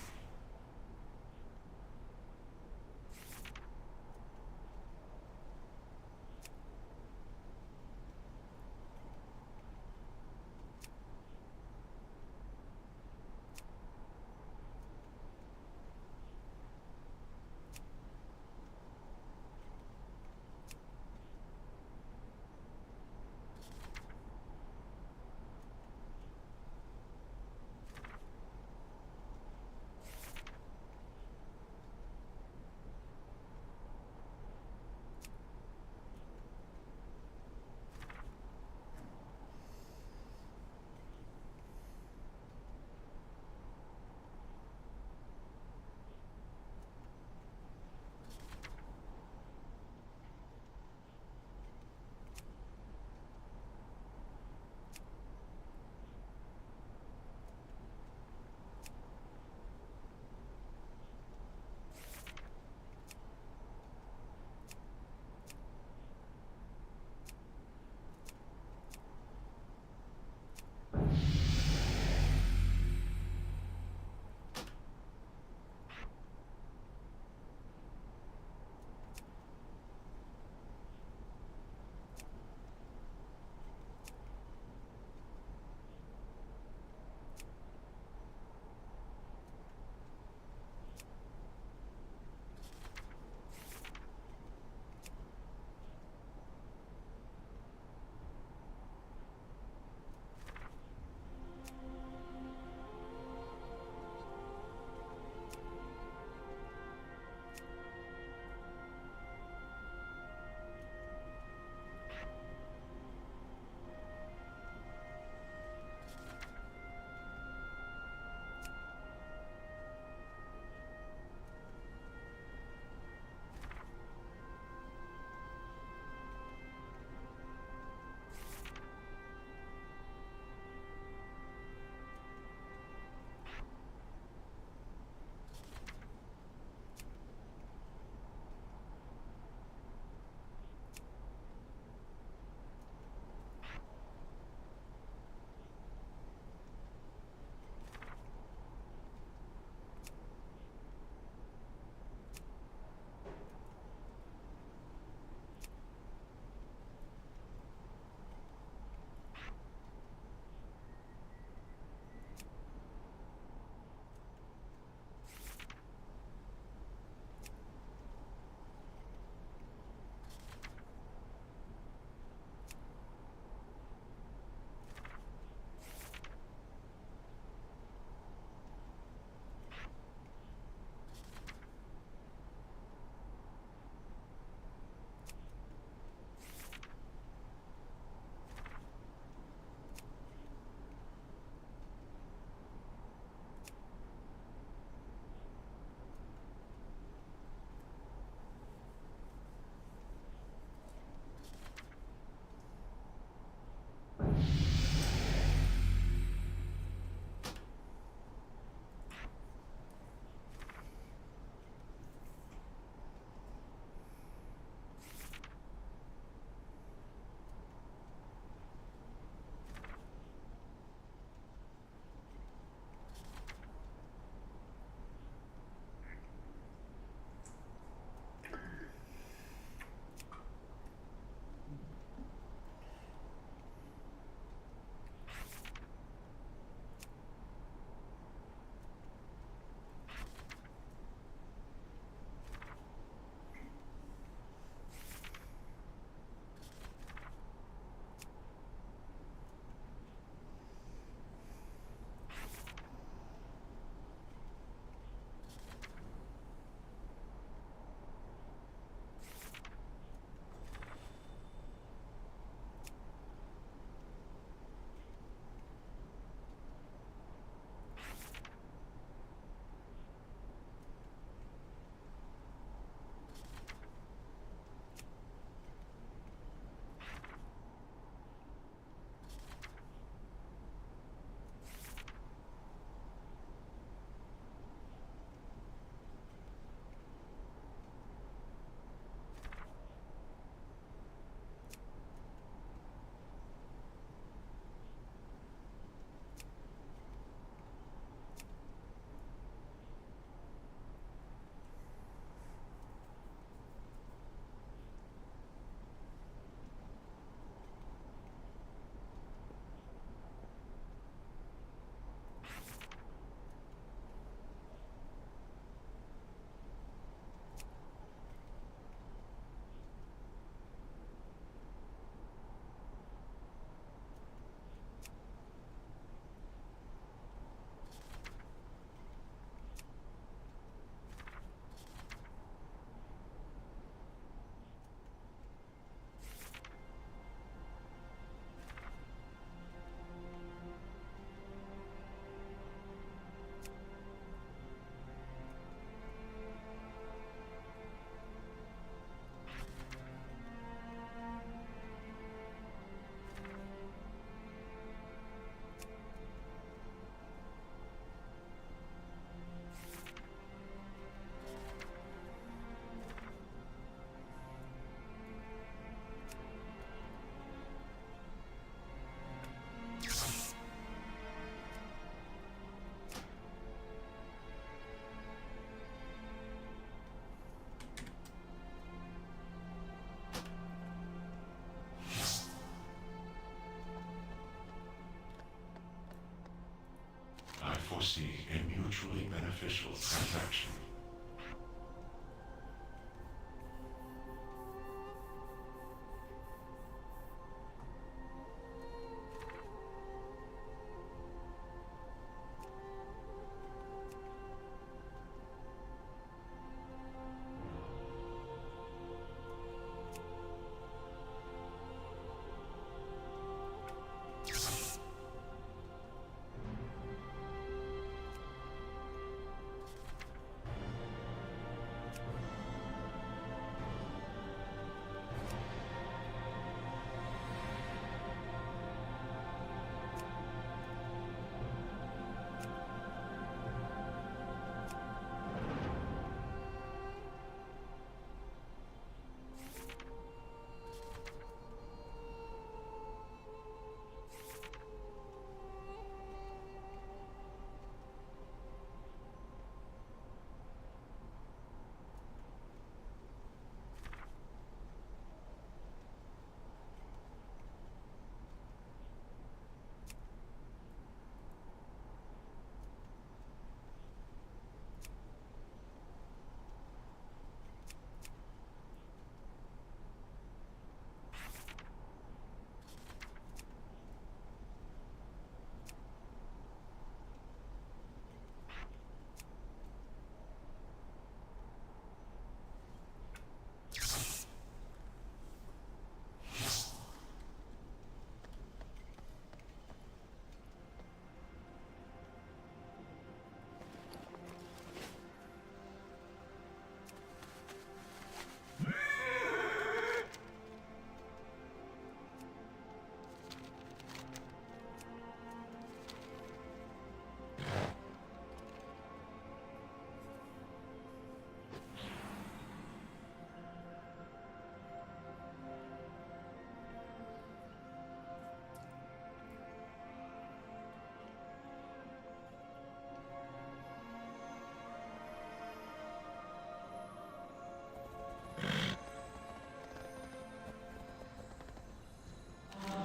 foresee a mutually beneficial transaction.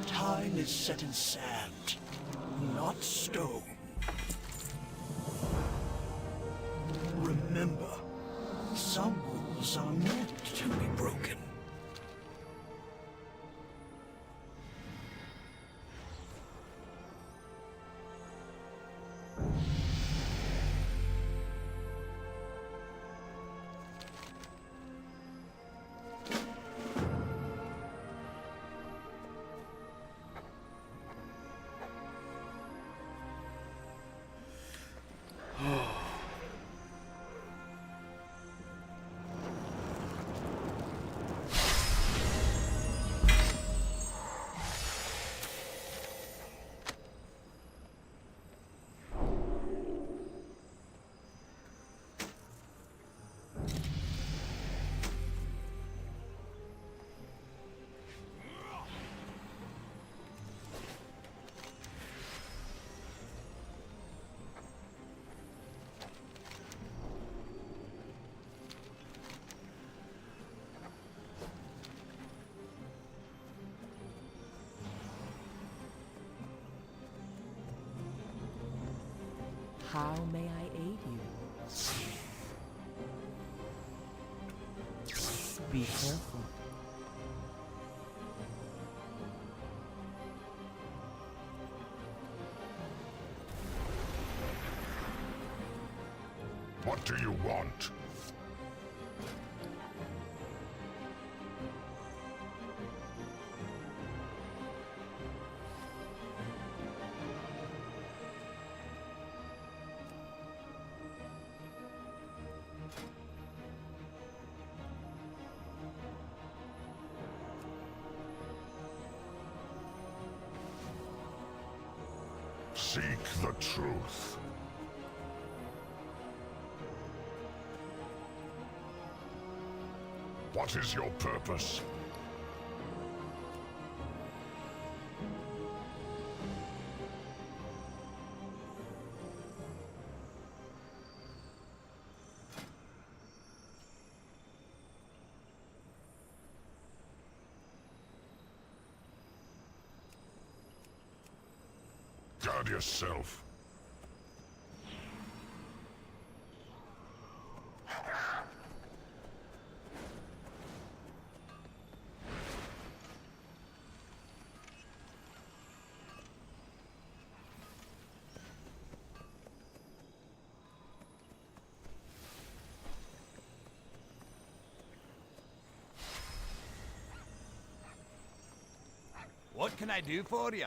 Time is set in sand, not stone. Remember, some rules are meant to be broken. How may I aid you? Be careful. What do you want? Seek the truth. What is your purpose? Guard yourself. can I do for you?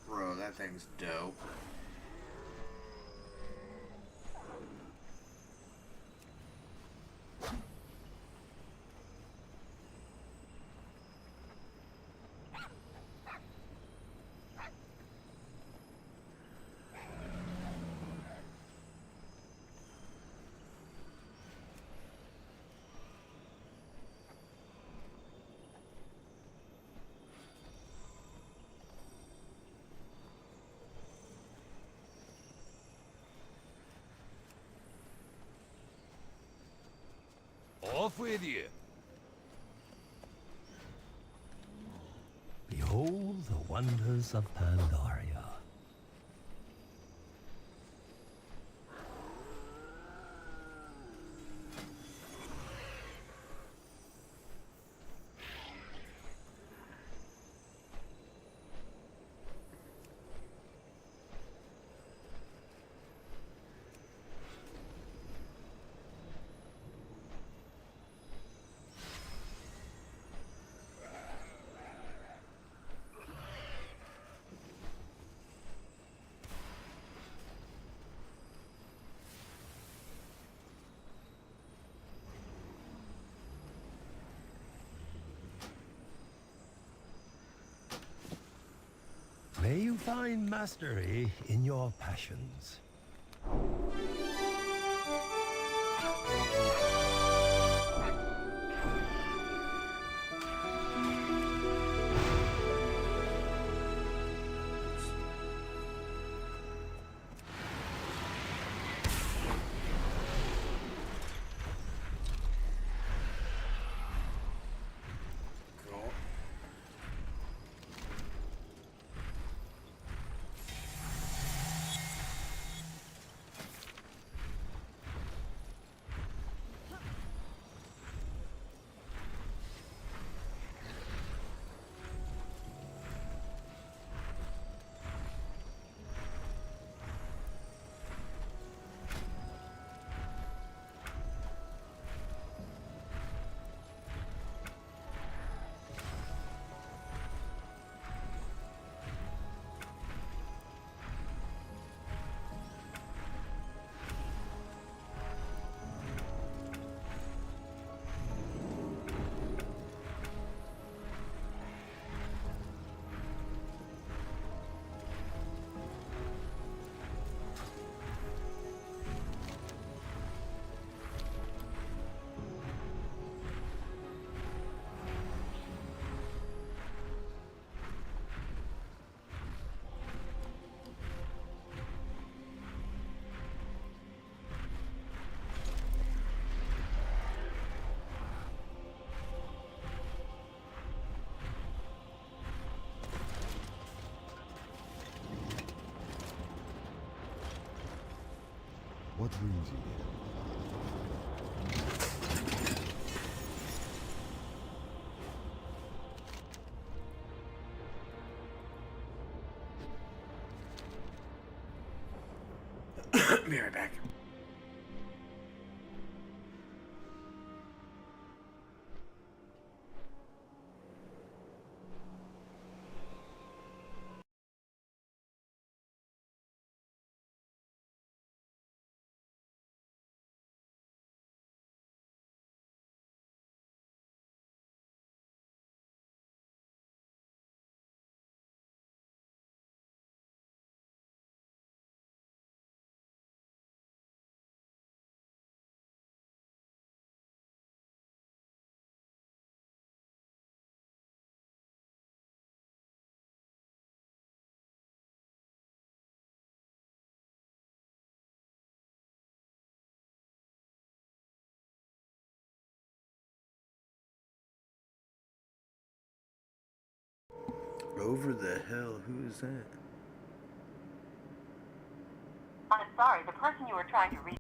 Bro, that thing's dope. Off with you. Behold the wonders of Pandaria. May you find mastery in your passions. Cool. What brings you here? Be right back. Over the hell, who is that? I'm sorry, the person you were trying to reach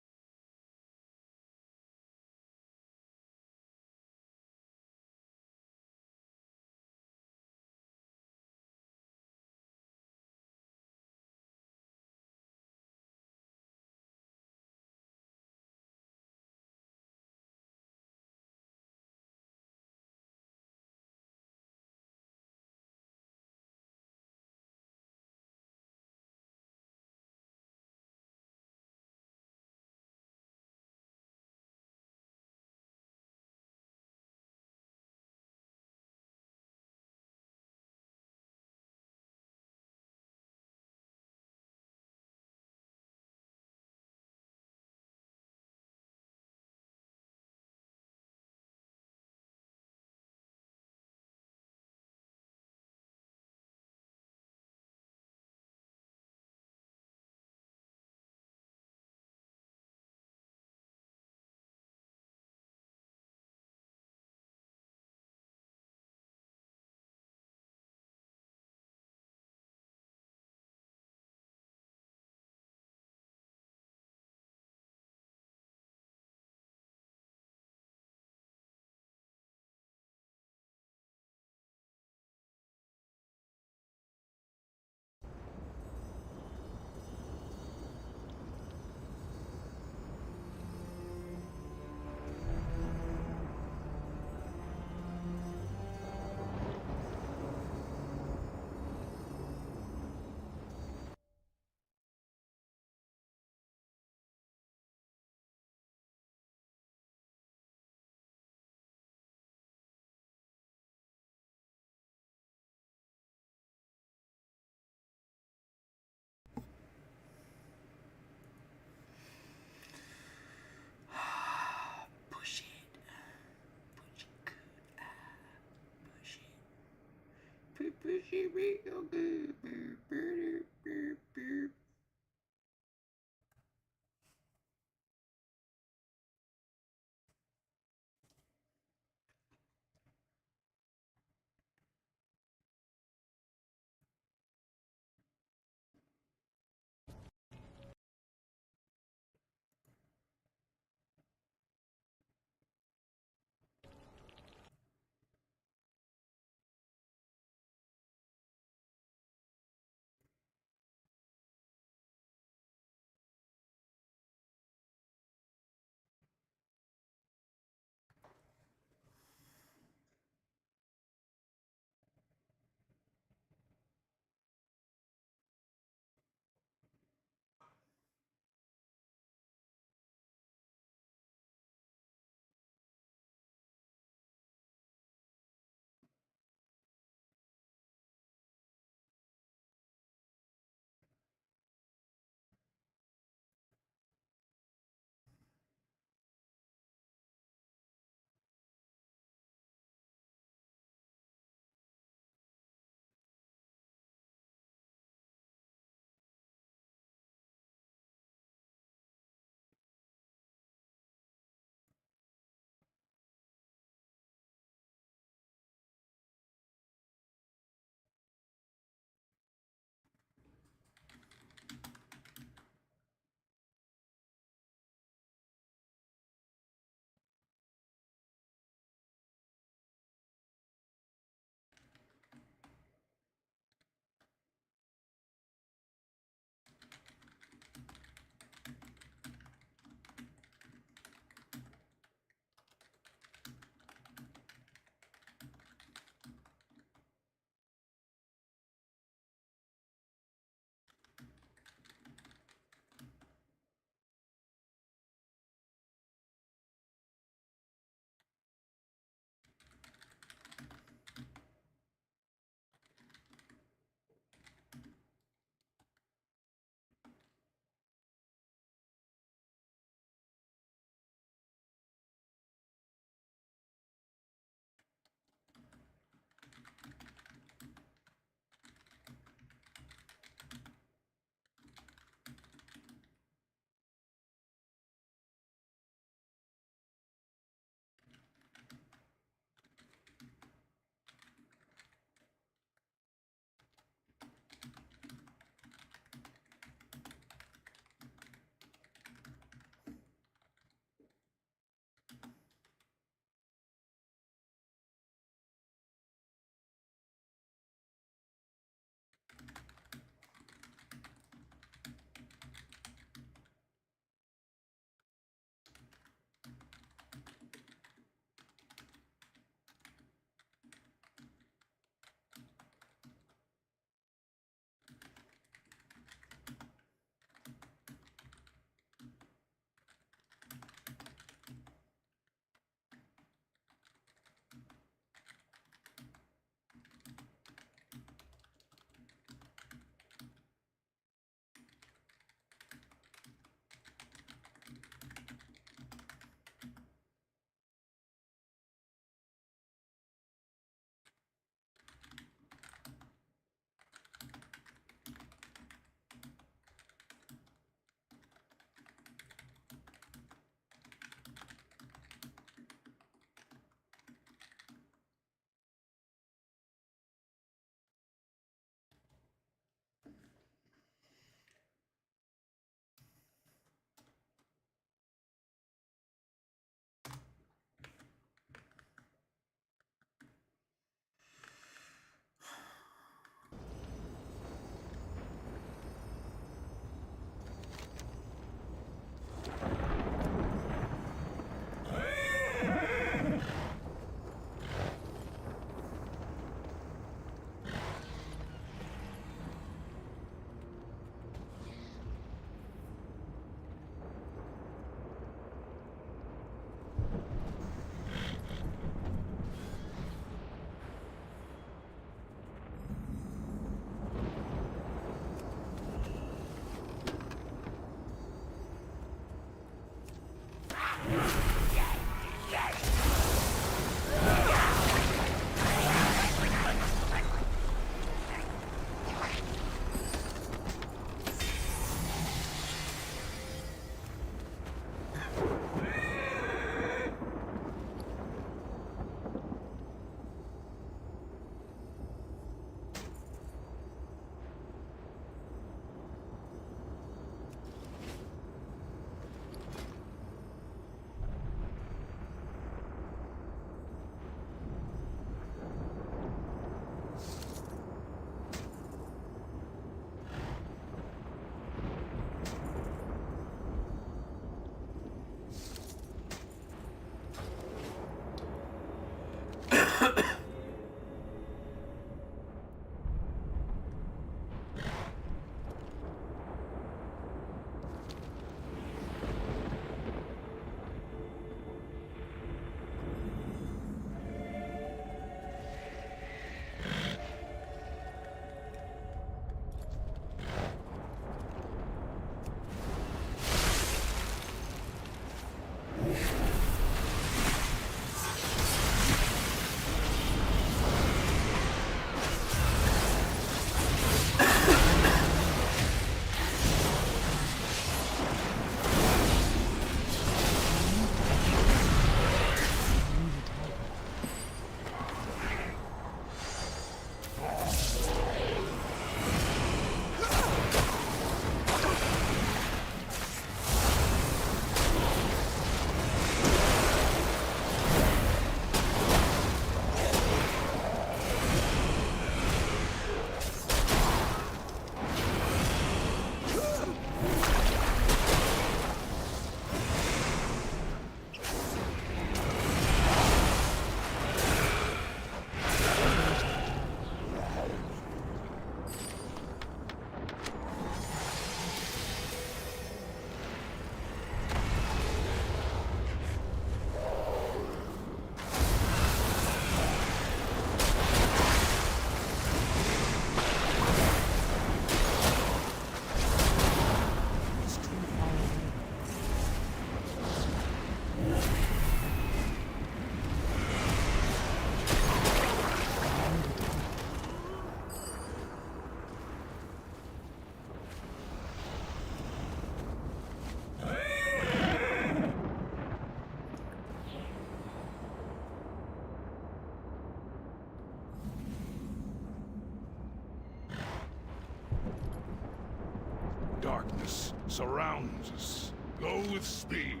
Darkness surrounds us. Go with speed.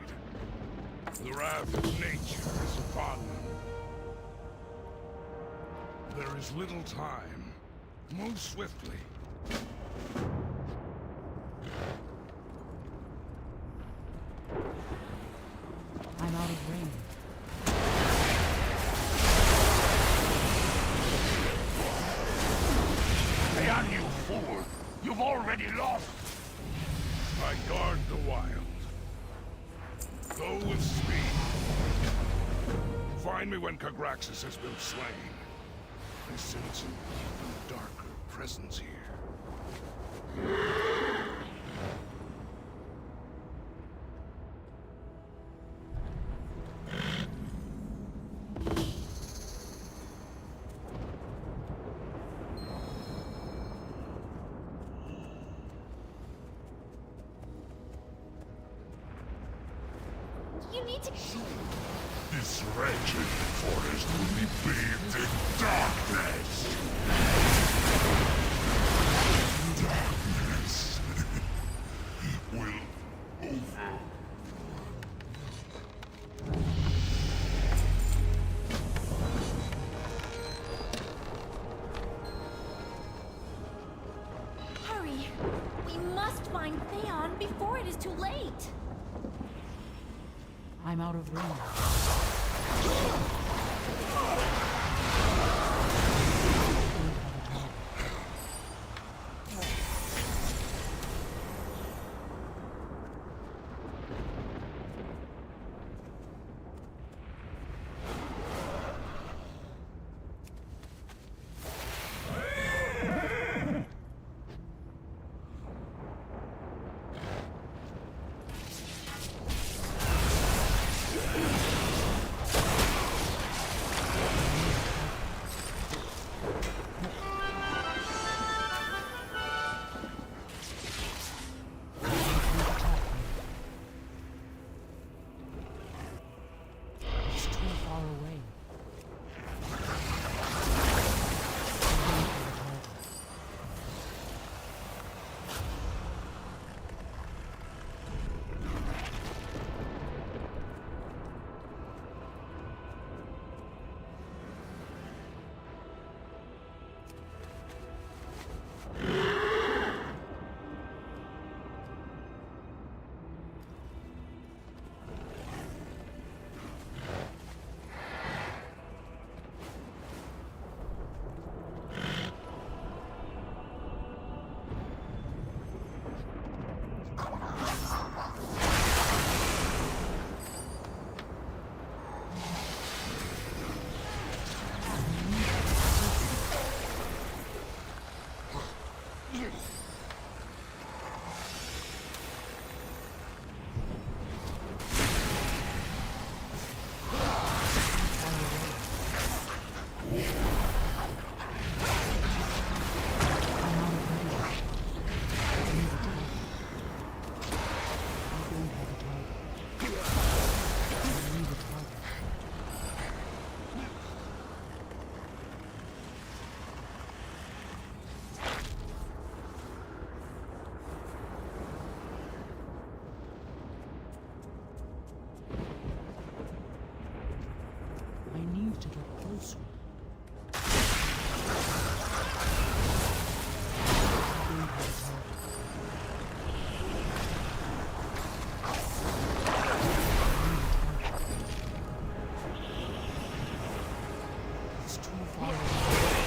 The wrath of nature is upon them. There is little time. Move swiftly. I'm out of range. Hey, on you, fool! You've already lost! I guard the wild. Go with speed. Find me when Kagraxis has been slain. I sense an even darker presence here. You need to... This wretched forest will be bathed in darkness! Darkness will over. Hurry! We must find Theon before it is too late! I'm out of range. need to get closer. It's too far away.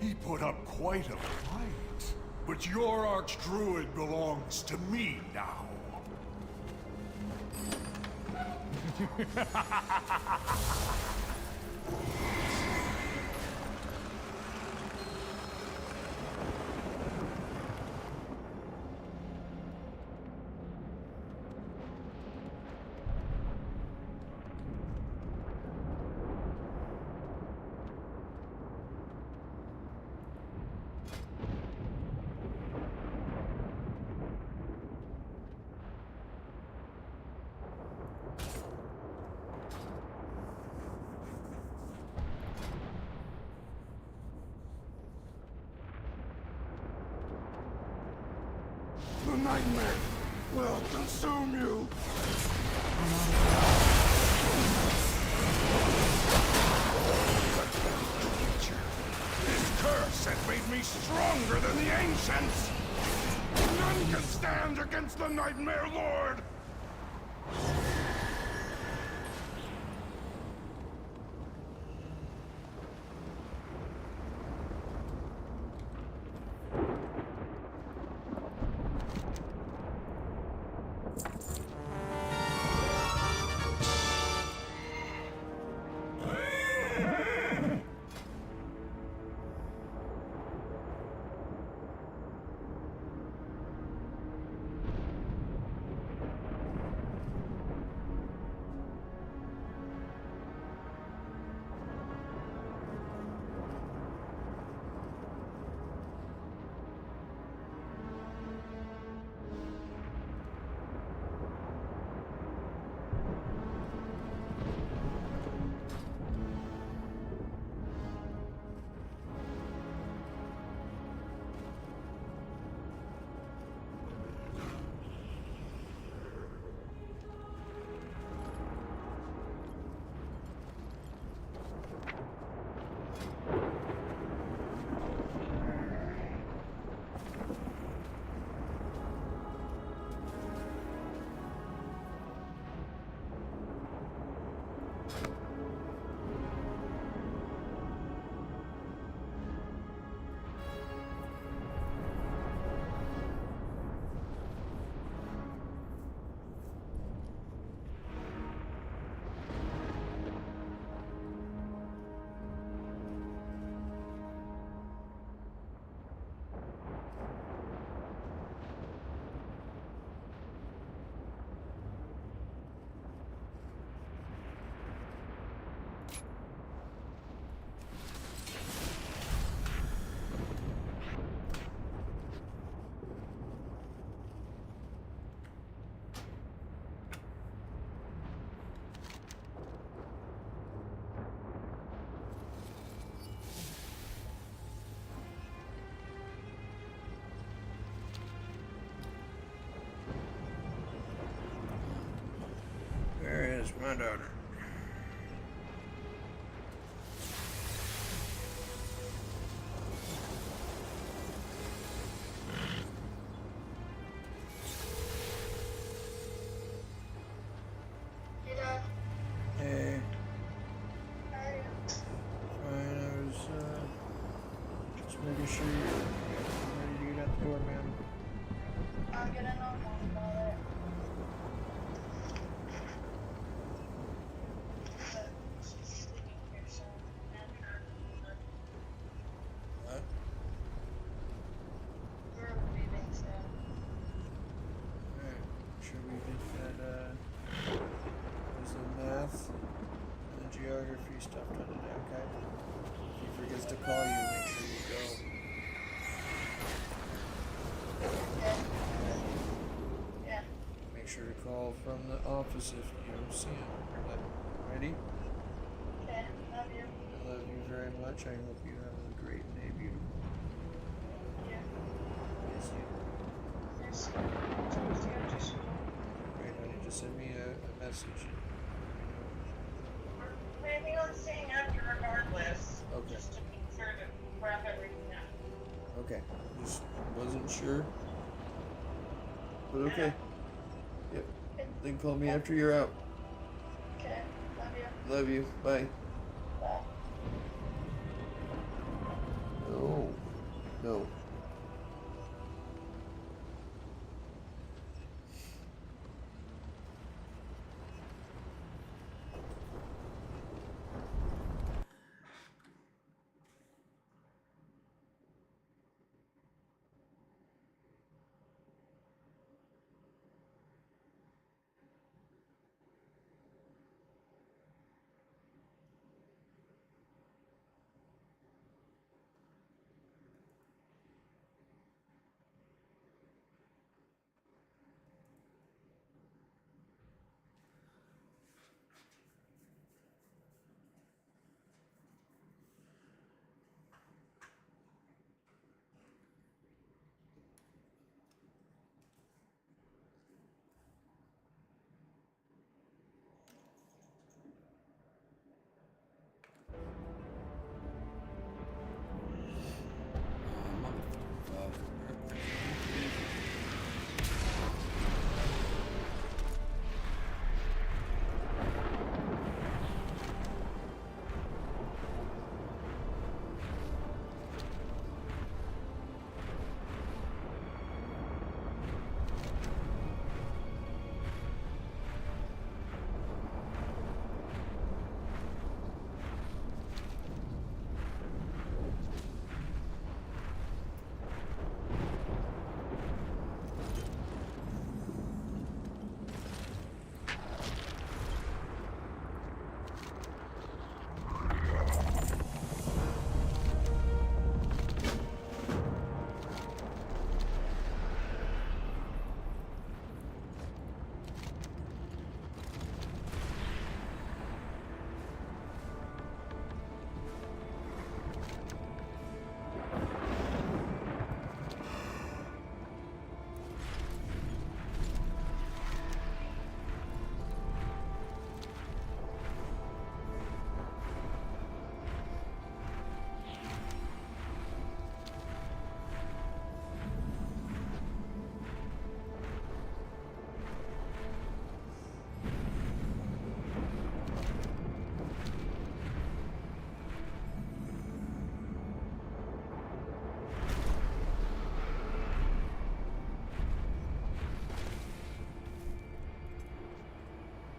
He put up quite a fight. But your archdruid belongs to me now. The nightmare will consume you. This curse has made me stronger than the ancients! None can stand against the Nightmare Lord! is my daughter. Hey. Fine, I was just making sure you're ready to get out the door, ma'am. I'm gonna know more about it. But she's leaving here soon, and her. What? We're leaving soon. Alright, should we get that, there's the math and the geography stuff done today, okay? If he forgets to call you, make sure you go. Yeah. Make sure to call from the office if you don't see him. Ready? Okay, love you. I love you very much. I hope you have a great day, beautiful. Yeah. Yes, you. Yes. Just go to school. Great, honey. Just send me a message. We're planning on staying after regardless. Okay. Just to make sure to wrap everything up. Okay. Just wasn't sure. But okay. Yep. Then call me after you're out. Okay, love you. Love you. Bye. Bye. No. No.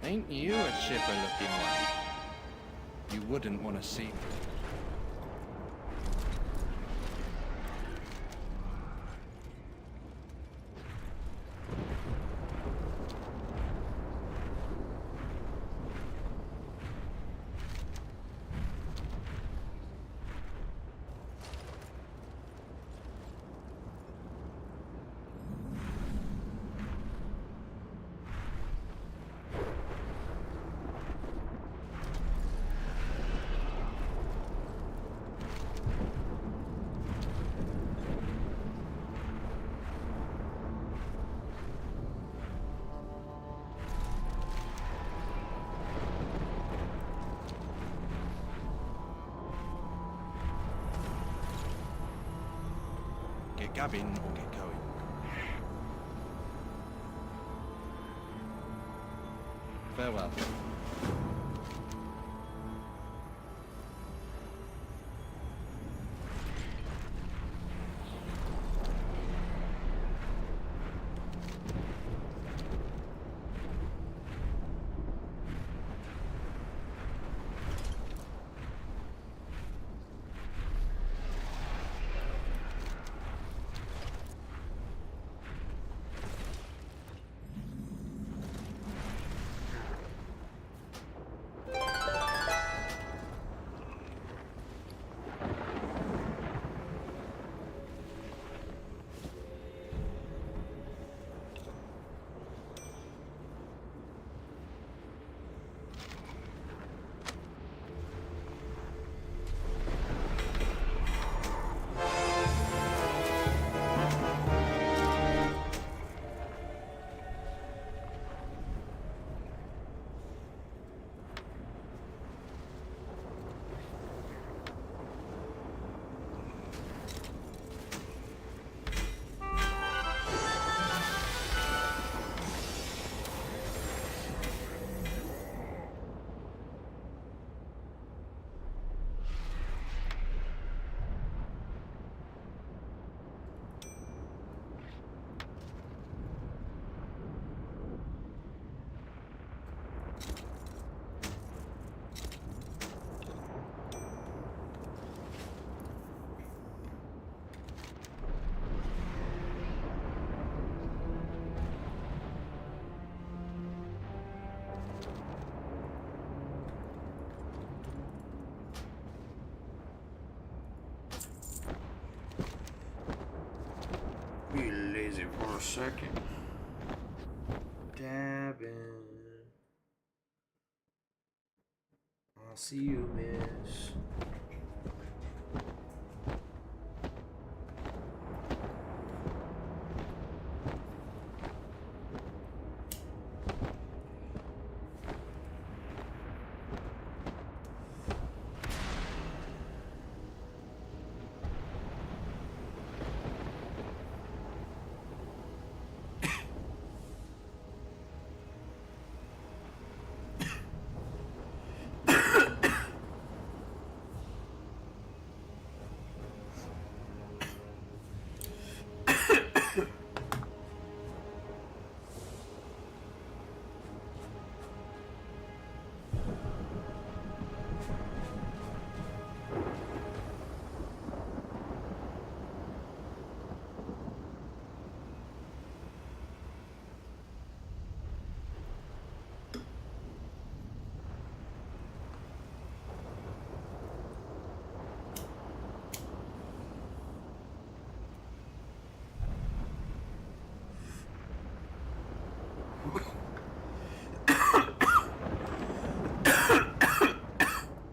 Ain't you a chipper-looking one? You wouldn't want to see me. cabin or get going. Farewell. Be lazy for a second. Dabbing. I'll see you, miss.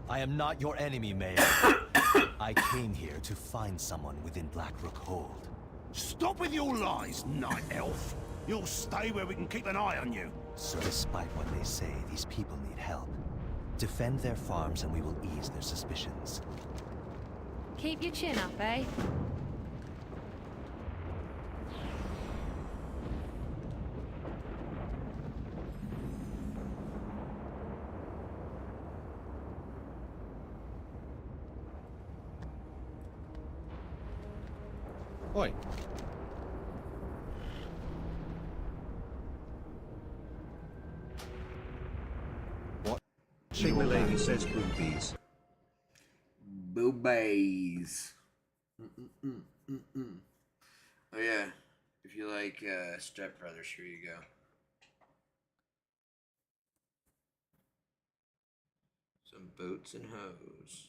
I am not your enemy, Mayor. I came here to find someone within Blackrook Hold. Stop with your lies, Night Elf. You'll stay where we can keep an eye on you. So despite what they say, these people need help. Defend their farms and we will ease their suspicions. Keep your chin up, eh? Oi. What? She Milady says boobies. Boobies. Oh yeah, if you like Step Brothers, here you go. Some boots and hose.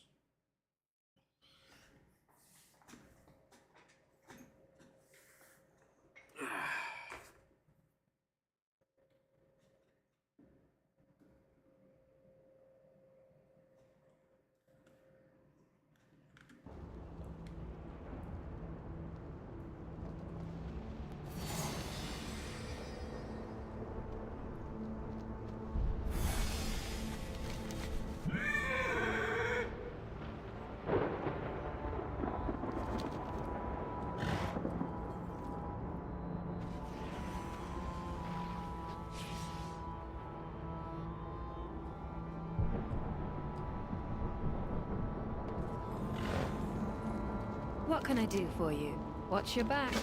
What can I do for you? Watch your back.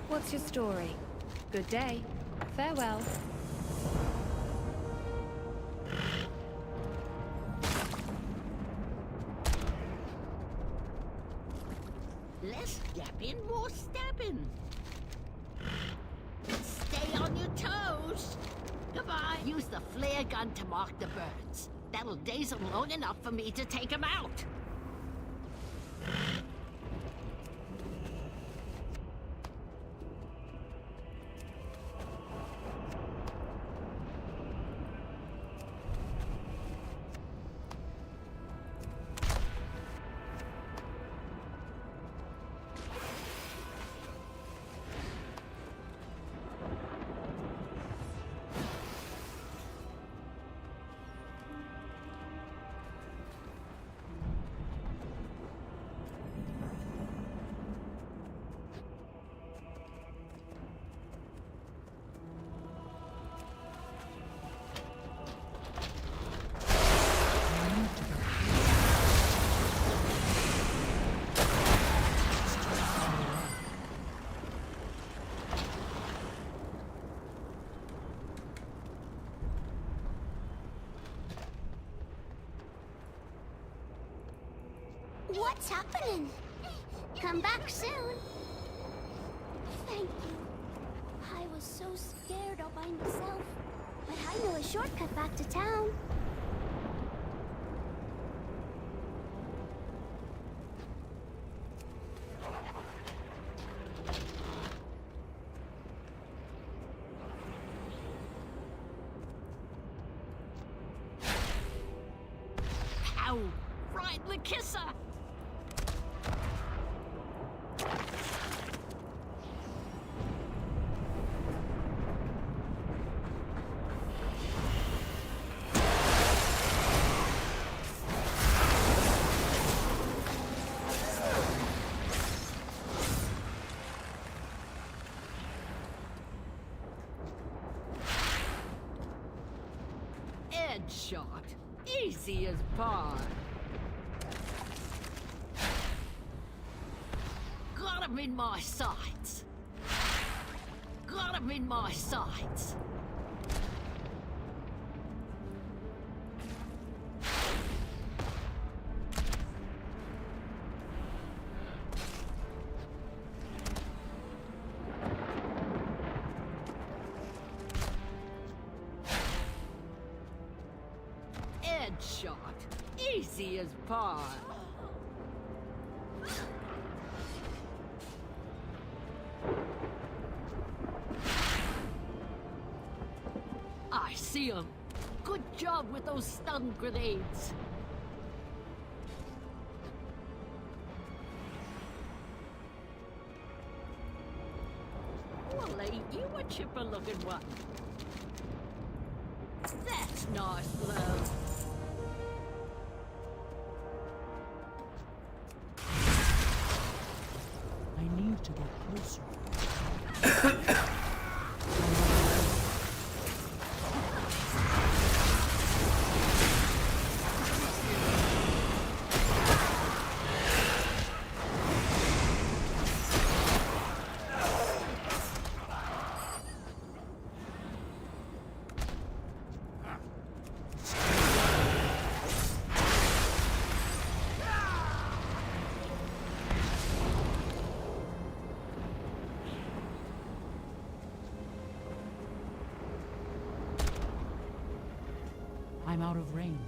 What's your story? Good day. Farewell. Less yapping, more stabbing. Stay on your toes. Goodbye. Use the flare gun to mark the birds. That'll daze them long enough for me to take them out. What's happening? Come back soon. Thank you. I was so scared all by myself, but I know a shortcut back to town. Ow! Right in the kisser! Headshot. Easy as pie. Got him in my sights. Got him in my sights. Headshot. Easy as pie. I see him. Good job with those stun grenades. Well, ain't you a chipper-looking one? That's nice, love. I need to get closer. I'm out of range.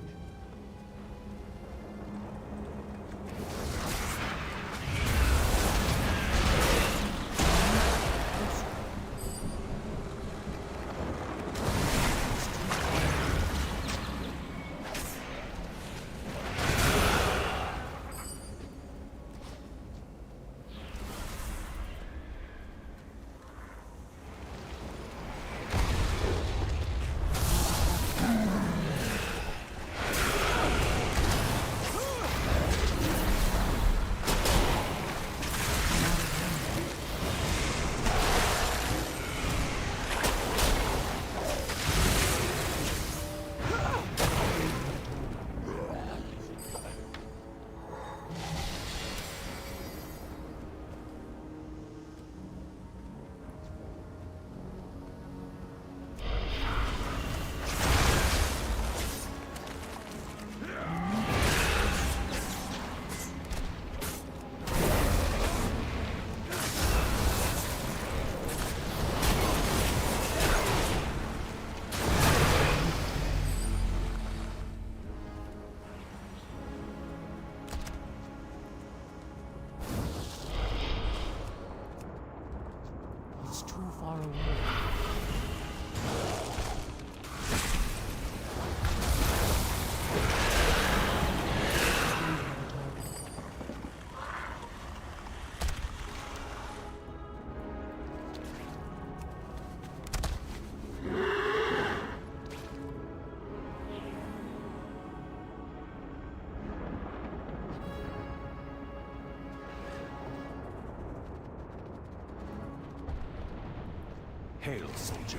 Hail, soldier.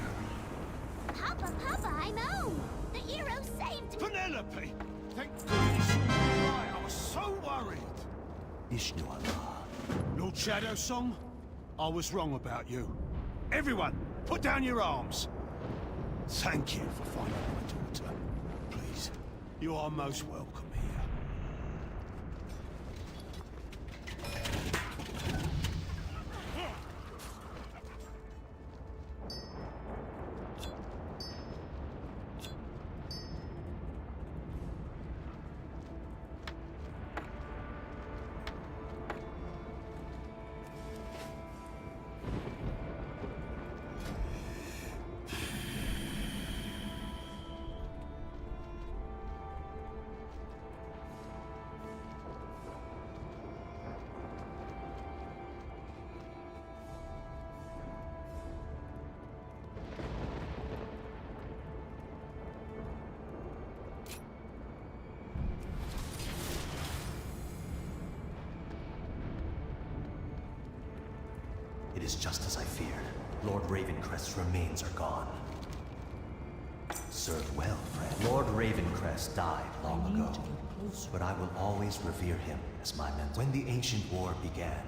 Papa, I'm home! The hero saved me! Penelope! Thank goodness you were right. I was so worried. Ishnu Allah. Lord Shadow Song, I was wrong about you. Everyone, put down your arms. Thank you for finding my daughter. Please, you are most welcome here. It is just as I feared. Lord Ravencrest's remains are gone. Serve well, friend. Lord Ravencrest died long ago, but I will always revere him as my mentor. When the ancient war began,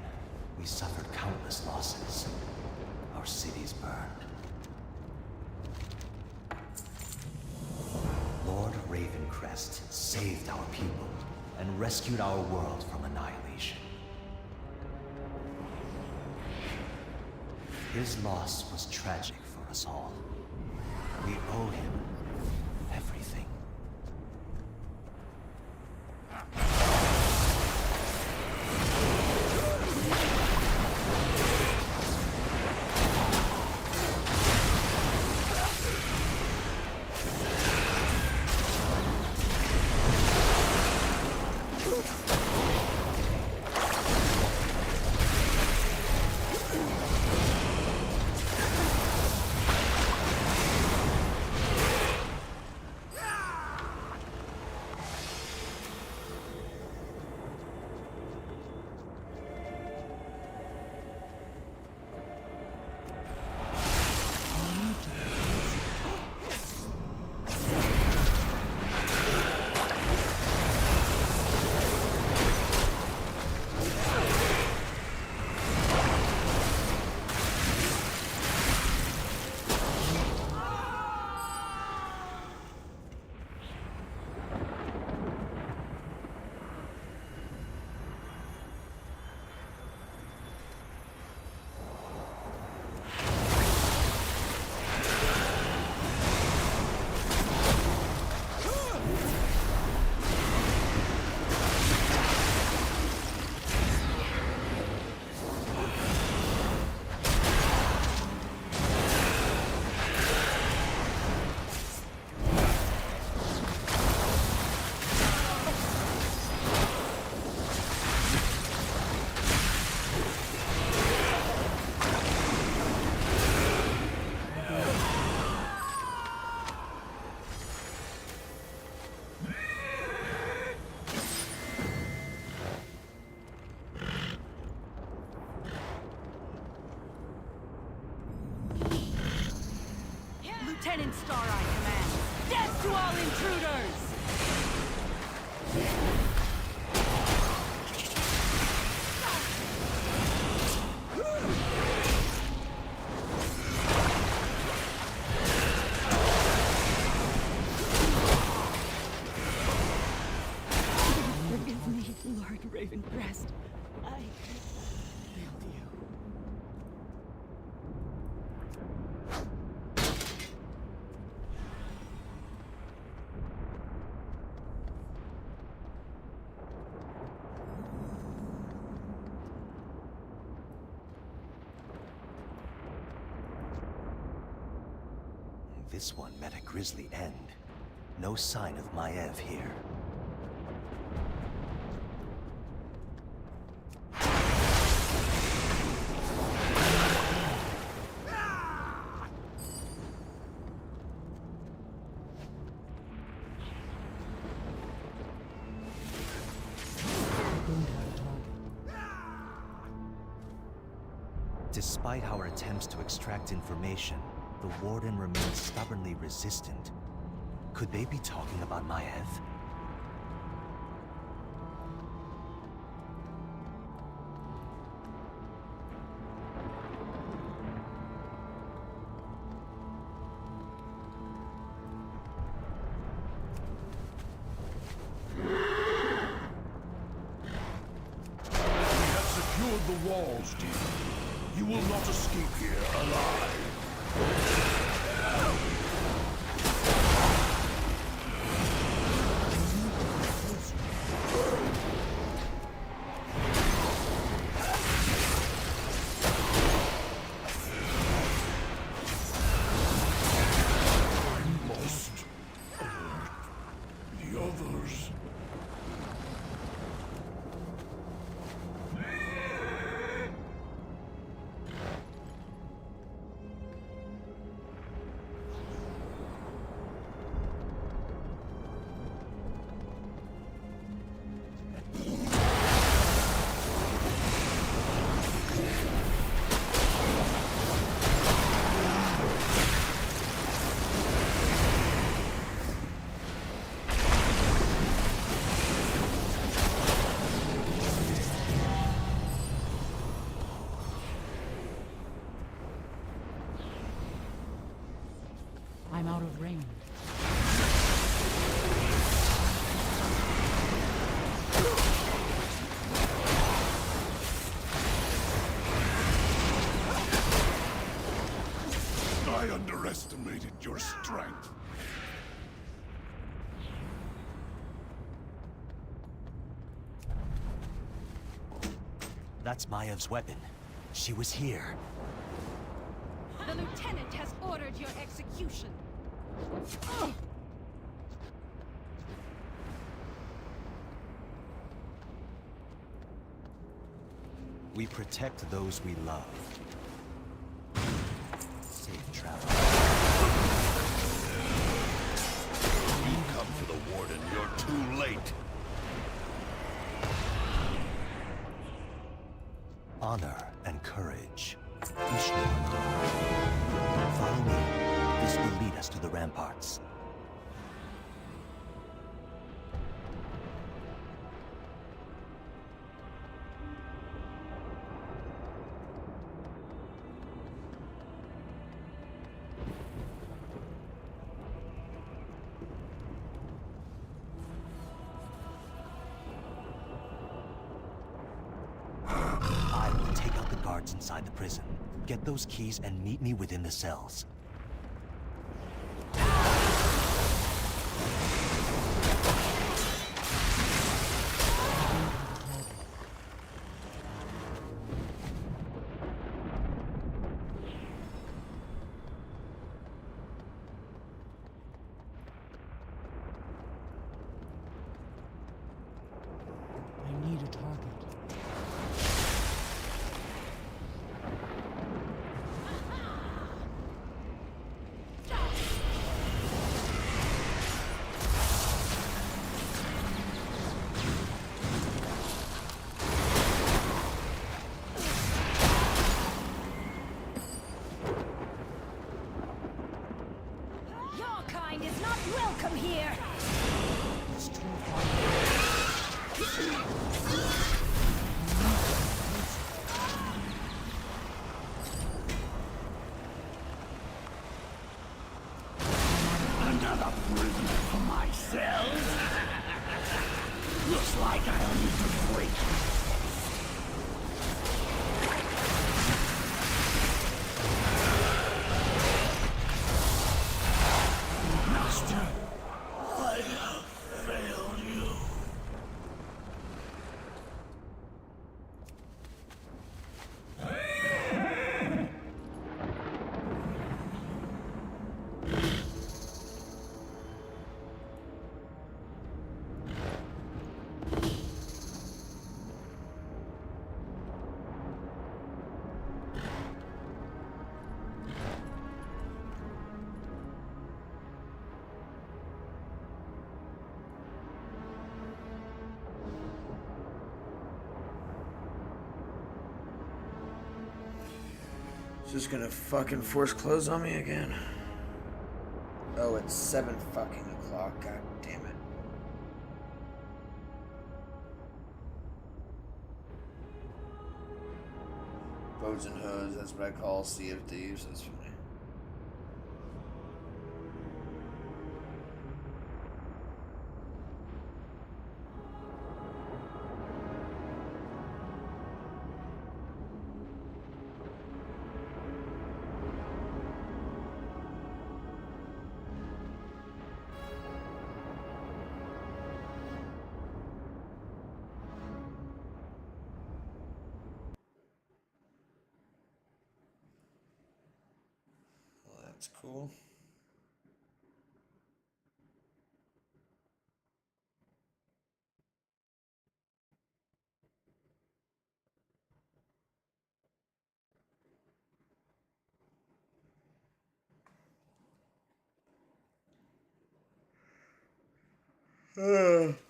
we suffered countless losses. Our cities burned. Lord Ravencrest saved our people and rescued our world from annihilation. His loss was tragic for us all. We owe him everything. Lieutenant Star-Eye commands. Death to all intruders! Forgive me, Lord Ravencrest. I failed you. This one met a grisly end. No sign of Maev here. Despite our attempts to extract information, the Warden remains stubbornly resistant. Could they be talking about Maev? The walls, dear. You will not escape here alive. I must alert the others. I'm out of range. I underestimated your strength. That's Maev's weapon. She was here. The lieutenant has ordered your execution. We protect those we love. Safe travel. You come for the Warden, you're too late. Honor and courage. Ishnu. Follow me. This will lead us to the ramparts. I will take out the guards inside the prison. Get those keys and meet me within the cells. I need a target. Your kind is not welcome here. It's too far. Another prisoner for myself? Looks like I'll need to break you. Master, I have failed you. Just gonna fucking force close on me again. Oh, it's 7 fucking o'clock. God damn it. Boats and hoes, that's what I call Sea of Thieves. That's funny. That's cool.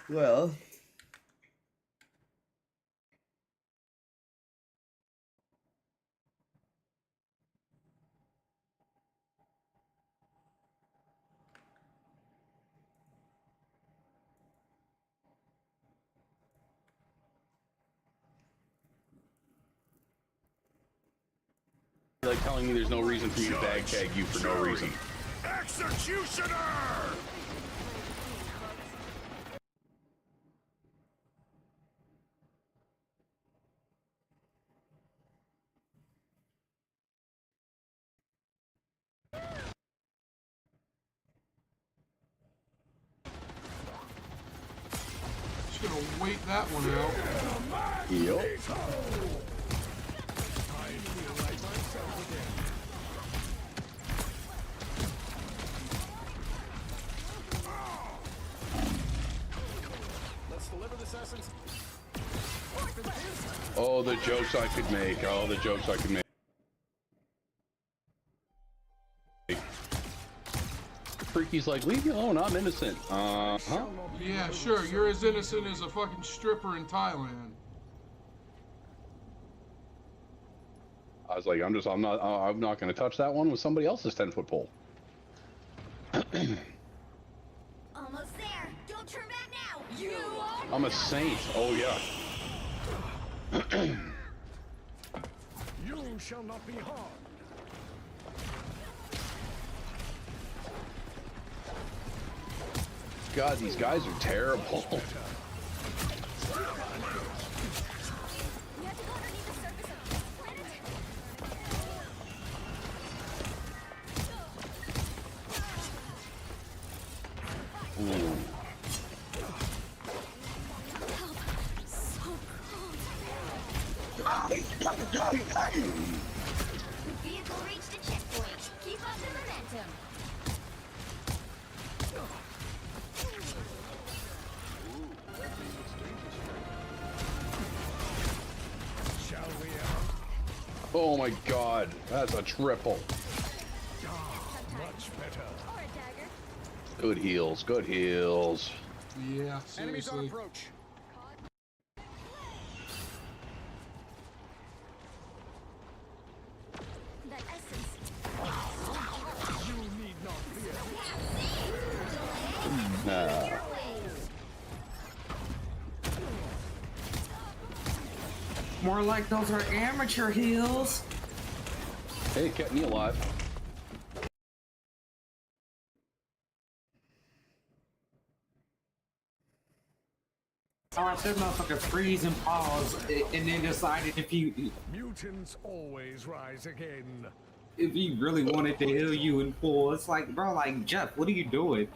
Well. Like telling me there's no reason for me to bag tag you for no reason. Executioner! Just gonna wait that one out. Yep. Oh, the jokes I could make. Oh, the jokes I could make. Freaky's like, leave me alone, I'm innocent. Huh? Yeah, sure, you're as innocent as a fucking stripper in Thailand. I was like, I'm not gonna touch that one with somebody else's 10-foot pole. Almost there. Don't turn back now. You are. I'm a saint. Oh yeah. You shall not be harmed. God, these guys are terrible. Ooh. Vehicle reached a checkpoint. Keep up the momentum. Shall we? Oh my God, that's a triple. Much better. Good heals, good heals. Yeah, Enemies on seriously. approach. That essence. You need not fear. Nah. More like those are amateur heals. Hey, it kept me alive. I watched that motherfucker freeze and pause and then decided if he Mutants always rise again. really wanted to heal you in full. It's like, bro, like, Jeff, what are you doing?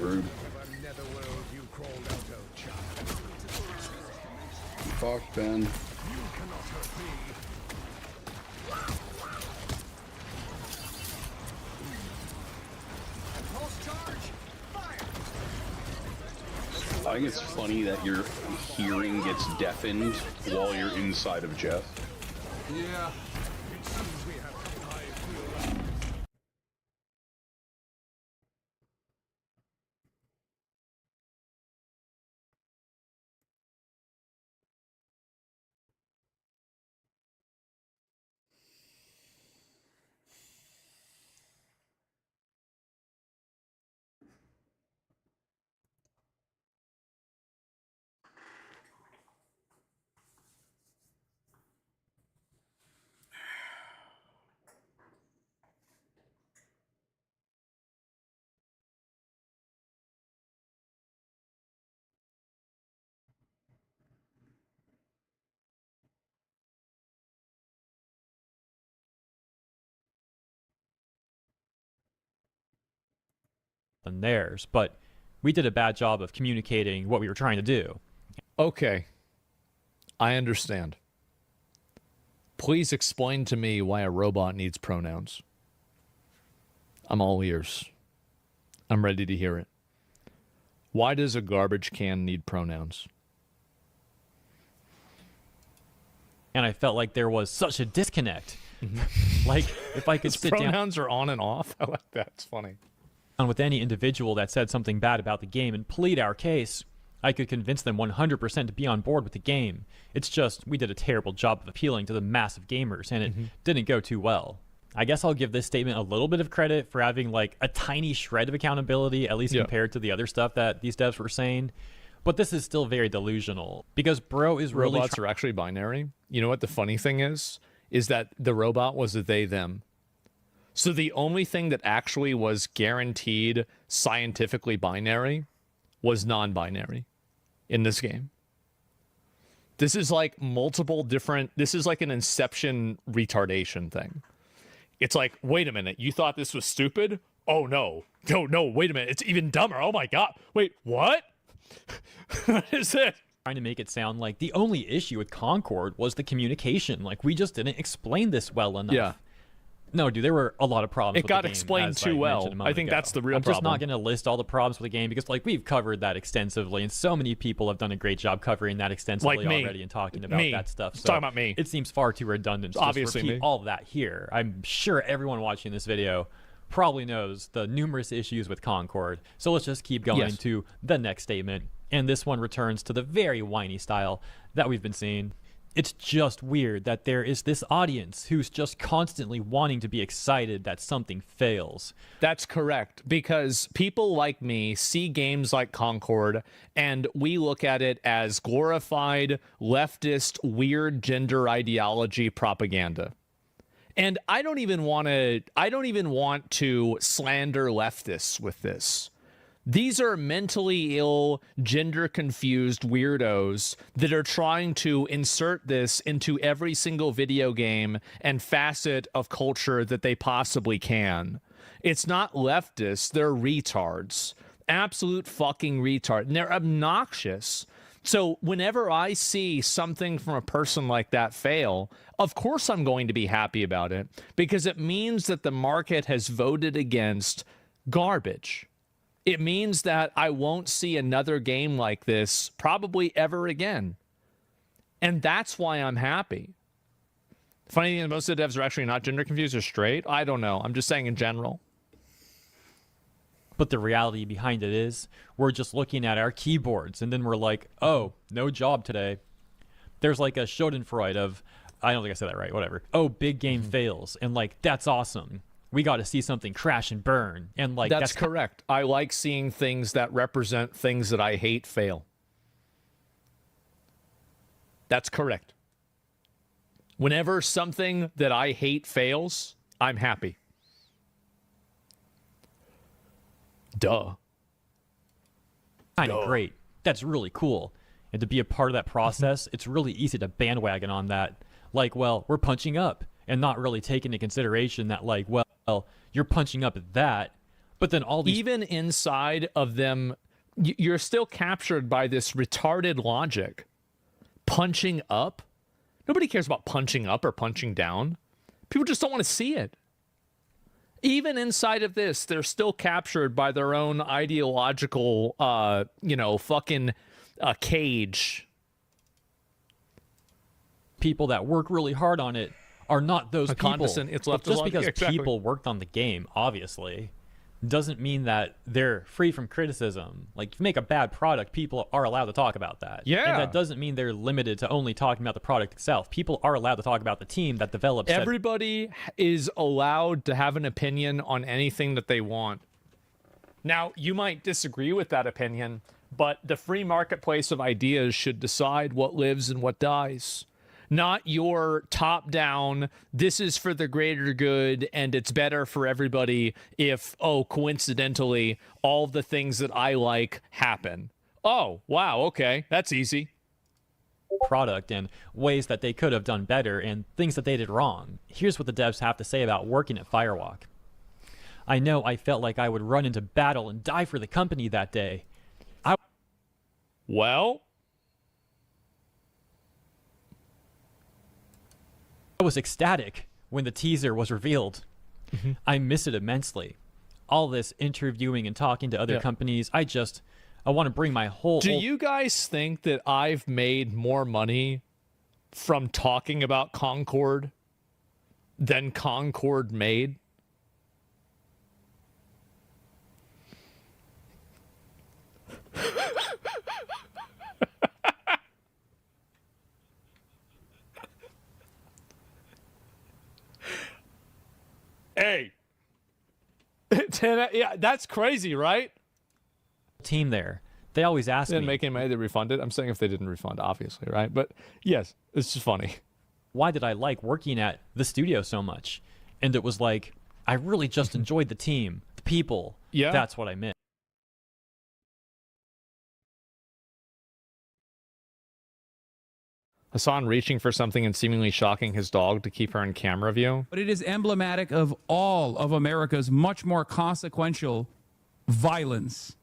rude. Fuck, Ben. I think it's funny that your hearing gets deafened while you're inside of Jeff. Yeah. Than theirs, but we did a bad job of communicating what we were trying to do. Okay. I understand. Please explain to me why a robot needs pronouns. I'm all ears. I'm ready to hear it. Why does a garbage can need pronouns? And I felt like there was such a disconnect. Like, if I could sit down... Pronouns are on and off? I like that. It's funny. With any individual that said something bad about the game and plead our case, I could convince them 100% to be on board with the game. It's just, we did a terrible job of appealing to the mass of gamers, and it didn't go too well. I guess I'll give this statement a little bit of credit for having, like, a tiny shred of accountability, at least compared to the other stuff that these devs were saying. But this is still very delusional, because Bro is really... Robots are actually binary. You know what the funny thing is? Is that the robot was a they, them. So the only thing that actually was guaranteed scientifically binary was non-binary in this game. This is like multiple different... This is like an Inception retardation thing. It's like, wait a minute, you thought this was stupid? Oh, no. No, wait a minute. It's even dumber. Oh, my God. Wait, what? What is it? Trying to make it sound like the only issue with Concord was the communication. Like, we just didn't explain this well enough. Yeah. No, dude, there were a lot of problems with the game. It got explained too well. I think that's the real problem. I'm just problem. not going to list all the problems with the game because, like, we've covered that extensively, and so many people have done a great job covering that extensively already and talking about that stuff. So talking about me. It seems far too redundant to Obviously just repeat all of that here. I'm sure everyone watching this video probably knows the numerous issues with Concord. So let's just keep going to the next statement. And this one returns to the very whiny style that we've been seeing. It's just weird that there is this audience who's just constantly wanting to be excited that something fails. That's correct, because people like me see games like Concord and we look at it as glorified leftist weird gender ideology propaganda. And I don't even want to slander leftists with this. These are mentally ill, gender-confused weirdos that are trying to insert this into every single video game and facet of culture that they possibly can. It's not leftists, they're retards. Absolute fucking retard. And they're obnoxious. So whenever I see something from a person like that fail, of course I'm going to be happy about it, because it means that the market has voted against garbage. It means that I won't see another game like this probably ever again. And that's why I'm happy. Funny thing, most of the devs are actually not gender confused or straight. I don't know. I'm just saying in general. But the reality behind it is we're just looking at our keyboards and then we're like, oh, no job today. There's like a schadenfreude of, I don't think I said that right, whatever. Oh, big game fails. And like, that's awesome. We got to see something crash and burn. And like, that's correct. I like seeing things that represent things that I hate fail. That's correct. Whenever something that I hate fails, I'm happy. Duh. Kind of great. That's really cool. And to be a part of that process, it's really easy to bandwagon on that. Like, well, we're punching up and not really taking into consideration that, like, well, you're punching up at that, But then all these... Even inside of them, you're still captured by this retarded logic. Punching up? Nobody cares about punching up or punching down. People just don't want to see it. Even inside of this, they're still captured by their own ideological, fucking cage. People that work really hard on it are not those people. It's left just alone. because Exactly. people worked on the game, obviously, doesn't mean that they're free from criticism. Like, if you make a bad product, people are allowed to talk about that. Yeah. And that doesn't mean they're limited to only talking about the product itself. People are allowed to talk about the team that develops said. Everybody is allowed to have an opinion on anything that they want. Now, you might disagree with that opinion, but the free marketplace of ideas should decide what lives and what dies. Not your top-down, this is for the greater good, and it's better for everybody if, coincidentally, all the things that I like happen. Oh, wow, okay, that's easy. Product and ways that they could have done better and things that they did wrong. Here's what the devs have to say about working at Firewalk. I know I felt like I would run into battle and die for the company that day. Well... I was ecstatic when the teaser was revealed. I miss it immensely. All this interviewing and talking to other companies, I want to bring my whole... Do you guys think that I've made more money from talking about Concord than Concord made? Hey. Yeah, that's crazy, right? Team there. They always ask me. Didn't make any money, they refunded. I'm saying if they didn't refund, obviously, right? But yes, it's just funny. Why did I like working at the studio so much? And it was like, I really just enjoyed the team, the people. Yeah. That's what I meant. Hassan reaching for something and seemingly shocking his dog to keep her in camera view. But it is emblematic of all of America's much more consequential violence.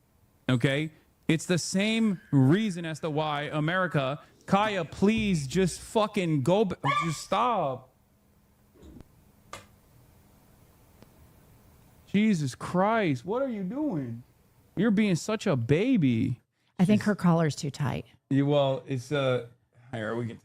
Okay? It's the same reason as to why America... Kaya, please just fucking go... Just stop. Jesus Christ, what are you doing? You're being such a baby. I think her collar's too tight. Well, it's here we can.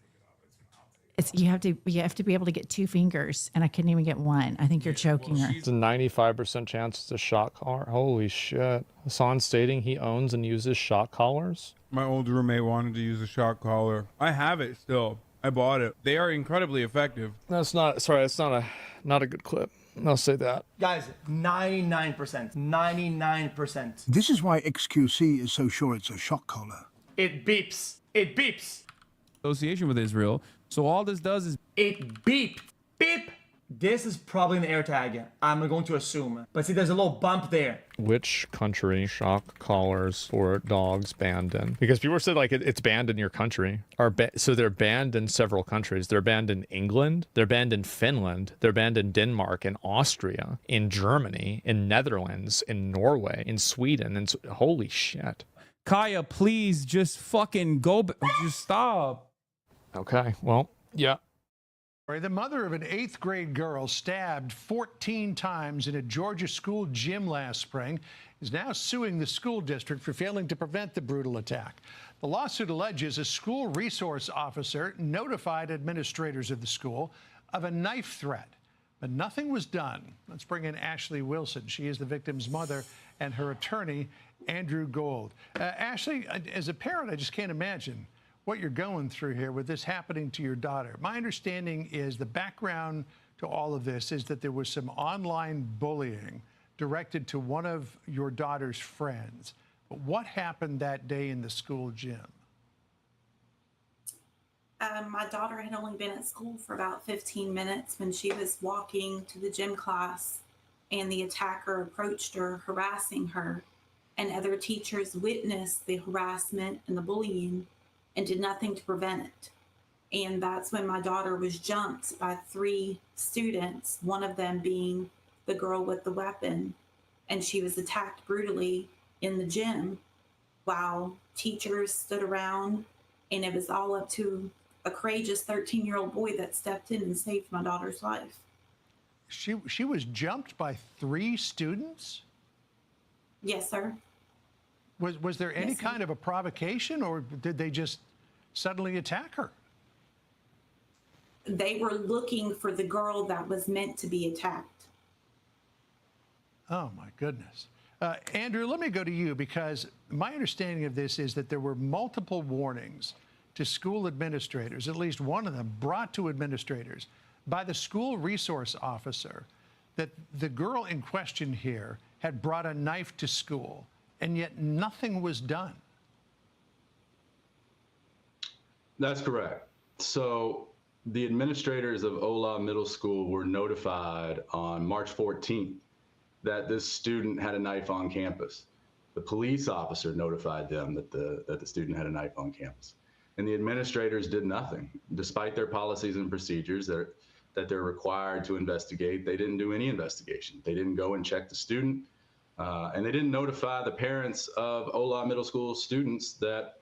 It's you have to be able to get 2 fingers, and I couldn't even get one. I think you're choking her. It's a 95% chance it's a shock collar. Holy shit. Hassan stating he owns and uses shock collars. My old roommate wanted to use a shock collar. I have it still. I bought it. They are incredibly effective. That's not a good clip. I'll say that. Guys, 99%. 99%. This is why XQC is so sure it's a shock collar. It beeps. It beeps. Association with Israel. So all this does is it beep. Beep. This is probably an AirTag. I'm going to assume. But see, there's a little bump there. Which country shock collars for dogs banned in? Because people said like it's banned in your country. So they're banned in several countries. They're banned in England. They're banned in Finland. They're banned in Denmark, in Austria, in Germany, in Netherlands, in Norway, in Sweden. And holy shit. Kaya, please just fucking go. Just stop. Okay, well, yeah. The mother of an 8th grade girl stabbed 14 times in a Georgia school gym last spring is now suing the school district for failing to prevent the brutal attack. The lawsuit alleges a school resource officer notified administrators of the school of a knife threat, but nothing was done. Let's bring in Ashley Wilson. She is the victim's mother and her attorney, Andrew Gold. Ashley, as a parent, I just can't imagine what you're going through here with this happening to your daughter. My understanding is the background to all of this is that there was some online bullying directed to one of your daughter's friends. But what happened that day in the school gym? My daughter had only been at school for about 15 minutes when she was walking to the gym class, and the attacker approached her, harassing her, and other teachers witnessed the harassment and the bullying and did nothing to prevent it. And that's when my daughter was jumped by 3 students, one of them being the girl with the weapon. and she was attacked brutally in the gym while teachers stood around, and it was all up to a courageous 13-year-old boy that stepped in and saved my daughter's life. She was jumped by 3 students? Yes, sir. Was there any Yes, sir. kind of a provocation, or did they just suddenly attack her? They were looking for the girl that was meant to be attacked. Oh, my goodness. Andrew, let me go to you, because my understanding of this is that there were multiple warnings to school administrators, at least one of them brought to administrators by the school resource officer, that the girl in question here had brought a knife to school, and yet nothing was done. That's correct. So the administrators of Ola Middle School were notified on March 14th that this student had a knife on campus. The police officer notified them that the student had a knife on campus. And the administrators did nothing. Despite their policies and procedures that they're required to investigate, they didn't do any investigation. They didn't go and check the student, and they didn't notify the parents of Ola Middle School students that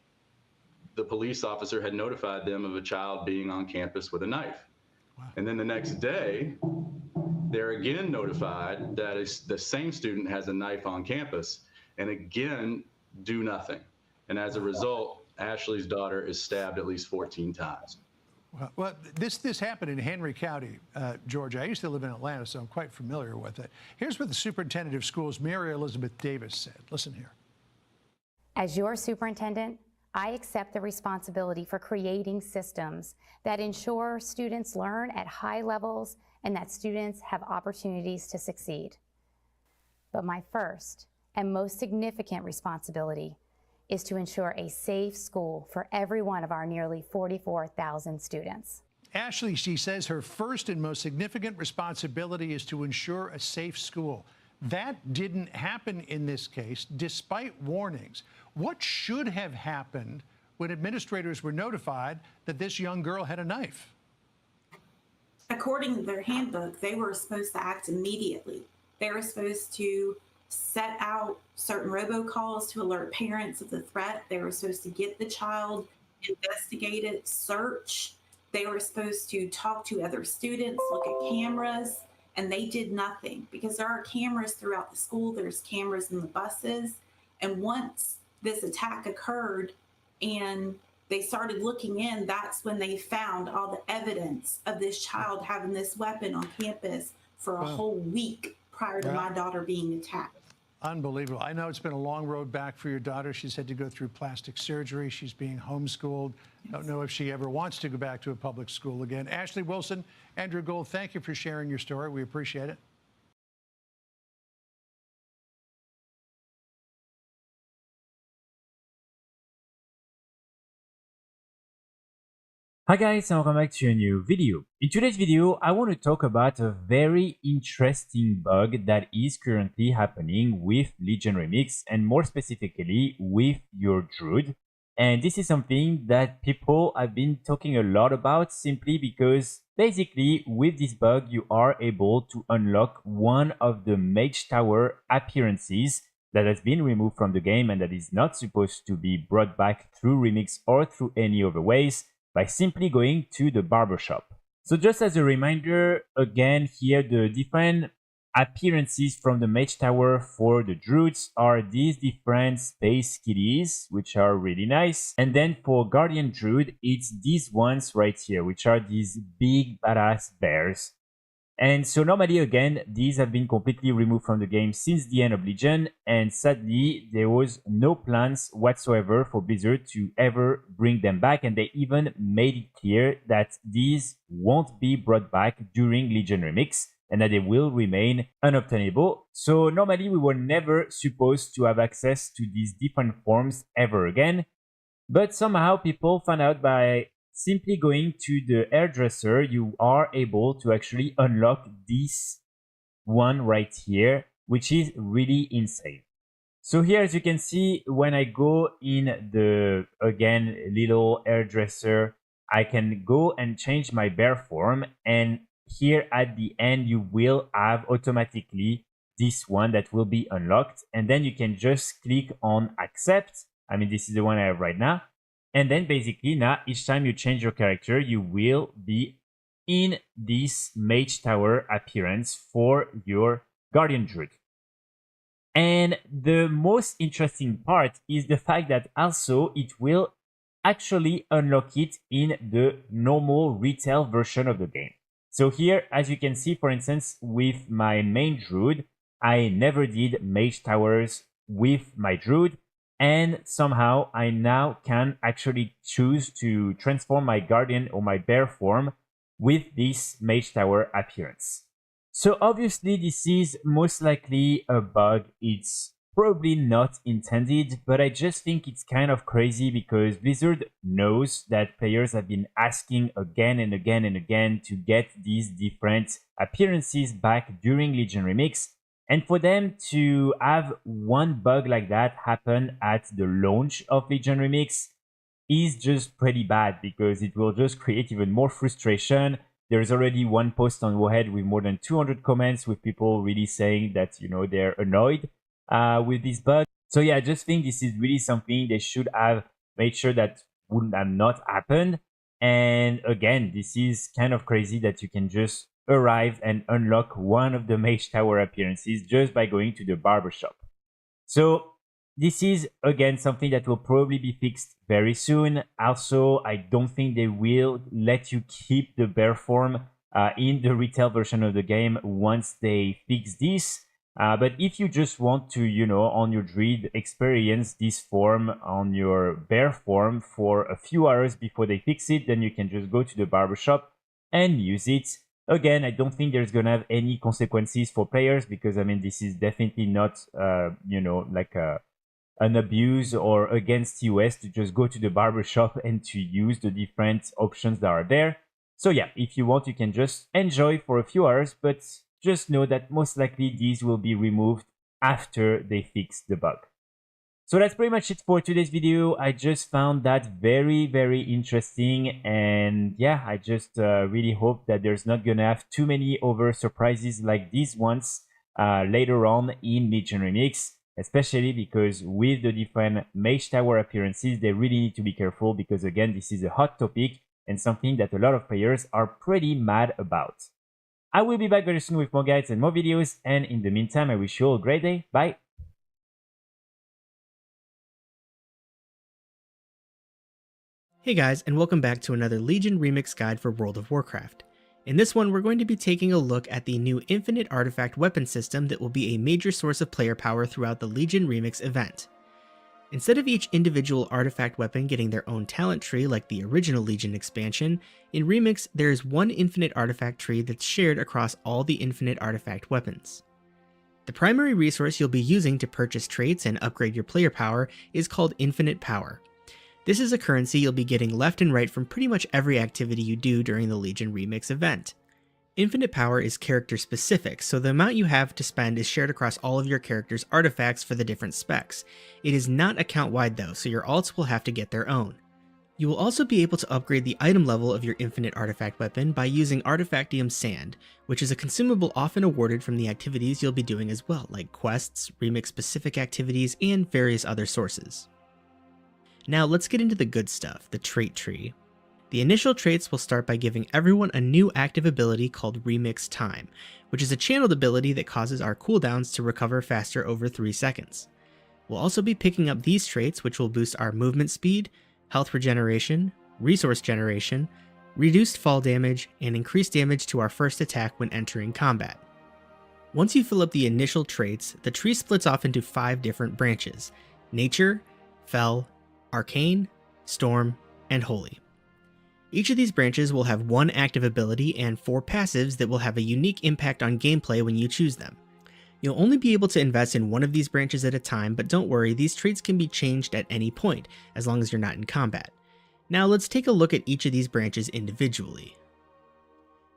the police officer had notified them of a child being on campus with a knife. Wow. And then the next day, they're again notified that the same student has a knife on campus, and again, do nothing. And as a result, Ashley's daughter is stabbed at least 14 times. Well, this happened in Henry County, Georgia. I used to live in Atlanta, so I'm quite familiar with it. Here's what the superintendent of schools, Mary Elizabeth Davis, said. Listen here. As your superintendent, I accept the responsibility for creating systems that ensure students learn at high levels and that students have opportunities to succeed. But my first and most significant responsibility is to ensure a safe school for every one of our nearly 44,000 students. Ashley, she says her first and most significant responsibility is to ensure a safe school. That didn't happen in this case, despite warnings. What should have happened when administrators were notified that this young girl had a knife? According to their handbook, they were supposed to act immediately. They were supposed to set out certain robocalls to alert parents of the threat. They were supposed to get the child, investigate it, search. They were supposed to talk to other students, look at cameras, and they did nothing because there are cameras throughout the school. There's cameras in the buses. And once this attack occurred and they started looking in, that's when they found all the evidence of this child having this weapon on campus for a whole week prior to my daughter being attacked. Unbelievable. I know it's been a long road back for your daughter. She's had to go through plastic surgery. She's being homeschooled. Don't know if she ever wants to go back to a public school again. Ashley Wilson, Andrew Gold, thank you for sharing your story. We appreciate it. Hi guys, and welcome back to a new video. In today's video, I want to talk about a very interesting bug that is currently happening with Legion Remix, and more specifically with your Druid. And this is something that people have been talking a lot about, simply because basically with this bug you are able to unlock one of the Mage Tower appearances that has been removed from the game and that is not supposed to be brought back through Remix or through any other ways, by simply going to the barbershop. So just as a reminder, again, here the different appearances from the Mage Tower for the Druids are these different space kitties, which are really nice. And then for Guardian Druid, it's these ones right here, which are these big badass bears. And so normally, again, these have been completely removed from the game since the end of Legion, and sadly, there was no plans whatsoever for Blizzard to ever bring them back, and they even made it clear that these won't be brought back during Legion Remix, and that they will remain unobtainable. So normally, we were never supposed to have access to these different forms ever again, but somehow people found out by simply going to the hairdresser, you are able to actually unlock this one right here, which is really insane. So here, as you can see, when I go in the, again, little hairdresser, I can go and change my bear form. And here at the end, you will have automatically this one that will be unlocked. And then you can just click on accept. I mean, this is the one I have right now. And then basically now each time you change your character, you will be in this Mage Tower appearance for your Guardian Druid. And the most interesting part is the fact that also it will actually unlock it in the normal retail version of the game. So here, as you can see, for instance, with my main Druid, I never did Mage Towers with my Druid, and somehow I now can actually choose to transform my Guardian or my Bear form with this Mage Tower appearance. So obviously this is most likely a bug. It's probably not intended, but I just think it's kind of crazy because Blizzard knows that players have been asking again and again and again to get these different appearances back during Legion Remix. And for them to have one bug like that happen at the launch of Legion Remix is just pretty bad because it will just create even more frustration. There's already one post on Warhead with more than 200 comments with people really saying that, you know, they're annoyed with this bug. So yeah, I just think this is really something they should have made sure that wouldn't have not happened. And again, this is kind of crazy that you can just arrive and unlock one of the Mage Tower appearances just by going to the barbershop. So this is again something that will probably be fixed very soon. Also, I don't think they will let you keep the bear form in the retail version of the game once they fix this. But if you just want to, you know, on your Druid experience this form on your bear form for a few hours before they fix it, then you can just go to the barbershop and use it. Again, I don't think there's gonna have any consequences for players because, I mean, this is definitely not, you know, like an abuse or against US to just go to the barbershop and to use the different options that are there. So yeah, if you want, you can just enjoy for a few hours, but just know that most likely these will be removed after they fix the bug. So that's pretty much it for today's video. I just found that very, very interesting. And yeah, I just really hope that there's not gonna have too many other surprises like these ones later on in Legion Remix. Especially because with the different Mage Tower appearances, they really need to be careful because again, this is a hot topic and something that a lot of players are pretty mad about. I will be back very soon with more guides and more videos, and in the meantime, I wish you all a great day. Bye! Hey guys, and welcome back to another Legion Remix guide for World of Warcraft. In this one, we're going to be taking a look at the new Infinite Artifact weapon system that will be a major source of player power throughout the Legion Remix event. Instead of each individual artifact weapon getting their own talent tree like the original Legion expansion, in Remix there is one Infinite Artifact tree that's shared across all the Infinite Artifact weapons. The primary resource you'll be using to purchase traits and upgrade your player power is called Infinite Power. This is a currency you'll be getting left and right from pretty much every activity you do during the Legion Remix event. Infinite Power is character specific, so the amount you have to spend is shared across all of your character's artifacts for the different specs. It is not account wide though, so your alts will have to get their own. You will also be able to upgrade the item level of your Infinite Artifact weapon by using Artifactium Sand, which is a consumable often awarded from the activities you'll be doing as well, like quests, Remix specific activities, and various other sources. Now let's get into the good stuff, the trait tree. The initial traits will start by giving everyone a new active ability called Remix Time, which is a channeled ability that causes our cooldowns to recover faster over 3 seconds. We'll also be picking up these traits which will boost our movement speed, health regeneration, resource generation, reduced fall damage, and increased damage to our first attack when entering combat. Once you fill up the initial traits, the tree splits off into 5 different branches: Nature, Fel, Arcane, Storm, and Holy. Each of these branches will have 1 active ability and 4 passives that will have a unique impact on gameplay when you choose them. You'll only be able to invest in one of these branches at a time, but don't worry, these traits can be changed at any point, as long as you're not in combat. Now let's take a look at each of these branches individually.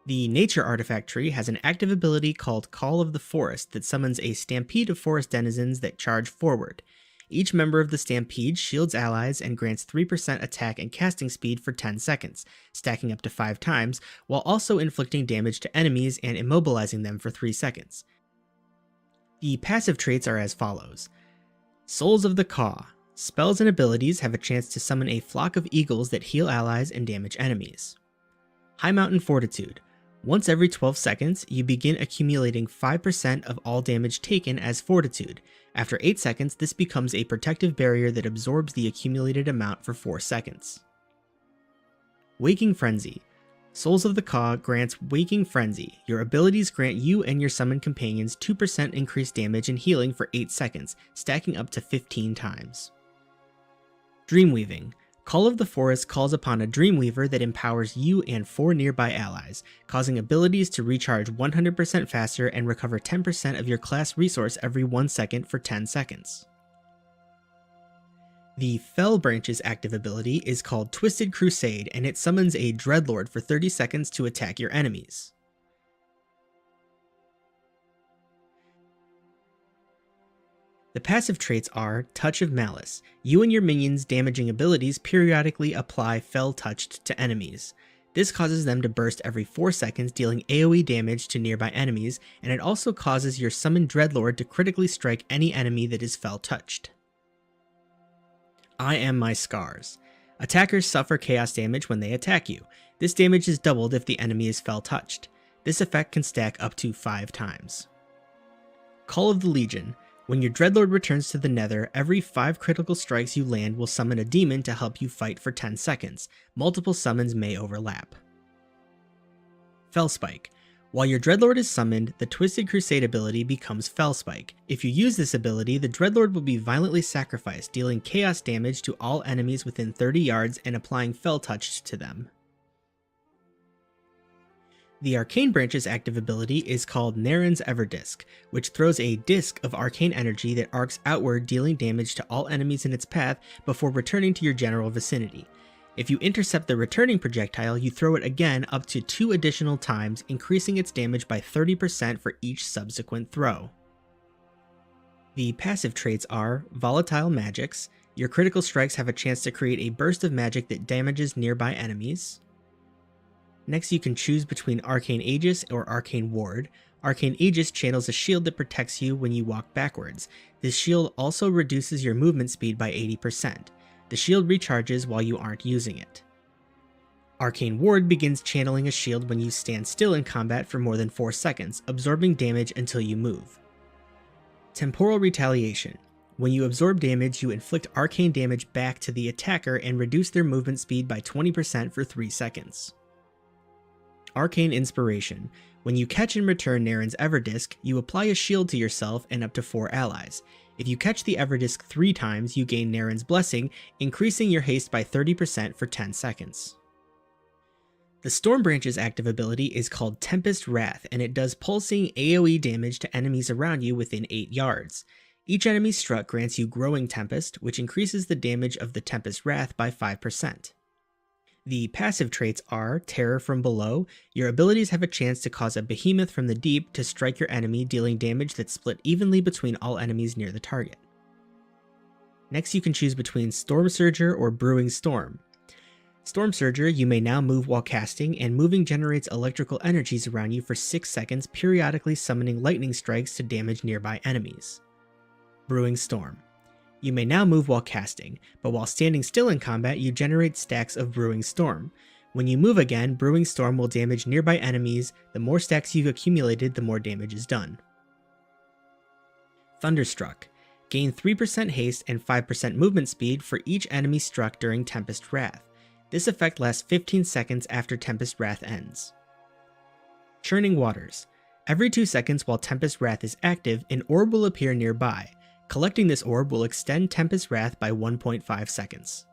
The Nature Artifact tree has an active ability called Call of the Forest that summons a stampede of forest denizens that charge forward. Each member of the stampede shields allies and grants 3% attack and casting speed for 10 seconds, stacking up to 5 times, while also inflicting damage to enemies and immobilizing them for 3 seconds. The passive traits are as follows. Souls of the Caw. Spells and abilities have a chance to summon a flock of eagles that heal allies and damage enemies. High Mountain Fortitude. Once every 12 seconds, you begin accumulating 5% of all damage taken as Fortitude. After 8 seconds, this becomes a protective barrier that absorbs the accumulated amount for 4 seconds. Waking Frenzy. Souls of the Caw grants Waking Frenzy. Your abilities grant you and your summoned companions 2% increased damage and healing for 8 seconds, stacking up to 15 times. Dreamweaving. Call of the Forest calls upon a Dreamweaver that empowers you and 4 nearby allies, causing abilities to recharge 100% faster and recover 10% of your class resource every 1 second for 10 seconds. The Fell Branch's active ability is called Twisted Crusade, and it summons a Dreadlord for 30 seconds to attack your enemies. The passive traits are Touch of Malice. You and your minions' damaging abilities periodically apply Fell Touched to enemies. This causes them to burst every 4 seconds, dealing AoE damage to nearby enemies, and it also causes your summoned Dreadlord to critically strike any enemy that is Fell Touched. I Am My Scars. Attackers suffer chaos damage when they attack you. This damage is doubled if the enemy is Fell Touched. This effect can stack up to 5 times. Call of the Legion. When your Dreadlord returns to the Nether, every 5 critical strikes you land will summon a demon to help you fight for 10 seconds. Multiple summons may overlap. Fellspike. While your Dreadlord is summoned, the Twisted Crusade ability becomes Fellspike. If you use this ability, the Dreadlord will be violently sacrificed, dealing chaos damage to all enemies within 30 yards and applying Fell Touch to them. The Arcane Branch's active ability is called Naren's Everdisk, which throws a disc of arcane energy that arcs outward, dealing damage to all enemies in its path before returning to your general vicinity. If you intercept the returning projectile, you throw it again up to 2 additional times, increasing its damage by 30% for each subsequent throw. The passive traits are Volatile Magics. Your critical strikes have a chance to create a burst of magic that damages nearby enemies. Next, you can choose between Arcane Aegis or Arcane Ward. Arcane Aegis channels a shield that protects you when you walk backwards. This shield also reduces your movement speed by 80%. The shield recharges while you aren't using it. Arcane Ward begins channeling a shield when you stand still in combat for more than 4 seconds, absorbing damage until you move. Temporal Retaliation. When you absorb damage, you inflict arcane damage back to the attacker and reduce their movement speed by 20% for 3 seconds. Arcane Inspiration. When you catch and return Naren's Everdisk, you apply a shield to yourself and up to 4 allies. If you catch the Everdisk 3 times, you gain Naren's Blessing, increasing your haste by 30% for 10 seconds. The Storm Branch's active ability is called Tempest Wrath, and it does pulsing AoE damage to enemies around you within 8 yards. Each enemy struck grants you Growing Tempest, which increases the damage of the Tempest Wrath by 5%. The passive traits are Terror from Below. Your abilities have a chance to cause a behemoth from the deep to strike your enemy, dealing damage that's split evenly between all enemies near the target. Next, you can choose between Storm Surger or Brewing Storm. Storm Surger, you may now move while casting, and moving generates electrical energies around you for 6 seconds, periodically summoning lightning strikes to damage nearby enemies. Brewing Storm. You may now move while casting, but while standing still in combat, you generate stacks of Brewing Storm. When you move again, Brewing Storm will damage nearby enemies. The more stacks you've accumulated, the more damage is done. Thunderstruck. Gain 3% haste and 5% movement speed for each enemy struck during Tempest Wrath. This effect lasts 15 seconds after Tempest Wrath ends. Churning Waters. Every 2 seconds while Tempest Wrath is active, an orb will appear nearby. Collecting this orb will extend Tempest Wrath by 1.5 seconds.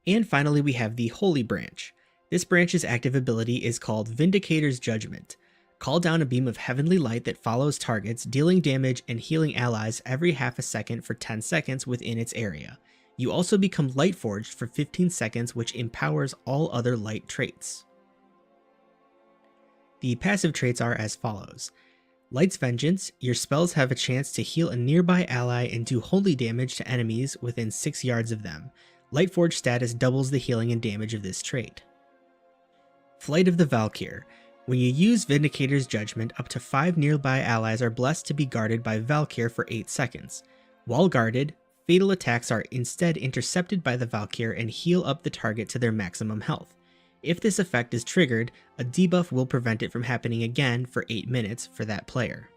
And finally, we have the Holy Branch. This branch's active ability is called Vindicator's Judgment. Call down a beam of heavenly light that follows targets, dealing damage and healing allies every half a second for 10 seconds within its area. You also become Lightforged for 15 seconds, which empowers all other light traits. The passive traits are as follows. Light's Vengeance. Your spells have a chance to heal a nearby ally and do holy damage to enemies within 6 yards of them. Lightforged status doubles the healing and damage of this trait. Flight of the Valkyr. When you use Vindicator's Judgment, up to 5 nearby allies are blessed to be guarded by Valkyr for 8 seconds. While guarded, fatal attacks are instead intercepted by the Valkyr and heal up the target to their maximum health. If this effect is triggered, a debuff will prevent it from happening again for 8 minutes for that player.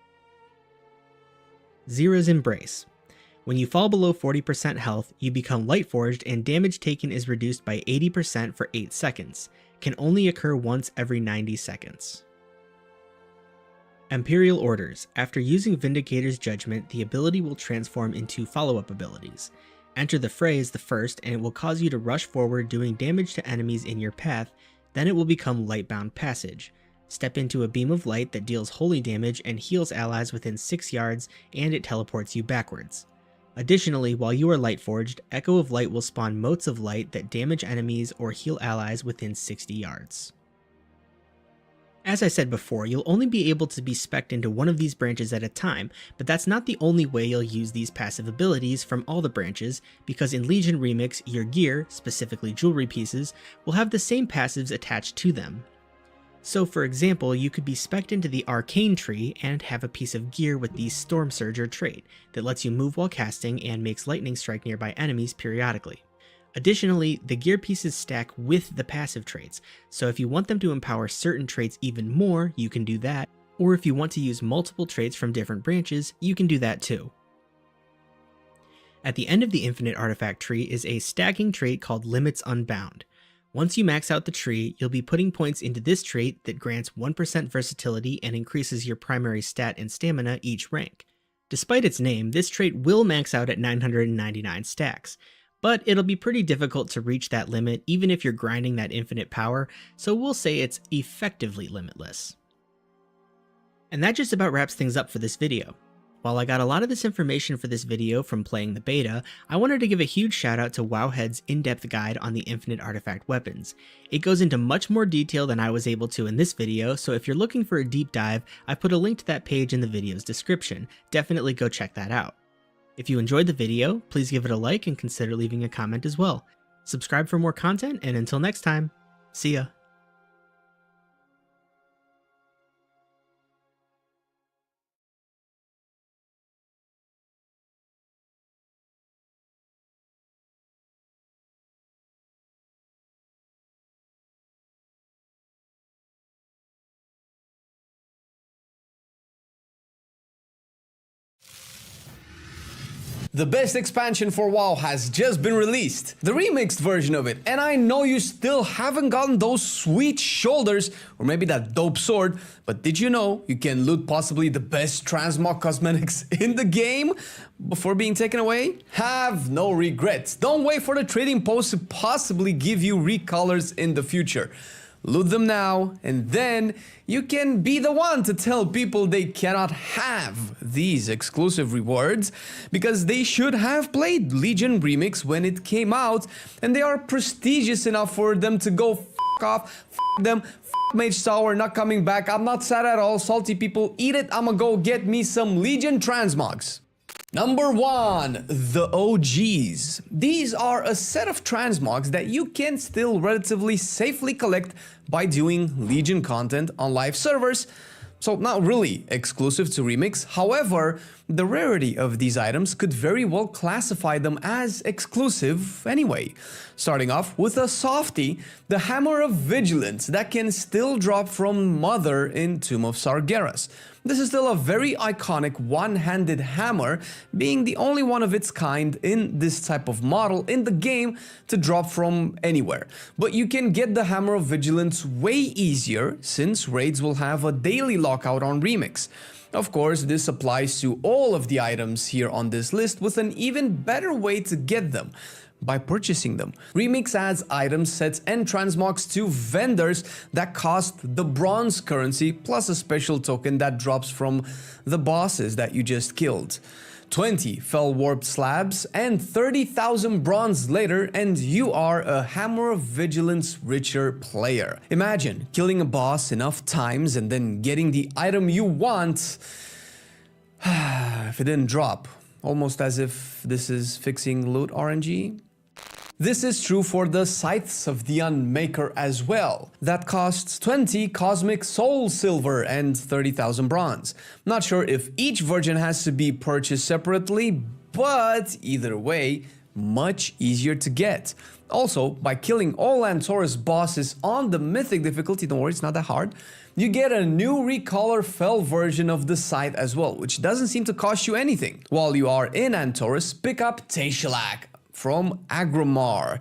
Zera's Embrace. When you fall below 40% health, you become Lightforged and damage taken is reduced by 80% for 8 seconds. Can only occur once every 90 seconds. Imperial Orders. After using Vindicator's Judgment, the ability will transform into follow-up abilities. Enter the fray as the first, and it will cause you to rush forward doing damage to enemies in your path, then it will become Lightbound Passage. Step into a beam of light that deals holy damage and heals allies within 6 yards, and it teleports you backwards. Additionally, while you are Lightforged, Echo of Light will spawn motes of light that damage enemies or heal allies within 60 yards. As I said before, you'll only be able to be spec'd into one of these branches at a time, but that's not the only way you'll use these passive abilities from all the branches, because in Legion Remix, your gear, specifically jewelry pieces, will have the same passives attached to them. So for example, you could be spec'd into the Arcane tree and have a piece of gear with the Storm Surger trait that lets you move while casting and makes lightning strike nearby enemies periodically. Additionally, the gear pieces stack with the passive traits, so if you want them to empower certain traits even more, you can do that, or if you want to use multiple traits from different branches, you can do that too. At the end of the Infinite Artifact tree is a stacking trait called Limits Unbound. Once you max out the tree, you'll be putting points into this trait that grants 1% versatility and increases your primary stat and stamina each rank. Despite its name, this trait will max out at 999 stacks, but it'll be pretty difficult to reach that limit even if you're grinding that infinite power, so we'll say it's effectively limitless. And that just about wraps things up for this video. While I got a lot of this information for this video from playing the beta, I wanted to give a huge shout out to Wowhead's in-depth guide on the Infinite Artifact weapons. It goes into much more detail than I was able to in this video, so if you're looking for a deep dive, I put a link to that page in the video's description. Definitely go check that out. If you enjoyed the video, please give it a like and consider leaving a comment as well. Subscribe for more content, and until next time, see ya. The best expansion for WoW has just been released, the remixed version of it, and I know you still haven't gotten those sweet shoulders or maybe that dope sword, but did you know you can loot possibly the best transmog cosmetics in the game before being taken away? Have no regrets. Don't wait for the trading post to possibly give you recolors in the future. Loot them now, and then you can be the one to tell people they cannot have these exclusive rewards because they should have played Legion Remix when it came out, and they are prestigious enough for them to go f off, f them, f Mage Tower, not coming back. I'm not sad at all. Salty people, eat it. I'ma go get me some Legion transmogs. Number 1, the OGs. These are a set of transmogs that you can still relatively safely collect by doing Legion content on live servers, so not really exclusive to Remix. However, the rarity of these items could very well classify them as exclusive anyway. Starting off with a softie, the Hammer of Vigilance that can still drop from Mother in Tomb of Sargeras. This is still a very iconic one-handed hammer, being the only one of its kind in this type of model in the game to drop from anywhere. But you can get the Hammer of Vigilance way easier since raids will have a daily lockout on Remix. Of course, this applies to all of the items here on this list with an even better way to get them. By purchasing them. Remix adds items, sets, and transmogs to vendors that cost the bronze currency plus a special token that drops from the bosses that you just killed. 20 fell warped slabs and 30,000 bronze later and you are a Hammer of Vigilance richer player. Imagine killing a boss enough times and then getting the item you want if it didn't drop. Almost as if this is fixing loot RNG. This is true for the Scythes of the Unmaker as well. That costs 20 Cosmic Soul Silver and 30,000 bronze. Not sure if each version has to be purchased separately, but either way, much easier to get. Also, by killing all Antorus bosses on the Mythic difficulty, don't worry, it's not that hard, you get a new recolor fell version of the Scythe as well, which doesn't seem to cost you anything. While you are in Antorus, pick up Taishalak from Agromar,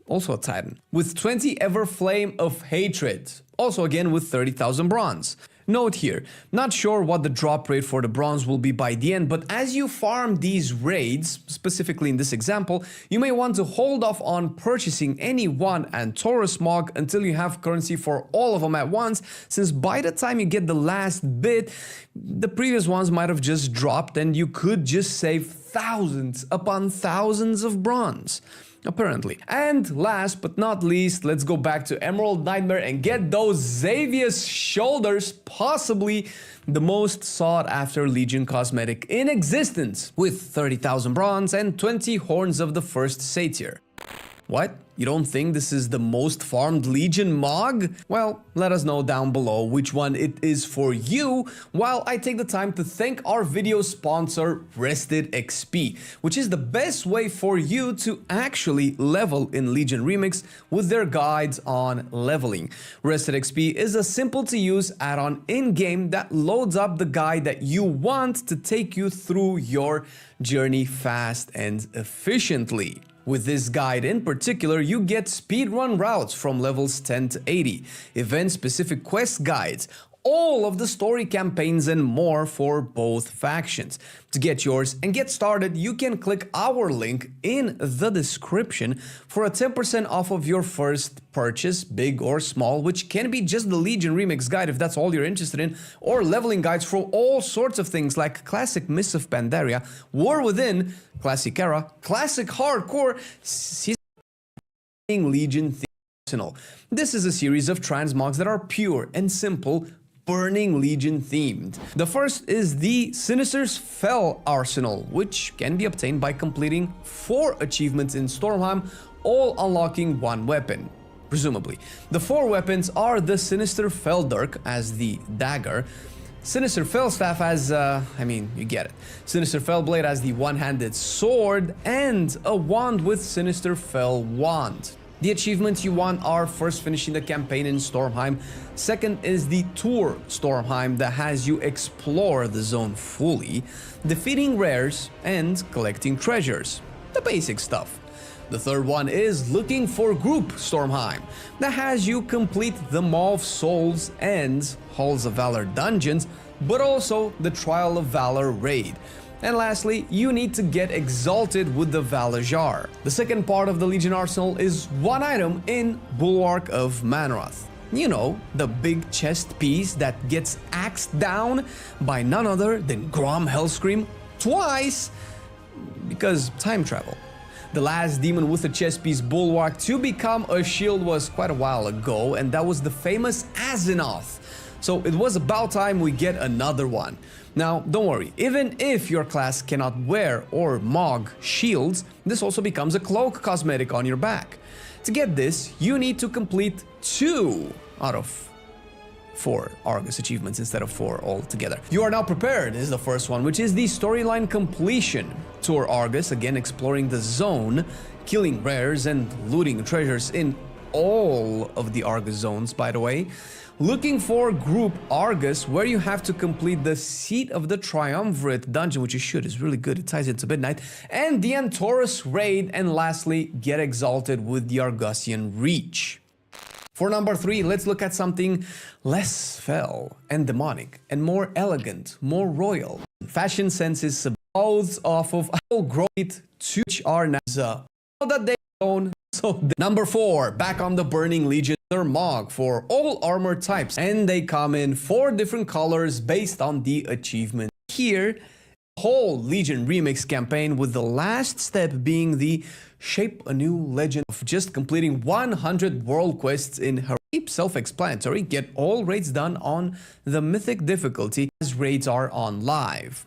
also a Titan, with 20 Everflame of Hatred, also again with 30,000 bronze. Note here, not sure what the drop rate for the bronze will be by the end, but as you farm these raids, specifically in this example, you may want to hold off on purchasing any one Antorus Mog until you have currency for all of them at once, since by the time you get the last bit, the previous ones might have just dropped and you could just save thousands upon thousands of bronze. Apparently. And last but not least, let's go back to Emerald Nightmare and get those Xavius shoulders, possibly the most sought after Legion cosmetic in existence, with 30,000 bronze and 20 horns of the first satyr. What? You don't think this is the most farmed Legion Mog? Well, let us know down below which one it is for you, while I take the time to thank our video sponsor, Rested XP, which is the best way for you to actually level in Legion Remix with their guides on leveling. Rested XP is a simple to use add-on in-game that loads up the guide that you want to take you through your journey fast and efficiently. With this guide in particular, you get speedrun routes from levels 10 to 80, event-specific quest guides, all of the story campaigns and more for both factions. To get yours and get started, you can click our link in the description for a 10% off of your first purchase, big or small, which can be just the Legion Remix guide if that's all you're interested in, or leveling guides for all sorts of things like Classic Mists of Pandaria, War Within, Classic Era, Classic Hardcore, Legion Arsenal. This is a series of transmogs that are pure and simple, Burning Legion themed. The first is the Sinister's Fell Arsenal, which can be obtained by completing 4 achievements in Stormheim, all unlocking 1 weapon, presumably. The 4 weapons are the Sinister Feldirk as the dagger, Sinister Fellstaff as, you get it. Sinister Fellblade as the one-handed sword, and a wand with Sinister Fell Wand. The achievements you want are first finishing the campaign in Stormheim, second is the Tour Stormheim that has you explore the zone fully, defeating rares and collecting treasures, the basic stuff. The third one is looking for Group Stormheim that has you complete the Maw of Souls and Halls of Valor dungeons, but also the Trial of Valor raid. And lastly, you need to get exalted with the Valor Jar. The second part of the Legion Arsenal is 1 item in Bulwark of Manroth. You know, the big chest piece that gets axed down by none other than Grom Hellscream twice, because time travel. The last demon with a chest piece bulwark to become a shield was quite a while ago, and that was the famous Azenoth. So it was about time we get another one. Now, don't worry, even if your class cannot wear or mog shields, this also becomes a cloak cosmetic on your back. To get this, you need to complete 2 out of 4 Argus achievements instead of 4 altogether. You are now prepared is the first one, which is the storyline completion. Tour Argus, again exploring the zone, killing rares and looting treasures in all of the Argus zones, by the way. Looking for Group Argus, where you have to complete the Seat of the Triumvirate dungeon, which you should, is really good, it ties into Midnight, and the Antorus raid, and lastly, get exalted with the Argusian Reach. For number 3, let's look at something less fell and demonic, and more elegant, more royal. Fashion sense is both off of growth to which are now that they own. So number 4, back on the Burning Legion, their Mog for all armor types, and they come in 4 different colors based on the achievement. Here, whole Legion Remix campaign, with the last step being the Shape a New Legend of just completing 100 world quests in her. Self-explanatory, get all raids done on the Mythic difficulty as raids are on live.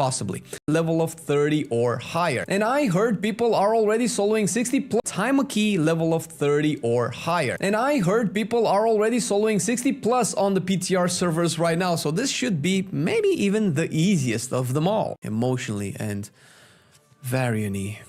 possibly level of 30 or higher. And I heard people are already soloing 60 plus time a key level of 30 or higher. And I heard people are already soloing 60 plus on the PTR servers right now. So this should be maybe even the easiest of them all, emotionally and variant-y.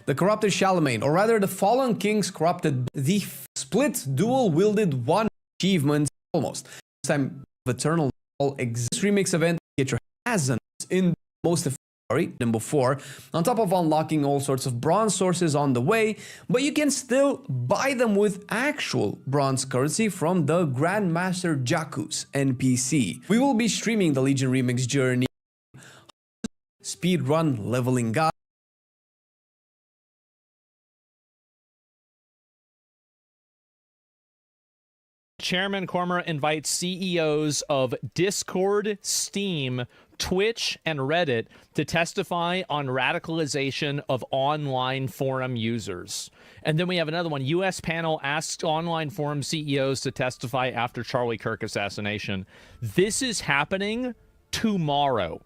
The corrupted Charlemagne, or rather the fallen kings corrupted, the split dual-wielded one achievement almost. This time eternal exists remix event, get your hands in most effective than before, on top of unlocking all sorts of bronze sources on the way, but you can still buy them with actual bronze currency from the Grandmaster Jakku's NPC. We will be streaming the Legion Remix journey, speedrun leveling guide, Chairman Cormer invites CEOs of Discord, Steam, Twitch, and Reddit to testify on radicalization of online forum users. And then we have another one. U.S. panel asks online forum CEOs to testify after Charlie Kirk assassination. This is happening tomorrow.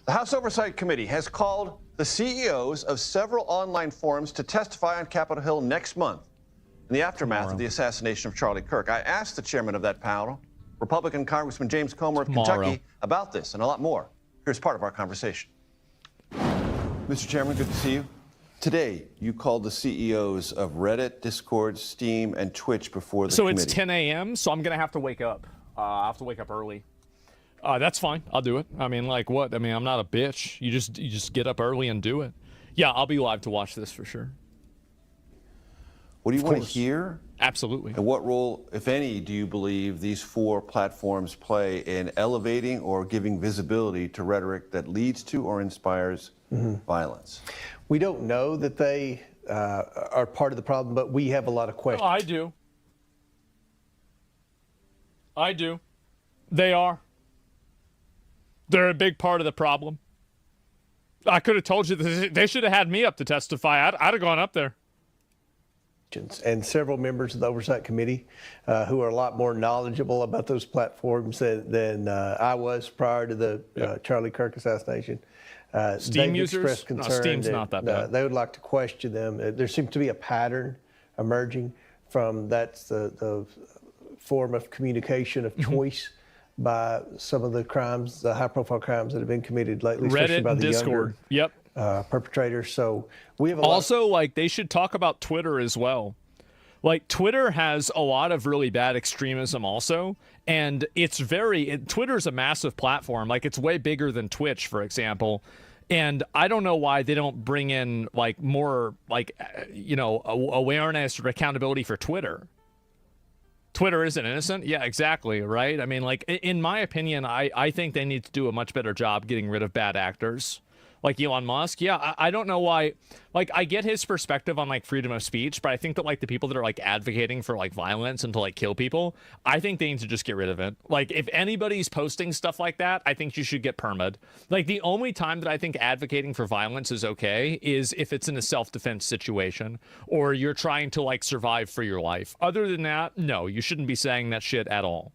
The House Oversight Committee has called the CEOs of several online forums to testify on Capitol Hill next month in the aftermath of the assassination of Charlie Kirk. I asked the chairman of that panel, Republican Congressman James Comer of Kentucky, about this and a lot more. Here's part of our conversation. Mr. Chairman, good to see you. Today, you called the CEOs of Reddit, Discord, Steam, and Twitch before the committee. So it's 10 a.m., so I'm going to have to wake up. I have to wake up early. That's fine. I'll do it. I mean, like what? I mean, I'm not a bitch. You just get up early and do it. Yeah, I'll be live to watch this for sure. What do you want to hear? Absolutely. And what role, if any, do you believe these four platforms play in elevating or giving visibility to rhetoric that leads to or inspires violence? We don't know that they are part of the problem, but we have a lot of questions. Oh, I do. I do. They are. They're a big part of the problem. I could have told you that they should have had me up to testify. I'd have gone up there. And several members of the Oversight Committee who are a lot more knowledgeable about those platforms than I was prior to the Charlie Kirk assassination. Steam they've users? expressed concern. No, Steam's not that bad. They would like to question them. There seems to be a pattern emerging from that's the form of communication of choice by some of the crimes, the high-profile crimes that have been committed lately, especially Reddit by and the Discord. younger perpetrators. So we have a also, like, they should talk about Twitter as well. Like, Twitter has a lot of really bad extremism also, and Twitter's a massive platform. Like, it's way bigger than Twitch, for example. And I don't know why they don't bring in, like, more, like, awareness or accountability for Twitter. Twitter isn't innocent? Yeah, exactly, right? I mean, like, in my opinion, I think they need to do a much better job getting rid of bad actors. Like Elon Musk, yeah, I don't know why. Like, I get his perspective on, like, freedom of speech, but I think that, like, the people that are, like, advocating for, like, violence and to, like, kill people, I think they need to just get rid of it. Like, if anybody's posting stuff like that, I think you should get perma'd. Like, the only time that I think advocating for violence is okay is if it's in a self-defense situation or you're trying to, like, survive for your life. Other than that, no, you shouldn't be saying that shit at all.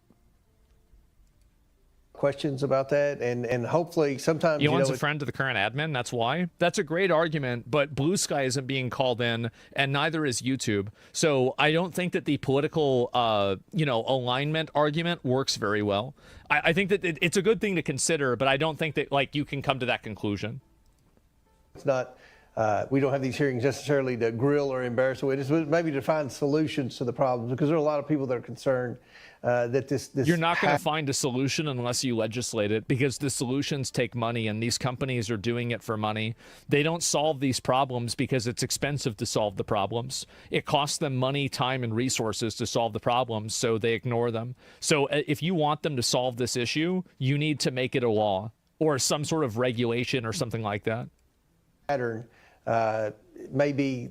questions about that, and hopefully sometimes Elon's a friend of the current admin. That's why. That's a great argument, but Blue Sky isn't being called in, and neither is YouTube. So I don't think that the political, alignment argument works very well. I think that it's a good thing to consider, but I don't think that, like, you can come to that conclusion. It's not. We don't have these hearings necessarily to grill or embarrass the witness, but maybe to find solutions to the problems, because there are a lot of people that are concerned that this You're not going to find a solution unless you legislate it, because the solutions take money, and these companies are doing it for money. They don't solve these problems because it's expensive to solve the problems. It costs them money, time, and resources to solve the problems, so they ignore them. So if you want them to solve this issue, you need to make it a law or some sort of regulation or something like that. Pattern maybe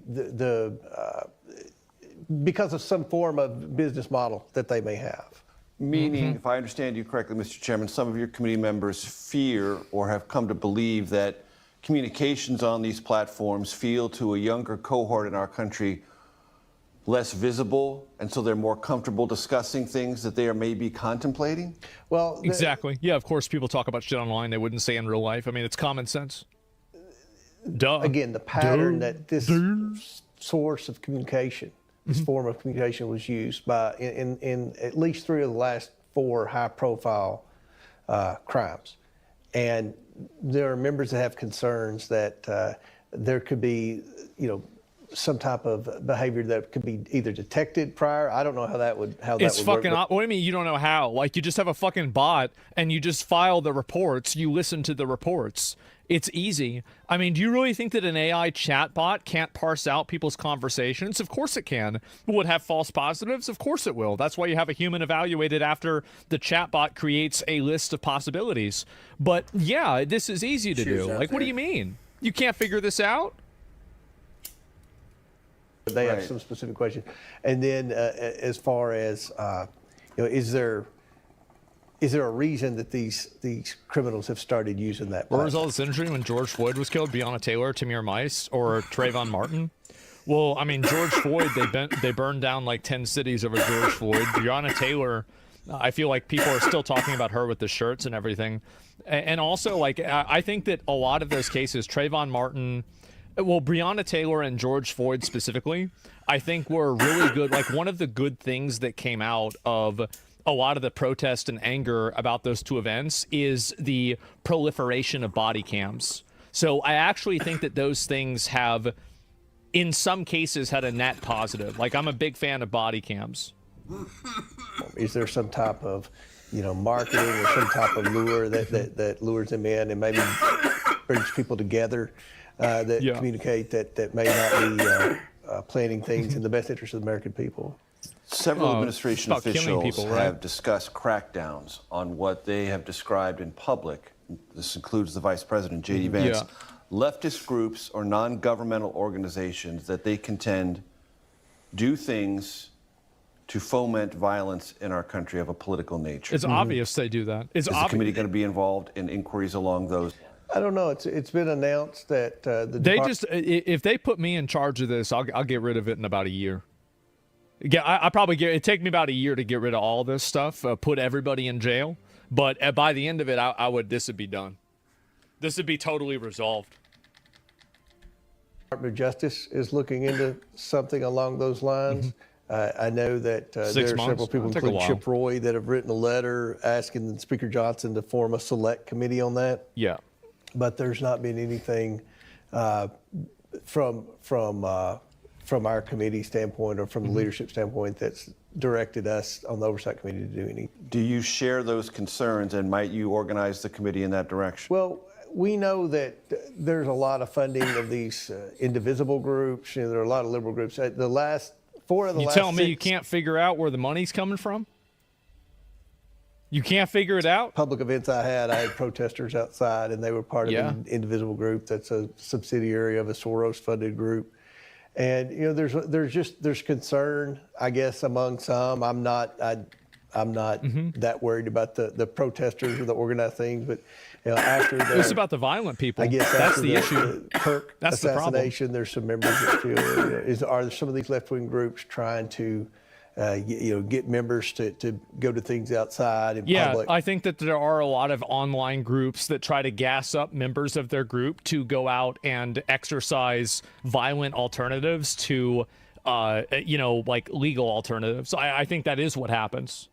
because of some form of business model that they may have. Meaning, if I understand you correctly, Mr. Chairman, some of your committee members fear or have come to believe that communications on these platforms feel to a younger cohort in our country less visible, and so they're more comfortable discussing things that they are maybe contemplating? Well, exactly. Yeah, of course, people talk about shit online they wouldn't say in real life. I mean, it's common sense. Duh. Again, the pattern that this source of communication, this form of communication was used by in at least 3 of the last 4 high-profile crimes. And there are members that have concerns that there could be, some type of behavior that could be either detected prior. I don't know how that would It's fucking. work. What do you mean you don't know how? Like, you just have a fucking bot and you just file the reports. You listen to the reports. It's easy. I mean, do you really think that an AI chatbot can't parse out people's conversations? Of course it can. Will it have false positives? Of course it will. That's why you have a human evaluate it after the chatbot creates a list of possibilities. But yeah, this is easy to do. Like, what do you mean? You can't figure this out? They have some specific questions. And then as far as, is there a reason that these criminals have started using that? Where was all this imagery when George Floyd was killed? Breonna Taylor, Tamir Mice, or Trayvon Martin? Well, I mean, George Floyd, they burned down like 10 cities over George Floyd. Breonna Taylor, I feel like people are still talking about her with the shirts and everything. And also, like, I think that a lot of those cases, Trayvon Martin, well, Breonna Taylor and George Floyd specifically, I think were really good. Like, one of the good things that came out of a lot of the protest and anger about those 2 events is the proliferation of body cams. So I actually think that those things have, in some cases, had a net positive. Like, I'm a big fan of body cams. Is there some type of, marketing or some type of lure that lures them in and maybe brings people together that communicate that may not be planning things in the best interest of the American people? Several administration officials people, right? have discussed crackdowns on what they have described in public. This includes the Vice President, J.D. Vance. Leftist groups or non-governmental organizations that they contend do things to foment violence in our country of a political nature. It's obvious they do that. Is the committee going to be involved in inquiries along those? I don't know. It's been announced that if they put me in charge of this, I'll get rid of it in about a year. Yeah, I probably it'd take me about a year to get rid of all this stuff, put everybody in jail. But by the end of it, this would be done. This would be totally resolved. Department of Justice is looking into something along those lines. I know that there are several people, including Chip Roy, that have written a letter asking Speaker Johnson to form a select committee on that. Yeah. But there's not been anything from our committee standpoint or from the leadership standpoint that's directed us on the Oversight Committee to do anything. Do you share those concerns, and might you organize the committee in that direction? Well, we know that there's a lot of funding of these indivisible groups. There are a lot of liberal groups. The last 4 of the last 6... You tell me you can't figure out where the money's coming from? You can't figure it out? Public events I had protesters outside, and they were part of an indivisible group that's a subsidiary of a Soros-funded group. And there's concern, I guess, among some. I'm not that worried about the protesters or the organized things, but after it's about the violent people. I guess that's the issue. The Kirk that's assassination. There's some members that feel are there some of these left-wing groups trying to get members to go to things outside in public? I think that there are a lot of online groups that try to gas up members of their group to go out and exercise violent alternatives to, like legal alternatives. I think that is what happens.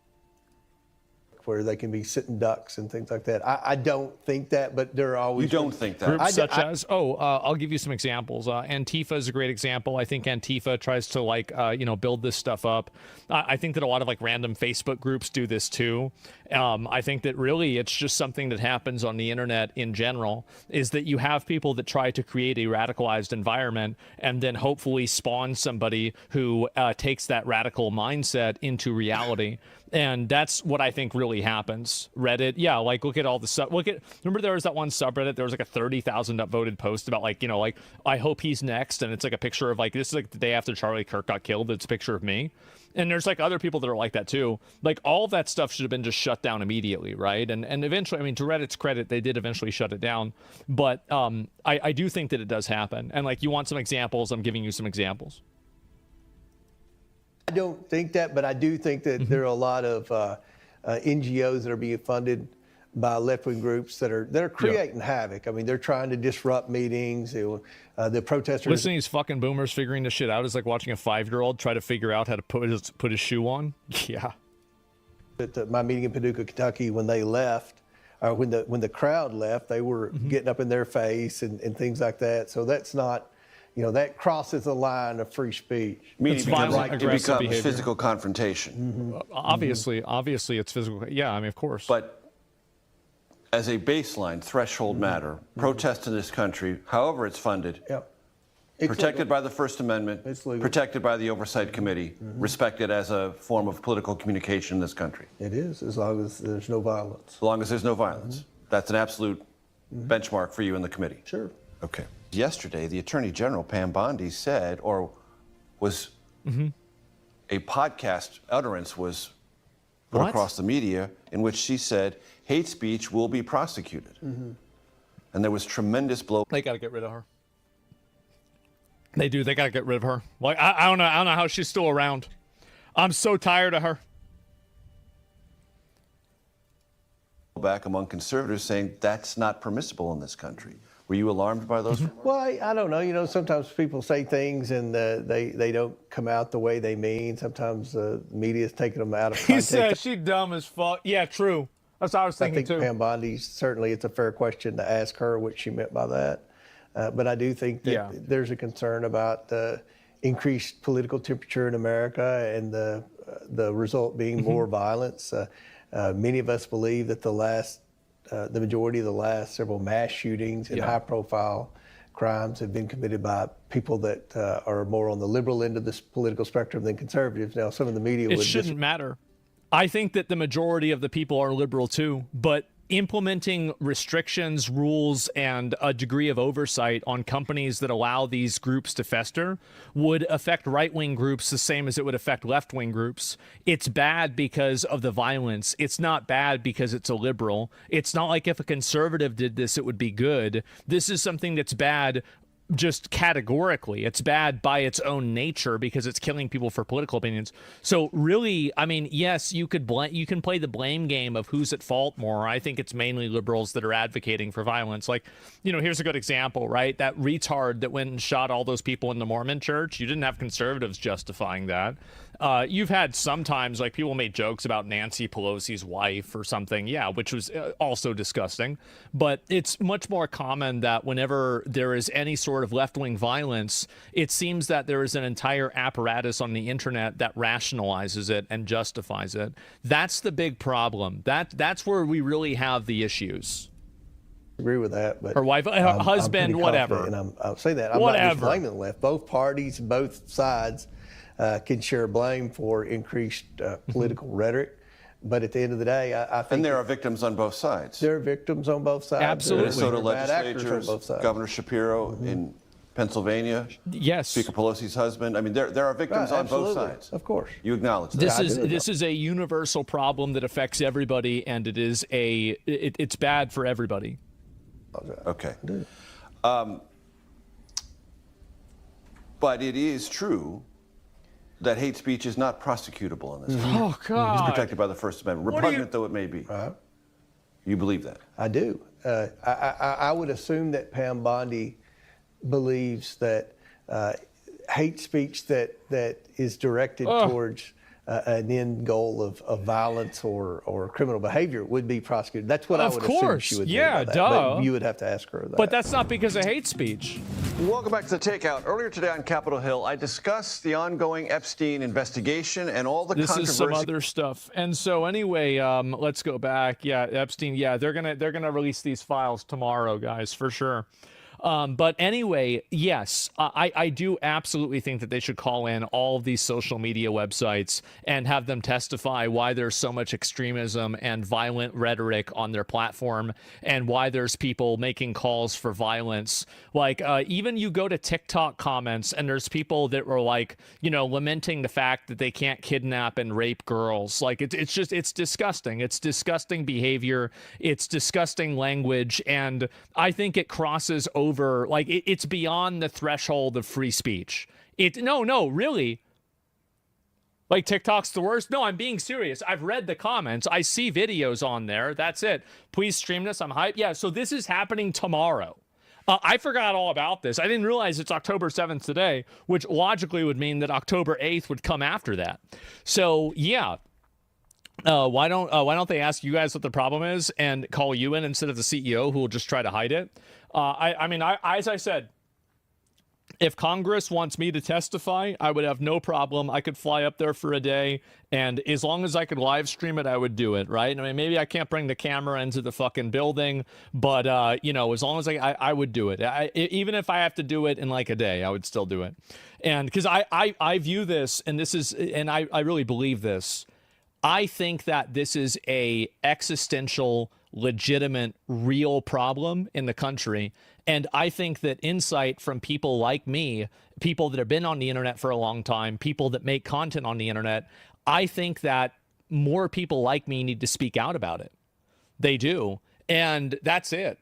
Where they can be sitting ducks and things like that. I don't think that, but there are always... You don't think that? Groups such as... I'll give you some examples. Antifa is a great example. I think Antifa tries to, build this stuff up. I think that a lot of, random Facebook groups do this too. I think that really it's just something that happens on the internet in general, is that you have people that try to create a radicalized environment and then hopefully spawn somebody who takes that radical mindset into reality. And that's what I think really happens. Reddit, look at all the remember there was that one subreddit, there was a 30,000 upvoted post about I hope he's next, and it's a picture of this is the day after Charlie Kirk got killed, it's a picture of me. And there's other people that are like that too. All of that stuff should have been just shut down immediately, right? And eventually, to Reddit's credit, they did eventually shut it down. But I do think that it does happen. And you want some examples, I'm giving you some examples. I don't think that, but I do think that there are a lot of NGOs that are being funded by left-wing groups that are creating havoc. I mean, they're trying to disrupt meetings. The protesters. Listening to these fucking boomers figuring this shit out is like watching a 5-year-old try to figure out how to put his shoe on. Yeah. At my meeting in Paducah, Kentucky, when they left, or when the crowd left, they were getting up in their face and things like that. So that's not, that crosses the line of free speech. Meaning It's violent, it aggressive becomes behavior. physical confrontation. Obviously, it's physical. Yeah, I mean, of course. But as a baseline threshold matter, protest in this country, however it's funded, protected by the First Amendment, protected by the Oversight Committee, respected as a form of political communication in this country. It is, as long as there's no violence. As long as there's no violence. That's an absolute benchmark for you in the committee. Sure. Okay. Yesterday, the Attorney General, Pam Bondi, said, or was a podcast utterance was put across the media in which she said hate speech will be prosecuted. And there was tremendous blow. They got to get rid of her. They do. They got to get rid of her. Like I don't know. I don't know how she's still around. I'm so tired of her. Back among conservatives saying that's not permissible in this country. Were you alarmed by those remarks? Well, I don't know. Sometimes people say things and they don't come out the way they mean. Sometimes the media's taking them out of context. He said she dumb as fuck. Yeah, true. That's what I was thinking too. Pam Bondi, certainly it's a fair question to ask her what she meant by that. But I do think that there's a concern about the increased political temperature in America and the result being more violence. Many of us believe that the majority of the last several mass shootings and high-profile crimes have been committed by people that are more on the liberal end of this political spectrum than conservatives. Now, some of the media It would shouldn't matter. I think that the majority of the people are liberal too, but implementing restrictions, rules, and a degree of oversight on companies that allow these groups to fester would affect right-wing groups the same as it would affect left-wing groups. It's bad because of the violence. It's not bad because it's a liberal. It's not like if a conservative did this, it would be good. This is something that's bad just categorically. It's bad by its own nature because it's killing people for political opinions. So really, I mean, yes, you can play the blame game of who's at fault more. I think it's mainly liberals that are advocating for violence. Like, here's a good example, right? That retard that went and shot all those people in the Mormon church. You didn't have conservatives justifying that. You've had sometimes like people made jokes about Nancy Pelosi's wife or something, which was also disgusting. But it's much more common that whenever there is any sort of left-wing violence, it seems that there is an entire apparatus on the internet that rationalizes it and justifies it. That's the big problem. That's where we really have the issues. Agree with that, but her wife, her husband, whatever. And I'll say that I'm not just blaming the left. Both parties, both sides can share blame for increased political rhetoric. But at the end of the day, I think... And there are victims on both sides. There are victims on both sides. Absolutely. Minnesota legislatures, Governor Shapiro in Pennsylvania. Yes. Speaker Pelosi's husband. I mean, there are victims on both sides. Of course. You acknowledge that. This is a universal problem that affects everybody, and it is it's bad for everybody. Okay. But it is true that hate speech is not prosecutable in this country. Oh, God. It's protected by the First Amendment, repugnant though it may be. You believe that? I do. I would assume that Pam Bondi believes that hate speech that is directed towards an end goal of violence or criminal behavior would be prosecuted. That's what I would assume she would do. Yeah, duh. But you would have to ask her that. But that's not because of hate speech. Welcome back to The Takeout. Earlier today on Capitol Hill, I discussed the ongoing Epstein investigation and all the controversy. This is some other stuff. And so anyway, let's go back. Yeah, Epstein. Yeah, they're gonna release these files tomorrow, guys, for sure. But anyway, yes, I do absolutely think that they should call in all of these social media websites and have them testify why there's so much extremism and violent rhetoric on their platform and why there's people making calls for violence. Like, even you go to TikTok comments and there's people that were like, lamenting the fact that they can't kidnap and rape girls. Like, it's disgusting. It's disgusting behavior. It's disgusting language. And I think it crosses over, like, it's beyond the threshold of free speech. No, really. Like TikTok's the worst? No, I'm being serious. I've read the comments. I see videos on there. That's it. Please stream this. I'm hyped. Yeah, so this is happening tomorrow. I forgot all about this. I didn't realize it's October 7th today, which logically would mean that October 8th would come after that. So, yeah. Why don't they ask you guys what the problem is and call you in instead of the CEO who will just try to hide it? I mean, as I said, if Congress wants me to testify, I would have no problem. I could fly up there for a day, and as long as I could live stream it, I would do it, right? I mean, maybe I can't bring the camera into the fucking building, but, you know, as long as I would do it. Even if I have to do it in like a day, I would still do it. And because I view this, and this is, and I really believe this, I think that this is a existential, legitimate, real problem in the country. And I think that insight from people like me, people that have been on the internet for a long time, people that make content on the internet, I think that more people like me need to speak out about it. They do. And that's it.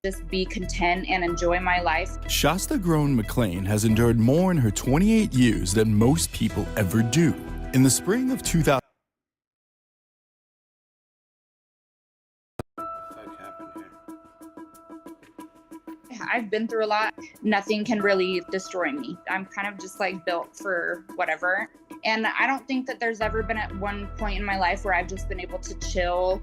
Just be content and enjoy my life. Shasta Grown McLean has endured more in her 28 years than most people ever do. In the spring of 2000, I've been through a lot. Nothing can really destroy me. I'm kind of just like built for whatever. And I don't think that there's ever been at one point in my life where I've just been able to chill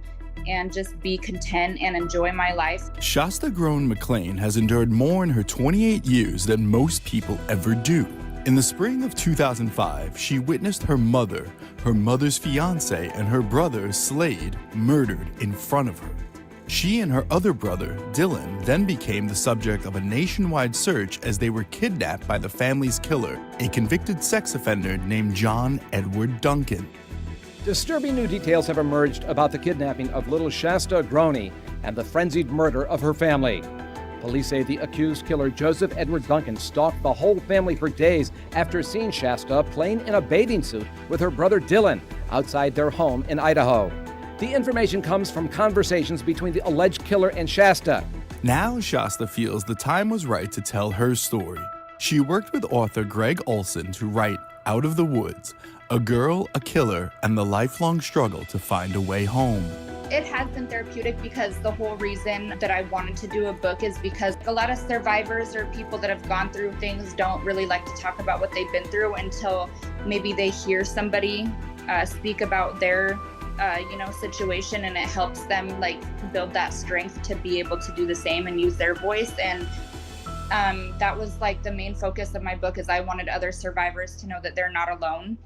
and just be content and enjoy my life. Shasta Grown McLean has endured more in her 28 years than most people ever do. In the spring of 2005, she witnessed her mother, her mother's fiance, and her brother, Slade, murdered in front of her. She and her other brother, Dylan, then became the subject of a nationwide search as they were kidnapped by the family's killer, a convicted sex offender named John Edward Duncan. Disturbing new details have emerged about the kidnapping of little Shasta Groney and the frenzied murder of her family. Police say the accused killer, Joseph Edward Duncan, stalked the whole family for days after seeing Shasta playing in a bathing suit with her brother Dylan outside their home in Idaho. The information comes from conversations between the alleged killer and Shasta. Now Shasta feels the time was right to tell her story. She worked with author Greg Olson to write Out of the Woods, a girl, a killer, and the lifelong struggle to find a way home. It has been therapeutic because the whole reason that I wanted to do a book is because a lot of survivors or people that have gone through things don't really like to talk about what they've been through until maybe they hear somebody speak about their situation, and it helps them like build that strength to be able to do the same and use their voice. And that was like the main focus of my book, is I wanted other survivors to know that they're not alone.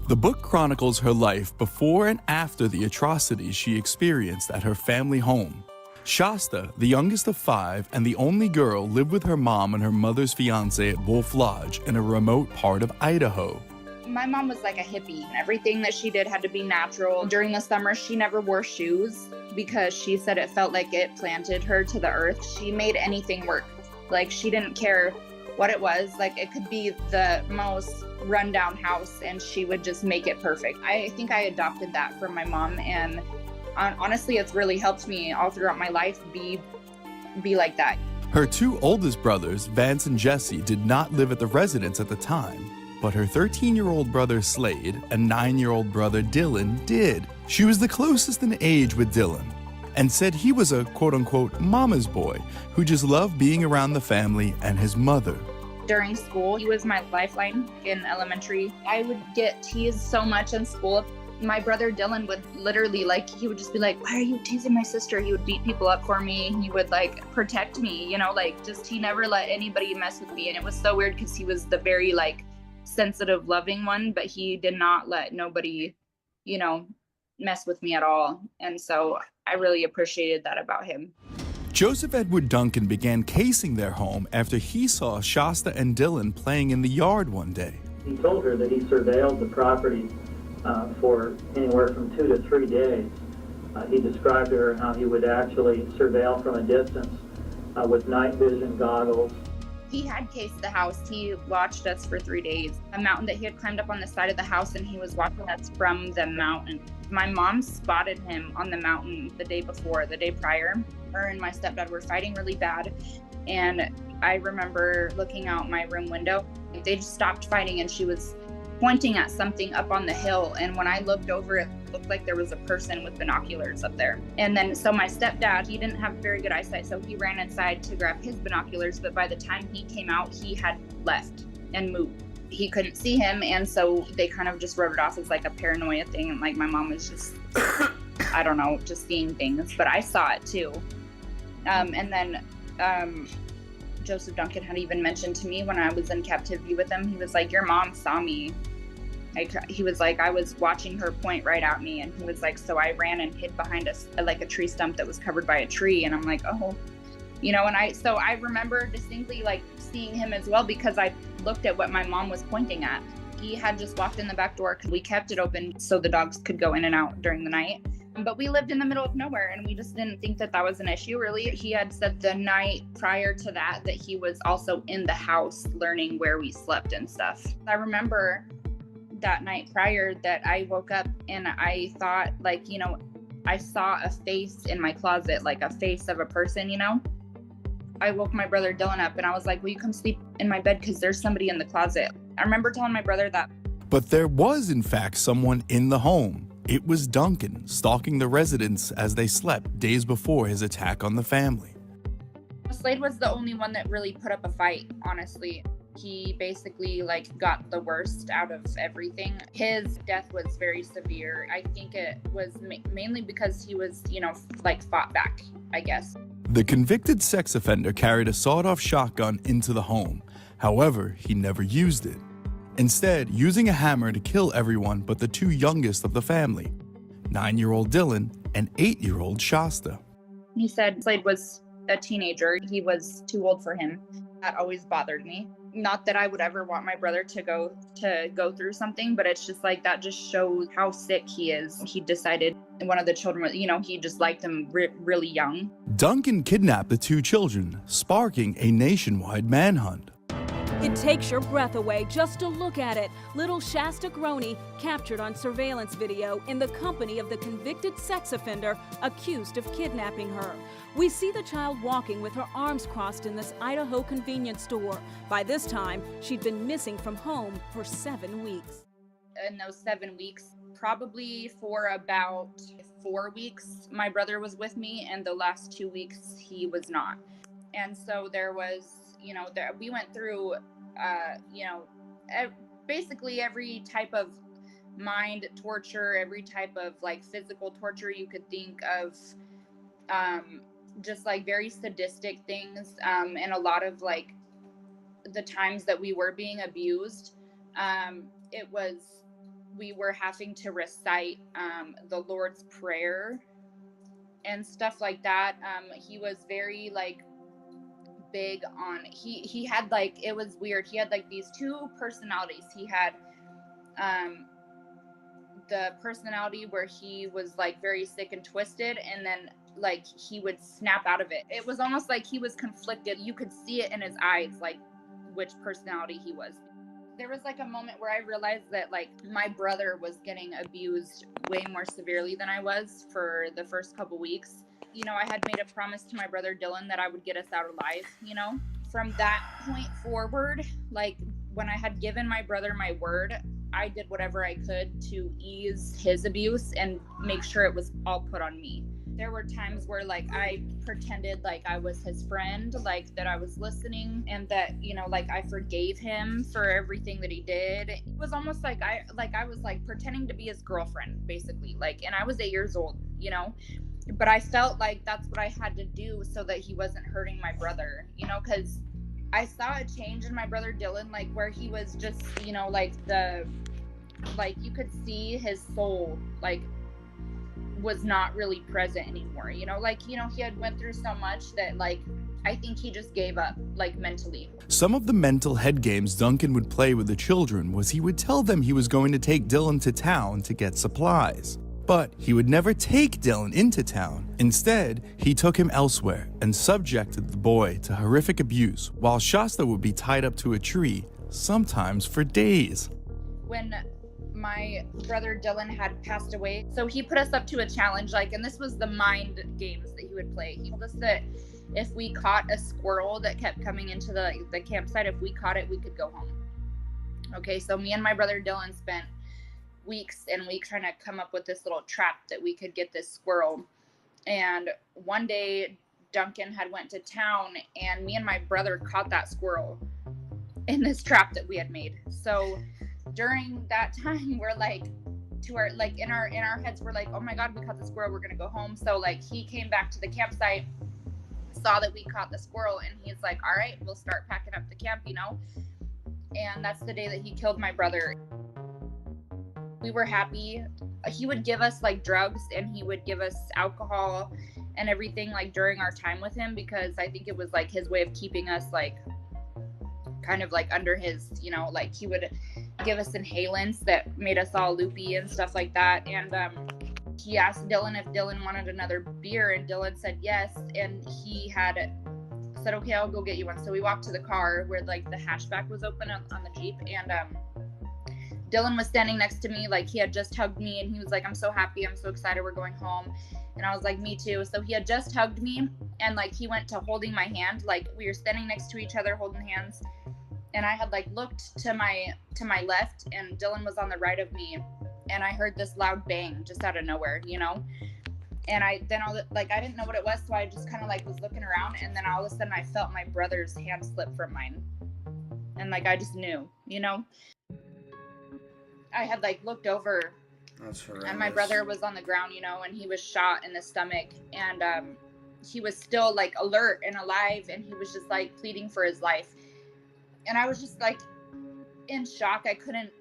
The book chronicles her life before and after the atrocities she experienced at her family home. Shasta, the youngest of 5 and the only girl, lived with her mom and her mother's fiance at Wolf Lodge in a remote part of Idaho. My mom was like a hippie. Everything that she did had to be natural. During the summer, she never wore shoes because she said it felt like it planted her to the earth. She made anything work. Like, she didn't care what it was. Like, it could be the most rundown house and she would just make it perfect. I think I adopted that from my mom, and honestly, it's really helped me all throughout my life be like that. Her 2 oldest brothers, Vance and Jesse, did not live at the residence at the time, but her 13-year-old brother Slade and 9-year-old brother Dylan did. She was the closest in age with Dylan and said he was a quote-unquote mama's boy who just loved being around the family and his mother. During school, he was my lifeline in elementary. I would get teased so much in school. My brother Dylan would literally, he would just be like, "Why are you teasing my sister?" He would beat people up for me. He would protect me, he never let anybody mess with me. And it was so weird because he was the very sensitive, loving one, but he did not let nobody, mess with me at all. And so I really appreciated that about him. Joseph Edward Duncan began casing their home after he saw Shasta and Dylan playing in the yard one day. He told her that he surveilled the property for anywhere from 2 to 3 days. He described to her how he would actually surveil from a distance with night vision goggles. He had cased the house. He watched us for 3 days. A mountain that he had climbed up on the side of the house, and he was watching us from the mountain. My mom spotted him on the mountain the day prior. Her and my stepdad were fighting really bad. And I remember looking out my room window. They just stopped fighting, and she was pointing at something up on the hill. And when I looked over, it looked like there was a person with binoculars up there. And then, so my stepdad, he didn't have very good eyesight, so he ran inside to grab his binoculars. But by the time he came out, he had left and moved. He couldn't see him. And so they kind of just wrote it off as like a paranoia thing. And like my mom was just, I don't know, just seeing things. But I saw it too. And then Joseph Duncan had even mentioned to me when I was in captivity with him, he was like, your mom saw me. He was like, I was watching her point right at me. And he was like, so I ran and hid behind like a tree stump that was covered by a tree. And I'm like, oh, you know, and I remember distinctly like seeing him as well, because I looked at what my mom was pointing at. He had just walked in the back door because we kept it open so the dogs could go in and out during the night. But we lived in the middle of nowhere, and we just didn't think that that was an issue, really. He had said the night prior to that he was also in the house learning where we slept and stuff. I remember that night prior that I woke up and I thought, like, you know, I saw a face in my closet, like a face of a person, you know? I woke my brother Dylan up and I was like, will you come sleep in my bed because there's somebody in the closet. I remember telling my brother that. But there was, in fact, someone in the home. It was Duncan, stalking the residents as they slept days before his attack on the family. Slade was the only one that really put up a fight, honestly. He basically like got the worst out of everything. His death was very severe. I think it was mainly because he was, you know, like fought back, I guess. The convicted sex offender carried a sawed-off shotgun into the home. However, he never used it. Instead, using a hammer to kill everyone but the two youngest of the family, 9-year-old Dylan and 8-year-old Shasta. He said Slade was a teenager. He was too old for him. That always bothered me. Not that I would ever want my brother to go through something, but it's just like that just shows how sick he is. He decided one of the children, you know, he just liked them really young. Duncan kidnapped the two children, sparking a nationwide manhunt. It takes your breath away just to look at it. Little Shasta Groney captured on surveillance video in the company of the convicted sex offender accused of kidnapping her. We see the child walking with her arms crossed in this Idaho convenience store. By this time, she'd been missing from home for 7 weeks. In those 7 weeks, probably for about 4 weeks, my brother was with me, and the last 2 weeks he was not. And so there was, you know, we went through, you know, basically every type of mind torture, every type of like physical torture you could think of, just like very sadistic things, and a lot of like the times that we were being abused, we were having to recite the Lord's Prayer and stuff like that. He was very like big on, he had like, it was weird. He had like these two personalities. He had the personality where he was like very sick and twisted, and then like he would snap out of it. It was almost like he was conflicted. You could see it in his eyes, like which personality he was. There was like a moment where I realized that like my brother was getting abused way more severely than I was for the first couple weeks. You know, I had made a promise to my brother Dylan that I would get us out alive, you know. From that point forward, like when I had given my brother my word, I did whatever I could to ease his abuse and make sure it was all put on me. There were times where like I pretended like I was his friend, like that I was listening, and that, you know, like I forgave him for everything that he did. It was almost like I was like pretending to be his girlfriend, basically. Like, and I was 8 years old, you know, but I felt like that's what I had to do so that he wasn't hurting my brother, you know, because I saw a change in my brother Dylan, like where he was just, you know, like you could see his soul, like was not really present anymore, you know, like, you know, he had went through so much that like I think he just gave up, like mentally. Some of the mental head games Duncan would play with the children was he would tell them he was going to take Dylan to town to get supplies. But he would never take Dylan into town. Instead, he took him elsewhere and subjected the boy to horrific abuse while Shasta would be tied up to a tree, sometimes for days. When my brother Dylan had passed away, so he put us up to a challenge, like, and this was the mind games that he would play. He told us that if we caught a squirrel that kept coming into the campsite, if we caught it, we could go home. Okay, so me and my brother Dylan spent weeks and weeks trying to come up with this little trap that we could get this squirrel. And one day Duncan had went to town, and me and my brother caught that squirrel in this trap that we had made. So during that time, we're like, to our, like, in our heads, we're like, oh my God, we caught the squirrel, we're gonna go home. So like, he came back to the campsite, saw that we caught the squirrel, and he's like, all right, we'll start packing up the camp, you know. And that's the day that he killed my brother. We were happy. He would give us like drugs, and he would give us alcohol and everything, like, during our time with him, because I think it was like his way of keeping us like kind of like under his, you know, like he would give us inhalants that made us all loopy and stuff like that. And he asked Dylan if Dylan wanted another beer, and Dylan said yes, and he had said, okay, I'll go get you one. So we walked to the car where like the hatchback was open on the Jeep, and Dylan was standing next to me, like he had just hugged me, and he was like, I'm so happy, I'm so excited, we're going home. And I was like, me too. So he had just hugged me, and like he went to holding my hand, like we were standing next to each other holding hands, and I had like looked to my left, and Dylan was on the right of me, and I heard this loud bang just out of nowhere, you know. And I didn't know what it was, so I just kind of like was looking around, and then all of a sudden I felt my brother's hand slip from mine, and like I just knew, you know. I had like looked over, and my brother was on the ground, you know, and he was shot in the stomach, and he was still like alert and alive, and he was just like pleading for his life. And I was just like in shock. I couldn't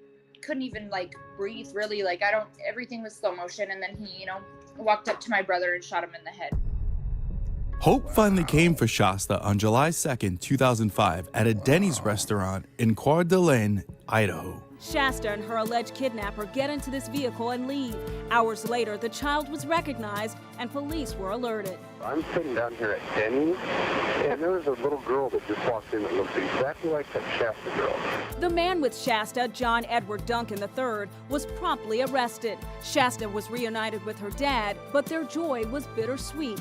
even like breathe, really. Like everything was slow motion. And then he, you know, walked up to my brother and shot him in the head. Hope finally came for Shasta on July 2nd, 2005 at a Denny's restaurant in Coeur d'Alene, Idaho. Shasta and her alleged kidnapper get into this vehicle and leave. Hours later, the child was recognized and police were alerted. I'm sitting down here at Denny's, and there was a little girl that just walked in that looks exactly like that Shasta girl. The man with Shasta, John Edward Duncan III, was promptly arrested. Shasta was reunited with her dad, but their joy was bittersweet.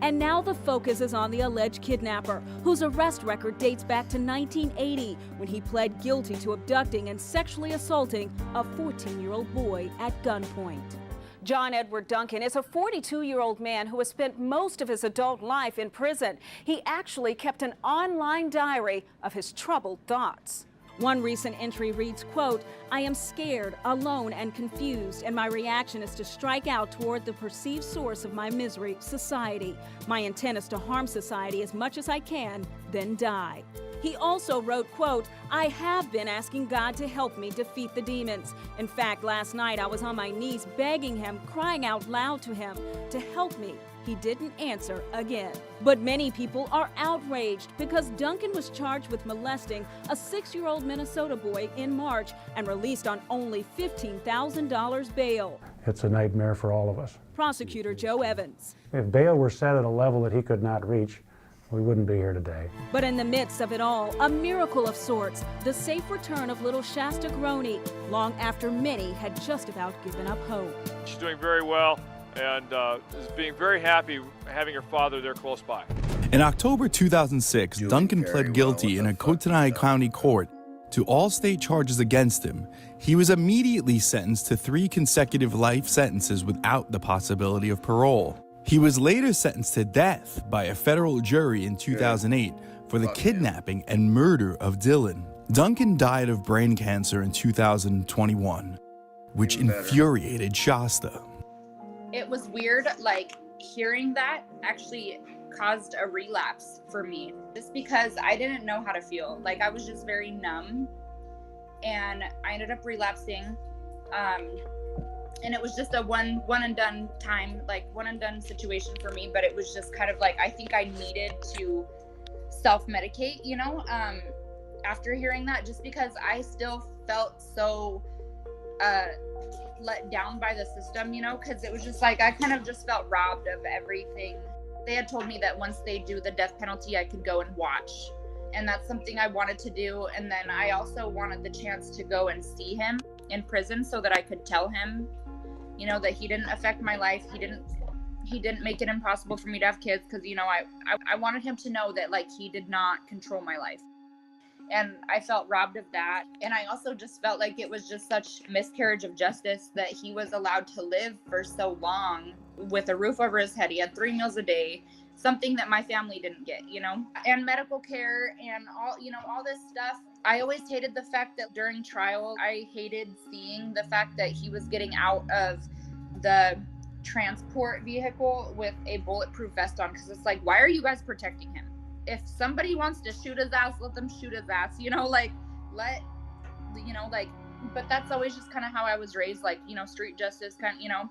And now the focus is on the alleged kidnapper, whose arrest record dates back to 1980, when he pled guilty to abducting and sexually assaulting a 14-year-old boy at gunpoint. John Edward Duncan is a 42-year-old man who has spent most of his adult life in prison. He actually kept an online diary of his troubled thoughts. One recent entry reads, quote, I am scared, alone, and confused, and my reaction is to strike out toward the perceived source of my misery, society. My intent is to harm society as much as I can, then die. He also wrote, quote, I have been asking God to help me defeat the demons. In fact, last night I was on my knees begging him, crying out loud to him to help me. He didn't answer again. But many people are outraged because Duncan was charged with molesting a 6-year-old Minnesota boy in March and released on only $15,000 bail. It's a nightmare for all of us. Prosecutor Joe Evans. If bail were set at a level that he could not reach, we wouldn't be here today. But in the midst of it all, a miracle of sorts, the safe return of little Shasta Groney, long after many had just about given up hope. She's doing very well and is being very happy having her father there close by. In October 2006, Duncan pled guilty in a Kootenai County court to all state charges against him. He was immediately sentenced to 3 consecutive life sentences without the possibility of parole. He was later sentenced to death by a federal jury in 2008 for the kidnapping and murder of Dylan. Duncan died of brain cancer in 2021, which infuriated Shasta. It was weird, like hearing that actually caused a relapse for me, just because I didn't know how to feel. Like I was just very numb, and I ended up relapsing. And it was just a one and done time, like one and done situation for me. But it was just kind of like, I think I needed to self-medicate, after hearing that, just because I still felt so let down by the system, because it was just like I kind of just felt robbed of everything. They had told me that once they do the death penalty, I could go and watch, and that's something I wanted to do. And then I also wanted the chance to go and see him in prison so that I could tell him, that he didn't affect my life. He didn't make it impossible for me to have kids, because I wanted him to know that, like, he did not control my life. And I felt robbed of that. And I also just felt like it was just such miscarriage of justice that he was allowed to live for so long with a roof over his head. He had 3 meals a day, something that my family didn't get, and medical care and all this stuff. I always hated the fact that during trial, I hated seeing the fact that he was getting out of the transport vehicle with a bulletproof vest on, because it's like, why are you guys protecting him? If somebody wants to shoot his ass, let them shoot his ass, but that's always just kind of how I was raised, street justice kind of,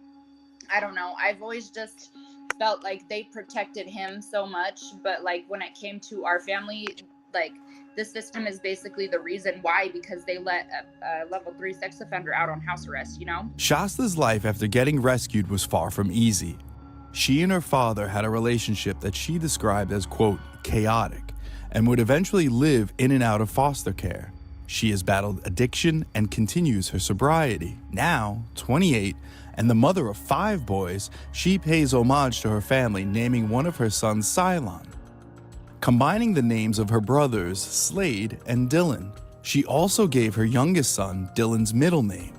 I don't know. I've always just felt like they protected him so much, but like when it came to our family, like the system is basically the reason why, because they let a level 3 sex offender out on house arrest, Shasta's life after getting rescued was far from easy. She and her father had a relationship that she described as, quote, chaotic, and would eventually live in and out of foster care. She has battled addiction and continues her sobriety. Now, 28, and the mother of 5 boys, she pays homage to her family, naming one of her sons Cylon. Combining the names of her brothers, Slade and Dylan, she also gave her youngest son Dylan's middle name.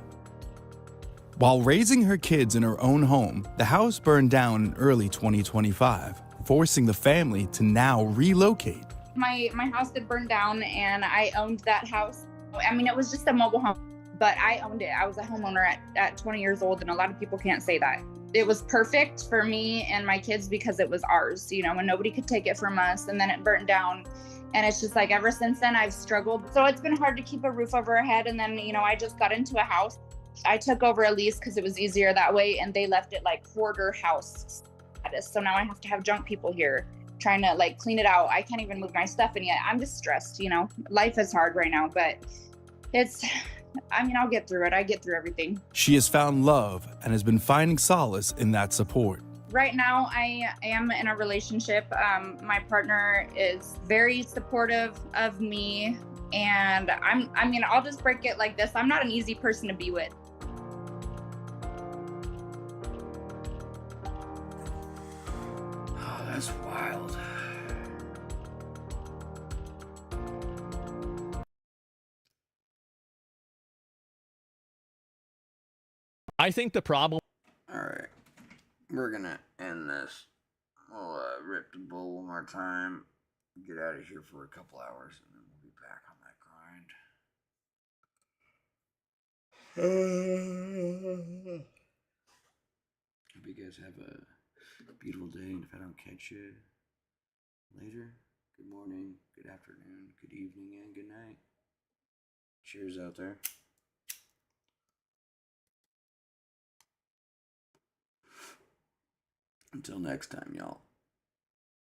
While raising her kids in her own home, the house burned down in early 2025, forcing the family to now relocate. My house had burned down and I owned that house. I mean, it was just a mobile home, but I owned it. I was a homeowner at 20 years old, and a lot of people can't say that. It was perfect for me and my kids because it was ours, and nobody could take it from us. And then it burnt down. And it's just like, ever since then, I've struggled. So it's been hard to keep a roof over our head. And then, I just got into a house. I took over a lease because it was easier that way, and they left it like hoarder house status. So now I have to have junk people here trying to like clean it out. I can't even move my stuff in yet. I'm just stressed, Life is hard right now, but I'll get through it. I get through everything. She has found love and has been finding solace in that support. Right now, I am in a relationship. My partner is very supportive of me, and I'll just break it like this. I'm not an easy person to be with. Oh, that's wild. I think the problem. All right, we're gonna end this. We'll rip the bull one more time, get out of here for a couple hours, and then we'll be back on that grind. Hope you guys have a beautiful day, and if I don't catch you later, good morning, good afternoon, good evening, and good night. Cheers out there. Until next time, y'all.